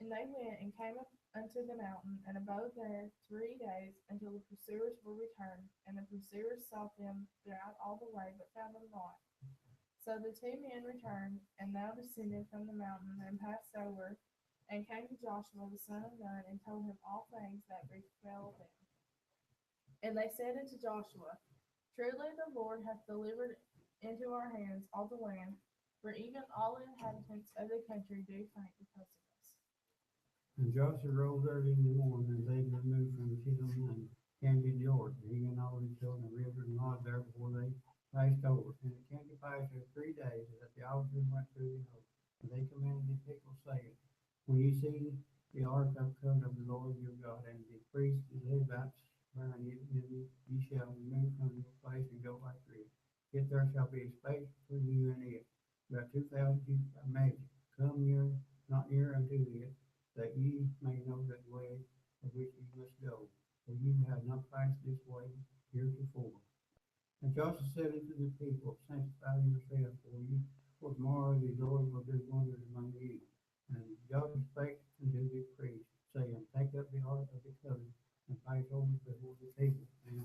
And they went and came up unto the mountain, and abode there 3 days, until the pursuers were returned. And the pursuers sought them throughout all the way, but found them not. So the 2 men returned, and now descended from the mountain, and passed over, and came to Joshua the son of Nun, and told him all things that befell them. And they said unto Joshua, Truly the Lord hath delivered into our hands all the land, for even all the inhabitants of the country do faint because of us. And Joshua rose early in the morning, and they removed from Shittim and came to Jordan, he and all his children, the river and lodged there before they passed over. And it came to pass after 3 days that the officers went through the oath, and they commanded the people, saying, When ye see the ark of the covenant of the Lord your God, and the priests, the Levites, bearing it, ye shall remove from your place and go after it. Yet there shall be a space between you and it, about 2,000 cubits by measure. Come near, not near unto it, that ye may know the way of which ye must go, for ye have not passed this way heretofore. And Joshua said unto the people, Sanctify yourselves, for tomorrow the Lord will do wonders among you. And Joshua spake unto the priests, saying, Take up the ark of the covenant, and pass over before the people. And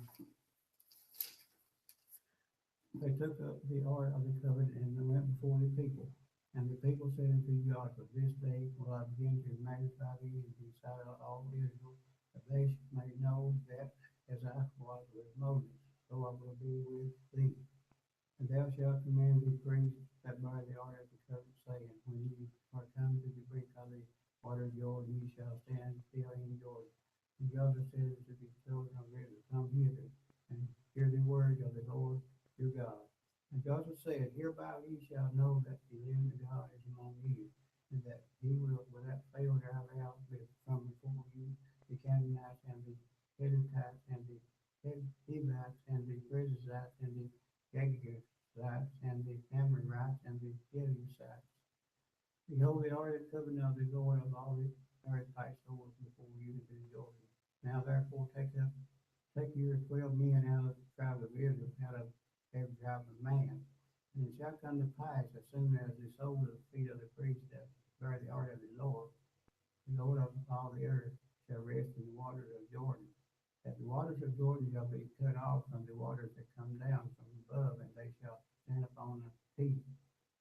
they took up the ark of the covenant, and they went before the people. And the people said unto Joshua, This day will I begin to magnify thee in the sight of all Israel, that they may know that as I was with Moses, so I will be with thee. And thou shalt command the priests that bear the ark of the covenant, saying, When ye are come to the brink of the water of Jordan, ye shall stand still in Jordan. And Joshua said unto the children of Israel, Come hither, and hear the word of the Lord your God. And Joshua said, Hereby ye shall know that the living God is among you, and that he will without fail drive out from before you the Canaanites, and the Hittites, and the Hivites, and the Perizzites, and the Girgashites, and the Amorites, and the Jebusites. Behold, the ark of the covenant of the Lord of all the earth passed over before you into Jordan. Now therefore take your 12 men out of the tribe of Israel, out of every tribe of man. And it shall come to pass, as soon as the soles of the feet of the priests that bear the ark of the Lord of all the earth, shall rest in the waters of Jordan, that the waters of Jordan shall be cut off from the waters that come down from above, and they shall stand upon the feet.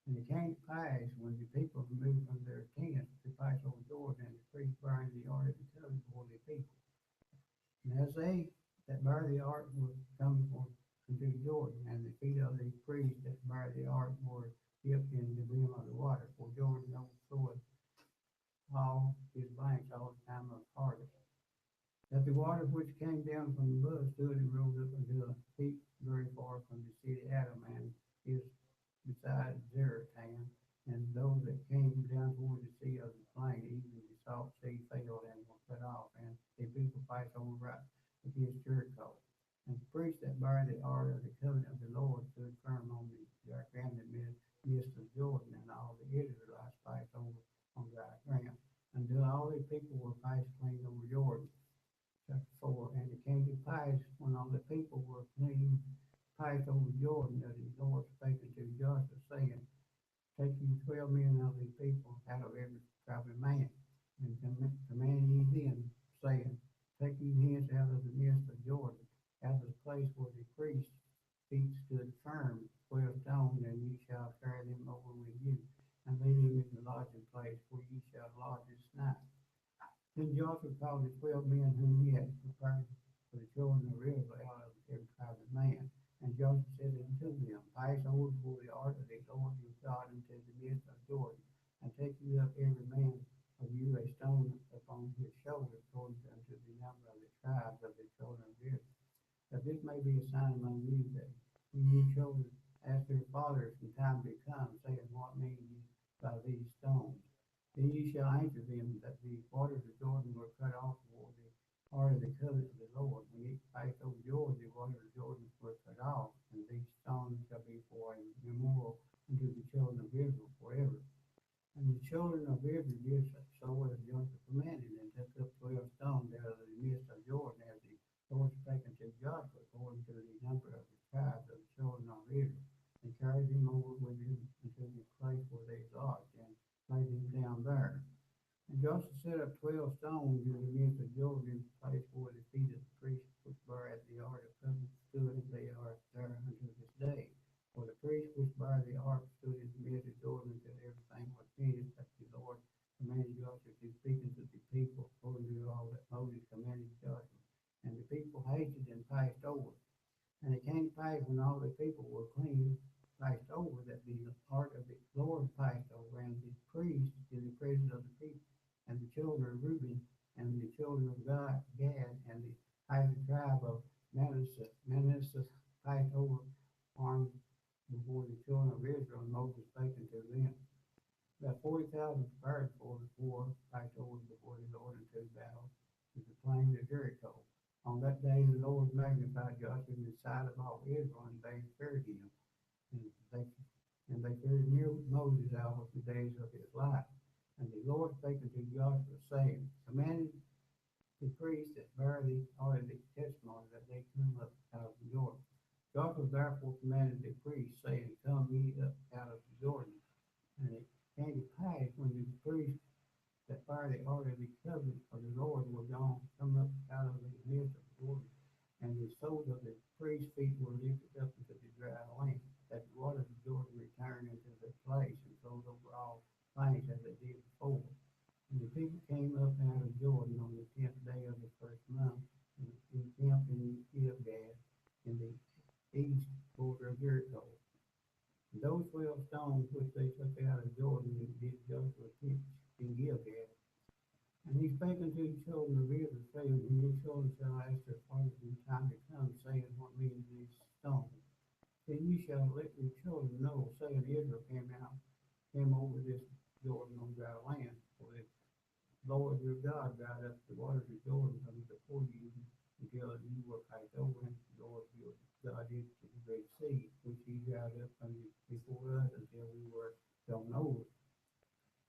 And it came to pass, when the people removed from their tents to pass over Jordan, and the priests bearing the ark of the covenant before the people. And as they that bear the ark were come before into Jordan, and the feet of the priests that bear the ark were dipped in the brim of the water, for Jordan overflowed all his banks all the time of harvest. That the water which came down from above stood and rose up until a feet very far from the city Adam, and is beside Zaratan, and those that came down toward the sea of the plain, even the salt sea failed and were cut off, and the people passed over right against Jericho. And the priests that bear the ark of the covenant of the Lord stood firm on the dry ground in the midst of Jordan, and all the Israelites passed over on dry ground, until all the people were passed clean over Jordan. Chapter 4. And it came to pass, when all the people were clean passed over Jordan, that the Lord spake unto Joshua, saying, Take ye 12 men of the people out of every tribe of man, and command ye them, saying, Take ye hence out of the midst of Jordan, out of the place where the priest's feet stood firm, 12 stones, and ye shall carry them over with you, and lead them in the lodging place where ye shall lodge this night. Then Joshua called the 12 men whom he had prepared over before the ark of the Lord your God into the midst of Jordan, and take you up every man of you a stone upon his shoulder, according unto the number of the tribes of the children of Israel. That this may be a sign among you, that when your children ask their fathers in time to come, saying, what mean ye by these stones? Then ye shall answer them that the waters of Jordan were cut off for the ark of the covenant of the Lord. When ye passed over Jordan, the waters of Jordan were cut off, and these stones shall be for a memorial unto the children of Israel forever. And the children of Israel did so as Joshua commanded, and took up 12 stones out of the midst of Jordan, as the Lord spake unto Joshua, according to the number of the tribes of the children of Israel, and carried them over with him unto the place where they lodged, and laid them down there. And Joshua set up 12 stones in the midst of Jordan, in the place where the feet of the priests which were at the ark of covenant stood, and they are there unto this day. For the priests which bare the ark stood in the midst of Jordan until everything was finished, that the Lord commanded Joshua to speak unto the people, according to all that Moses commanded Joshua. And the people hasted and passed over. And it came to pass, when all the people were clean, passed over, that the ark of the Lord passed over, and the priests in the presence of the people, and the children of Reuben, and the children of Gad, and the half the tribe of Manasseh passed over armed before the children of Israel, and Moses spake unto them. About 40,000 prepared for the war passed over before the Lord into battle to the plain of Jericho. On that day the Lord magnified Joshua in the sight of all Israel, and they feared him. And they feared near Moses all of the days of his life. And the Lord spake unto Joshua, saying, commanded the priests that bear the ark of the testimony, that they come up out of the Jordan. Joshua therefore commanded the priests, saying, come ye up out of the Jordan. And it came to pass, when the priests that bear the ark of the covenant of the Lord were gone, come up out of the midst of the Jordan, and the soles of the priest's feet were lifted up into the dry land, that the waters of Jordan returned into their place, and flowed over all plains as they did before. And the people came up out of Jordan on the 10th day of the first month, and encamped in Gilgal, in the east border of Jericho. And those 12 stones which they took out of Jordan did Joshua pitch in Gilgal. And he spake unto the children of Israel, saying, and your children shall ask their fathers in time to come, saying, what mean these stones? Then you shall let your children know, saying, Israel came over this Jordan on dry land, for the Lord your God dried up the waters of Jordan from before you, until you were passed over, and the Lord your God did to the Red Sea, which he dried up from before us, until we were gone over.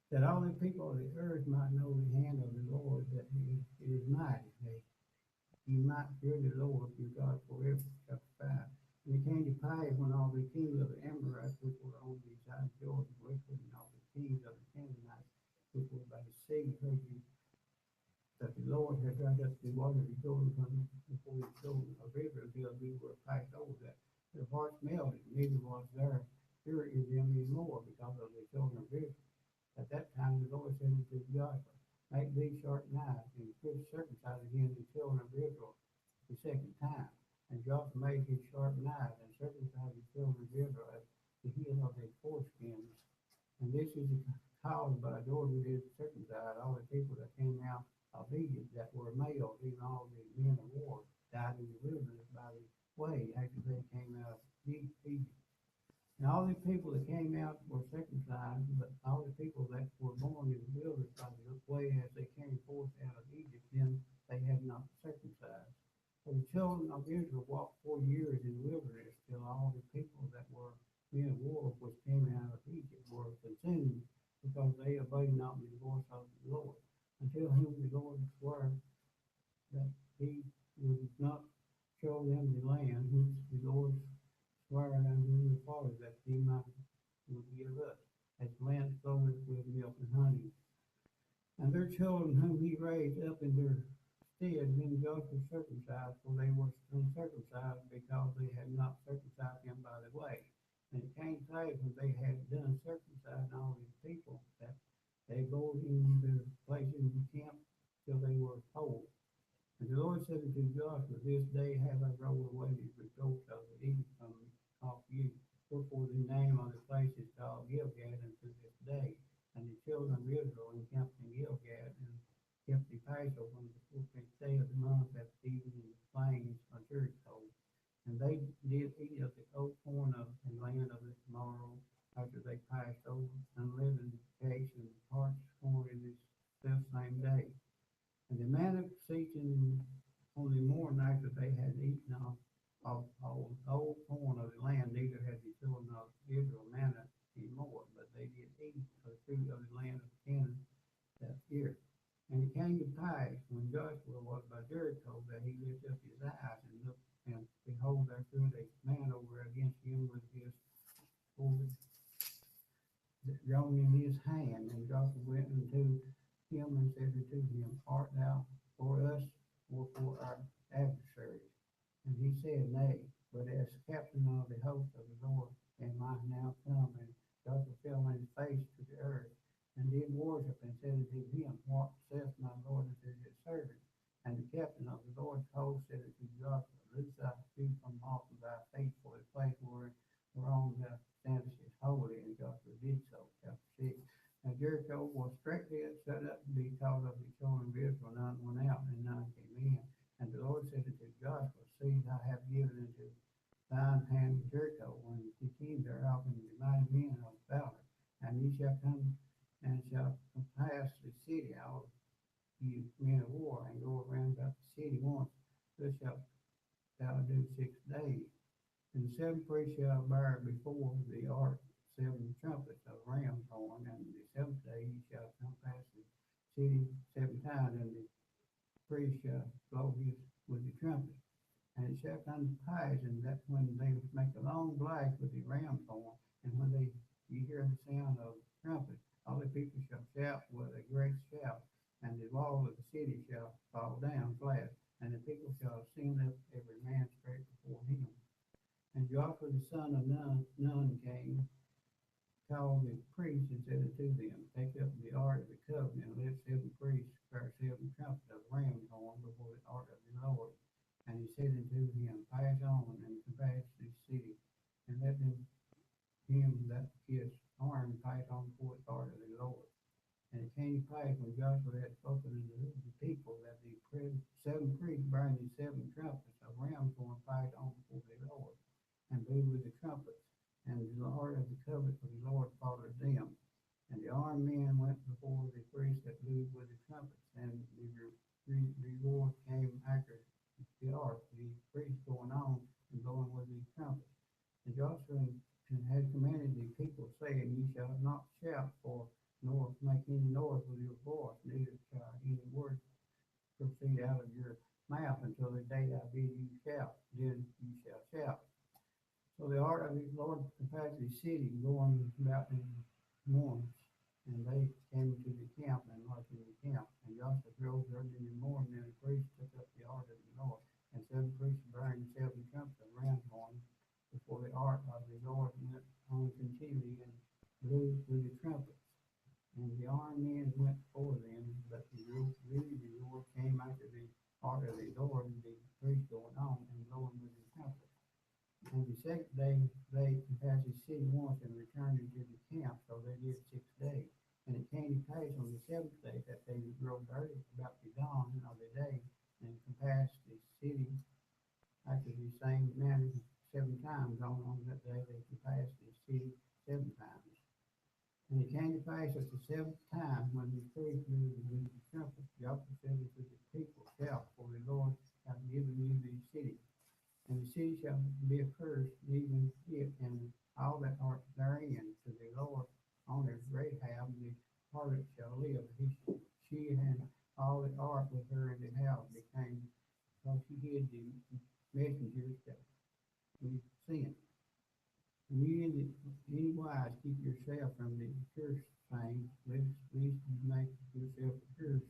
That all the people of the earth might know the hand of the Lord, that it is mighty, that ye might fear the Lord your God forever. Chapter 5. And it came to pass, when all the kings of the Amorites which were on the side of Jordan westward, and all the kings of the Canaanites which were by the sea, heard that the Lord had dried up the waters of Jordan from before the children of Israel, until we were passed over, that their hearts melted, neither was there fear in them any more, because of the children of Israel. At that time the Lord said unto Joshua, make thee sharp knives, and quit circumcising again the children of Israel the second time. And Joshua made his sharp knives, and circumcised the children of Israel at the heel of their foreskins. And this is the cause by the Lord did circumcise all the people that came out of Egypt, that were male, even all the men of war, died in the wilderness by the way, after they came out of Egypt. And all the people that came out were circumcised, but all the people that were born in the wilderness by the way as they came forth out of Egypt, then they had not circumcised. For the children of Israel walked 4 years in the wilderness, till all the people that were men of war which came out of Egypt were consumed, because they obeyed not the voice of the Lord, until whom the Lord swore that he would not show them the land which the Lord swore unto their fathers that he would give us, as land floweth with milk and honey. And their children whom he raised up in their stead, then Joshua circumcised, for they were uncircumcised, because they had not circumcised him by the way. And it came to pass, when they had done circumcising all these people, that they go in their place in the camp till they were whole. And the Lord said unto Joshua, this day have I rolled away the reproach of the Egypt from off you. Wherefore the eaten of all corn of the land, neither had the children of Israel manna anymore, but they did eat of the fruit of the land of Canaan that year. And it came to pass, when Joshua was by Jericho, that he lifted up his eyes and looked, and behold, there stood a man over against him with his sword drawn in his hand. And Joshua went unto him and said unto him, Art thou for us or for our adversaries? And he said, Nay, but as captain of the host of the Lord am I now come. And Joshua fell on his face to the earth, and did worship, and said unto him, What saith my Lord unto his servant? And the captain of the Lord's host said unto Joshua, Loose thy feet from off of thy feet, for the place whereon thou standest is holy. And Joshua did so. Chapter 6. Now Jericho was straitly set up because of the children of Israel. None went out, and none came in. And the Lord said unto Joshua, See, I have given into thine hand Jericho, and the king thereof, and the mighty men of valor. And ye shall come and shall compass the city, all you men of war, and go around about the city once. Thus shalt thou do 6 days. And the 7 priests shall bear before the ark 7 trumpets of ram's horn, and the 7th day ye shall compass the city 7 times, and the priest shall blow with the trumpet. And it shall come to pass, and that when they make a long blast with the ram's horn, and when you hear the sound of the trumpet, all the people shall shout with a great shout, and the wall of the city shall fall down flat, and the people shall ascend up every man straight before him. And Joshua the son of Nun came, called the priests, and said unto them, Take up the ark of the covenant, and let 7 priests bear 7 trumpets of ram's horn before the ark of the Lord. And he said unto him, Pass on, and compass the city, and let him that is armed pass on before the ark of the Lord. And it came to pass, when Joshua had spoken unto the people, that the 7 priests bearing the 7 trumpets of ram's horn passed on before the Lord, and blew with the trumpets, and the ark of the covenant of the Lord followed them. And the armed men went before the priests that blew with the trumpets, and the reward came after the ark, the priests going on and blowing with the trumpets. And Joshua had commanded the people, saying, Ye shall not shout for, nor make any noise with your voice, neither shall any word proceed out of your mouth until the day I bid you shout, then you shall shout. So the ark of the Lord compassed the city, going about in once, and they came to the camp and lodged in the camp. And Joshua rose early in the morning, and the priests took up the ark of the Lord, and 7 priests bearing 7 trumpets of ram's horn before the ark of the Lord went on continually and blew with the trumpets. And the armed men went before them, but the reward came after the ark of the Lord, and the priests going on and blowing with the trumpets. And the 2nd day they compassed the city once and returned into the camp, so they did 6 days. And it came to pass on the 7th day that they rose early about the dawn of the day, and compassed the city after the same manner 7 times. On that day they compassed the city 7 times. And it came to pass at the 7th time, when the priest blew the trumpet, Joshua said unto the people, Shout, for the Lord hath given you the city. And the city shall be accursed, even it and all that are therein. To the Lord honored Rahab the harlot shall live. She and all that are with her in the house became, so she hid the messengers that we sent. And you in any wise keep yourself from the cursed thing, lest you make yourself cursed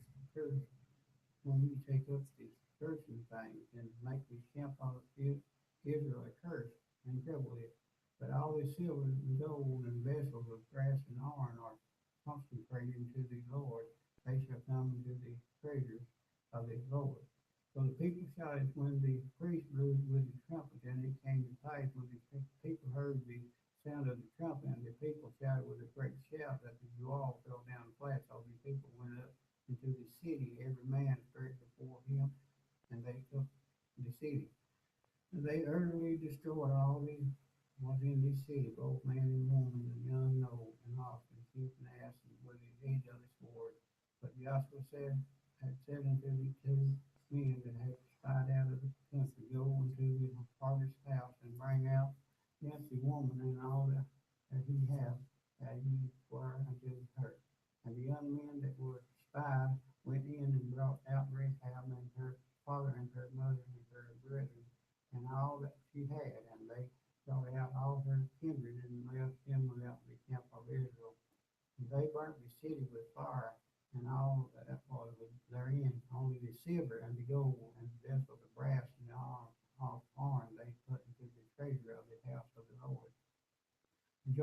when you take up the cursing things, and make the camp of Israel a curse and trouble it. But all the silver and gold and vessels of brass and iron are consecrated to the Lord. They shall come into the treasures of the Lord. So the people shouted when the priest blew with the trumpet, and it came to pass when the people heard the sound of the trumpet, and the people shouted with a great shout, that the wall fell down flat. So the people went up into the city, every man straight before him, and they took the city. And they utterly destroyed all that was in the city, both man and woman, and young and old, and ox, and sheep, and ass, and with the edge of the sword. But Joshua had said unto the 2 men that had spied out of the country, Go unto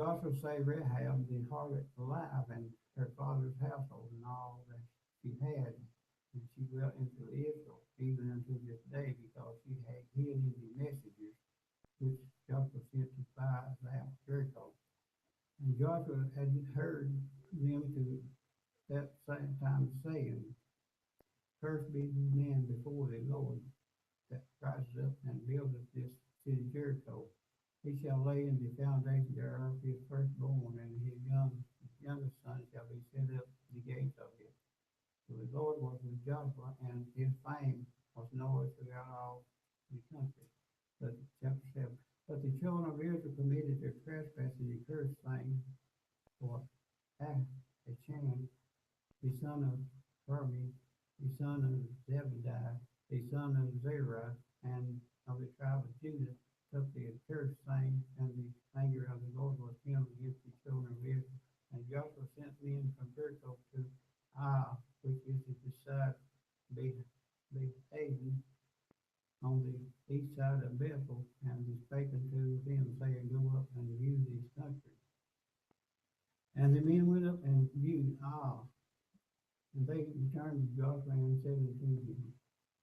Joshua saved Rahab the harlot alive, and her father's household, and all that she had. And she dwelt into Israel, even unto this day, because she had hidden the messengers which Joshua sent to spy out Jericho. And Joshua had heard them to that same time saying, Cursed be the man before the Lord that rises up and buildeth this city Jericho. He shall lay in the foundation thereof his firstborn, and his youngest son shall be set up the gates of it. So the Lord was with Joshua, and his fame was noised throughout all the country. But chapter 7. But the children of Israel committed their trespass and the cursed thing, for Achan, the son of Carmi, the son of Zebediah, the son of Zerah, and of the tribe of Judah, took the accursed thing, and the anger of the Lord was kindled against the children of Israel. And Joshua sent men from Jericho to Ai, which is beside Behaven, on the east side of Bethel, and he spake unto them, saying, Go up and view this country. And the men went up and viewed Ai, and they returned to Joshua and said unto him,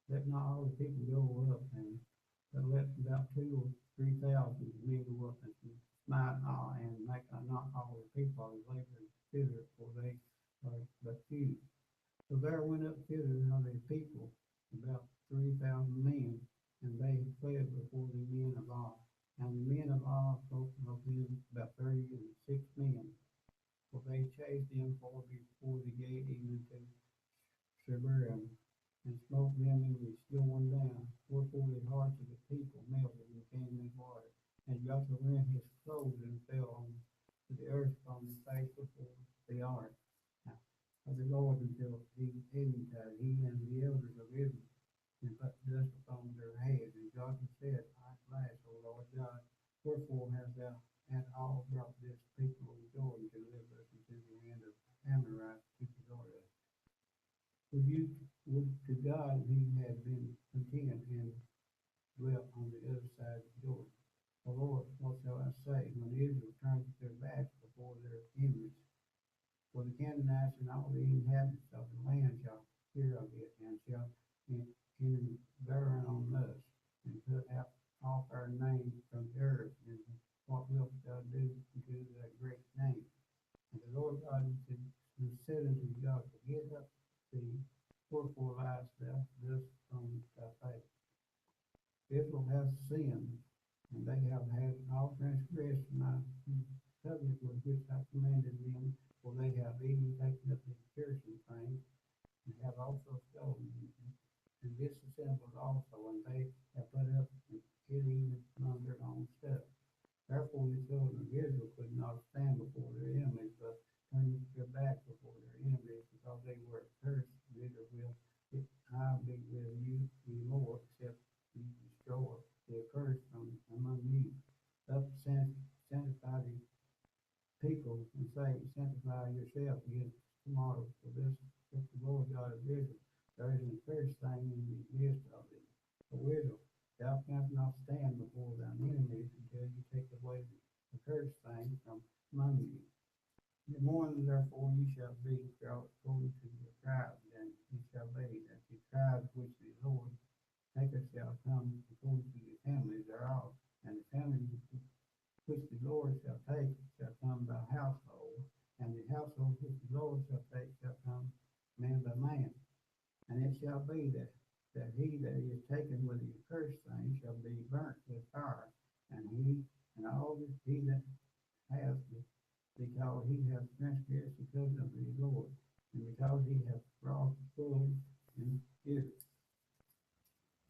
Let not all the people go up, but let about 2,000 or 3,000 men go up and smite Ai, and make not all the people of labor thither, for they are but few. So there went up thither of the people about 3,000 men, and they fled before the men of Ai. And the men of Ai spoke of them about 36 men, for they chased them before the gate even to Shebarim, and smote them and they one down. Wherefore the hearts of the people melted and became as water. And Joshua rent his clothes and fell on to the earth on his face before the ark of the Lord until the eventide, he and the elders of Israel, and put dust upon their heads. And Joshua said, At last, O Lord God, wherefore hast thou at all brought this people of Jordan to deliver us into the hand of Amorites to destroy us? Would to God he had been content and dwelt on the other side of Jordan. O Lord, what shall I say when Israel turns their backs before their enemies? For the Canaanites and all the inhabitants of the land shall hear of it, and shall endeavor on us, and put out off our name from the earth. And what wilt thou do to that great name? And the Lord God said unto Joshua, Get up, see, wherefore liest thou thus on thy face? Israel hath sinned, and they have had all transgressed my covenant with which I commanded them, for they have even taken up the piercing thing, and have also stolen, and disassembled also, and they have put up and hid even among their own stuff. Therefore the children of Israel could not stand before their enemies, but turned their back before their enemies, because they were cursed. Neither will I be with you anymore, except you destroy the accursed from among you. Thus sanctify the people, and say, Sanctify yourself against tomorrow, for this is the Lord God of Israel. There is an accursed thing in the midst of thee. O Israel, thou canst not stand before thine enemies until you take away the accursed thing from among you. In the morning, therefore, you shall be brought according to your tribes, and it shall be that the tribes which the Lord taketh shall come according to the families thereof, and the families which the Lord shall take shall come by household, and the household which the Lord shall take shall come man by man. And it shall be that he that is taken with the accursed thing shall be burnt with fire, and he and all he that has the, because he hath transgressed the covenant of the Lord, and because he hath brought fully in Israel.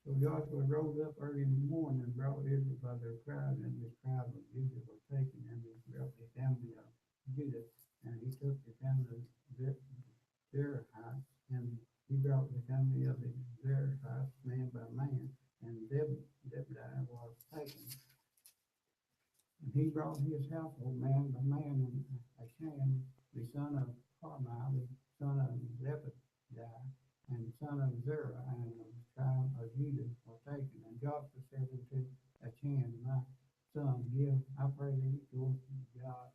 So Joshua rose up early in the morning and brought Israel by their tribes, and the tribe of Judah was taken, and he brought the family of Judah, and he took the family of Zerahites, and he brought the family of the Zerahites man by man, and Zebediah was taken. And he brought his household man by man, and Achan, the son of Carmi, the son of Zebediah, and the son of Zerah, and of the tribe of Judah were taken. And Joshua said unto Achan, My son, give, I pray thee, glory to God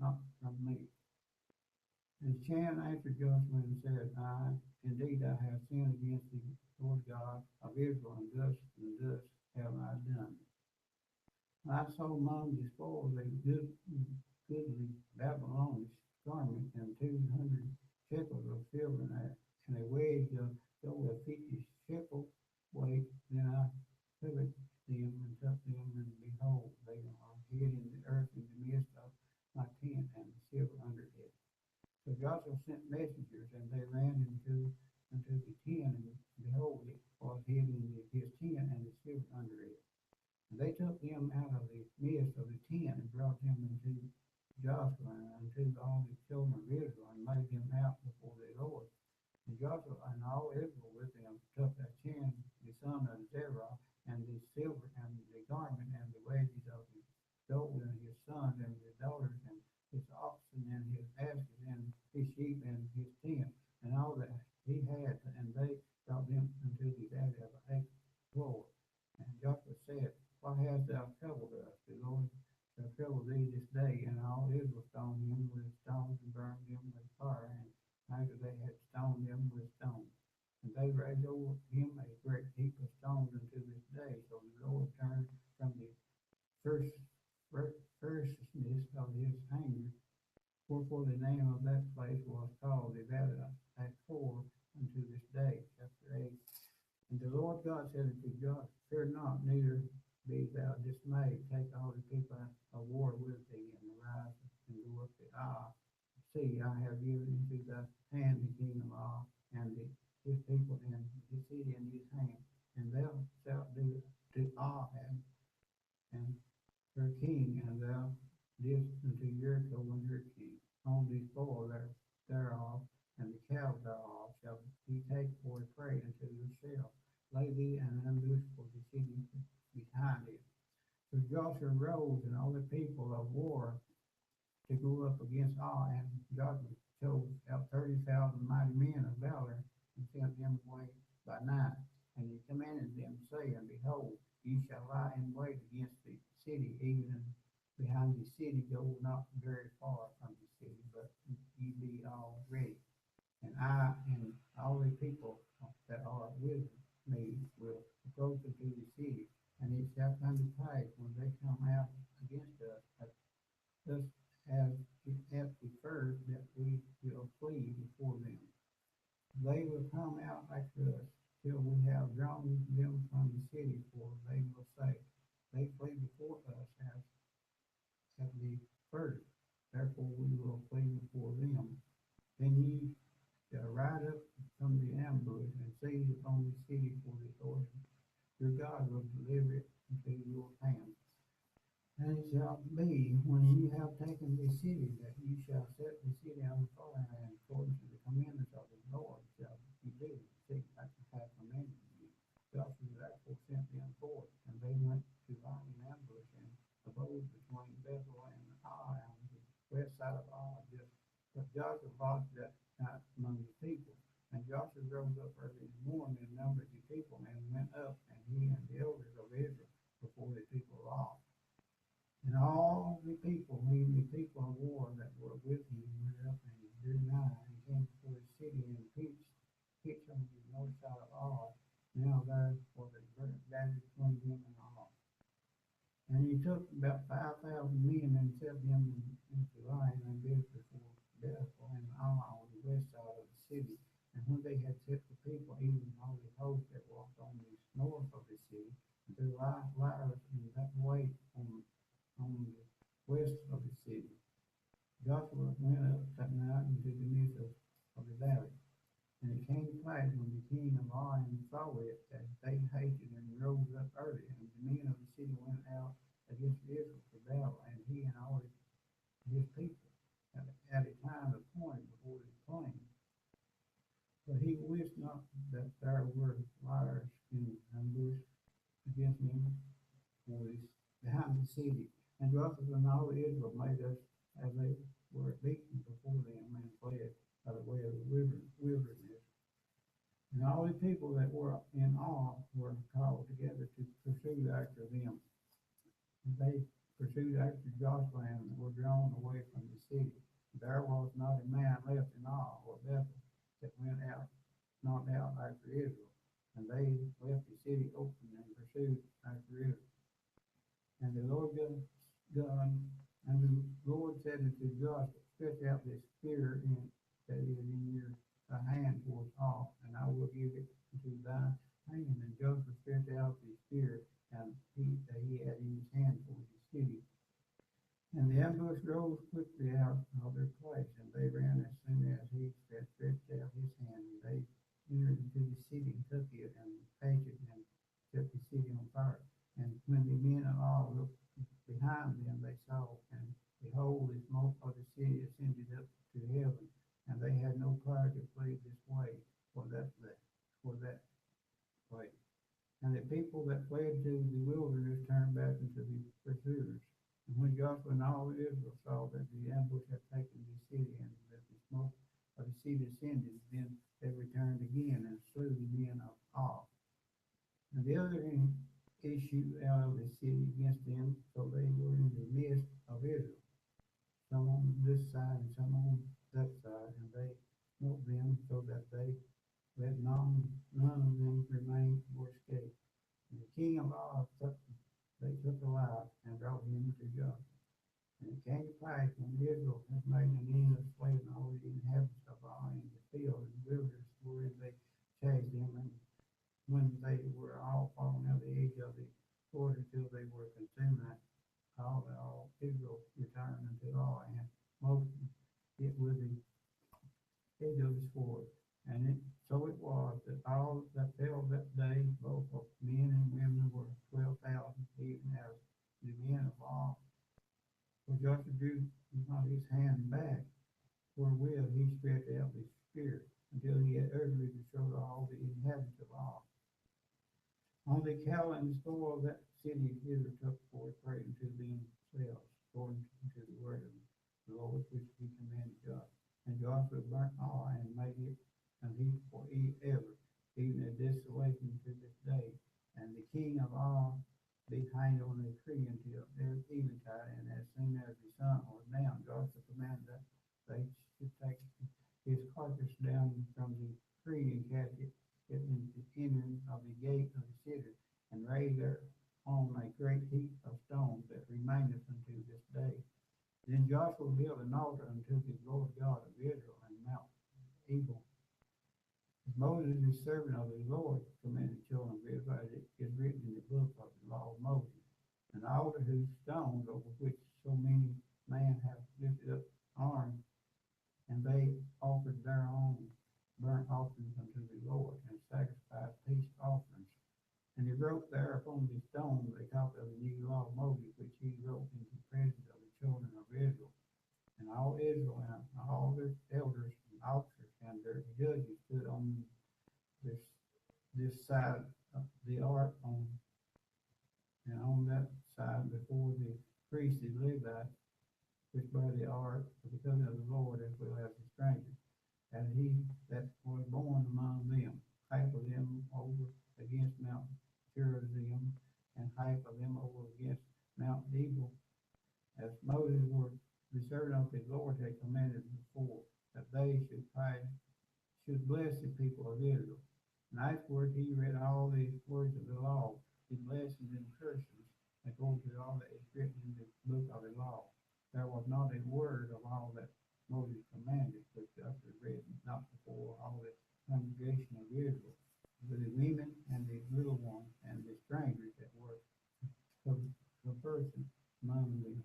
not from me. And Chan answered Joshua and said, indeed I have sinned against the Lord God of Israel, and thus have I done. I saw among the spoils a goodly Babylonish garment, and 200 shekels of silver, and a wedge of gold of 50 shekel weight. Then I covered them and took them, and behold, they are hid in the earth in the midst of my tent, and the silver under it. So Joshua sent messengers, and they ran into the tent, and behold, it was hid in his tent, and the silver under it. And they took them out of the midst of the tent, and brought them into Joshua and unto all the children of Israel, and laid them out before the Lord. And Joshua and all Israel with them took Achan the son of Zerah, and the silver, and the garment, and the wages of the gold, and his sons, and his daughters, and his oxen, and his asses, and his sheep, and his tent, and all that he had, and they brought them unto the valley of Achor. And Joshua said, why hast thou troubled us? The Lord shall trouble thee this day. And all Israel stoned him with stones, and burned him with fire, and after they had stoned them with stones. And they raised over him a great heap of stones unto this day. So the Lord turned from the fierceness of his anger. Wherefore the name of that place was called the valley of Achor unto this day. Chapter 8. And the Lord God said unto Joshua, fear not, neither be thou dismayed. Take all the people of war with thee, and arise and go up the Ai. See, I have given into thy hand the kingdom of Ai, and his people, and his city in his hand. And thou shalt do to Ai and her king, and thou didst unto Jericho and her king. On the spoil thereof, and the cattle thereof shall ye take for a prey unto yourself. Lay thee an ambush for the city behind it. So Joshua rose, and all the people of war to go up against Ai, and Joshua chose out 30,000 mighty men of valor, and sent them away by night. And he commanded them, saying, behold, ye shall lie in wait against the city, even behind the city, go not very far from the city, but ye be all ready. And I and all the people that are with me will approach into the city, and it shall come to pass when they come out against us, thus as at the first, that we will flee before them. They will come out after us till we have drawn them from the city, for they will say, they flee before us as at the first, therefore we will flee before them. Then ye shall ride up from the ambush, and seize upon the city, for the Lord your God will deliver it into your hand. And it shall be, when ye have taken the city, that ye shall set the city on fire, and according to the commandments of the Lord shall ye do. See, I have commanded you. Joshua therefore sent them forth, and they went to lie in ambush, and abode between Bethel and Ai, on the west side of Ai. But Joshua lodged that night among the people. And Joshua rose up early in the morning, and numbered the people, and went up, and he and the elders of Israel before the people of Ai. And all the people, even the people of war that were with him, went up and drew nigh, and came before the city, and pitched on the north side of Ai. Now there was a great battle between them and Ai. And he took about 5,000 men, and set them into line, and bid before Bethel and Ai on the west side of the city. And when they had set the people, even all the host that walked on the north of the city, and threw liars in that way on the west of the city. Joshua went up that night into the midst of the valley. And it came to pass, when the king of Ai saw it, that they hasted and rose up early, and the men of the city went out against Israel to battle, and he and all his people at a time appointed before the plain. But he wist not that there were liars in ambush against him behind the city. And Joshua and all Israel made us as they were beaten before them, and fled by the way of the wilderness. And all the people that were in Ai were called together to pursue after them. And they pursued after Joshua, and were drawn away from the city. left in Ai or Bethel that went out, not out after Israel. And they left the city open and pursued after Israel. And the Lord God, and the Lord said unto Joshua, stretch out this spear that is in your hand towards all, and I will give it into thy hand. And Joshua stretched out the spear that he had in his hand towards the city. And the ambush rose quickly out of their place, and they ran as soon as he stretched out his hand. And they entered into the city and took it, and paged it, and set the city on fire. And when the men of all looked behind them, they saw, and behold, the smoke of the city ascended up to heaven, and they had no power to flee this way for that way. And the people that fled to the wilderness turned back into the pursuers. And when Joshua and all Israel saw that the ambush had taken the city, and that the smoke of the city ascended, then they returned again and slew the men of all. And the other issued out of the city against them, so they were in the midst of Israel, some on this side and some on that side, and they smote them so that they let none of them remain or escape. And the king of all they took alive and brought him to Joshua. And it came to pass when Israel had made an end of slaying all the inhabitants of all in the field and wilderness wherein they chased them, and when they were all fallen out of the edge of the sword until they were consumed, all Israel returned unto all, and smote it with the edge of the sword. And so it was that all that fell that day, both of men and women, were 12,000, even as the men of all. For Joshua drew not his hand back, wherewith he stretched out the spear, until he had utterly destroyed all the inhabitants of all. On the cattle and the store of that city Israel took forth prey unto themselves, according to the word of the Lord which he commanded Joshua. And Joshua burnt all and made it a heap for ever, even a desolation to this day. And the king of all be hanged on a tree until eventide, and as soon as the sun was down, Joshua commanded that they should take his carcass down from the tree and cast it in the entering of the gate of the city, and raise thereon a great heap of stones that remaineth unto this day. Then Joshua built an altar unto the Lord God of Israel in Mount Ebal. Moses, the servant of the Lord, commanded the children of Israel, as it is written in the book of the law of Moses, an altar whose stones over which so many men have lifted up arms, and they offered thereon burnt offerings unto the Lord, and sacrificed peace offerings. And he wrote there upon the stone a copy of the new law of Moses, which he wrote in the presence of the children of Israel. And all Israel and all their elders and officers and their judges stood on this side of the ark, and on that side before the priests, the Levites, which bear the ark of the covenant of the Lord, as well as the strangers. And he that was born among them, half of them over against Mount Gerizim, and half of them over against Mount Ebal, as Moses were the servant of the Lord had commanded before, that they should bless the people of Israel. And afterward he read all the words of the law, the blessings and curses, according to all that is written in the book of the law. There was not a word of all that Moses commanded, which Joshua read not before all the congregation of Israel, but the women and the little ones and the strangers that were the person among them.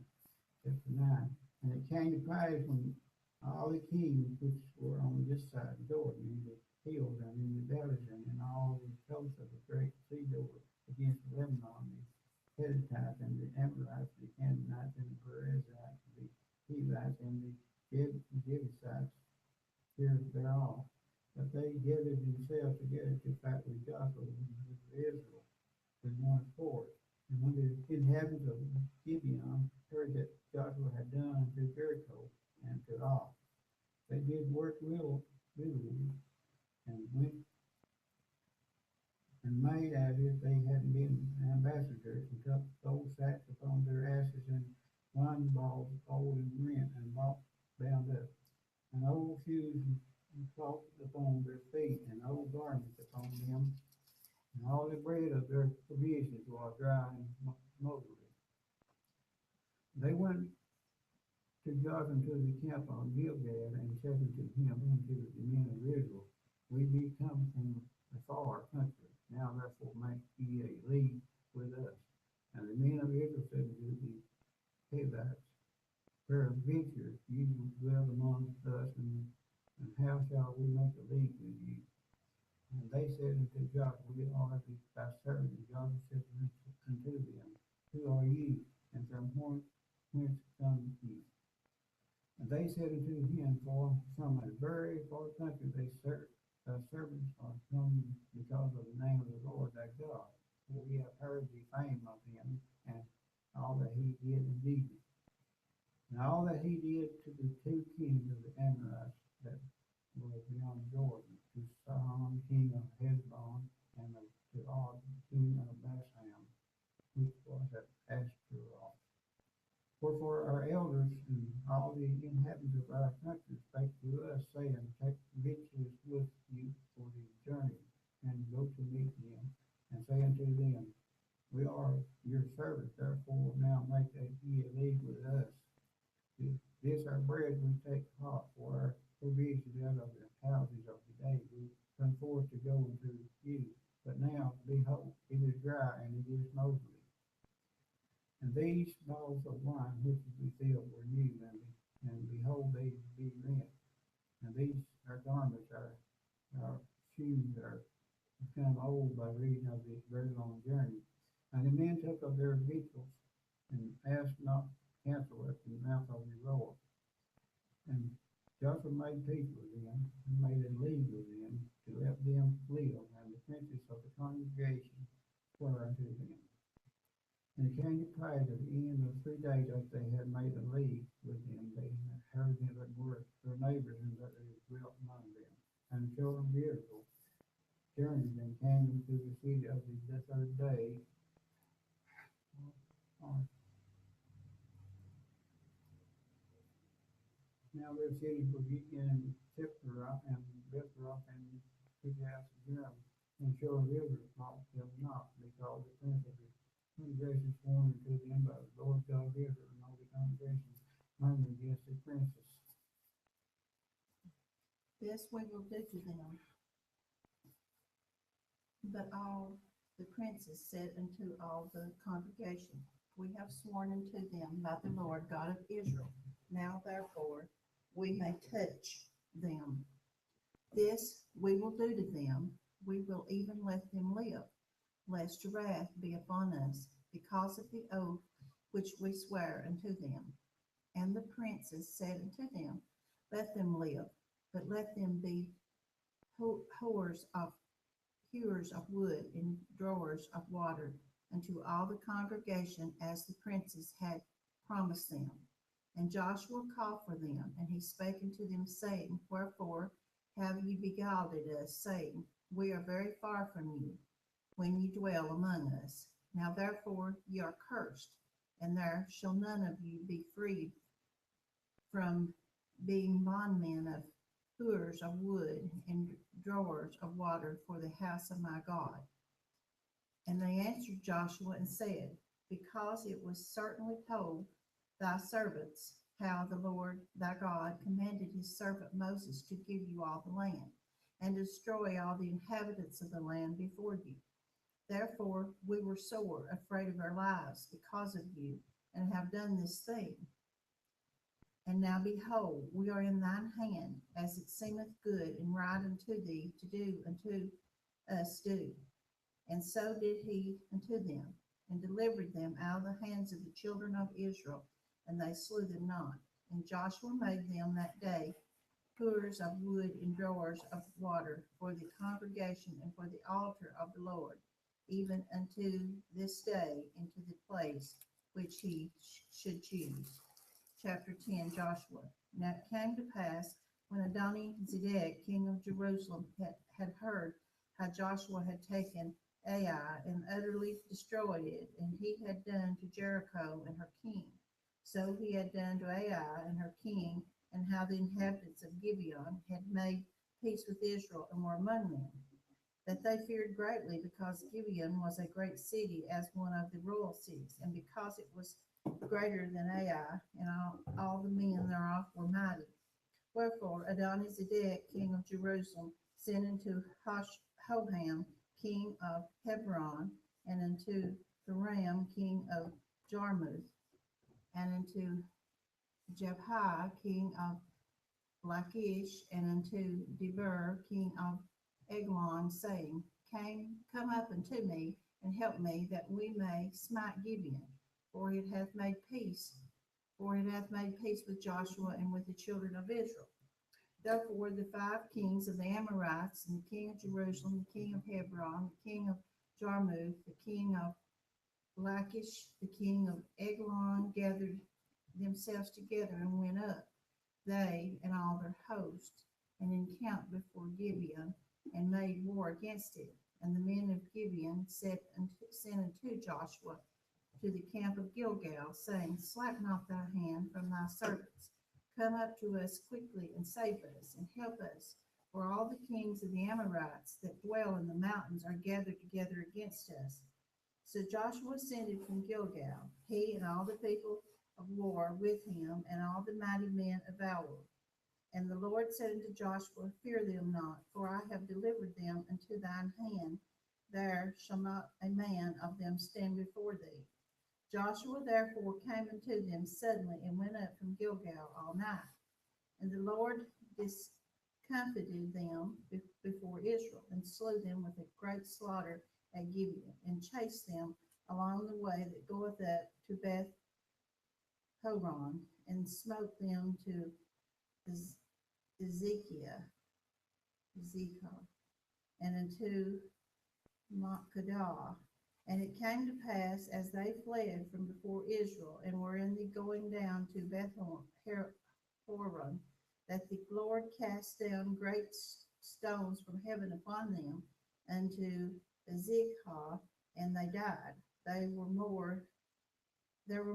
Chapter 9. And it came to pass when all the kings which were on this side of Jordan, in the hills and in the valleys, and in all the coasts of the great sea door against Lebanon, the Hittites and the Amorites, the Canaanites and the Perizzites, the Hivites and the Jebusites, here thereof, that they gathered themselves together to fight with Joshua and with Israel with one accord. And when the inhabitants of Gibeon heard that Joshua had done to Jericho and to all, they did work willingly, and went and made as if they had been ambassadors, and took gold sacks upon their asses, and wine balls old and rent, and bound up, and old shoes and salt upon their feet, and old garments upon them, and all the bread of their provisions was dry and mouldy. They went to Jotham to the camp on Gilgal, and said unto him and to the men of Israel, We be come from a far country, now therefore make ye a league with us. And the men of Israel said unto the Hivites, Peradventure ye will dwell among us, and how shall we make a league with you? And they said unto Joshua, We are thy servants. And Joshua said unto them, Who are ye, and from whence come ye? And they said unto him, From a very far country thy servants are come because of the name of the Lord thy God. For we have heard the fame of him, and all that he did in Egypt, and all that he did to the two kings of the Amorites that were beyond Jordan, to Sihon king of Heshbon, and to Og king of Bashan, which was at Ashtaroth. Wherefore our elders and all the inhabitants of our country spake to us, saying, Take victuals with you for the journey, and go to meet them, and say unto them, We are your servants, therefore now make ye a league with us. This our bread we take hot for our provisions out of the houses of the day. We come forth to go unto you. But now, behold, it is dry, and it is mouldy. And these bottles of wine which we filled were new, and behold, they be rent. And these our garments, our shoes are become old by reason of this very long journey. And the men took of their victuals, and asked not counsel at the mouth of the Lord. And Joshua made peace with them, and made a league with them, to let them live, and the princes of the congregation swore unto them. And it came to pass at the end of 3 days after they had made a league with them, they heard them that were their neighbors, and that they dwelt among them. And the children of Israel journeyed and came into the city of the third day. Now their cities were Gibeon and Sipharah and Bethroth and Kirjath-Jearim. And the children of Israel fought them not, because the prince of the congregation sworn unto them by the Lord God of Israel, and all the congregation murmured against the princes. This we will do to them. But all the princes said unto all the congregation, We have sworn unto them by the Lord God of Israel. Now therefore we may touch them. This we will do to them. We will even let them live, lest wrath be upon us, because of the oath which we swear unto them. And the princes said unto them, Let them live, but let them be hewers of wood and drawers of water unto all the congregation, as the princes had promised them. And Joshua called for them, and he spake unto them, saying, Wherefore have ye beguiled us, saying, We are very far from you, when ye dwell among us? Now therefore ye are cursed, and there shall none of you be freed from being bondmen of hewers of wood and drawers of water for the house of my God. And they answered Joshua and said, Because it was certainly told thy servants how the Lord thy God commanded his servant Moses to give you all the land, and destroy all the inhabitants of the land before you. Therefore we were sore afraid of our lives because of you, and have done this thing. And now behold, we are in thine hand, as it seemeth good and right unto thee to do unto us do. And so did he unto them, and delivered them out of the hands of the children of Israel, and they slew them not. And Joshua made them that day hewers of wood and drawers of water for the congregation and for the altar of the Lord, even unto this day, into the place which he should choose. Chapter 10, Joshua. Now it came to pass, when Adoni-Zedek, king of Jerusalem, had heard how Joshua had taken Ai and utterly destroyed it, and he had done to Jericho and her king, so he had done to Ai and her king, and and how the inhabitants of Gibeon had made peace with Israel and were among them. That they feared greatly, because Gibeon was a great city, as one of the royal cities, and because it was greater than Ai, and all the men thereof were mighty. Wherefore Adonizedek, king of Jerusalem, sent unto Hoham, king of Hebron, and unto Hiram, king of Jarmuth, and unto Jebhi, king of Lachish, and unto Deber, king of Eglon, saying, Come up unto me, and help me, that we may smite Gibeon, for it hath made peace with Joshua and with the children of Israel. Therefore the 5 kings of the Amorites, and the king of Jerusalem, the king of Hebron, the king of Jarmuth, the king of Lachish, the king of Eglon, gathered themselves together and went up, they and all their host, and encamped before Gibeon, and made war against it. And the men of Gibeon sent unto Joshua to the camp of Gilgal, saying, Slack not thy hand from thy servants. Come up to us quickly, and save us, and help us, for all the kings of the Amorites that dwell in the mountains are gathered together against us. So Joshua ascended from Gilgal, he and all the people of war with him, and all the mighty men of valor. And the Lord said unto Joshua, Fear them not, for I have delivered them into thine hand. There shall not a man of them stand before thee. Joshua therefore came unto them suddenly, and went up from Gilgal all night. And the Lord discomfited them before Israel, and slew them with a great slaughter at Gibeon, and chased them along the way that goeth up to Beth Horon, and smote them to Ezekiah, and unto Makkedah. And it came to pass, as they fled from before Israel, and were in the going down to Beth Horon, that the Lord cast down great stones from heaven upon them unto Ezekiah, and they died. There were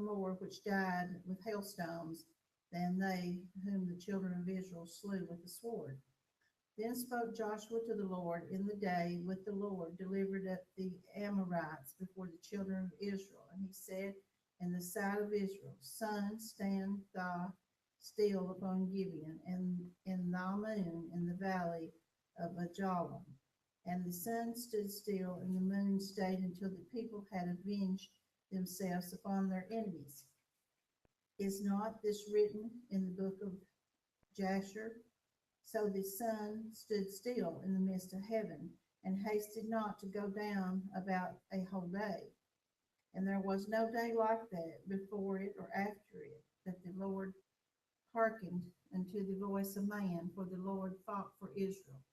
more which died with hailstones than they whom the children of Israel slew with the sword. Then spoke Joshua to the Lord in the day with the Lord delivered up the Amorites before the children of Israel. And he said in the sight of Israel, Sun, stand thou still upon Gibeon, and in thy moon in the valley of Ajalon. And the sun stood still, and the moon stayed until the people had avenged themselves upon their enemies. Is not this written in the book of Jasher? So the sun stood still in the midst of heaven, and hasted not to go down about a whole day. And there was no day like that before it or after it, that the Lord hearkened unto the voice of man, for the Lord fought for Israel.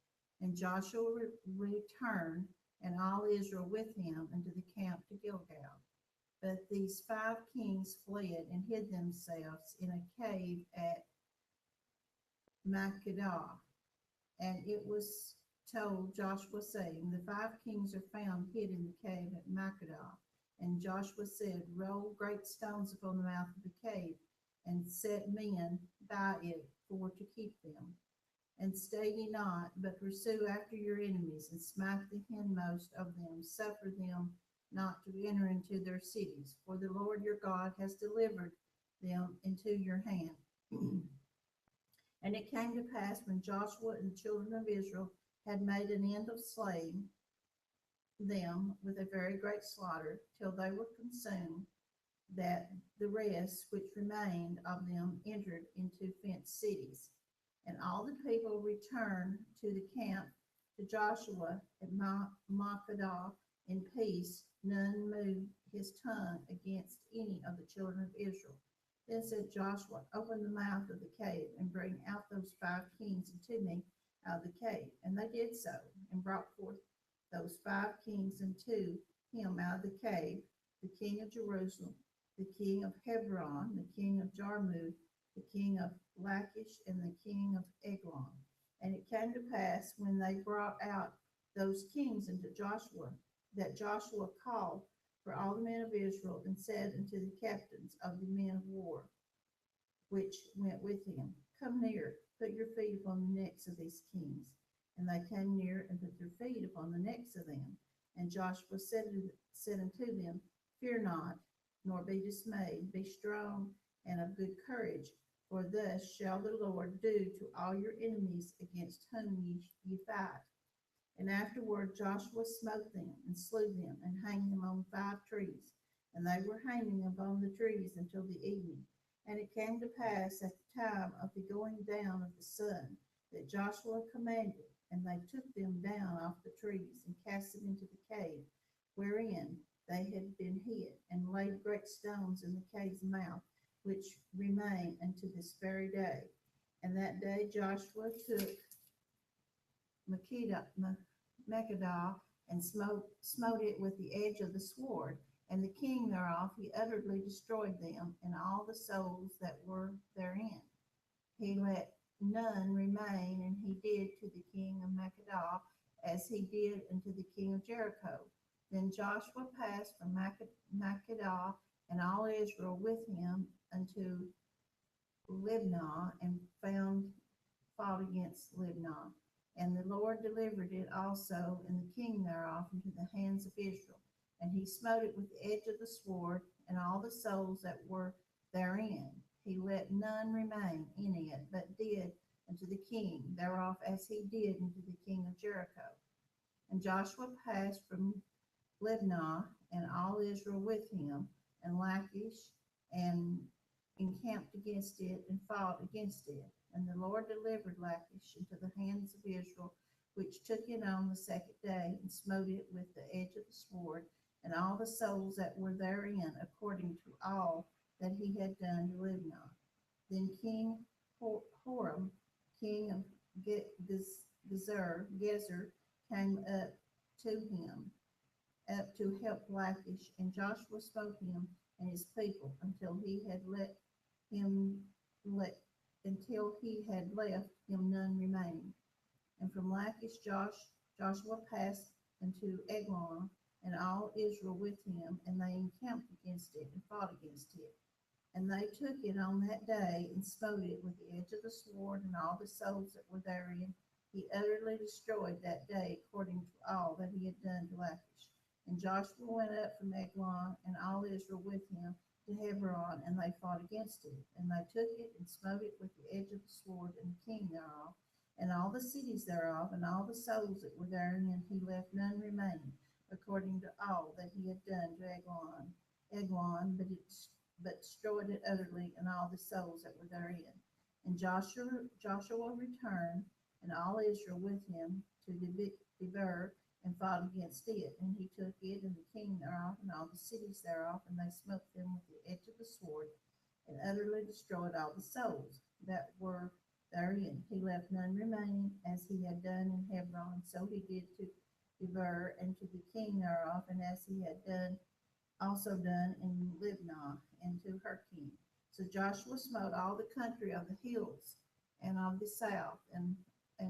And Joshua returned, and all Israel with him, into the camp to Gilgal. But these 5 kings fled and hid themselves in a cave at Makkedah. And it was told Joshua, saying, The 5 kings are found hid in the cave at Makkedah. And Joshua said, Roll great stones upon the mouth of the cave, and set men by it for to keep them. And stay ye not, but pursue after your enemies, and smite the hindmost of them. Suffer them not to enter into their cities, for the Lord your God has delivered them into your hand. And it came to pass, when Joshua and the children of Israel had made an end of slaying them with a very great slaughter, till they were consumed, that the rest which remained of them entered into fenced cities. And all the people returned to the camp to Joshua at Makkedah in peace. None moved his tongue against any of the children of Israel. Then said Joshua, Open the mouth of the cave, and bring out those 5 kings unto me out of the cave. And they did so, and brought forth those 5 kings unto him out of the cave, the king of Jerusalem, the king of Hebron, the king of Jarmuth, the king of Lachish, and the king of Eglon. And it came to pass, when they brought out those kings unto Joshua, that Joshua called for all the men of Israel, and said unto the captains of the men of war, which went with him, come near, put your feet upon the necks of these kings. And they came near and put their feet upon the necks of them. And Joshua said unto them, Fear not, nor be dismayed, be strong and of good courage, for thus shall the Lord do to all your enemies against whom ye fight. And afterward Joshua smote them, and slew them, and hanged them on 5 trees. And they were hanging upon the trees until the evening. And it came to pass at the time of the going down of the sun, that Joshua commanded, and they took them down off the trees, and cast them into the cave, wherein they had been hid, and laid great stones in the cave's mouth, which remain unto this very day. And that day Joshua took Makkedah, and smote it with the edge of the sword, and the king thereof he utterly destroyed them, and all the souls that were therein. He let none remain, and he did to the king of Makkedah as he did unto the king of Jericho. Then Joshua passed from Makkedah, and all Israel with him, unto Libnah, and fought against Libnah. And the Lord delivered it also, and the king thereof, into the hands of Israel. And he smote it with the edge of the sword, and all the souls that were therein. He let none remain in it, but did unto the king thereof as he did unto the king of Jericho. And Joshua passed from Libnah, and all Israel with him, and Lachish, and encamped against it, and fought against it. And the Lord delivered Lachish into the hands of Israel, which took it on the 2nd day, and smote it with the edge of the sword, and all the souls that were therein, according to all that he had done to Libnah. Then King Horam, king of Gezer, came up to him, up to help Lachish, and Joshua smote him and his people until he had left him none remaining. And from Lachish Joshua passed unto Eglon, and all Israel with him, and they encamped against it, and fought against it. And they took it on that day, and smote it with the edge of the sword, and all the souls that were therein he utterly destroyed that day, according to all that he had done to Lachish. And Joshua went up from Eglon, and all Israel with him, to Hebron, and they fought against it. And they took it, and smote it with the edge of the sword, and the king thereof, and all the cities thereof, and all the souls that were therein, he left none remaining, according to all that he had done to Eglon, but destroyed it utterly, and all the souls that were therein. And Joshua returned, and all Israel with him, to Debir, and fought against it. And he took it, and the king thereof, and all the cities thereof, and they smote them with the edge of the sword, and utterly destroyed all the souls that were therein. He left none remaining, as he had done in Hebron, so he did to Debir, and to the king thereof, and as he had also done in Libnah, and to her king. So Joshua smote all the country of the hills, and of the south, and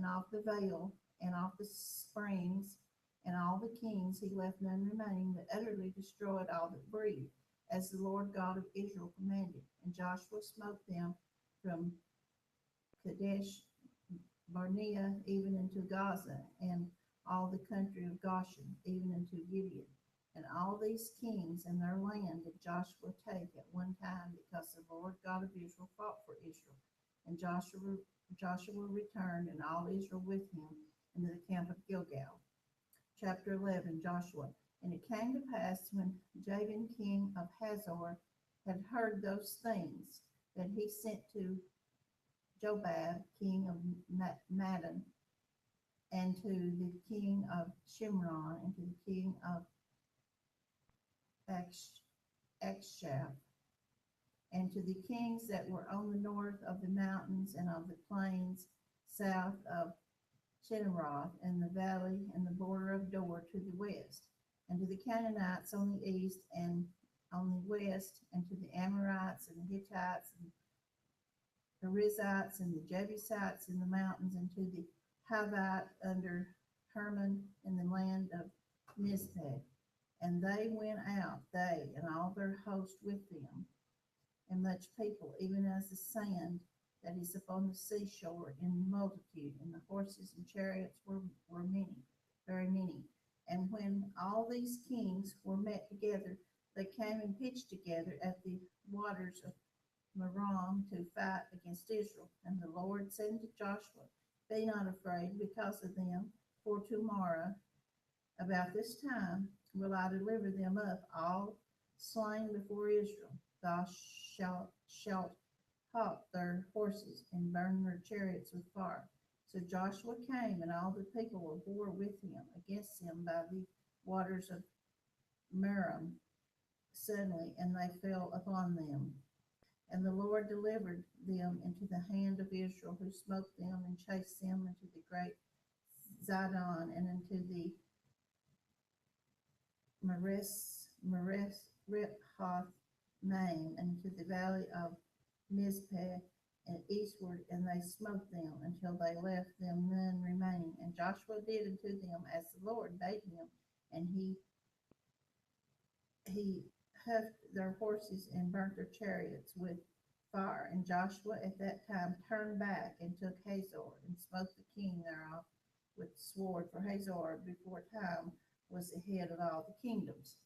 of the vale, and of the springs, and all the kings. He left none remaining, but utterly destroyed all that breathed, as the Lord God of Israel commanded. And Joshua smote them from Kadesh Barnea even unto Gaza, and all the country of Goshen, even unto Gibeon. And all these kings and their land did Joshua take at one time, because the Lord God of Israel fought for Israel. And Joshua returned, and all Israel with him, into the camp of Gilgal. Chapter 11, Joshua. And it came to pass, when Jabin king of Hazor had heard those things, that he sent to Jobab king of Madon, and to the king of Shimron, and to the king of Akshaph, and to the kings that were on the north of the mountains and of the plains south of Chinneroth, and the valley and the border of Dor to the west, and to the Canaanites on the east and on the west, and to the Amorites and the Hittites and the Perizzites and the Jebusites in the mountains, and to the Hivite under Hermon in the land of Mizpeh. And they went out, they and all their host with them, and much people, even as the sand that is upon the seashore in multitude, and the horses and chariots were many, very many. And when all these kings were met together, they came and pitched together at the waters of Merom to fight against Israel. And the Lord said to Joshua, Be not afraid because of them, for tomorrow about this time will I deliver them up, all slain before Israel. Thou shalt halt their horses and burn their chariots with fire. So Joshua came, and all the people were bore with him against him by the waters of Merom suddenly, and they fell upon them. And the Lord delivered them into the hand of Israel, who smote them and chased them into the great Zidon and into the Rephath Maim, and into the valley of Mizpeh and eastward, and they smote them until they left them none remaining. And Joshua did unto them as the Lord bade him, and he huffed their horses and burnt their chariots with fire. And Joshua at that time turned back and took Hazor, and smote the king thereof with the sword, for Hazor before time was the head of all the kingdoms.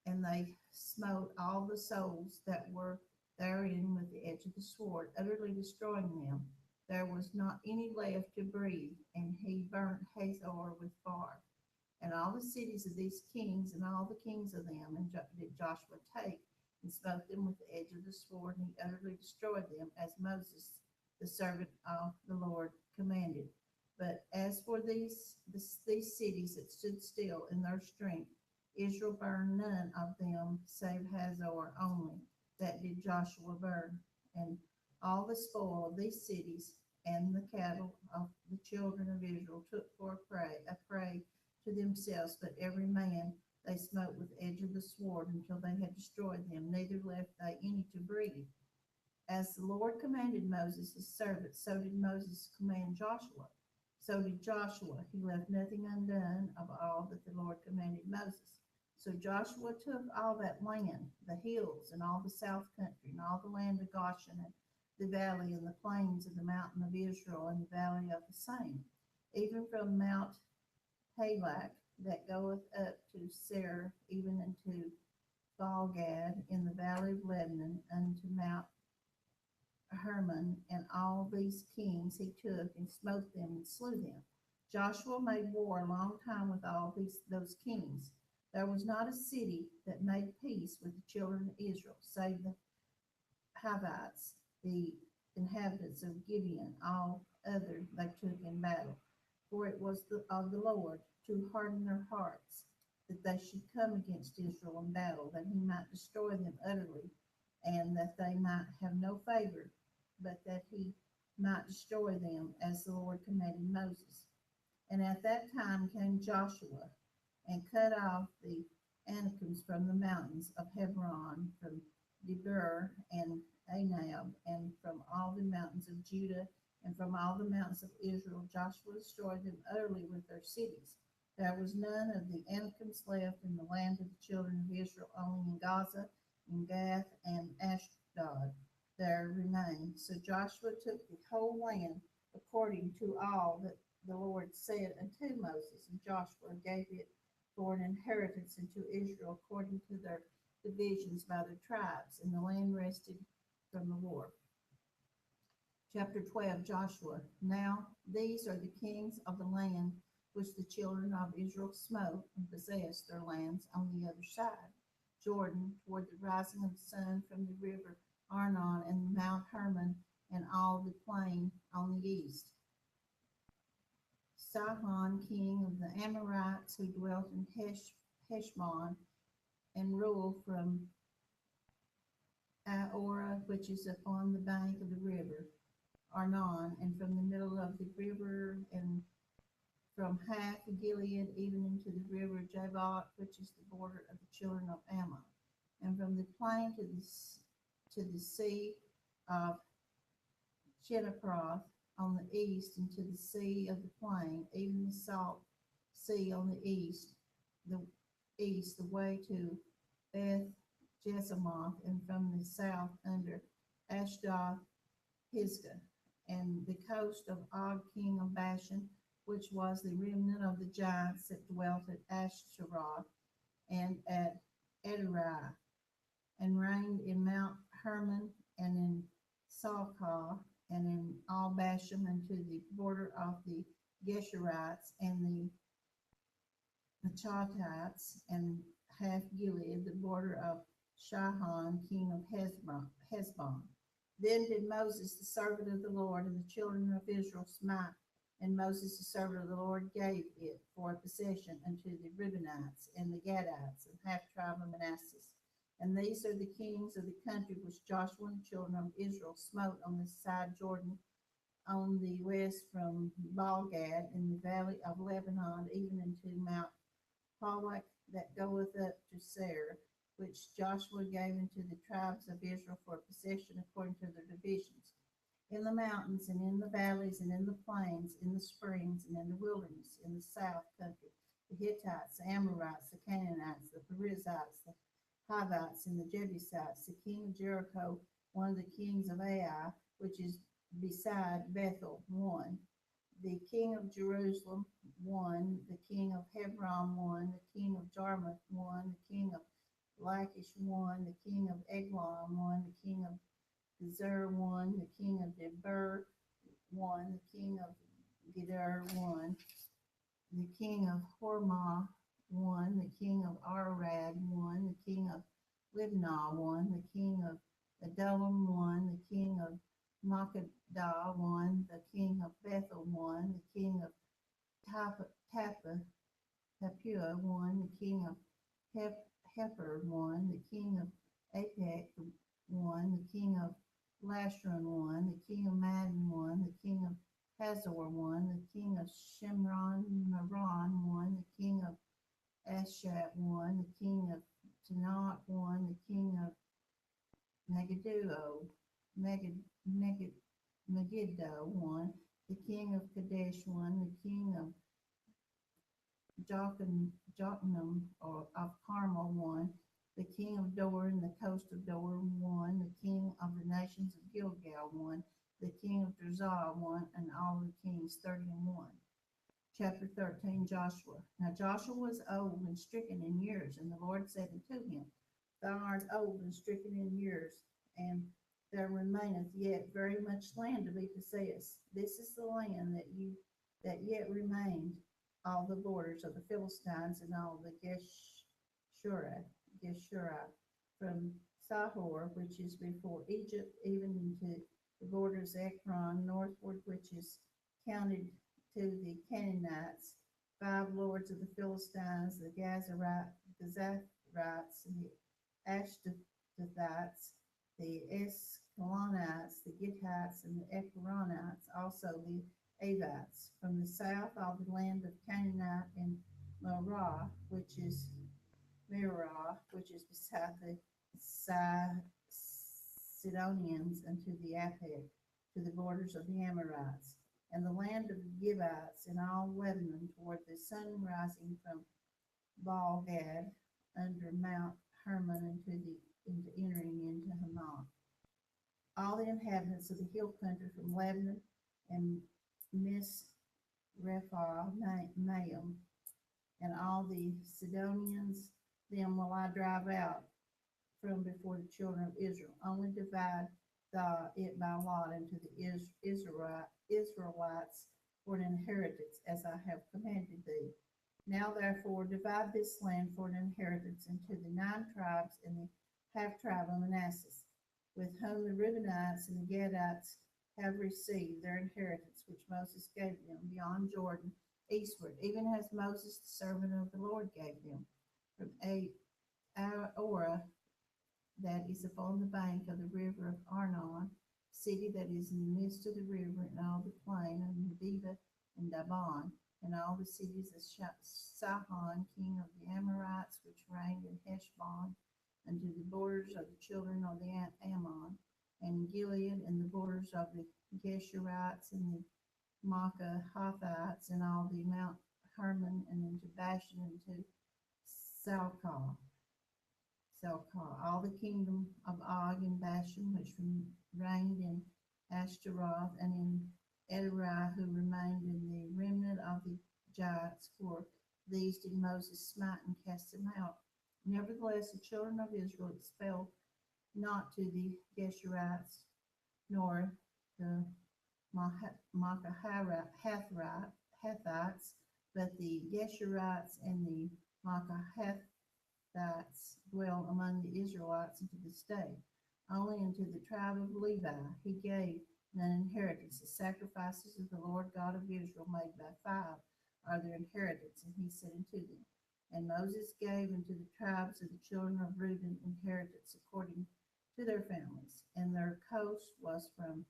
And they smote all the souls that were therein with the edge of the sword, utterly destroying them. There was not any left to breathe, and he burnt Hazor with fire. And all the cities of these kings, and all the kings of them, and did Joshua take, and smote them with the edge of the sword, and he utterly destroyed them, as Moses, the servant of the Lord, commanded. But as for these cities that stood still in their strength, Israel burned none of them, save Hazor only, that did Joshua burn. And all the spoil of these cities and the cattle of the children of Israel took for a prey to themselves, but every man they smote with the edge of the sword until they had destroyed them, neither left they any to breathe. As the Lord commanded Moses his servant, so did Moses command Joshua. So did Joshua. He left nothing undone of all that the Lord commanded Moses. So Joshua took all that land, the hills, and all the south country, and all the land of Goshen, and the valley, and the plains of the mountain of Israel, and the valley of the same, even from Mount Halak that goeth up to Seir, even unto Baalgad in the valley of Lebanon, unto Mount Hermon. And all these kings he took and smote them and slew them. Joshua made war a long time with all those kings. There was not a city that made peace with the children of Israel, save the Havites, the inhabitants of Gibeon. All other they took in battle. For it was of the Lord to harden their hearts, that they should come against Israel in battle, that he might destroy them utterly, and that they might have no favor, but that he might destroy them, as the Lord commanded Moses. And at that time came Joshua, and cut off the Anakims from the mountains of Hebron, from Debir and Anab, and from all the mountains of Judah, and from all the mountains of Israel. Joshua destroyed them utterly with their cities. There was none of the Anakims left in the land of the children of Israel, only in Gaza, in Gath, and Ashdod there remained. So Joshua took the whole land according to all that the Lord said unto Moses, and Joshua gave it for an inheritance unto Israel according to their divisions by their tribes, and the land rested from the war. Chapter 12, Joshua. Now these are the kings of the land which the children of Israel smote, and possessed their lands on the other side, Jordan, toward the rising of the sun, from the river Arnon and Mount Hermon, and all the plain on the east. Sihon, king of the Amorites, who dwelt in Heshbon, and ruled from Aorah, which is upon the bank of the river Arnon, and from the middle of the river, and from half Gilead even into the river Jabbok, which is the border of the children of Ammon, and from the plain to the sea of Chenneproth on the east, and to the sea of the plain, even the salt sea on the east, the way to Beth Jesimoth, and from the south under Ashdod Pisgah, and the coast of Og king of Bashan, which was the remnant of the giants that dwelt at Ashtaroth and at Edrei, and reigned in Mount Hermon and in Salcah and in all Bashan unto the border of the Geshurites and the Machatites and half Gilead, the border of Shihon, king of Heshbon. Then did Moses, the servant of the Lord, and the children of Israel smite, and Moses, the servant of the Lord, gave it for a possession unto the Reubenites and the Gadites, and half tribe of Manasseh. And these are the kings of the country which Joshua and the children of Israel smote on the side Jordan, on the west from Baalgad in the valley of Lebanon, even unto Mount Halak that goeth up to Seir, which Joshua gave unto the tribes of Israel for possession according to their divisions, in the mountains and in the valleys and in the plains, in the springs and in the wilderness, in the south country, the Hittites, the Amorites, the Canaanites, the Perizzites, the Hivites, and the Jebusites, the king of Jericho, one of the kings of Ai, which is beside Bethel, one, the king of Jerusalem, one, the king of Hebron, one, the king of Jarmuth, one, the king of Lachish, one, the king of Eglon, one, the king of Gezer, one, the king of Debir, one, the king of Geder, one, the king of Hormah, one, the king of Arad, one, the king of Libnah, one, the king of Adullam, one, the king of Makkedah, one, the king of Bethel, one, the king of Tapua, one, the king of Hefer, one, the king of Apec, one, the king of Lashron, one, the king of Madden, one, the king of Hazor, one, the king of Shimron, Meron, one, the king of Ashat, one, the king of Tanakh, one, the king of Megiddo, one, the king of Kadesh, one, the king of Jokneam or of Carmel, one, the king of Dor and the coast of Dor, one, the king of the nations of Gilgal, one, the king of Tirzah, one, and all the kings, 31. Chapter 13, Joshua. Now Joshua was old and stricken in years, and the Lord said unto him, Thou art old and stricken in years, and there remaineth yet very much land to be possessed. This is the land that yet remained, all the borders of the Philistines and all the Geshurah, from Sahor, which is before Egypt, even into the borders of Ekron, northward, which is counted to the Canaanites, 5 lords of the Philistines, the Gazarites, and the Ashtathites, the Escalonites, the Gittites, and the Ekronites, also the Avites. From the south, all the land of Canaanite and Merah, which is beside the Sidonians, unto the Apec, to the borders of the Amorites, and the land of the Givites, and all Lebanon, toward the sun rising from Baal-gad, under Mount Hermon, into entering into Hamath. All the inhabitants of the hill country from Lebanon and Misrephoth-maim, and all the Sidonians, them will I drive out from before the children of Israel. Only divide it by lot unto the Israelites for an inheritance, as I have commanded thee. Now therefore divide this land for an inheritance into the 9 tribes and the half tribe of Manasseh, with whom the Reubenites and the Gadites have received their inheritance, which Moses gave them beyond Jordan, eastward, even as Moses the servant of the Lord gave them, from Orah, that is upon the bank of the river of Arnon, city that is in the midst of the river, and all the plain of Medeba and Daban, and all the cities of Sihon, king of the Amorites, which reigned in Heshbon, unto the borders of the children of the Ammon, and Gilead, and the borders of the Geshurites, and the Maacathites, and all the Mount Hermon, and into Bashan, and to Salcah, all the kingdom of Og and Bashan, which reigned in Ashtaroth, and in Ederi, who remained in the remnant of the giants, for these did Moses smite and cast them out. Nevertheless, the children of Israel expelled not to the Geshurites, nor the Hathites, but the Geshurites and the Maacahathites dwell among the Israelites unto this day. Only unto the tribe of Levi he gave an inheritance. The sacrifices of the Lord God of Israel made by five are their inheritance. And he said unto them, and Moses gave unto the tribes of the children of Reuben inheritance according to their families. And their coast was from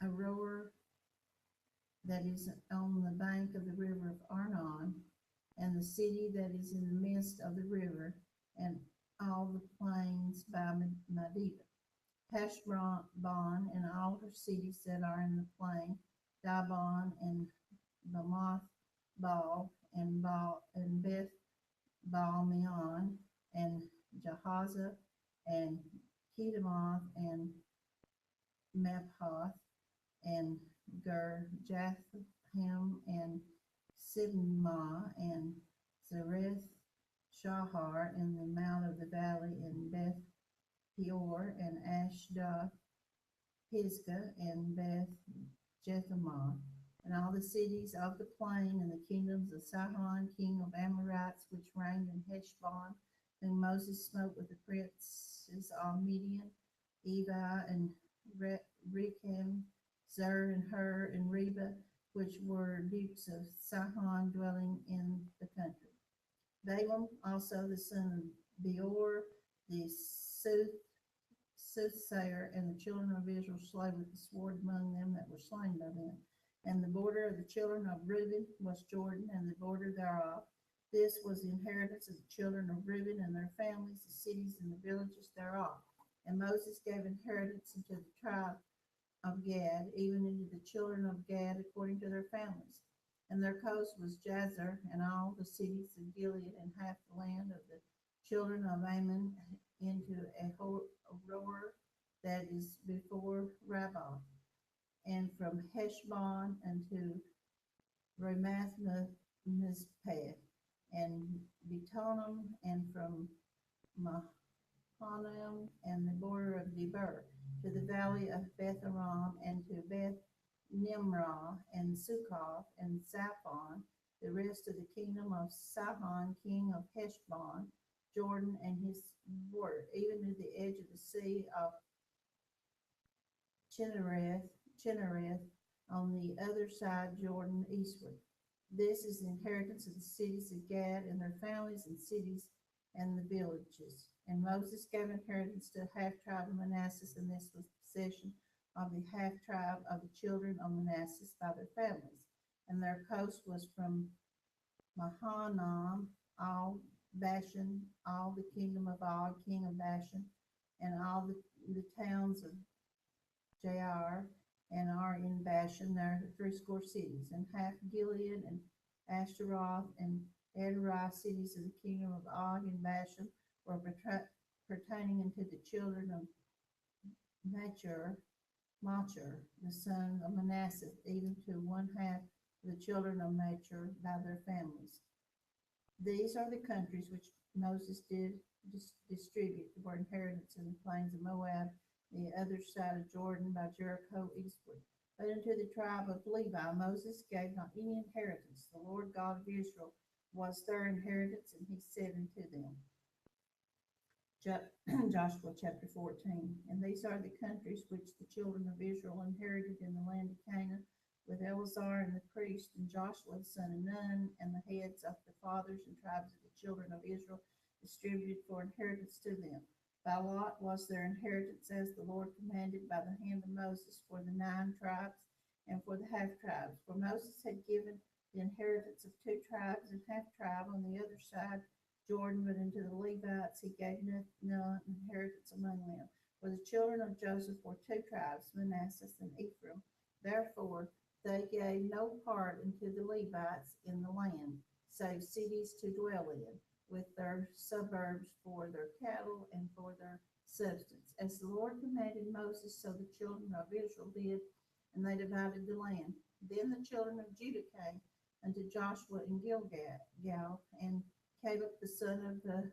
Aroer, that is on the bank of the river of Arnon, and the city that is in the midst of the river, and all the plains by Medeba. Heshbon and all her cities that are in the plain, Dibon and Bamoth Baal and Beth Baal Meon and Jahaza and Kedemoth and Mephath and Gerjathim and Sibmah and Zareth Shahar in the mount of the valley in Beth Peor and Ashdod, Pisgah and Beth Jethimoth, and all the cities of the plain and the kingdoms of Sihon, king of Amorites, which reigned in Heshbon, whom Moses smote with the princes of Midian, Evi and Rechem, Zer and Hur and Reba, which were dukes of Sihon, dwelling in the country. Balaam also the son of Beor, the soothsayer, and the children of Israel slew with the sword among them that were slain by them. And the border of the children of Reuben was Jordan, and the border thereof. This was the inheritance of the children of Reuben and their families, the cities and the villages thereof. And Moses gave inheritance unto the tribe of Gad, even unto the children of Gad according to their families. And their coast was Jazer, and all the cities of Gilead, and half the land of the children of Ammon into Aroer, that is before Rabbah, and from Heshbon unto Ramath-Mizpeh, and Betonim, and from Mahanaim and the border of Debir, to the valley of Beth Aram, and to Beth Nimrah, and Sukkoth, and Zaphon, the rest of the kingdom of Sihon, king of Heshbon, Jordan and his border, even to the edge of the sea of Chinnereth on the other side Jordan eastward. This is the inheritance of the cities of Gad and their families and cities and the villages. And Moses gave inheritance to the half tribe of Manasseh, and this was possession of the half tribe of the children of Manasseh by their families. And their coast was from Mahanaim, all Bashan, all the kingdom of Og, king of Bashan, and all the towns of Jair and are in Bashan, there are 80 cities, and half Gilead and Ashtaroth and Ederi, cities of the kingdom of Og and Bashan, were pertaining unto the children of Machir, the son of Manasseh, even to one half of the children of Machir by their families. These are the countries which Moses did distribute for inheritance in the plains of Moab, the other side of Jordan by Jericho eastward. But unto the tribe of Levi Moses gave not any inheritance. The Lord God of Israel was their inheritance, and he said unto them. Joshua chapter 14. And these are the countries which the children of Israel inherited in the land of Canaan, with Eleazar and the priest, and Joshua the son of Nun, and the heads of the fathers and tribes of the children of Israel distributed for inheritance to them. By lot was their inheritance, as the Lord commanded by the hand of Moses, for the 9 tribes and for the half tribes. For Moses had given the inheritance of 2 tribes and half tribe on the other side Jordan, but unto the Levites he gave none inheritance among them. For the children of Joseph were 2 tribes, Manasseh and Ephraim. Therefore they gave no part unto the Levites in the land, save cities to dwell in, with their suburbs for their cattle and for their substance, as the Lord commanded Moses, so the children of Israel did, and they divided the land. Then the children of Judah came unto Joshua in Gilgal, and Caleb the son of the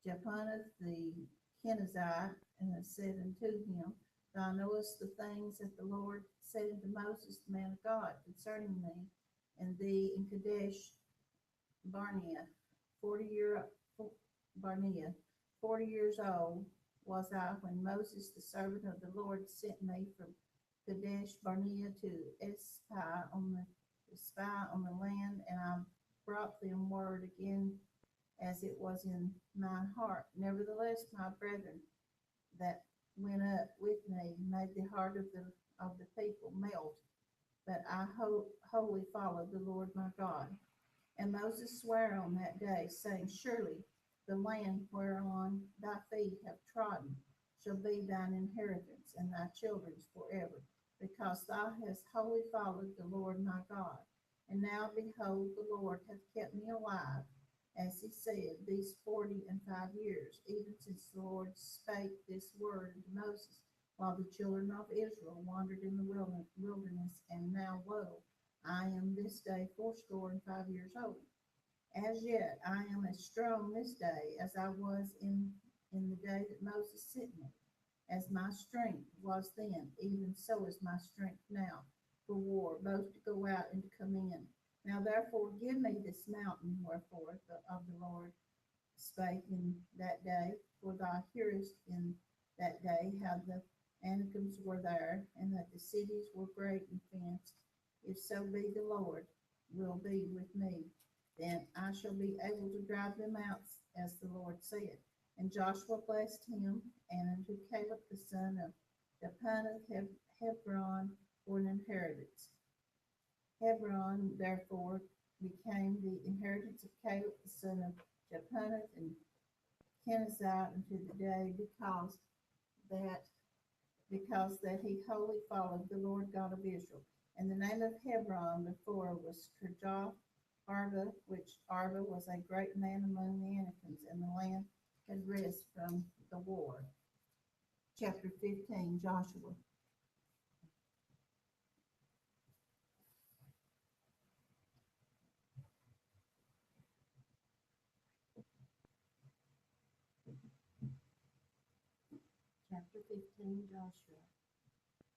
Jephunneh the Kenizzite, and said unto him, Thou knowest the things that the Lord said unto Moses, the man of God, concerning me and thee in Kadesh Barnea, 40 years old was I when Moses, the servant of the Lord, sent me from Kadesh Barnea to spy on the land, and I brought them word again as it was in my heart. Nevertheless, my brethren that went up with me made the heart of the people melt, but I wholly followed the Lord my God. And Moses sware on that day, saying, Surely the land whereon thy feet have trodden shall be thine inheritance, and thy children's forever, because thou hast wholly followed the Lord my God. And now behold, the Lord hath kept me alive, as he said, these 45 years, even since the Lord spake this word unto Moses, while the children of Israel wandered in the wilderness. And now, lo, I am this day 85 years old. As yet I am as strong this day as I was in the day that Moses sent me. As my strength was then, even so is my strength now for war, both to go out and to come in. Now therefore give me this mountain, wherefore of the Lord spake in that day, for thou hearest in that day how the Anakims were there, and that the cities were great and fenced. If so be the Lord will be with me, then I shall be able to drive them out, as the Lord said. And Joshua blessed him, and unto Caleb the son of Jephunneh Hebron for an inheritance. Hebron therefore became the inheritance of Caleb the son of Jephunneh and Kenizzite unto the day, because that he wholly followed the Lord God of Israel. And the name of Hebron before was Kirjath Arba, which Arba was a great man among the Anakims, and the land had rest from the war. Chapter 15, Joshua. Chapter 15, Joshua.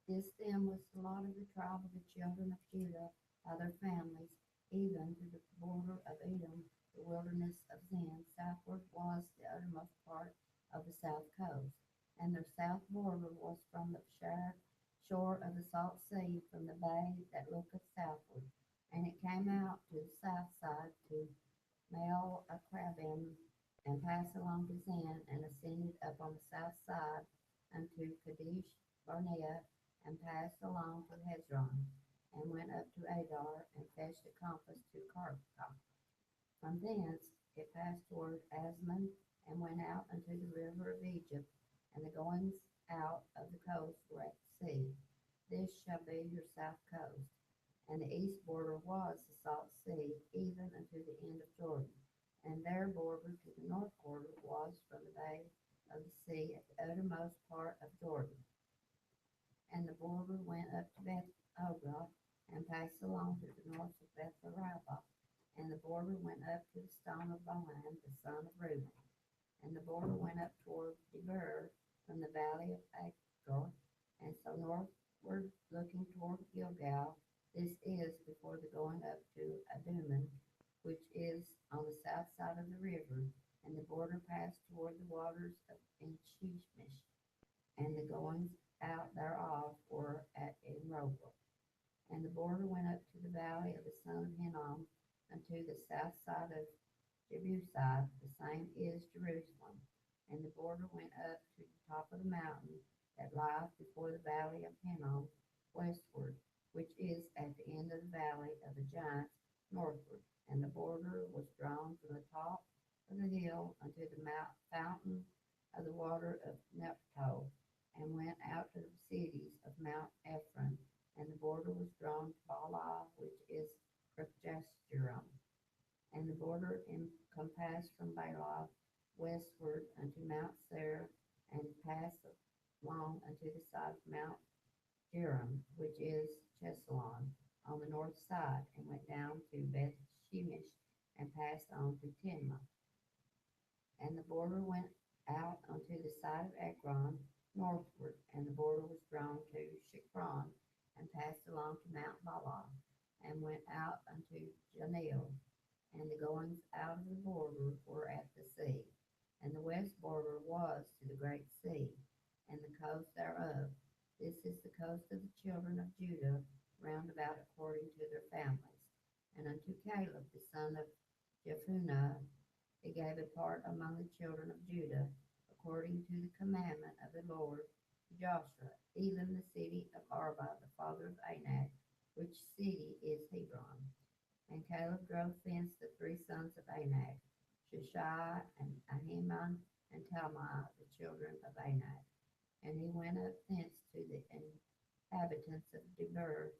This then was the lot of the tribe of the children of Judah by their families, even to the border of Edom, the wilderness of Zin. Southward was the uttermost part of the south coast, and their south border was from the shore of the salt sea, from the bay that looketh southward. And it came out to the south side to Mael Akrabim, and passed along to Zin, and ascended up on the south side unto Kadesh Barnea, and passed along to Hezron, and went up to Adar, and fetched a compass to Karka. From thence it passed toward Asmon, and went out unto the river of Egypt, and the goings out of the coast were at the sea. This shall be your south coast. And the east border was the salt sea, even unto the end of Jordan. And their border to the north border was from the bay of the sea at the uttermost part of Jordan. And the border went up to Beth Ogla, and passed along to the north of Beth Arabah. And the border went up to the stone of Bohan, the son of Reuben. And the border went up toward Debir, from the valley of Achor, and so northward looking toward Gilgal. This is before the going up to Adummim, which is on the south side of the river. And the border passed toward the waters of Enchishmish, and the goings out thereof were at Enrogel. And the border went up to the valley of the son of Hinnom, unto the south side of Jebusite, the same is Jerusalem. And the border went up to the top of the mountain that lieth before the valley of Hinnom westward, which is at the end of the valley of the giants northward. And the border was drawn from the top of the hill unto the fountain of the water of Nephtoh, and went out to the cities of Mount Ephraim. And the border was drawn to Baalah, which is Kirjathjearim. And the border encompassed from Baalah westward unto Mount Seir, and passed along unto the side of Mount Jearim, which is Chesalon, on the north side, and went down to Beth Shemesh, and passed on to Timnah. And the border went out unto the side of Ekron northward, and the border was drawn to Shikron, and passed along to Mount Bala, and went out unto Janeel. And the goings out of the border were at the sea. And the west border was to the great sea, and the coast thereof. This is the coast of the children of Judah, round about according to their families. And unto Caleb the son of Jephunneh he gave a part among the children of Judah, according to the commandment of the Lord to Joshua, even the city of Arba, the father of Anak, which city is Hebron. And Caleb drove thence the three sons of Anak, Shishai, and Ahiman, and Talmai, the children of Anak. And he went up thence to the inhabitants of Debir,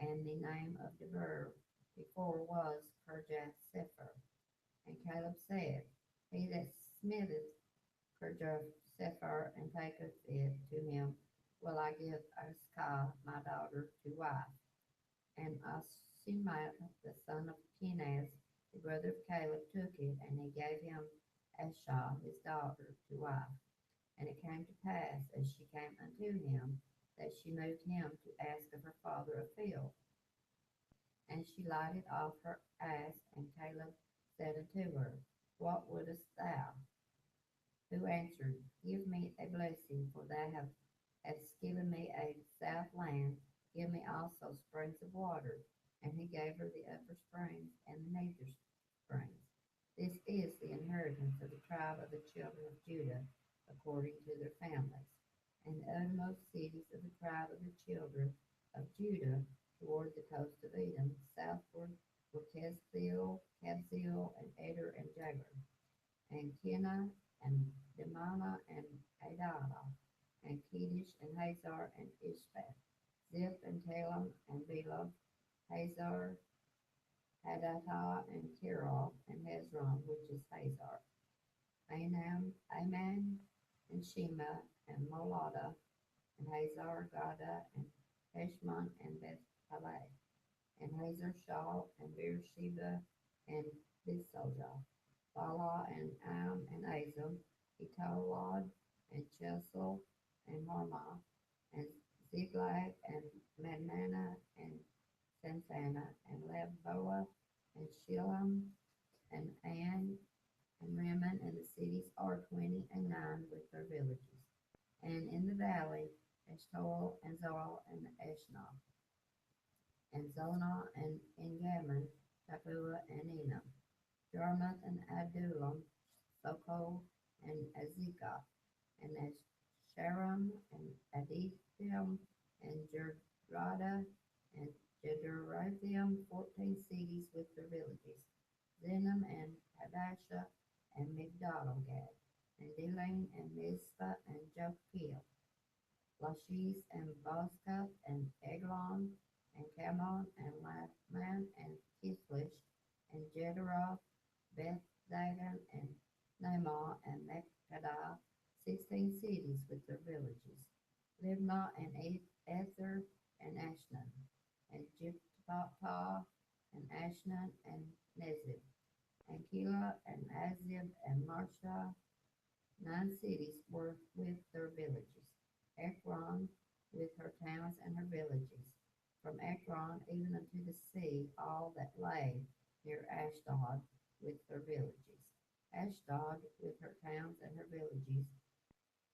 and the name of Debir before was Kirjath Sepher. And Caleb said, He that smitheth Kirjath Sepher and taketh it to him, will I give Askah my daughter to wife. And Asimah, the son of Kenaz, the brother of Caleb, took it, and he gave him Ashah his daughter to wife. And it came to pass, as she came unto him, that she moved him to ask of her father a field. And she lighted off her ass, and Caleb said unto her, What wouldest thou? Who answered, Give me a blessing, for thou hast given me a south land, give me also springs of water. And he gave her the upper springs and the nether springs. This is the inheritance of the tribe of the children of Judah, according to their families. And the uttermost cities of the tribe of the children of Judah toward the coast of Edom, southward were Kabzeel, and Eder, and Jagur, and Kenah, and Dimana, and Adalah, and Kedesh, and Hazar, and Ishbak, Ziph, and Telem, and Bela, Hazar, Hadattah, and Kirov, and Hezron, which is Hazar, Aman, and Shema, and Molada, and Hazar, Gada, and Heshmon, and Beth Paleh, and Hazar Shah, and Beersheba, and Bisoja, Bala, and Am, and Azam, Etolad, and Chesel, and Hormah, and Ziklag, and Madmana, and Santhana, and Leboa, and Shillam, and An, and Rimmon, and the cities are 29 with their villages. And in the valley, Eshtaol, and Zoal, and Eshnah, and Zonah, and Engammon, Tapua, and Enam, Jarmuth, and Adullam, Sokol, and Azekah, and Sharam, and Adithim, and Jerdrada, and Jedurathaim, 14 cities with their villages, Zenam, and Hadasha, and Migdalgad, and Dilan, and Mizpah, and Jokil, Lachish, and Bozkath, and Eglon, and Cammon, and Lathman, and Kithlish, and Jederoth, Beth Dagon, and Namah, and Mekkadah, 16 cities with their villages, Libnah, and Ether, and Ashnan, and Jiptah, and Ashnan, and Nezib, and Keilah, and Azib, and Marsha, 9 cities were with their villages, Ekron with her towns and her villages, from Ekron even unto the sea, all that lay near Ashdod with their villages, Ashdod with her towns and her villages,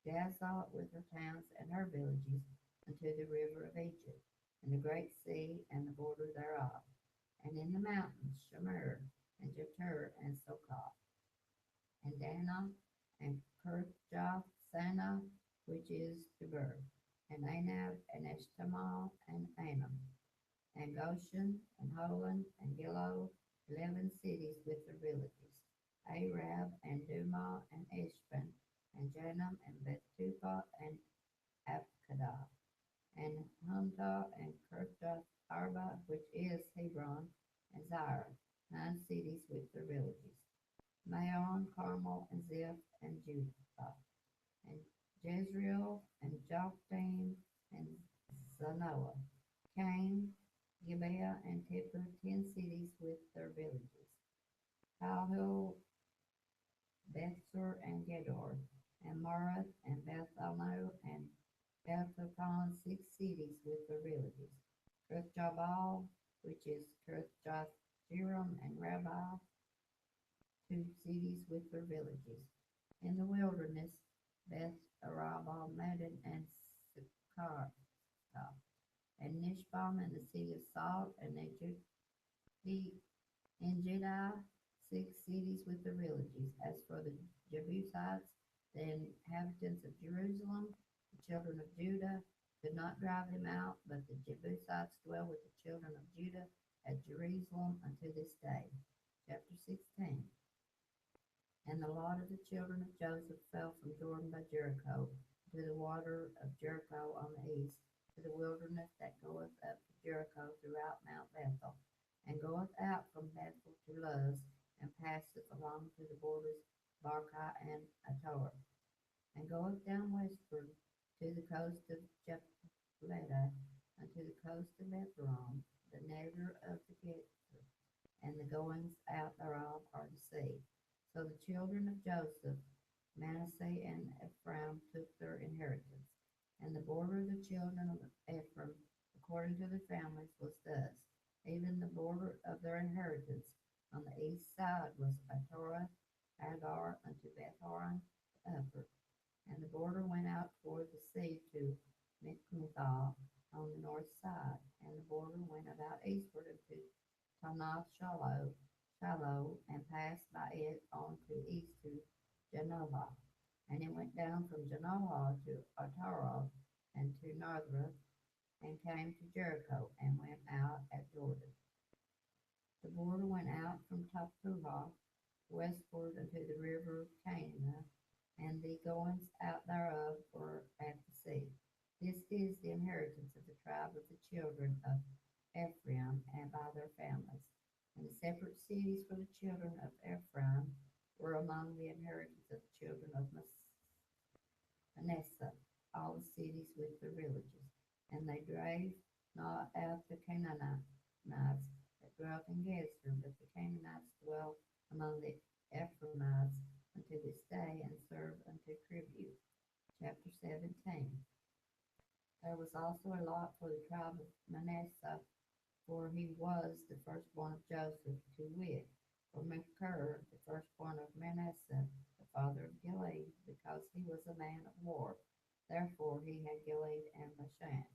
Gaza with her towns and her villages, unto the river of Egypt, and the great sea and the border thereof, and in the mountains Shemer, and Jeter, and Sokoth, and Dana, and Kirjath Sana, which is Debir, and Anab, and Eshtemal, and Anam, and Goshen, and Holon, and Gilo, 11 cities with their villages, Arab, and Duma, and Eshban, and Janam, and Betupha, and Apkadah, and Humta, and Kirjath Arba, which is Hebron, and Zirah, 9 cities with their villages, Maon, Carmel, and Ziph, and Judah, and Jezreel, and Joktan, and Zanoah, Cain, Gibeah, and Tipper, 10 cities with their villages. Halhul, Bethsur, and Gedor, and Marath, and Bethalno, and Bethapon, 6 cities with their villages. Kirth Jabal, which is Kirth Jearim, and Rabbi, 2 cities with their villages. In the wilderness, Beth Arabah, Madden, and Sychar, and Nishbam, and the city of Salt, and Engedi, 6 cities with their villages. As for the Jebusites, the inhabitants of Jerusalem, the children of Judah could not drive them out, but the Jebusites dwell with the children of Judah at Jerusalem unto this day. Chapter 16. And the lot of the children of Joseph fell from Jordan by Jericho to the water of Jericho on the east, to the wilderness that goeth up to Jericho throughout Mount Bethel, and goeth out from Bethel to Luz, and passeth along to the borders of Barca and Ator, and goeth down westward to the coast of Japhleta, unto the coast of Ephraim, the neighbor of the Gitzer, and the goings out thereof are the sea. So the children of Joseph, Manasseh, and Ephraim took their inheritance. And the border of the children of Ephraim, according to their families, was thus. Even the border of their inheritance on the east side was Atorah, Agar, unto Beth-horon, the upper. And the border went out toward the sea to Michmethah on the north side. And the border went about eastward unto Tanath Shiloh, and passed by it on to east to Janoah. And it went down from Janoah to Ataroth, and to Narthroth, and came to Jericho, and went out at Jordan. The border went out from Tappuah westward unto the river Cana, and the goings out thereof were at the sea. This is the inheritance of the tribe of the children of Ephraim, and by their families. And the separate cities for the children of Ephraim were among the inheritance of the children of Manasseh, all the cities with their villages. And they drave not out the Canaanites that dwelt in Gezer, but the Canaanites dwell among the Ephraimites unto this day, and serve unto tribute. Chapter 17. There was also a lot for the tribe of Manasseh, for he was the firstborn of Joseph, to wit, for Machir, the firstborn of Manasseh, the father of Gilead, because he was a man of war. Therefore he had Gilead and Bashan.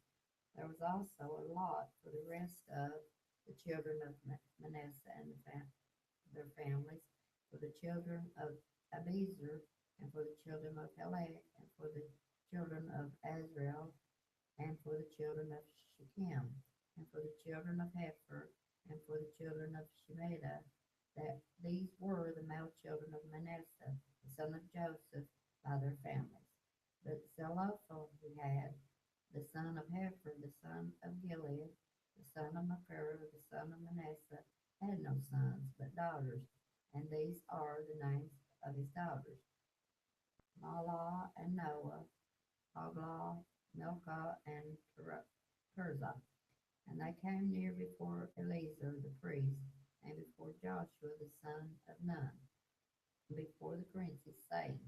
There was also a lot for the rest of the children of Manasseh and their families, for the children of Abiezer, and for the children of Helek, and for the children of Azrael, and for the children of Shechem, and for the children of Hefer, and for the children of Shemaiah, that these were the male children of Manasseh, the son of Joseph, by their families. But Zelophehad he had, the son of Hefer, the son of Gilead, the son of Machir, the son of Manasseh, had no sons, but daughters, and these are the names of his daughters: Mahlah and Noah, Hoglah, Milcah, and Tirzah. And they came near before Eleazar the priest, and before Joshua the son of Nun, and before the princes, saying,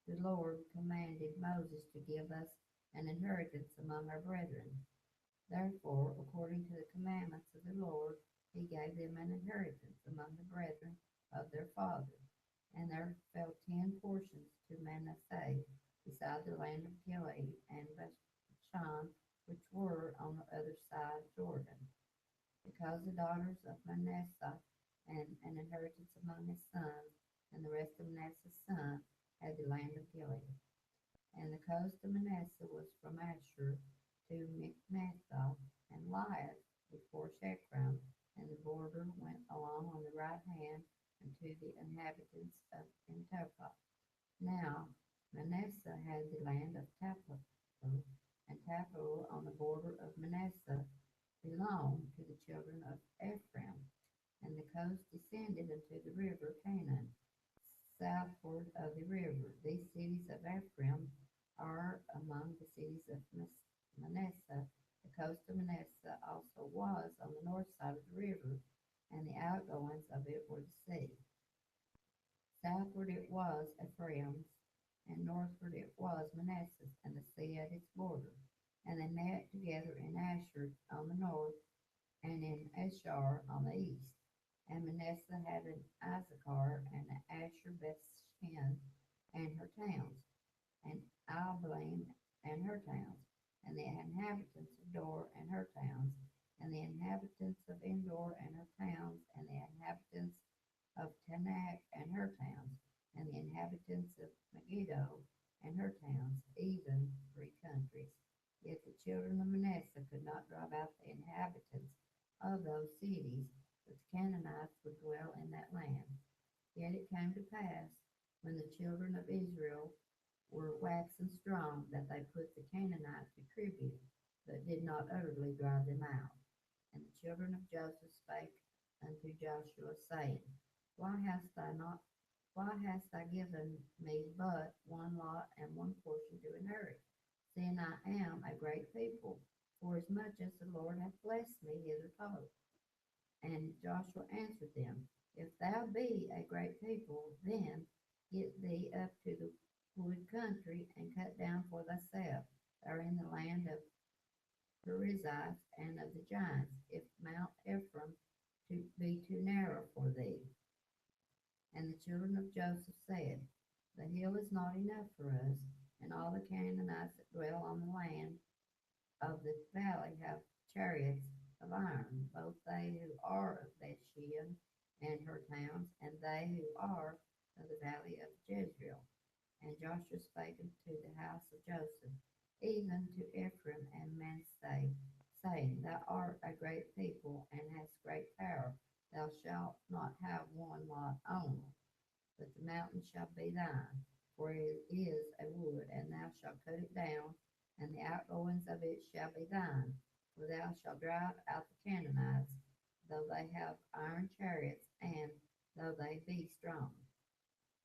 The Lord commanded Moses to give us an inheritance among our brethren. Therefore, according to the commandments of the Lord, he gave them an inheritance among the brethren of their father. And there fell 10 portions to Manasseh, beside the land of Gilead and Bashan, which were on the other side of Jordan, because the daughters of Manasseh and an inheritance among his sons, and the rest of Manasseh's sons had the land of Gilead. And the coast of Manasseh was from Asher to Michmethah, and lieth before Shechem, and the border went along on the right hand unto the inhabitants of Entopah. Now Manasseh had the land of Tappuah, and Tappuah on the border of Manasseh belonged to the children of Ephraim. And the coast descended unto the river Canaan, southward of the river. These cities of Ephraim are was on the north side of the river, and the outgoings of it were the sea. Southward it was Ephraim's, and northward it was Manasseh's, and the sea at its border. And they met together in Asher on the north, and in Ashar on the east. And Manasseh had an Issachar, and an Asher Bethshan and her towns, and Albalim and her towns, and the inhabitants of Dor and her towns, and the inhabitants of Endor and her towns, and the inhabitants of Tanakh and her towns, and the inhabitants of Megiddo and her towns, even 3 countries. Yet the children of Manasseh could not drive out the inhabitants of those cities, but the Canaanites would dwell in that land. Yet it came to pass, when the children of Israel were waxen strong, that they put the Canaanites to tribute, but did not utterly drive them out. And the children of Joseph spake unto Joshua, saying, Why hast thou given me but one lot and one portion to inherit, seeing I am a great people, forasmuch as the Lord hath blessed me hitherto? And Joshua answered them, If thou be a great people, then get thee up to the wood country, and cut down for thyself there in the land of Perizzites and of the giants, if Mount Ephraim be too narrow for thee. And the children of Joseph said, The hill is not enough for us, and all the Canaanites that dwell on the land of the valley have chariots of iron, both they who are of Bethshean and her towns, and they who are of the valley of Jezreel. And Joshua spake unto the house of Joseph, even to Ephraim and Manasseh, saying, Thou art a great people, and hast great power. Thou shalt not have one lot only, but the mountain shall be thine, for it is a wood, and thou shalt cut it down, and the outgoings of it shall be thine. For thou shalt drive out the Canaanites, though they have iron chariots, and though they be strong.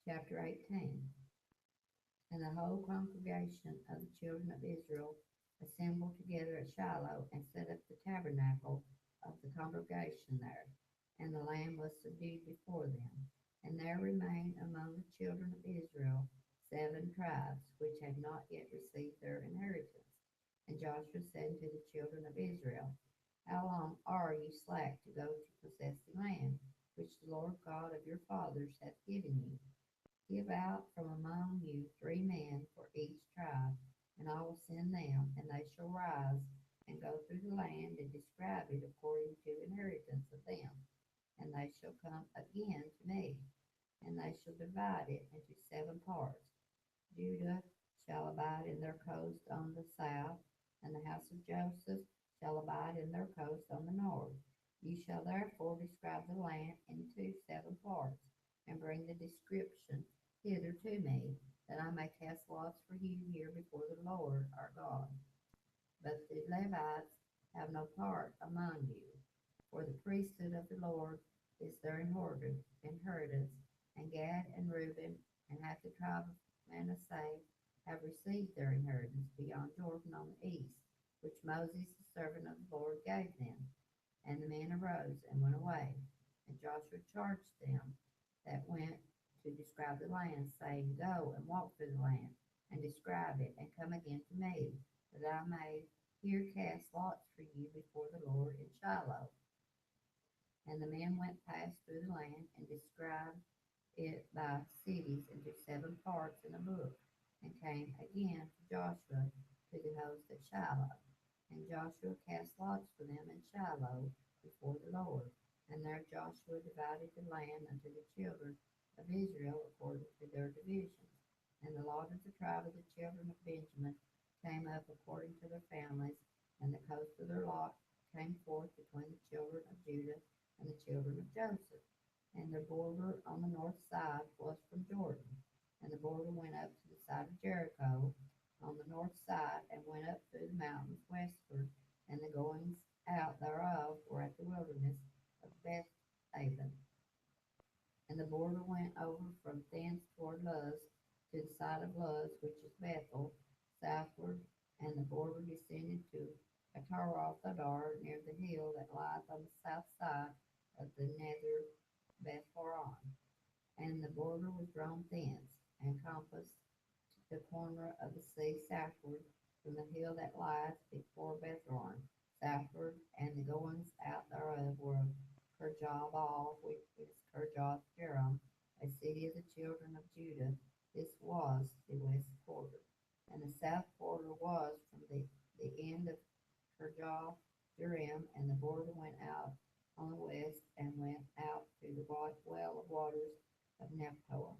Chapter 18. And the whole congregation of the children of Israel assembled together at Shiloh, and set up the tabernacle of the congregation there. And the land was subdued before them. And there remained among the children of Israel 7 tribes, which had not yet received their inheritance. And Joshua said to the children of Israel, How long are ye slack to go to possess the land, which the Lord God of your fathers hath given you? Give out from among you 3 men for each tribe, and I will send them, and they shall rise and go through the land and describe it according to inheritance of them. And they shall come again to me, and they shall divide it into 7 parts. Judah shall abide in their coast on the south, and the house of Joseph shall abide in their coast on the north. Ye shall therefore describe the land into 7 parts, and bring the description hither to me, that I may cast lots for you here before the Lord our God. But the Levites have no part among you, for the priesthood of the Lord is their inheritance, and Gad and Reuben and half the tribe of Manasseh have received their inheritance beyond Jordan on the east, which Moses the servant of the Lord gave them. And the men arose and went away, and Joshua charged them that went to describe the land, saying, Go and walk through the land, and describe it, and come again to me, that I may here cast lots for you before the Lord in Shiloh. And the men went past through the land, and described it by cities into 7 parts in a book, and came again to Joshua to the host at Shiloh. And Joshua cast lots for them in Shiloh before the Lord. And there Joshua divided the land unto the children of Israel according to their divisions. And the lot of the tribe of the children of Benjamin came up according to their families, and the coast of their lot came forth between the children of Judah and the children of Joseph. And their border on the north side was from Jordan, and the border went up to the side of Jericho on the north side, and went up through the mountains westward, and the goings out thereof were at the wilderness of Bethaven. And the border went over from thence toward Luz to the side of Luz, which is Bethel, southward, and the border descended to Ataroth Kedar near the hill that lieth on the south side of the nether Beth-horon. And the border was drawn thence, and compassed the corner of the sea southward from the hill that lieth before Beth-horon, southward, and the goings out thereof were Kirjath-baal, which is Kirjath-jearim, a city of the children of Judah. This was the west quarter. And the south quarter was from the end of Kirjath-jearim, and the border went out on the west, and went out to the well of waters of Nephtoah.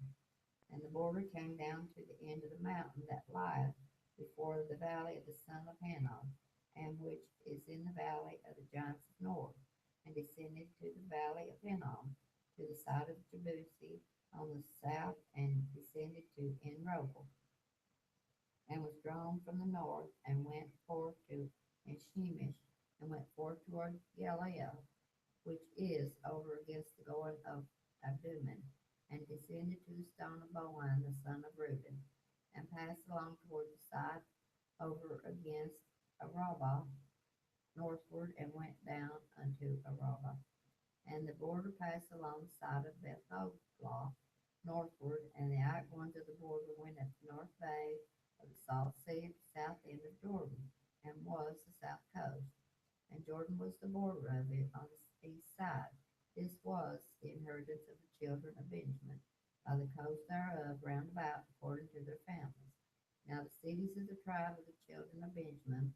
And the border came down to the end of the mountain that lieth before the valley of the son of Hinnom, and which is in the valley of the giants of North, and descended to the valley of Hinnom, to the side of Jebusi on the south, and descended to En-rogel, and was drawn from the north, and went forth to En-shemesh, and went forth toward Gilead, which is over against the going of Abduman, and descended to the stone of Boan the son of Reuben, and passed along toward the side over against Arabah northward, and went down unto Arabah. And the border passed along the side of Beth-hoglah northward, and the outgoings of the border went at the north bay of the salt sea at the south end of Jordan, and was the south coast. And Jordan was the border of it on the east side. This was the inheritance of the children of Benjamin, by the coast thereof round about, according to their families. Now the cities of the tribe of the children of Benjamin,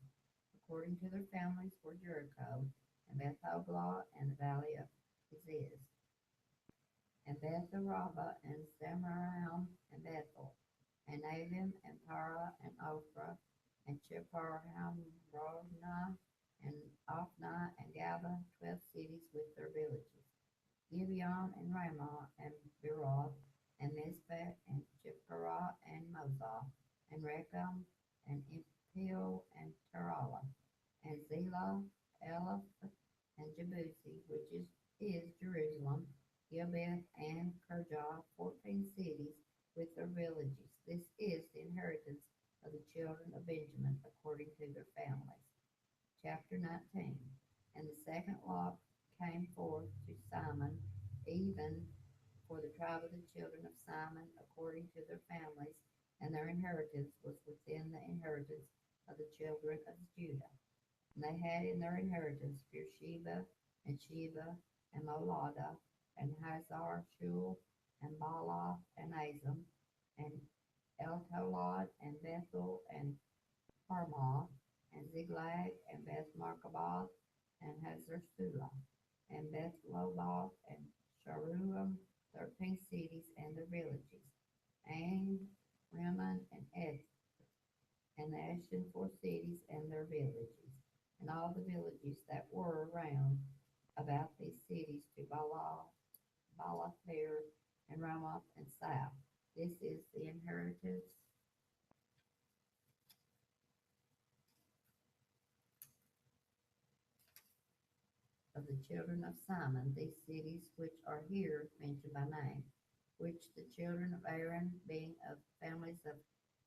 according to their families, were Jericho, and Beth-hoglah, and the valley of Ziz, and Beth-arabah, and Samaram, and Bethel, and Avim, and Parah, and Ophrah, and Cheparhamrona, and Ophni, and Gaba, 12 cities with their villages. Gibeon, and Ramah, and Beeroth, and Mizpeh, and Cheparah, and Mozah, and Rechem, and Impil, and Terala, and Zelah, Eleph, and Jebusi, which is Jerusalem, Gilbeth, and Kirjath, 14 cities with their villages. This is the inheritance of the children of Benjamin according to their families. Chapter 19. And the second lot came forth to Simon, even for the tribe of the children of Simon according to their families, and their inheritance was within the inheritance of the children of Judah. And they had in their inheritance Beersheba, and Sheba, and Moladah, and Hazar Shul, and Baalath, and Azam, and Eltolad, and Bethel, and Harmah, and Ziklag, and Beth Markaboth, and Hazar Sulah, and Beth Lobath, and Sharuam, 13 cities and their villages, and Rimmon, and Eth, and the Ashen, 4 cities and their villages, and all the villages that were around about these cities to Baalath-beer, and Ramoth, and south. This is the inheritance of the children of Simon, these cities which are here mentioned by name, which the children of Aaron, being of families of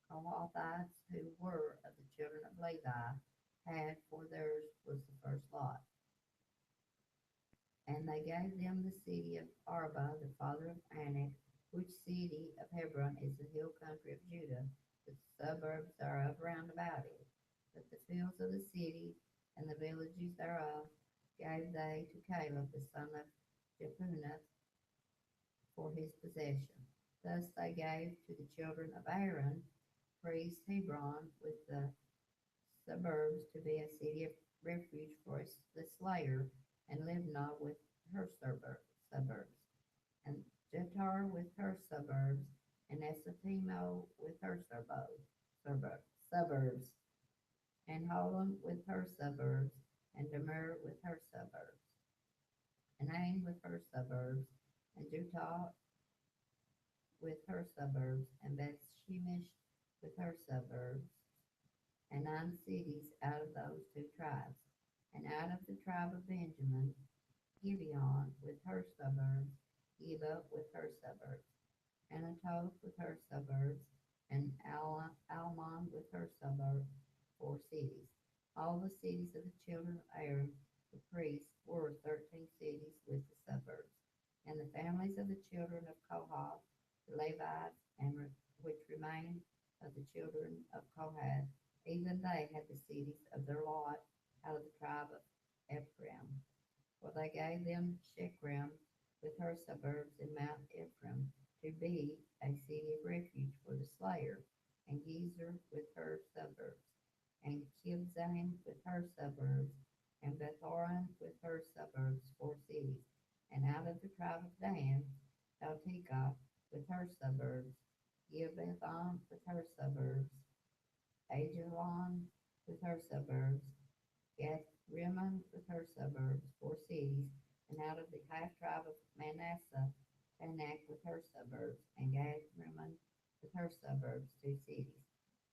Kohathites, who were of the children of Levi, had, for theirs was the first lot. And they gave them the city of Arba, the father of Anak, which city of Hebron is the hill country of Judah, the suburbs thereof round about it. But the fields of the city and the villages thereof gave they to Caleb the son of Jephunneh for his possession. Thus they gave to the children of Aaron, priest, Hebron with the suburbs to be a city of refuge for the slayer, and Libnah with her suburbs, and Jettar with her suburbs, and Esatimo with her suburbs, and Holon with her suburbs, and Demer with her suburbs, and Ain with her suburbs, and Jutah with her suburbs, and Beth Shemesh with her suburbs, and 9 cities out of those 2 tribes. And out of the tribe of Benjamin, Gibeon with her suburbs, Geba with her suburbs, Anatoth with her suburbs, and Almon with her suburbs, 4 cities. All the cities of the children of Aaron, the priests, were 13 cities with the suburbs. And the families of the children of Kohath, the Levites, which remained of the children of Kohath, even they had the cities of their lot out of the tribe of Ephraim. For they gave them Shechem with her suburbs in Mount Ephraim to be a city of refuge for the slayer, and Gezer with her suburbs, and Kibzaim with her suburbs, and Bethoron with her suburbs, 4 cities. And out of the tribe of Dan, Eltekah with her suburbs, Gibbethon with her suburbs, Ajalon with her suburbs, Gath-Rimmon with her suburbs, 4 cities. And out of the half tribe of Manasseh, Tanak with her suburbs, and Gath-Rimmon with her suburbs, 2 cities.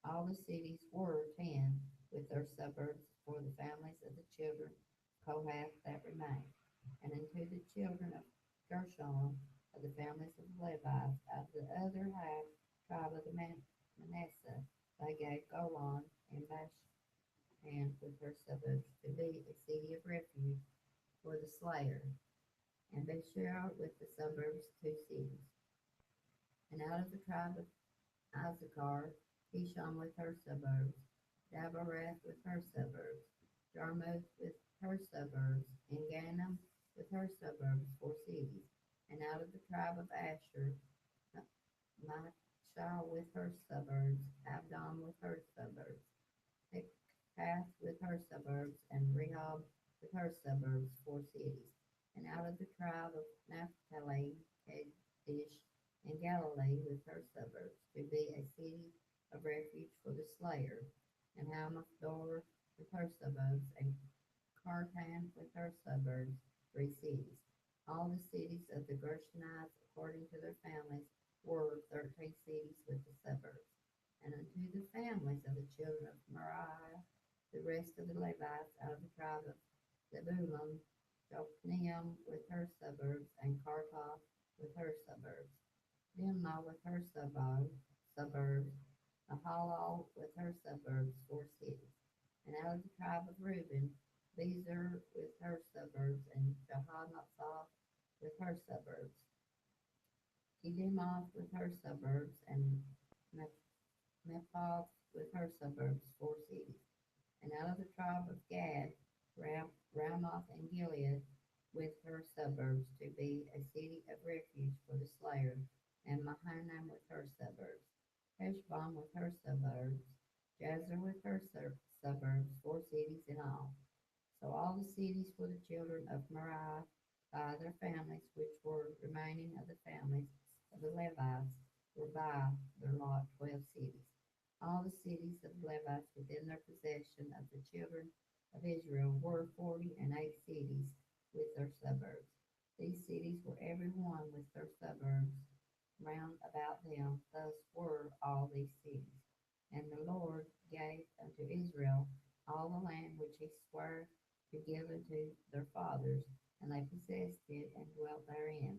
All the cities were 10 with their suburbs for the families of the children of Kohath that remained. And unto the children of Gershon of the families of the Levites out of the other half tribe of the Manasseh, they gave Golan and Bashan with her suburbs to be a city of refuge for the slayer, and Bethsher with the suburbs, 2 cities. And out of the tribe of Issachar, Kishon with her suburbs, Dabarath with her suburbs, Jarmuth with her suburbs, and Ganim with her suburbs, 4 cities. And out of the tribe of Asher, Machshah with her suburbs, Abdon with her suburbs, Hikath with her suburbs, and Rehob with her suburbs, 4 cities. And out of the tribe of Naphtali, Kadesh, and Galilee with her suburbs, to be a city of refuge for the slayer, and Hamathor with her suburbs, and Kartan with her suburbs, 3 cities. All the cities of the Gershonites, according to their families, were 13 cities with the suburbs. And unto the families of the children of Merari, the rest of the Levites out of the tribe of Zebulun, Jokneam with her suburbs, and Karta with her suburbs, Dimnah with her suburbs, Mahalal with her suburbs, 4 cities. And out of the tribe of Reuben, Bezer with her suburbs, and Jehanathah with her suburbs, Kedemoth with her suburbs, and Mephath with her suburbs, 4 cities. And out of the tribe of Gad, Ramoth and Gilead with her suburbs, to be a city of refuge for the slayer, and Mahanaim with her suburbs, Heshbon with her suburbs, Jazer with her suburbs, 4 cities in all. So all the cities for the children of Merari by their families, which were remaining of the families of the Levites, were by their lot 12 cities. All the cities of the Levites within their possession of the children of Israel were 48 cities with their suburbs. These cities were every one with their suburbs round about them. Thus were all these cities. And the Lord gave unto Israel all the land which he swore to give unto their fathers, and they possessed it and dwelt therein.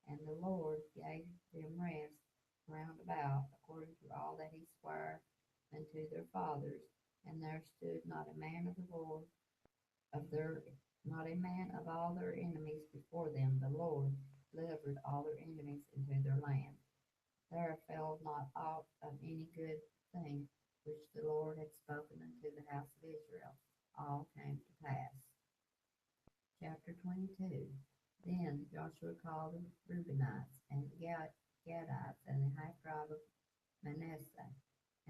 And the Lord gave them rest round about, according to all that he swore unto their fathers. And there stood not a man of the Lord not a man of all their enemies before them. The Lord delivered all their enemies into their land. There fell not aught of any good thing which the Lord had spoken unto the house of Israel. All came to pass. Chapter 22. Then Joshua called the Reubenites and the Gadites and the half tribe of Manasseh,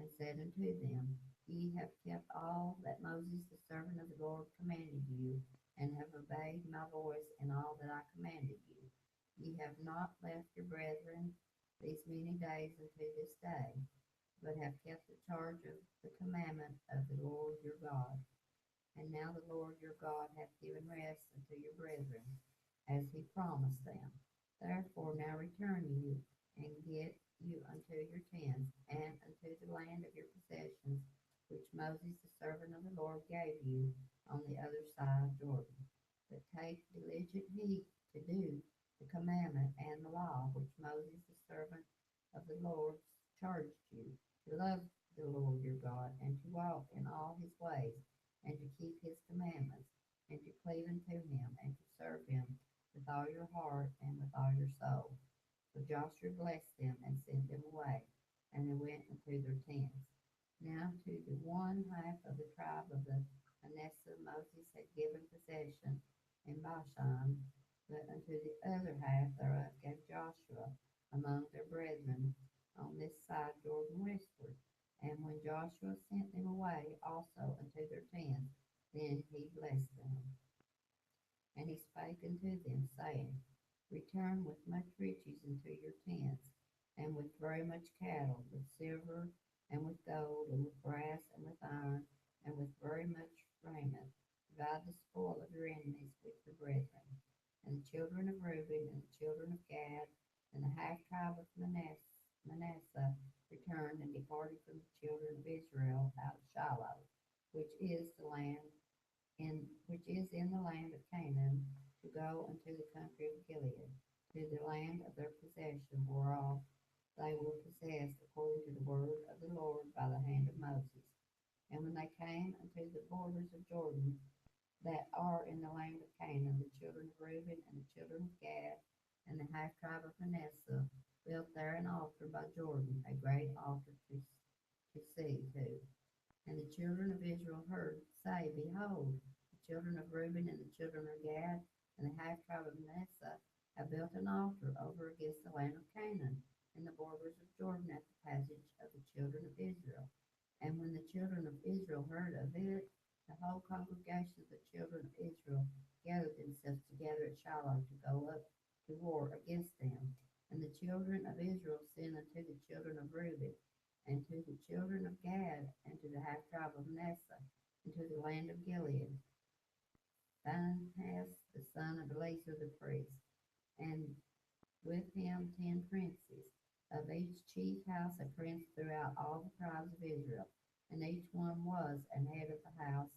and said unto them, Ye have kept all that Moses the servant of the Lord commanded you, and have obeyed my voice in all that I commanded you. Ye have not left your brethren these many days unto this day, but have kept the charge of the commandment of the Lord your God. And now the Lord your God hath given rest unto your brethren, as he promised them. Therefore now return you, and get you unto your tents, and unto the land of your possessions, which Moses the servant of the Lord gave you on the other side of Jordan. But take diligent heed to do the commandment and the law which Moses the servant of the Lord charged you, to love the Lord your God, and to walk in all his ways, and to keep his commandments, and to cleave unto him, and to serve him with all your heart and with all your soul. So Joshua blessed them and sent them away, and they went into their tents. Now to the one half of the tribe of the Manasseh Moses had given possession in Bashan, but unto the other half thereof gave Joshua among their brethren on this side Jordan westward. And when Joshua sent them away also unto their tents, then he blessed them. And he spake unto them, saying, Return with much riches into your tents, and with very much cattle, with silver, and with gold, and with brass, and with iron, and with very much raiment. Divide the spoil of your enemies with your brethren. And the children of Reuben, and the children of Gad, and the half tribe of Manasseh returned and departed from the children of Israel out of Shiloh, which is in the land of Canaan, to go unto the country of Gilead, to the land of their possession, whereof they were possessed according to the word of the Lord by the hand of Moses. And when they came unto the borders of Jordan, that are in the land of Canaan, the children of Reuben and the children of Gad, and the half tribe of Manasseh built there an altar by Jordan, a great altar to see to. And the children of Israel heard say, Behold, the children of Reuben and the children of Gad, and the half tribe of Manasseh have built an altar over against the land of Canaan, in the borders of Jordan at the passage of the children of Israel. And when the children of Israel heard of it, the whole congregation of the children of Israel gathered themselves together at Shiloh to go up to war against them. And the children of Israel sent unto the children of Reuben, and to the children of Gad, and to the half tribe of Manasseh, and to the land of Gilead, Phinehas the son of Eleazar the priest, and with him 10 princes, of each chief house a prince throughout all the tribes of Israel, and each one was an head of the house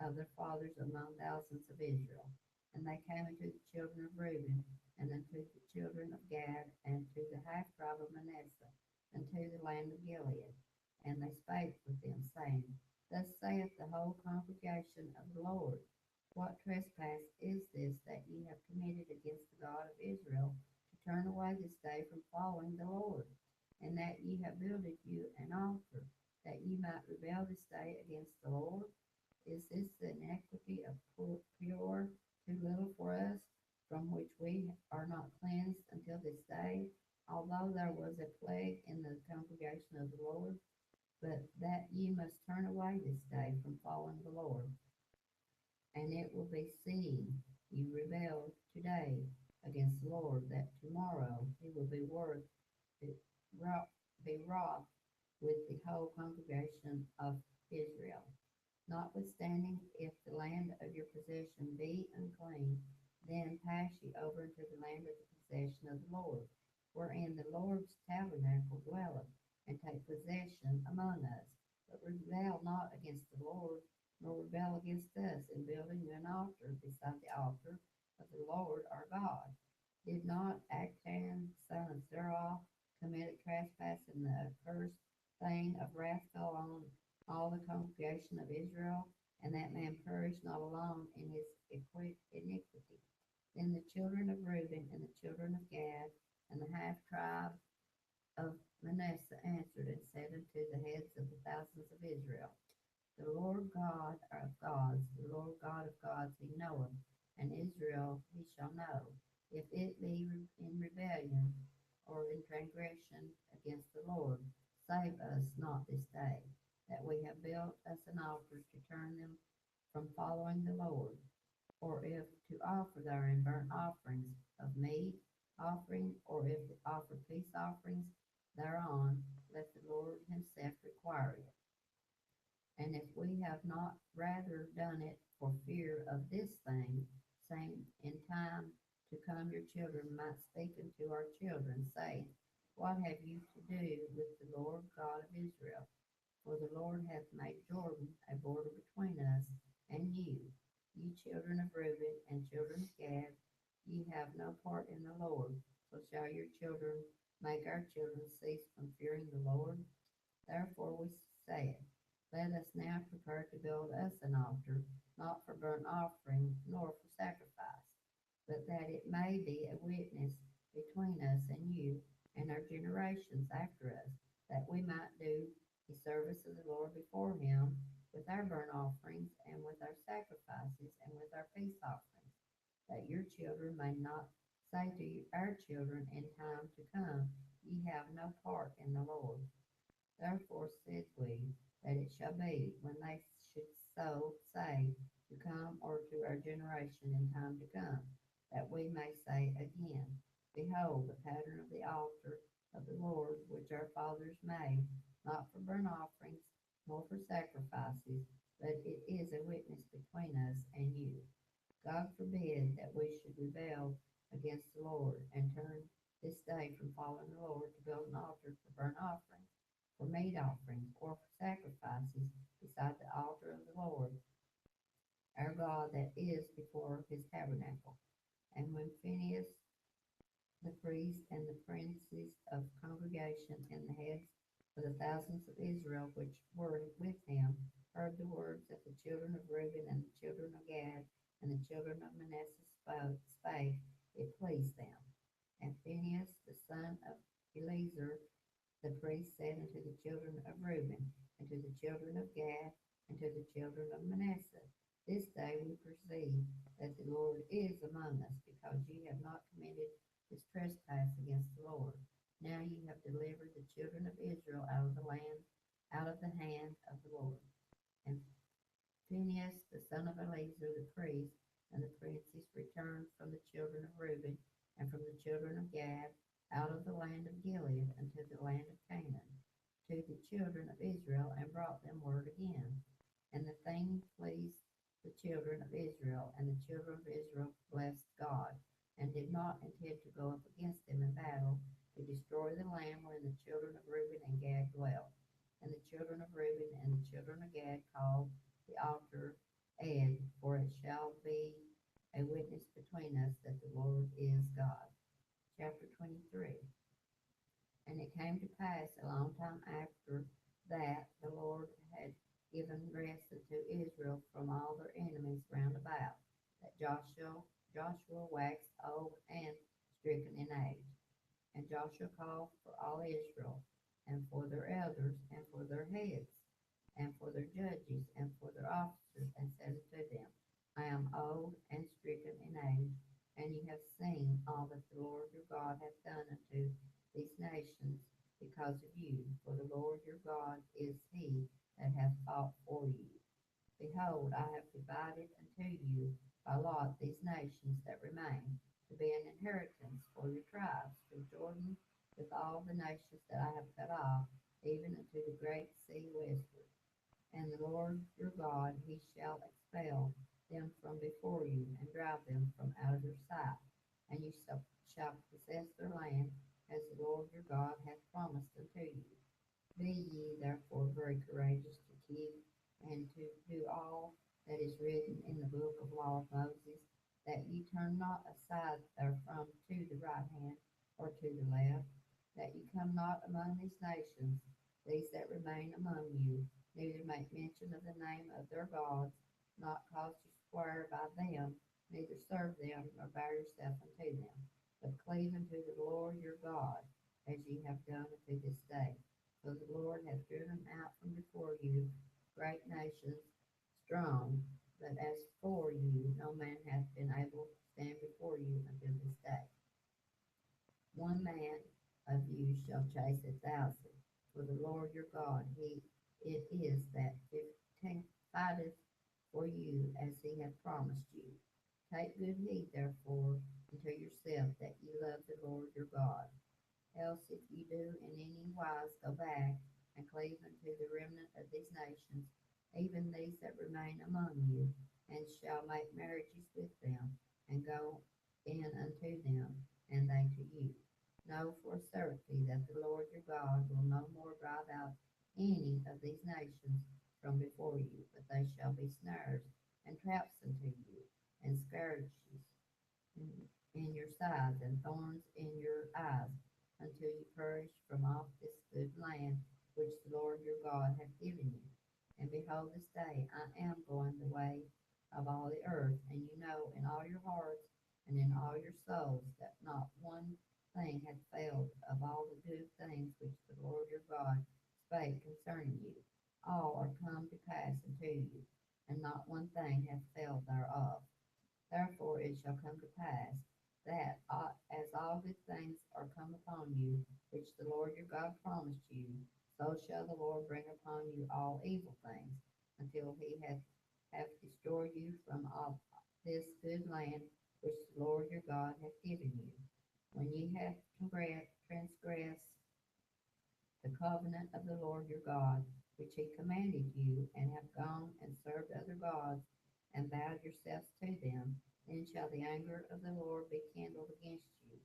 of their fathers among thousands of Israel. And they came unto the children of Reuben, and unto the children of Gad, and to the half tribe of Manasseh, and to the land of Gilead. And they spake with them, saying, Thus saith the whole congregation of the Lord, What trespass is this that ye have committed against the God of Israel, to turn away this day from following the Lord? And that ye have builded you an altar, that ye might rebel this day against the Lord? Is this the iniquity of Peor, too little for us, from which we are not cleansed until this day, although there was a plague in the congregation of the Lord? But that ye must turn away this day from following the Lord. And it will be seen ye rebel today against the Lord, that tomorrow he will be wroth with the whole congregation of Israel. Notwithstanding, if the land of your possession be unclean, then pass ye over into the land of the possession of the Lord, wherein the Lord's tabernacle dwelleth, and take possession among us. But rebel not against the Lord, nor rebel against us in building you an altar beside the altar of the Lord our God. Did not Achan, son of Zerah, commit a trespass, and the accursed thing of wrath fell on all the congregation of Israel, and that man perished not alone in his iniquity? Then the children of Reuben and the children of Gad and the half tribe of Manasseh answered and said unto the heads of the thousands of Israel, The Lord God of gods, the Lord God of gods, he knoweth, and Israel he shall know, if it be in rebellion or in transgression against the Lord. Save us not this day, that we have built us an altar to turn them from following the Lord, or if to offer therein burnt offerings of meat offering, or if to offer peace offerings thereon, let the Lord himself require it. And if we have not rather done it for fear of this thing, saying, In time to come your children might speak unto our children, saying, What have you to do with the Lord God of Israel? For the Lord hath made Jordan a border between us and you. Ye children of Reuben and children of Gad, ye have no part in the Lord. So shall your children make our children cease from fearing the Lord? Therefore we said, Let us now prepare to build us an altar, not for burnt offering, nor for sacrifice, but that it may be a witness between us and you and our generations after us, that we might do the service of the Lord before him with our burnt offerings and with our sacrifices and with our peace offerings, that your children may not say to our children in time to come, ye have no part in the Lord. Therefore said we, that it shall be, when they should so say to come, or to our generation in time to come, that we may say again, behold, the pattern of the altar of the Lord, which our fathers made, not for burnt offerings, nor for sacrifices, but it is a witness between us and you. God forbid that we should rebel against the Lord, and turn this day from following the Lord to build an altar for burnt offerings, for meat offerings, or for sacrifices beside the altar of the Lord, our God, that is before his tabernacle. And when Phinehas, the priest, and the princes of congregation, and the heads of the thousands of Israel which were with him, heard the words that the children of Reuben and the children of Gad and the children of Manasseh spake, it pleased them. And Phinehas, the son of Eleazar, the priest, said unto the children of Reuben, and to the children of Gad, and to the children of Manasseh, this day we perceive that the Lord is among us, because ye have not committed this trespass against the Lord. Now ye have delivered the children of Israel out of the land, out of the hand of the Lord. And Phinehas, the son of Eleazar, the priest, and the princes returned from the children of Reuben, and from the children of Gad, out of the land of Gilead unto the land of Canaan, to the children of Israel, and brought them word again. And the thing pleased the children of Israel, and the children of Israel blessed God, and did not intend to go up against them in battle, to destroy the land wherein the children of Reuben and Gad dwelt. And the children of Reuben and the children of Gad called the altar Ed, for it shall be a witness between us that the Lord is God. Chapter 23. And it came to pass a long time after that the Lord had given rest unto Israel from all their enemies round about, that Joshua waxed old and stricken in age. And Joshua called for all Israel, and for their elders, and for their heads, and for their judges, and for their officers, and said unto them, I am old and stricken in age, and ye have seen all that the Lord your God hath done unto these nations because of you. For the Lord your God is he that hath fought for you. Behold, I have divided unto you by lot these nations that remain, to be an inheritance for your tribes, from Jordan with all the nations that I have cut off, even unto the great sea westward. And the Lord your God, he shall expel them from before you, and drive them from out of your sight, and you shall possess their land, as the Lord your God hath promised unto you. Be ye therefore very courageous to keep and to do all that is written in the book of law of Moses, that ye turn not aside therefrom to the right hand or to the left, that ye come not among these nations, these that remain among you, neither make mention of the name of their gods, not cause to swear by them, neither serve them, nor bow yourself unto them, but cleave unto the Lord your God, as ye have done unto this day. For the Lord hath driven out from before you great nations, strong, but as for you, no man hath been able to stand before you until this day. One man of you shall chase 1,000, for the Lord your God, it is that fighteth for you as he hath promised you. Take good heed therefore unto yourself that ye love the Lord your God. Else if ye do in any wise go back and cleave unto the remnant of these nations, even these that remain among you, and shall make marriages with them, and go in unto them, and they to you. Know for a certainty that the Lord your God will no more drive out any of these nations from before you, but they shall be snares and traps unto you, and scourges in your sides, and thorns in your eyes, until you perish from off this good land which the Lord your God hath given you. And behold, this day I am going the way of all the earth, and you know in all your hearts and in all your souls that not one thing hath failed of all the good things which the Lord your God spake concerning you. All are come to pass unto you, and not one thing hath failed thereof. Therefore it shall come to pass that as all good things are come upon you, which the Lord your God promised you, so shall the Lord bring upon you all evil things, until he hath destroyed you from all this good land which the Lord your God hath given you. When ye have transgressed the covenant of the Lord your God, which he commanded you, and have gone and served other gods, and bowed yourselves to them, then shall the anger of the Lord be kindled against you,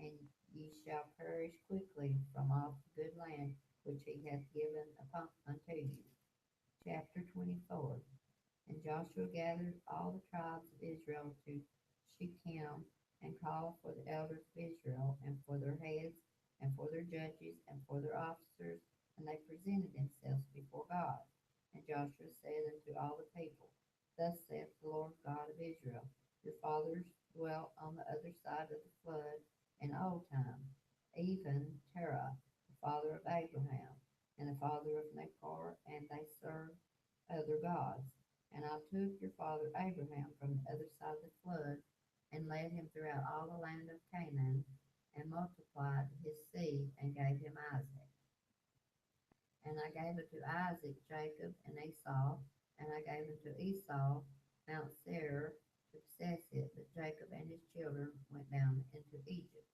and ye shall perish quickly from off the good land which he hath given unto you. Chapter 24. And Joshua gathered all the tribes of Israel to Shechem, and called for the elders of Israel, and for their heads, and for their judges, and for their officers, and they presented themselves before God. And Joshua said unto all the people, Thus saith the Lord God of Israel, your fathers dwelt on the other side of the flood in old time, even Terah, the father of Abraham, and the father of Nachor, and they served other gods. And I took your father Abraham from the other side of the flood, and led him throughout all the land of Canaan, and multiplied his seed, and gave him Isaac. And I gave unto Isaac Jacob and Esau, and I gave unto Esau Mount Seir to possess it, but Jacob and his children went down into Egypt.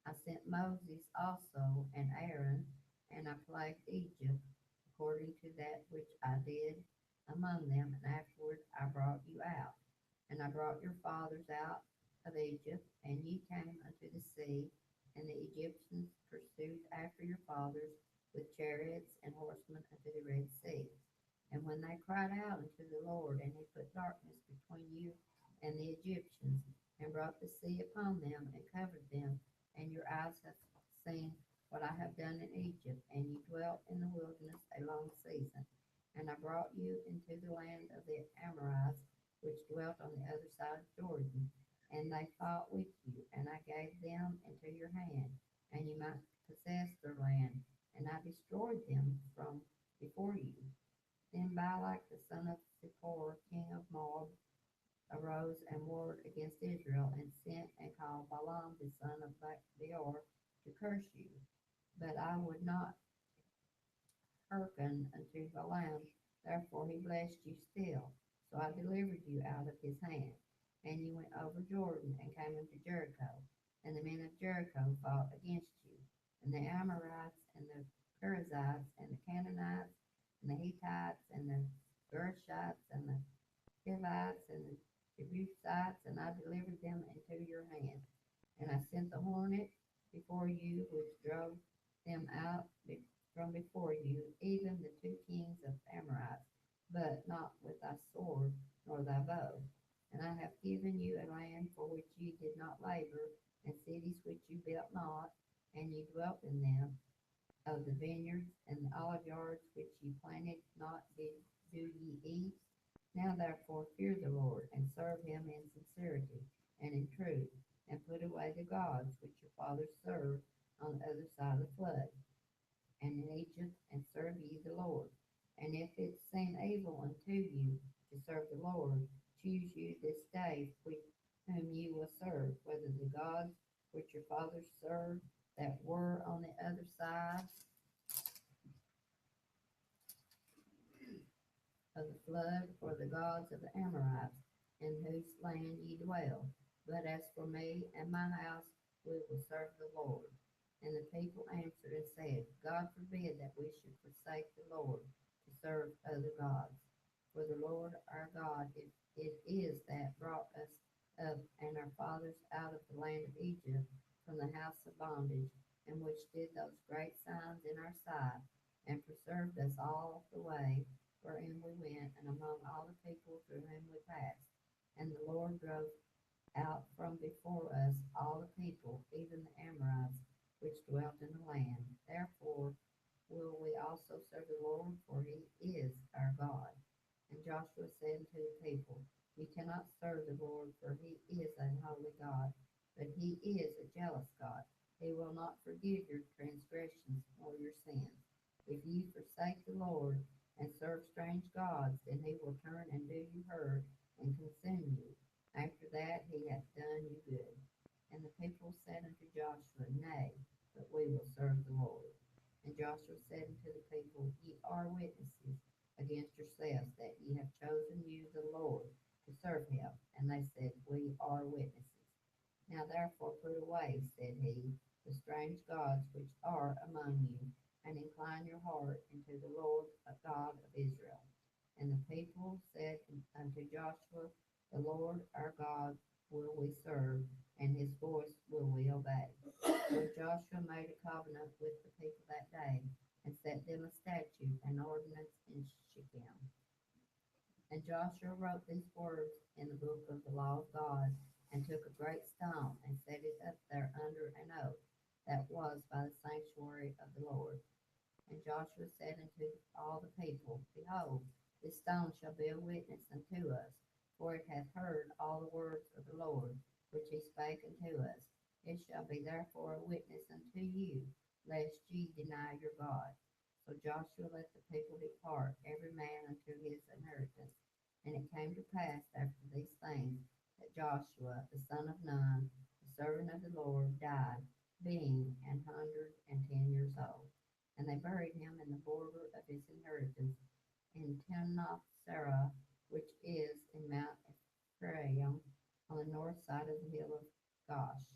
I sent Moses also and Aaron, and I plagued Egypt according to that which I did among them, and afterward I brought you out. And I brought your fathers out of Egypt, and ye came unto the sea, and the Egyptians pursued after your fathers with chariots and horsemen unto the Red Sea. And when they cried out unto the Lord, and he put darkness between you and the Egyptians, and brought the sea upon them, and covered them, and your eyes have seen what I have done in Egypt, and ye dwelt in the wilderness a long season. And I brought you into the land of the Amorites, which dwelt on the other side of Jordan, and they fought with you, and I gave them into your hand, and you might possess their land, and I destroyed them from before you. Then Balak the son of Zippor, king of Moab, arose and warred against Israel, and sent and called Balaam the son of Beor to curse you. But I would not hearken unto Balaam, therefore he blessed you still. So I delivered you out of his hand. And you went over Jordan, and came into Jericho. And the men of Jericho fought against you. And the Amorites, and the Perizzites, and the Canaanites, and the Hittites, and the Gershites, and the Hivites, and the Jebusites, and I delivered them into your hand. And I sent the hornet before you, which drove them out from before you, even the two kings of Amorites, but not with thy sword nor thy bow. And I have given you a land for which ye did not labor, and cities which you built not, and ye dwelt in them, of the vineyards and the olive yards which ye planted not do ye eat. Now therefore fear the Lord, and serve him in sincerity and in truth, and put away the gods which your fathers served on the other side of the flood, and in Egypt, and serve ye the Lord. And if it seem evil unto you to serve the Lord, choose you this day whom ye will serve, whether the gods which your fathers served that were on the other side of the flood, or the gods of the Amorites, in whose land ye dwell. But as for me and my house, we will serve the Lord. And the people answered and said, God forbid that we should forsake the Lord to serve other gods. For the Lord our God, it is that brought us up and our fathers out of the land of Egypt from the house of bondage, and which did those great signs in our sight, and preserved us all the way wherein we went, and among all the people through whom we passed. And the Lord drove out from before us all the people, even the Amorites, which dwelt in the land. Therefore will we also serve the Lord, for he is our God. holy God, but he is a jealous God. He will not forgive your transgressions or your sins. If you forsake the Lord and serve strange gods, then he will turn and do you hurt and consume you. After that he hath done you good. And the people said unto Joshua, Nay, but we will serve the Lord. And Joshua said unto the people, Ye are witnesses against yourselves that ye have chosen you the Lord to serve him. And they said, We are witnesses. Now therefore put away, said he, the strange gods which are among you, and incline your heart unto the Lord God of Israel. And the people said unto Joshua, The Lord our God will we serve, and his voice will we obey. So Joshua made a covenant with the people that day, and set them a statute and ordinance in Shechem. And Joshua wrote these words in the book of the law of God, and took a great stone, and set it up there under an oak that was by the sanctuary of the Lord. And Joshua said unto all the people, Behold, this stone shall be a witness unto us, for it hath heard all the words of the Lord, which he spake unto us. It shall be therefore a witness unto you, lest ye deny your God. So Joshua let the people depart, every man unto his inheritance. And it came to pass after these things, that Joshua, the son of Nun, the servant of the Lord, died, being 110 years old. And they buried him in the border of his inheritance in Timnath-serah, which is in Mount Ephraim, on the north side of the hill of Gosh.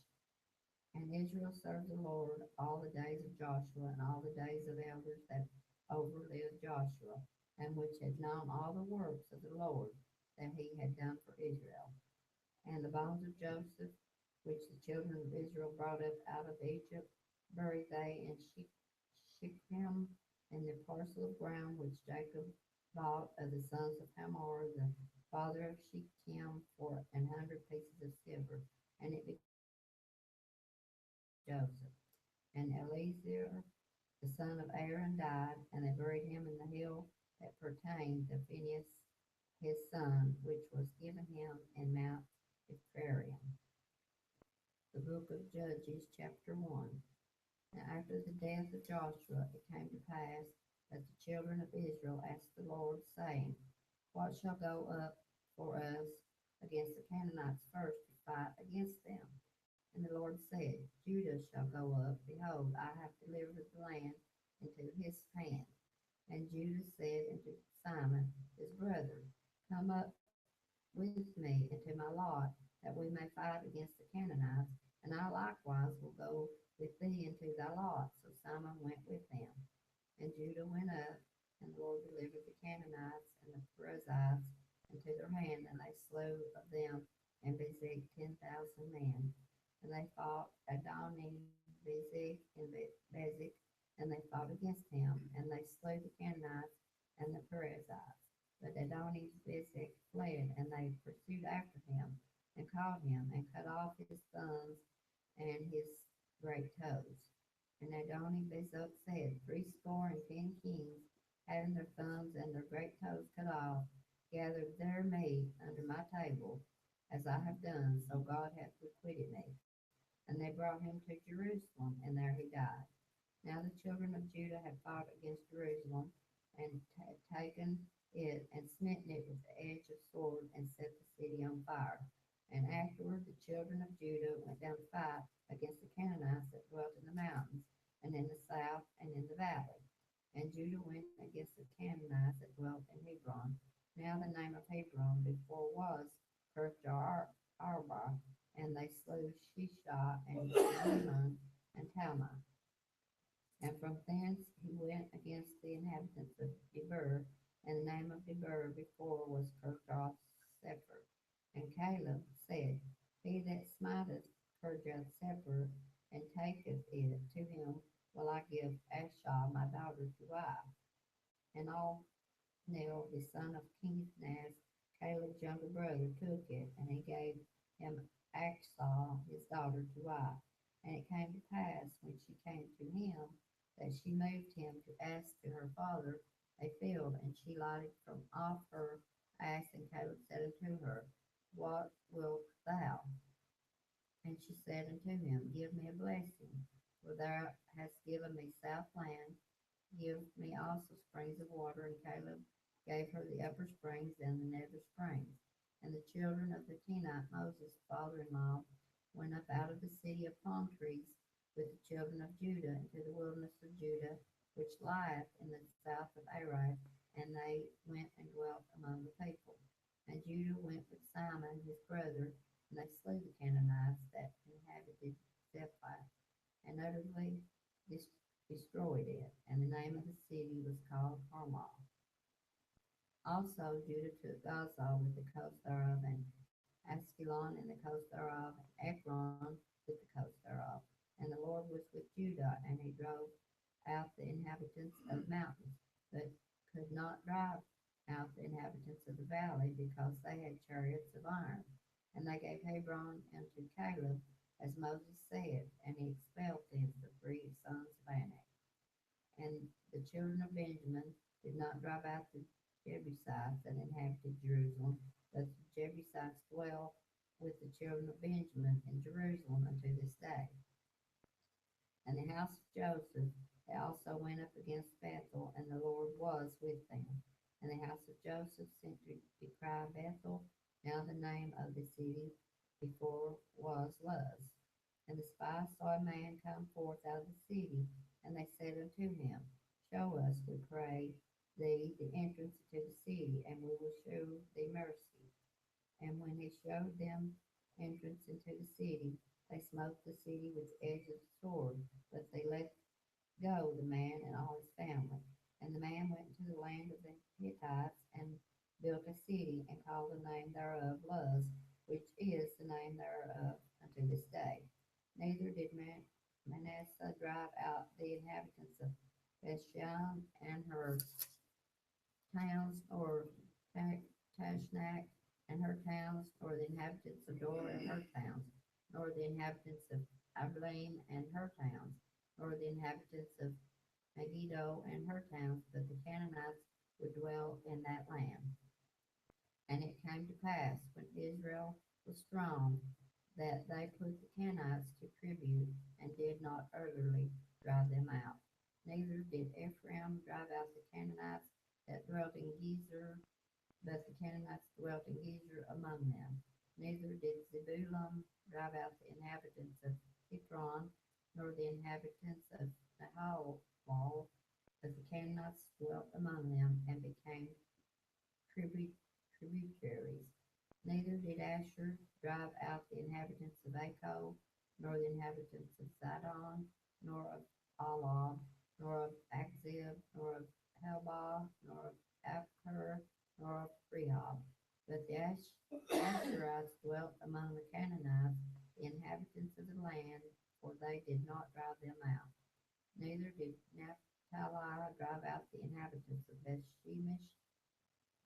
And Israel served the Lord all the days of Joshua, and all the days of elders that overlived Joshua, and which had known all the works of the Lord that he had done for Israel. And the bones of Joseph, which the children of Israel brought up out of Egypt, buried they in Shechem, in the parcel of ground which Jacob bought of the sons of Hamor, the father of Shechem, for 100 pieces of silver. And it became Joseph. And Eleazar, the son of Aaron, died, and they buried him in the hill that pertained to Phinehas his son, which was given him in Mount Ephraim. The book of Judges, chapter 1. Now after the death of Joshua, it came to pass that the children of Israel asked the Lord, saying, What shall go up for us against the Canaanites first to fight against them? And the Lord said, Judah shall go up. Behold, I have delivered the land into his hand. And Judah said unto Simon, his brother, Come up with me into my lot, that we may fight against the Canaanites, and I likewise will go with thee into thy lot. So Simon went with them. And Judah went up, and the Lord delivered the Canaanites and the Perizzites into their hand, and they slew of them and Bezek 10,000 men. And they fought Adoni Bezek and Bezek, and they fought against him, and they slew the Canaanites and the Perizzites. But Adoni Bezek fled, and they pursued after him, and caught him, and cut off his thumbs and his great toes. And Adoni Bezek said, 80 kings, having their thumbs and their great toes cut off, gathered their meat under my table, as I have done, so God hath requited me. And they brought him to Jerusalem, and there he died. Now the children of Judah had fought against Jerusalem, and had taken it, and smitten it with the edge of sword, and set the city on fire. And afterward the children of Judah went down to fight against the Canaanites that dwelt in the mountains, and in the south, and in the valley. And Judah went against the Canaanites that dwelt in Hebron. Now the name of Hebron before was Kirjath Arba, and they slew Shishah, and Rimmon, and Talmah. And from thence he went against the inhabitants of Debir, and the name of Debir before was Kirjath Sepher. And Caleb said, He that smiteth Kirjath Sepher, and taketh it, to him will I give Ashah my daughter to wife. And Othniel the son of Kenaz, Caleb's younger brother, took it, and he gave him Achsah his daughter to wife. And it came to pass, when she came to him, that she moved him to ask to her father a field, and she lighted from off her ass, and Caleb said unto her, What wilt thou? And she said unto him, Give me a blessing, for thou hast given me south land. Give me also springs of water. And Caleb gave her the upper springs and the nether springs. And the children of the Kenite, Moses' father-in-law, went up out of the city of palm trees with the children of Judah into the wilderness of Judah, which lieth in the south of Arad, and they went and dwelt among the people. And Judah went with Simon his brother, and they slew the Canaanites that inhabited Zephath, and utterly destroyed it. And the name of the city was called Harmah. Also Judah took Gaza with the coast thereof, and Askelon and the coast thereof, and Ekron with the coast thereof. And the Lord was with Judah, and he drove out the inhabitants of mountains, but could not drive out the inhabitants of the valley, because they had chariots of iron. And they gave Hebron unto Caleb, as Moses said, and he expelled thence the 3 sons of Anak. And the children of Benjamin did not drive out the Jebusites that inhabited Jerusalem, but the Jebusites dwell with the children of Benjamin in Jerusalem unto this day. And the house of Joseph, they also went up against Bethel, and the Lord was with them. And the house of Joseph sent to decry Bethel. Now the name of the city before was Luz. And the spies saw a man come forth out of the city, and they said unto him, Show us, we pray thee, the entrance to the city, and we will shew thee mercy. And when he showed them entrance into the city, they smote the city with the edge of the sword, but they let go the man and all his family. And the man went into the land of the Hittites, and built a city, and called the name thereof Luz, which is the name thereof unto this day. Neither did Manasseh drive out the inhabitants of Bethshan and her towns, or Tashnach and her towns, nor the inhabitants of Dor and her towns, nor the inhabitants of Ablaim and her towns, nor the inhabitants of Megiddo and her towns, but the Canaanites would dwell in that land. And it came to pass, when Israel was strong, that they put the Canaanites to tribute, and did not utterly drive them out. Neither did Ephraim drive out the Canaanites that dwelt in Gezer, but the Canaanites dwelt in Gezer among them. Neither did Zebulun drive out the inhabitants of Kitron, nor the inhabitants of Nahal, but the Canaanites dwelt among them, and became tributaries. Neither did Asher drive out the inhabitants of Acco, nor the inhabitants of Sidon, nor of Alab, nor of Akzib, nor of Helbah, nor of Aphker, nor of Rehob. But the Asherites dwelt among the Canaanites, the inhabitants of the land, for they did not drive them out. Neither did Naphtali drive out the inhabitants of Bethshemesh,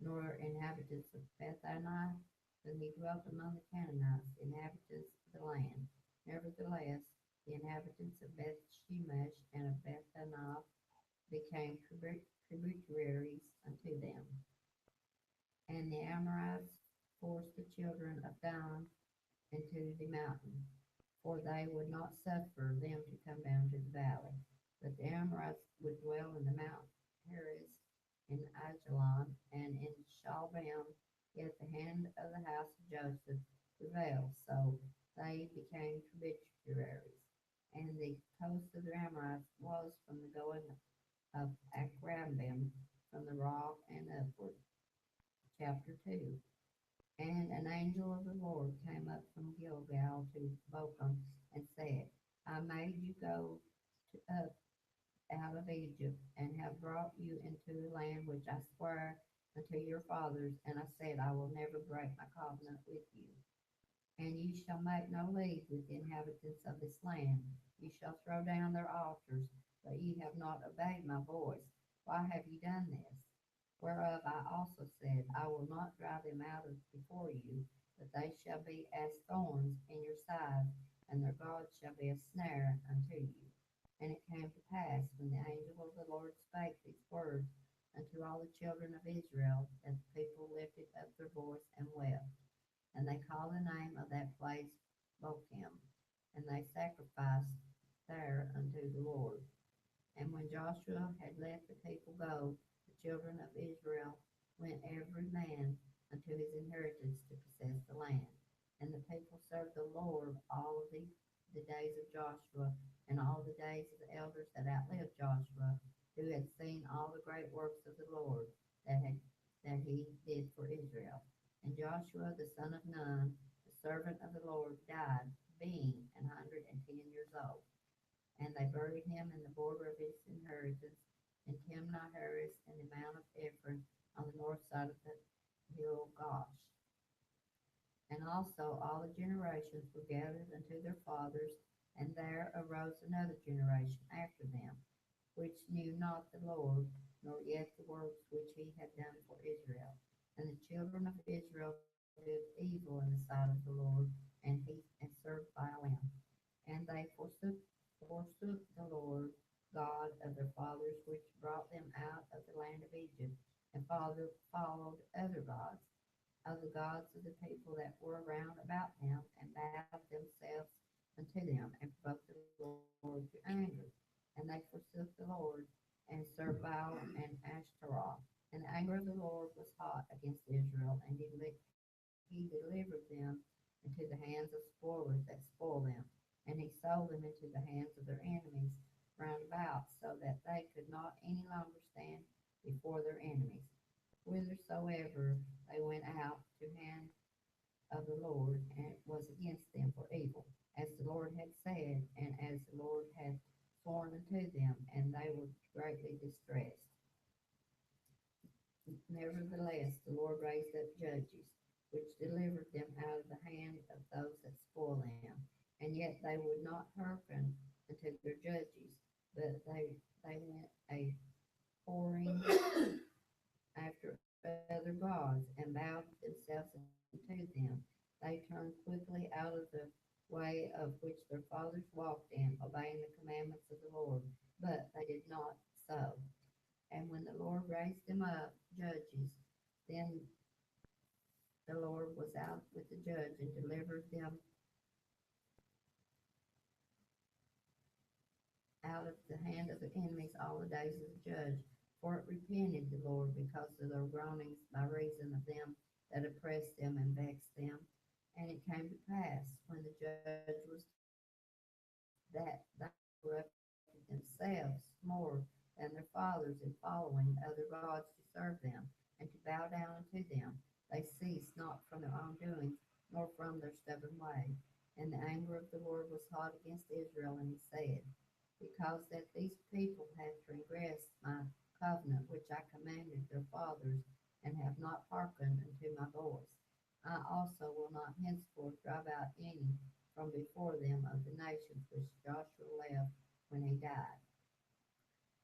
nor inhabitants of Bethani, but he dwelt among the Canaanites, the inhabitants of the land. Nevertheless, the inhabitants of Bethshemesh and of Bethanath became tributaries unto them. And the Amorites forced the children of Dan into the mountain, for they would not suffer them to come down to the valley. But the Amorites would dwell in the Mount Heres, in Ajalon, and in Shalbam. Yet the hand of the house of Joseph prevailed, so they became tributaries. And the coast of the Amorites was from the going of Akrabim, from the rock and upward. Chapter 2. And an angel of the Lord came up from Gilgal to Bochum, and said, I made you go up out of Egypt, and have brought you into the land which I swore unto your fathers, and I said, I will never break my covenant with you. And ye shall make no league with the inhabitants of this land. Ye shall throw down their altars, but ye have not obeyed my voice. Why have ye done this? Whereof I also said, I will not drive them out of before you, but they shall be as thorns in your side, and their gods shall be a snare unto you. And it came to pass, when the angel of the Lord spake these words unto all the children of Israel, that the people lifted up their voice and wept. And they called the name of that place Bochim, and they sacrificed there unto the Lord. And when Joshua had let the people go, the children of Israel went every man unto his inheritance to possess the land. And the people served the Lord all of the days of Joshua, and all the days of the elders that outlived Joshua, who had seen all the great works of the Lord that he did for Israel. And Joshua the son of Nun, the servant of the Lord, died, being 110 years old. And they buried him in the border of his inheritance in Timnah Heres in the mount of Ephraim on the north side of the hill Gosh. And also all the generations were gathered unto their fathers, and there arose another generation after them, which knew not the Lord, nor yet the works which he had done for Israel. And the children of Israel did evil in the sight of the Lord, and served Baalim. And they forsook the Lord God of their fathers, which brought them out of the land of Egypt, and followed other gods, of the gods of the people that were round about them, and bowed themselves unto them, and provoked the Lord to anger. And they forsook the Lord, and served Baal and Ashtaroth. And the anger of the Lord was hot against Israel, and he delivered them into the hands of spoilers that spoiled them. And he sold them into the hands of their enemies round about, so that they could not any longer stand before their enemies. Whithersoever they went out, to hand of the Lord, and it was against them for evil, as the Lord had said, and as the Lord had sworn unto them, and they were greatly distressed. Nevertheless, the Lord raised up judges, which delivered them out of the hand of those that spoiled them. And yet they would not hearken unto their judges, but they went a whoring after other gods, and bowed themselves unto them. They turned quickly out of the way of which their fathers walked in, obeying the commandments of the Lord, but they did not so. And when the Lord raised them up judges, then the Lord was out with the judge, and delivered them out of the hand of the enemies all the days of the judge. For it repented the Lord because of their groanings by reason of them that oppressed them and vexed them. And it came to pass, when the judge was that they corrupted themselves more than their fathers in following other gods to serve them, and to bow down unto them. They ceased not from their own doings, nor from their stubborn way. And the anger of the Lord was hot against Israel, and he said, because that these people have transgressed my covenant which I commanded their fathers, and have not hearkened unto my voice, I also will not henceforth drive out any from before them of the nations which Joshua left when he died,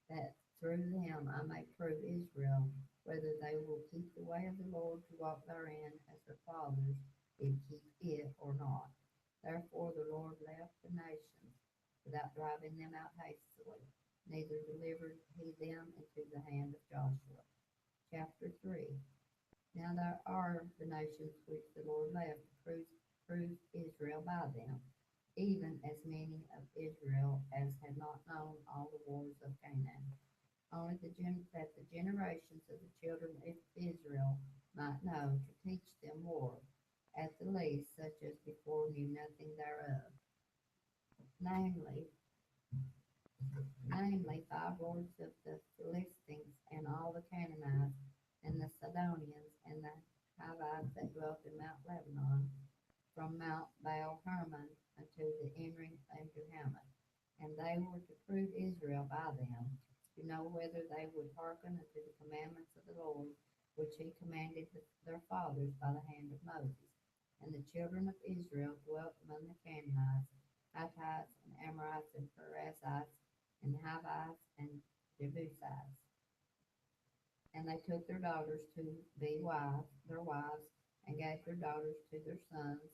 that through them I may prove Israel whether they will keep the way of the Lord to walk therein as their fathers did keep it or not. Therefore the Lord left the nations without driving them out hastily, neither delivered he them into the hand of Joshua. Chapter 3. Now there are the nations which the Lord left to prove Israel by them, even as many of Israel as had not known all the wars of Canaan. Only that the generations of the children of Israel might know to teach them war, at the least such as before knew nothing thereof. Namely 5 lords of the Philistines, and all the Canaanites, and the Sidonians, and the Hivites that dwelt in Mount Lebanon, from Mount Baal Hermon unto the entering unto Hamath. And they were to prove Israel by them, to know whether they would hearken unto the commandments of the Lord, which he commanded their fathers by the hand of Moses. And the children of Israel dwelt among the Canaanites, Hittites, and Amorites, and Perizzites, and Hivites, and Jebusites. And they took their daughters to be their wives, and gave their daughters to their sons,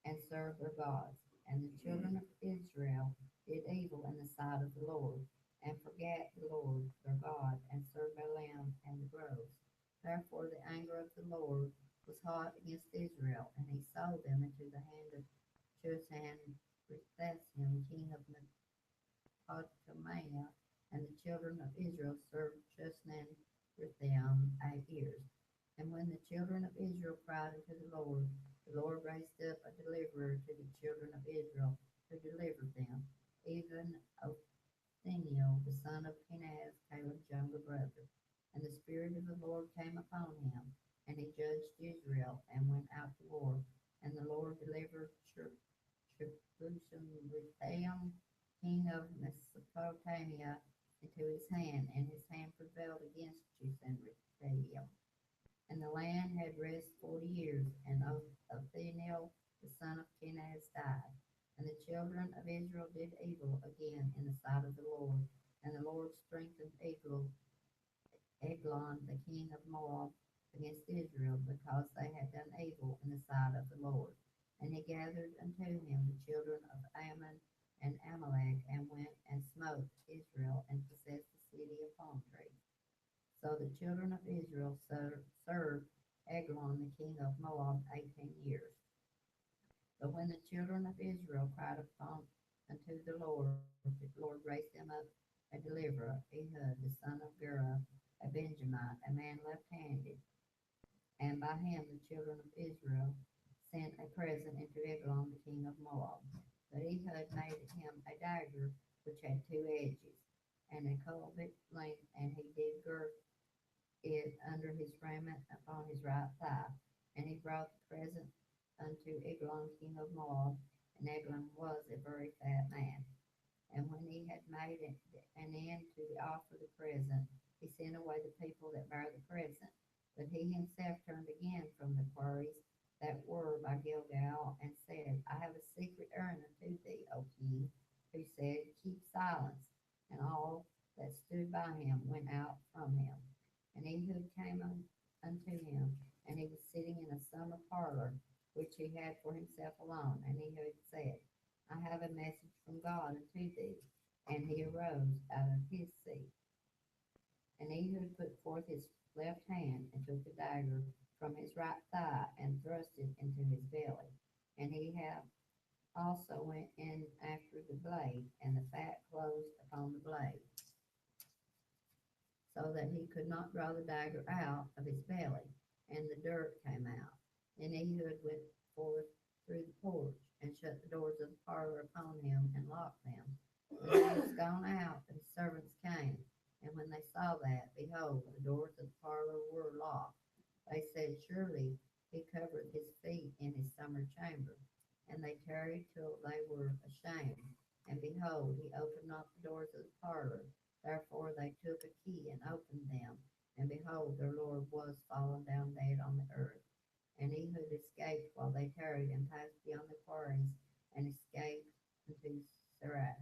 and served their gods. And the children of Israel did evil in the sight of the Lord, and forgat the Lord their God, and served Baalim and the groves. Therefore the anger of the Lord was hot against Israel, and he sold them into the hand of Rethasium, king of Mesopotamia, and the children of Israel served Shushan with them 8 years. And when the children of Israel cried unto the Lord raised up a deliverer to the children of Israel, who delivered them, even Othniel, the son of Kenaz, Caleb's younger brother. And the Spirit of the Lord came upon him, and he judged Israel, and went out to war. And the Lord delivered Retham, king of Mesopotamia, into his hand, and his hand prevailed against Shushan Retham. And the land had rest 40 years, and Othniel, the son of Kenaz, died. And the children of Israel did evil again in the sight of the Lord. And the Lord strengthened Eglon, the king of Moab, against Israel, because they had done evil in the sight of the Lord. And he gathered unto him the children of Ammon and Amalek, and went and smote Israel, and possessed the city of palm trees. So the children of Israel served Eglon, the king of Moab, 18 years. But when the children of Israel cried unto the Lord raised them up a deliverer, Ehud, the son of Gera, a Benjamite, a man left-handed. And by him the children of Israel sent a present into Eglon, the king of Moab. But Ehud made him a dagger which had 2 edges, and a cubit length, and he did gird it under his raiment upon his right thigh. And he brought the present unto Eglon, king of Moab, and Eglon was a very fat man. And when he had made an end to offer the present, he sent away the people that bare the present. But he himself turned again from the quarries that were by Gilgal, and said, I have a secret errand unto thee, O king. Who said, Keep silence. And all that stood by him went out from him. And Ehud came unto him, and he was sitting in a summer parlor, which he had for himself alone. And Ehud said, I have a message from God unto thee. And he arose out of his seat. And Ehud put forth his left hand, and took the dagger from his right thigh, and thrust it into his belly. And he also went in after the blade, and the fat closed upon the blade, so that he could not draw the dagger out of his belly, and the dirt came out. And Ehud went forth through the porch, and shut the doors of the parlor upon him, and locked them. When he was gone out, his servants came, and when they saw that, behold, the doors of the parlor were locked. They said, Surely he covered his feet in his summer chamber. And they tarried till they were ashamed. And behold, he opened not the doors of the parlor. Therefore they took a key and opened them. And behold, their Lord was fallen down dead on the earth. And Ehud escaped while they tarried, and passed beyond the quarries, and escaped unto Sarah.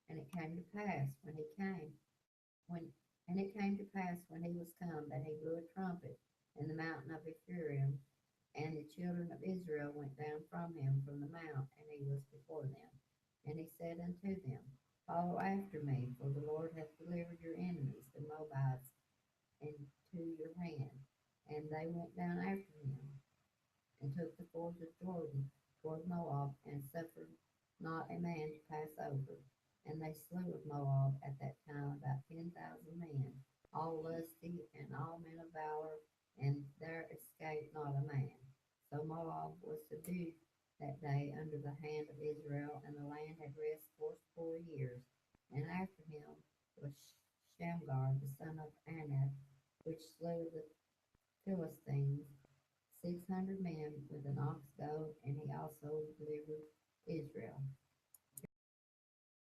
And it came to pass when he was come, that he blew a trumpet in the mountain of Ephraim, and the children of Israel went down from him from the mount, and he was before them. And he said unto them, Follow after me, for the Lord hath delivered your enemies, the Moabites, into your hand. And they went down after him, and took the fords of Jordan toward Moab, and suffered not a man to pass over. And they slew of Moab at that time about 10,000 men, all lusty and all men of valor, and there escaped not a man. So Moab was subdued that day under the hand of Israel, and the land had rest 4 years. And after him was Shamgar, the son of Anath, which slew the Philistines, 600 men with an ox goad, and he also delivered Israel.